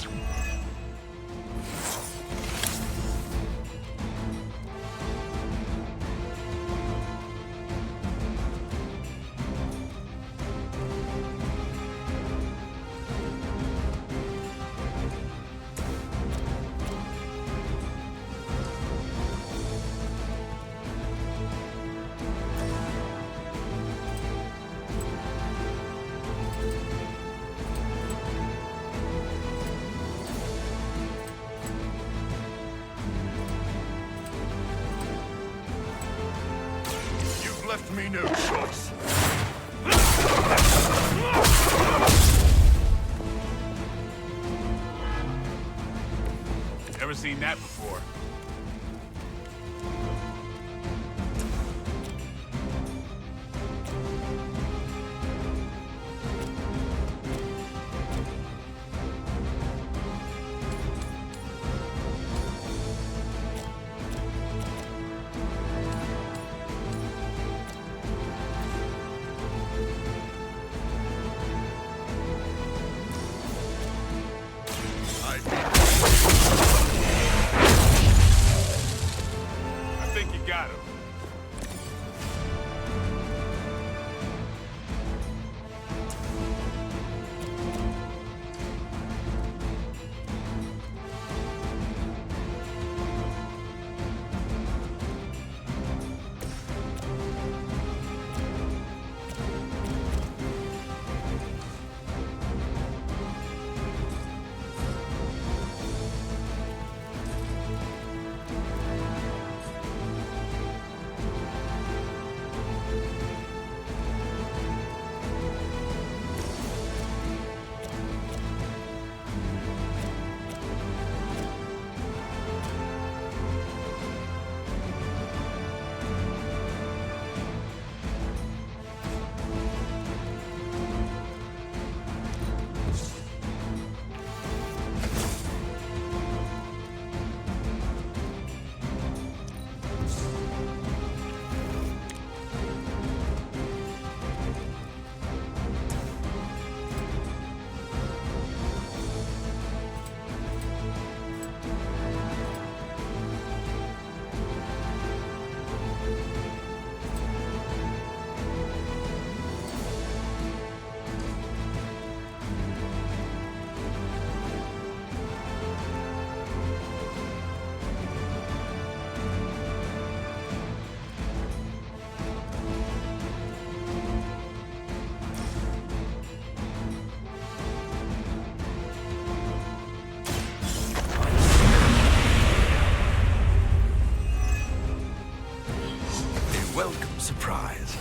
Left me no choice. Never seen that before. think you got him. Welcome surprise.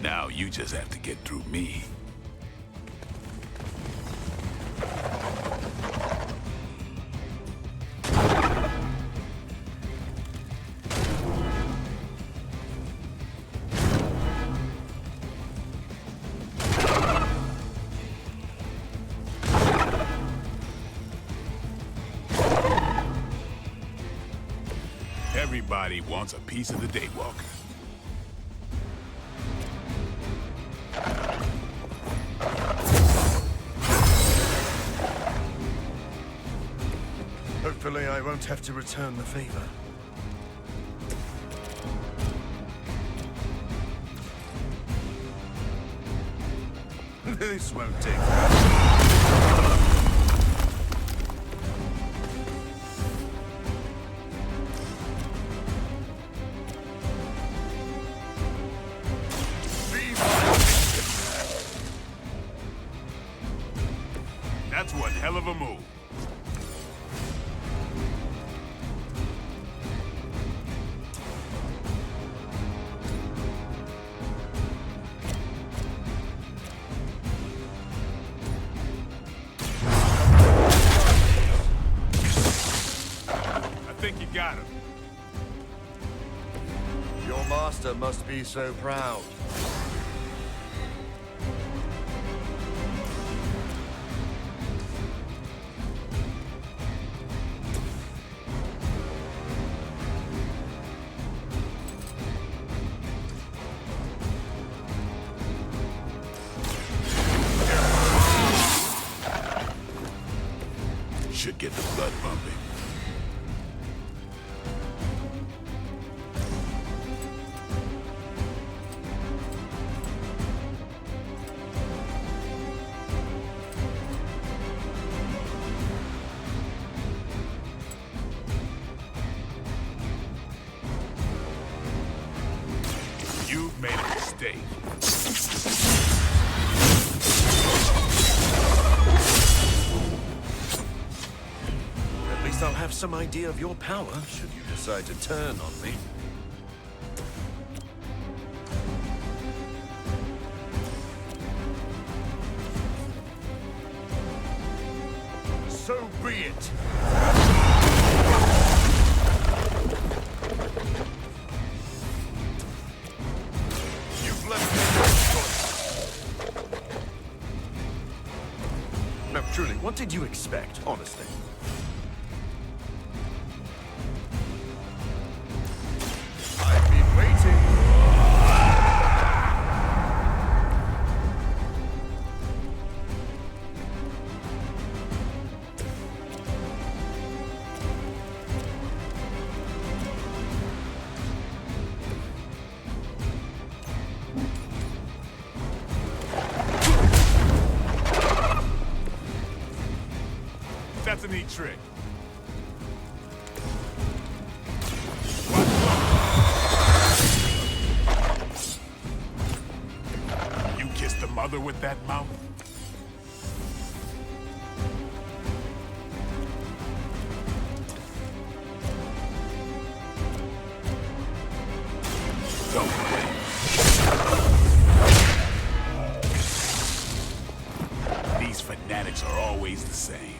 Now you just have to get through me. Everybody wants a piece of the Daywalker. Hopefully I won't have to return the favor. This won't take long. That's one hell of a move. I think you got him. Your master must be so proud. Should get the blood pumping. mistake. At least I'll have some idea of your power should you decide to turn on me. So be it. You've left me no choice. No, truly, what did you expect, honestly? I've been waiting. That's a neat trick. You kissed the mother with that mouth? Don't blame. These fanatics are always the same.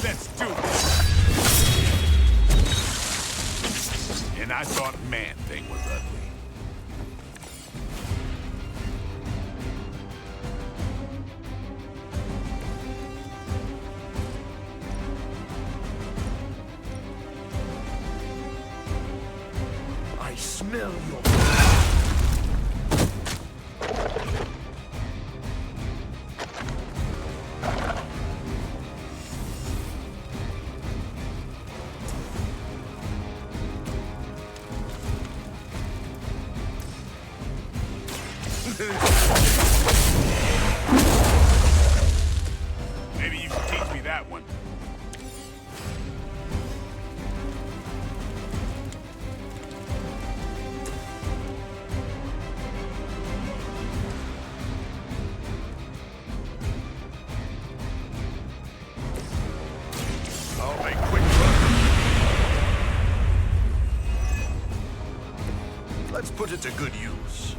Let's do this. And I thought Man-Thing was ugly. I smell your... Maybe you can teach me that one. I'll make quick work. Let's put it to good use.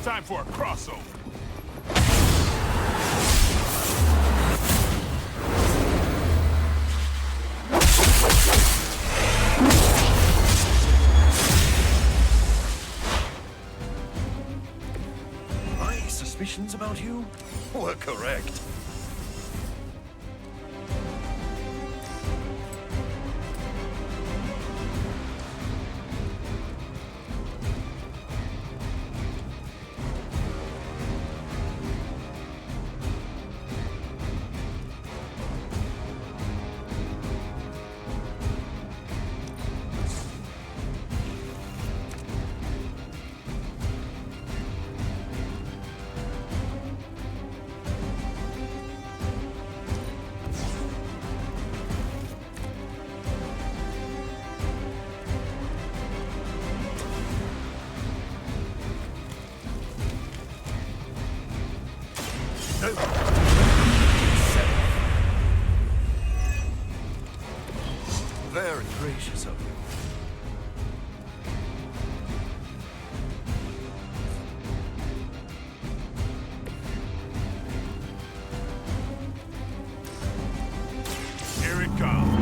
Time for a crossover. My suspicions about you were correct. Very gracious of you. Come.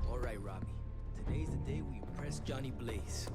All right, Robbie. Today's the day we impress Johnny Blaze.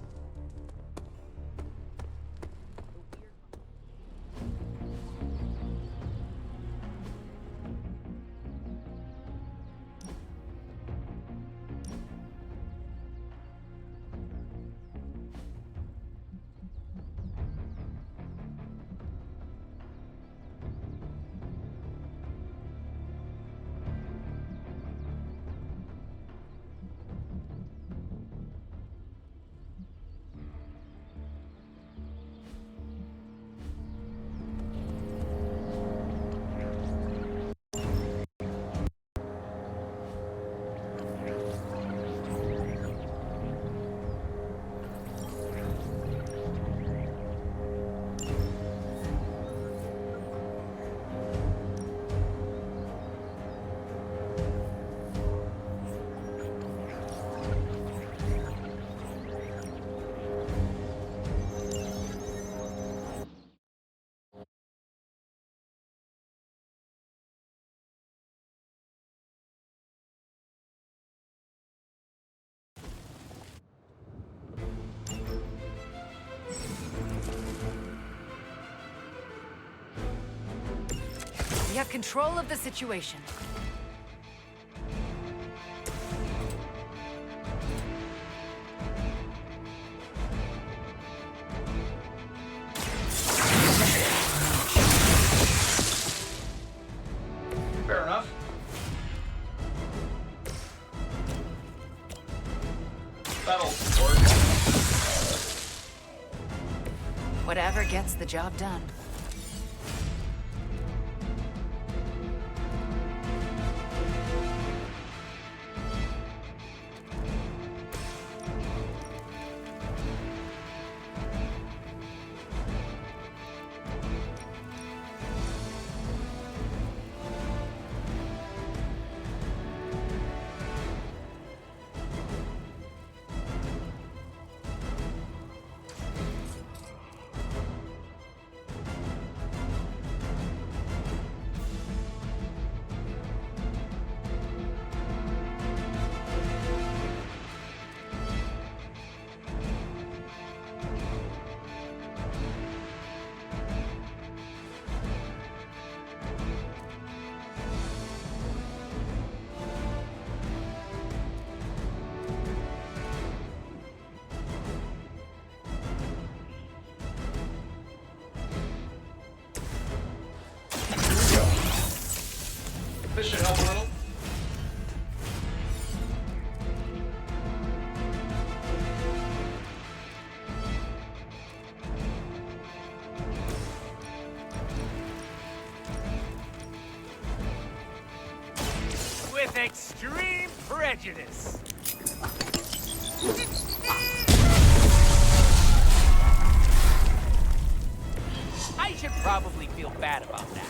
We have control of the situation. Fair enough. That'll work. Whatever gets the job done. This should help a little. With extreme prejudice. I should probably feel bad about that.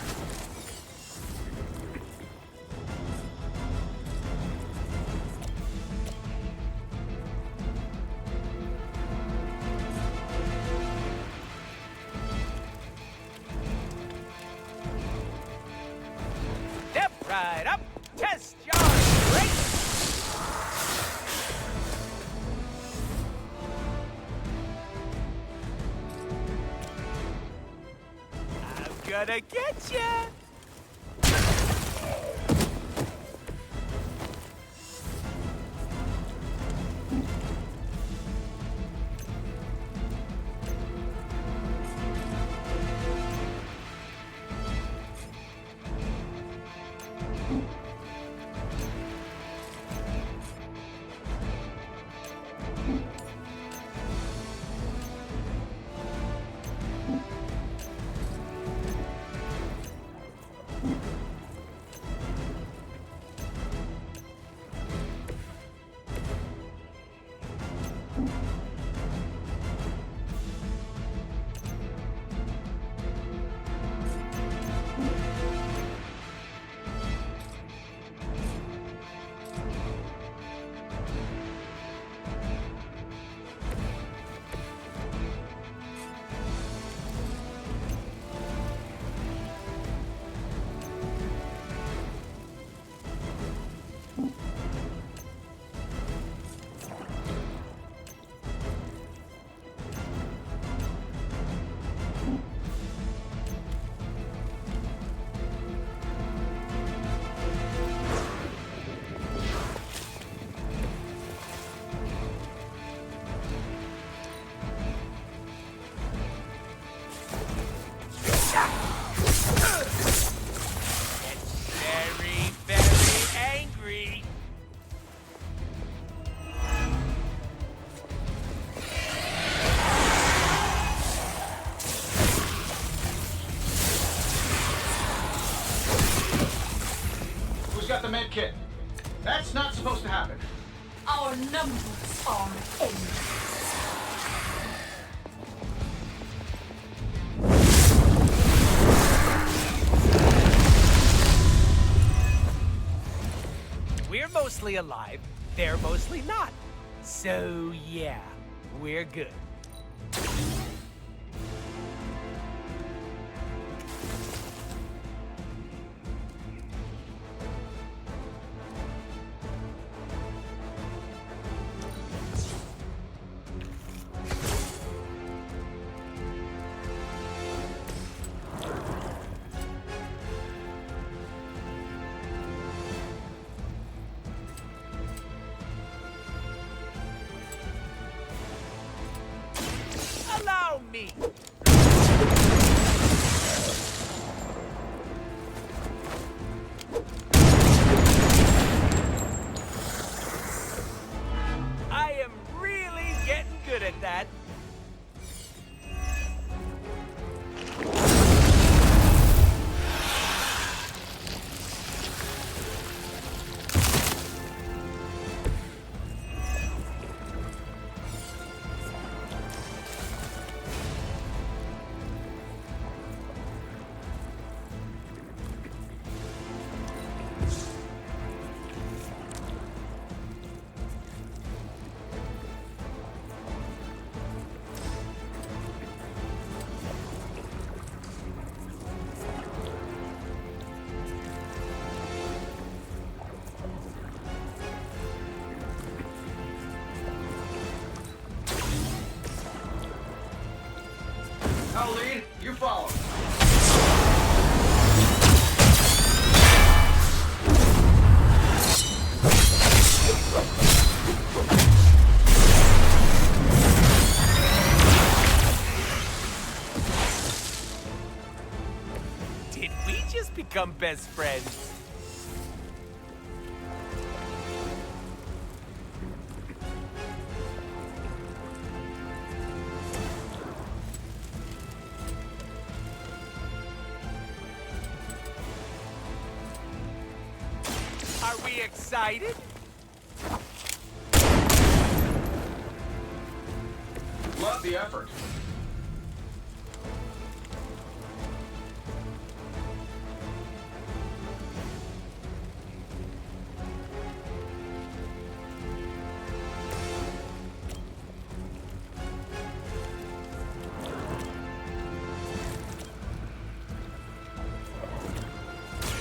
Step right up, test your strength. I'm gonna get ya. med kit. That's not supposed to happen. Our numbers are endless. We're mostly alive, they're mostly not. So yeah, we're good. Allow me! I am really getting good at that. I'll lead, you follow. Did we just become best friends? Are we excited? Love the effort.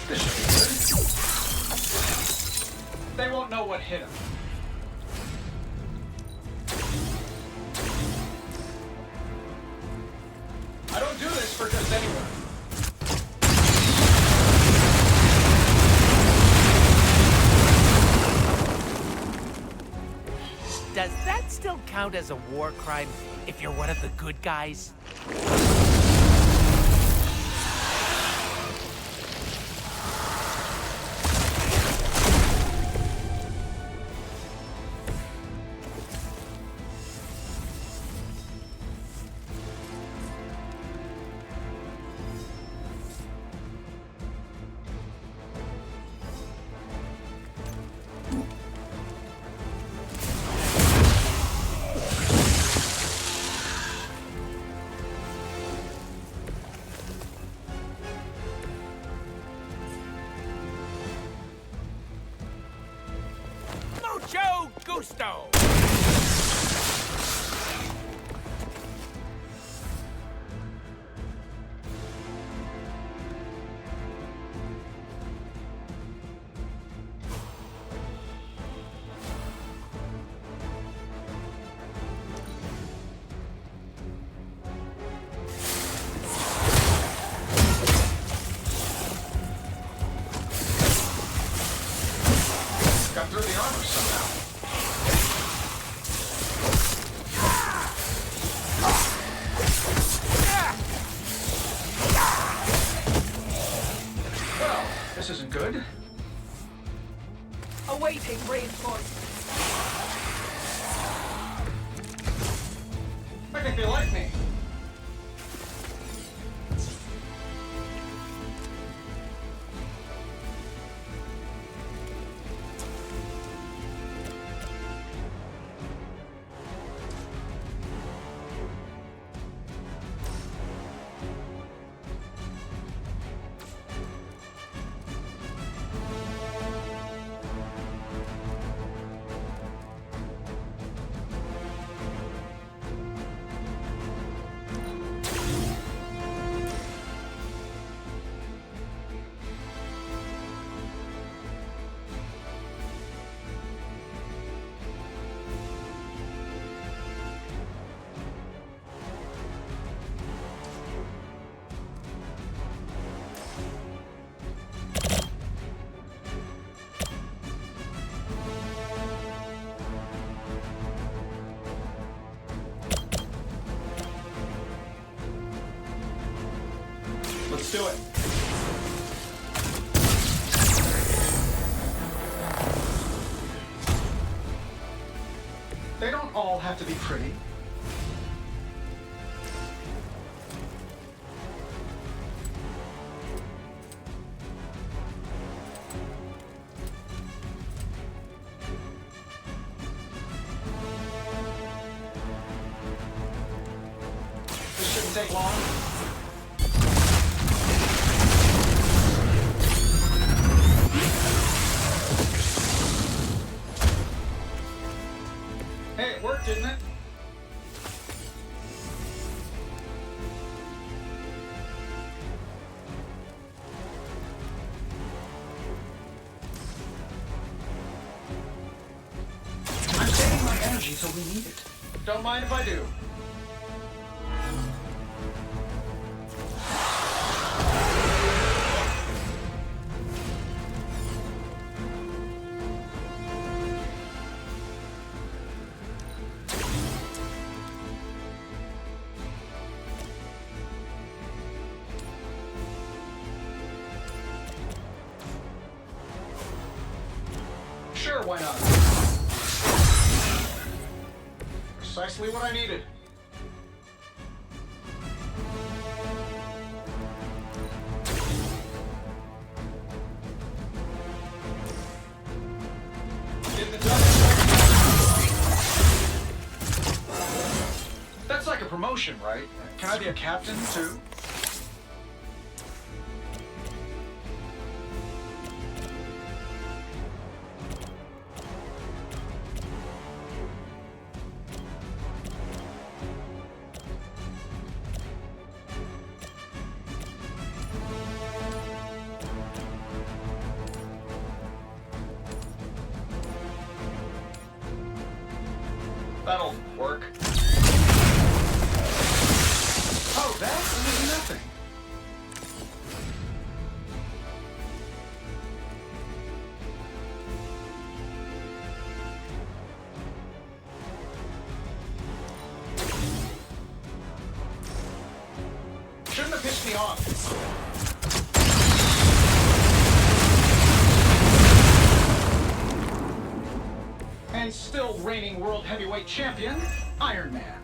This should be good. They won't know what hit him. I don't do this for just anyone. Does that still count as a war crime if you're one of the good guys? Mucho gusto! Got through the armor somehow. Well, this isn't good. Awaiting reinforcements. I think they like me. Let's do it. They don't all have to be pretty. This shouldn't take long. Hey, it worked, didn't it? I'm saving my energy till we need it. Don't mind if I do. Sure, why not? Precisely what I needed. Get the job. That's like a promotion, right? Can I be a captain, too? That'll work. Oh, that's nothing. Shouldn't have pissed me off. And still reigning world heavyweight champion, Iron Man.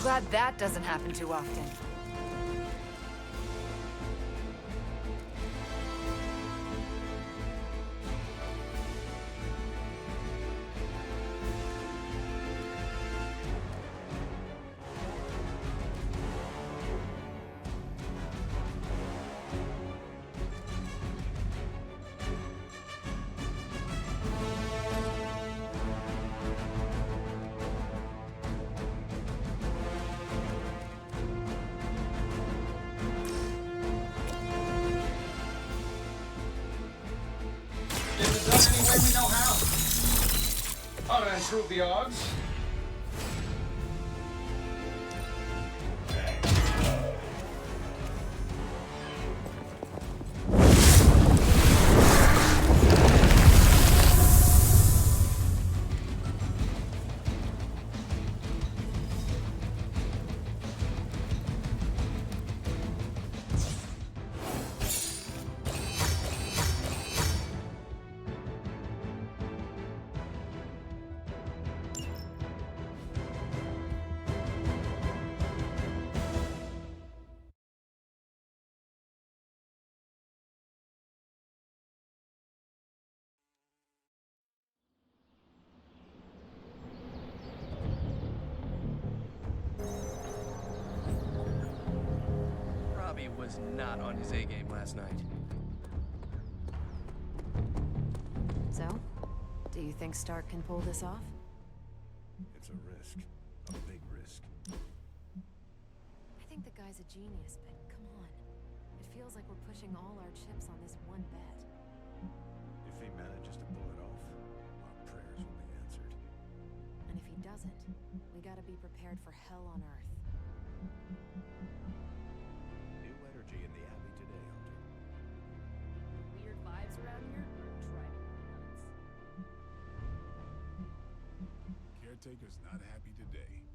Glad that doesn't happen too often. Any way we know how. Ought to improve the odds. Robbie was not on his A game last night. So, do you think Stark can pull this off? It's a risk. A big risk. I think the guy's a genius, but come on. It feels like we're pushing all our chips on this one bet. If he manages to pull it off, our prayers will be answered. And if he doesn't, we gotta be prepared for hell on Earth. New energy in the Abbey today, Hunter. The weird vibes around here are driving me nuts. Caretaker's not happy today.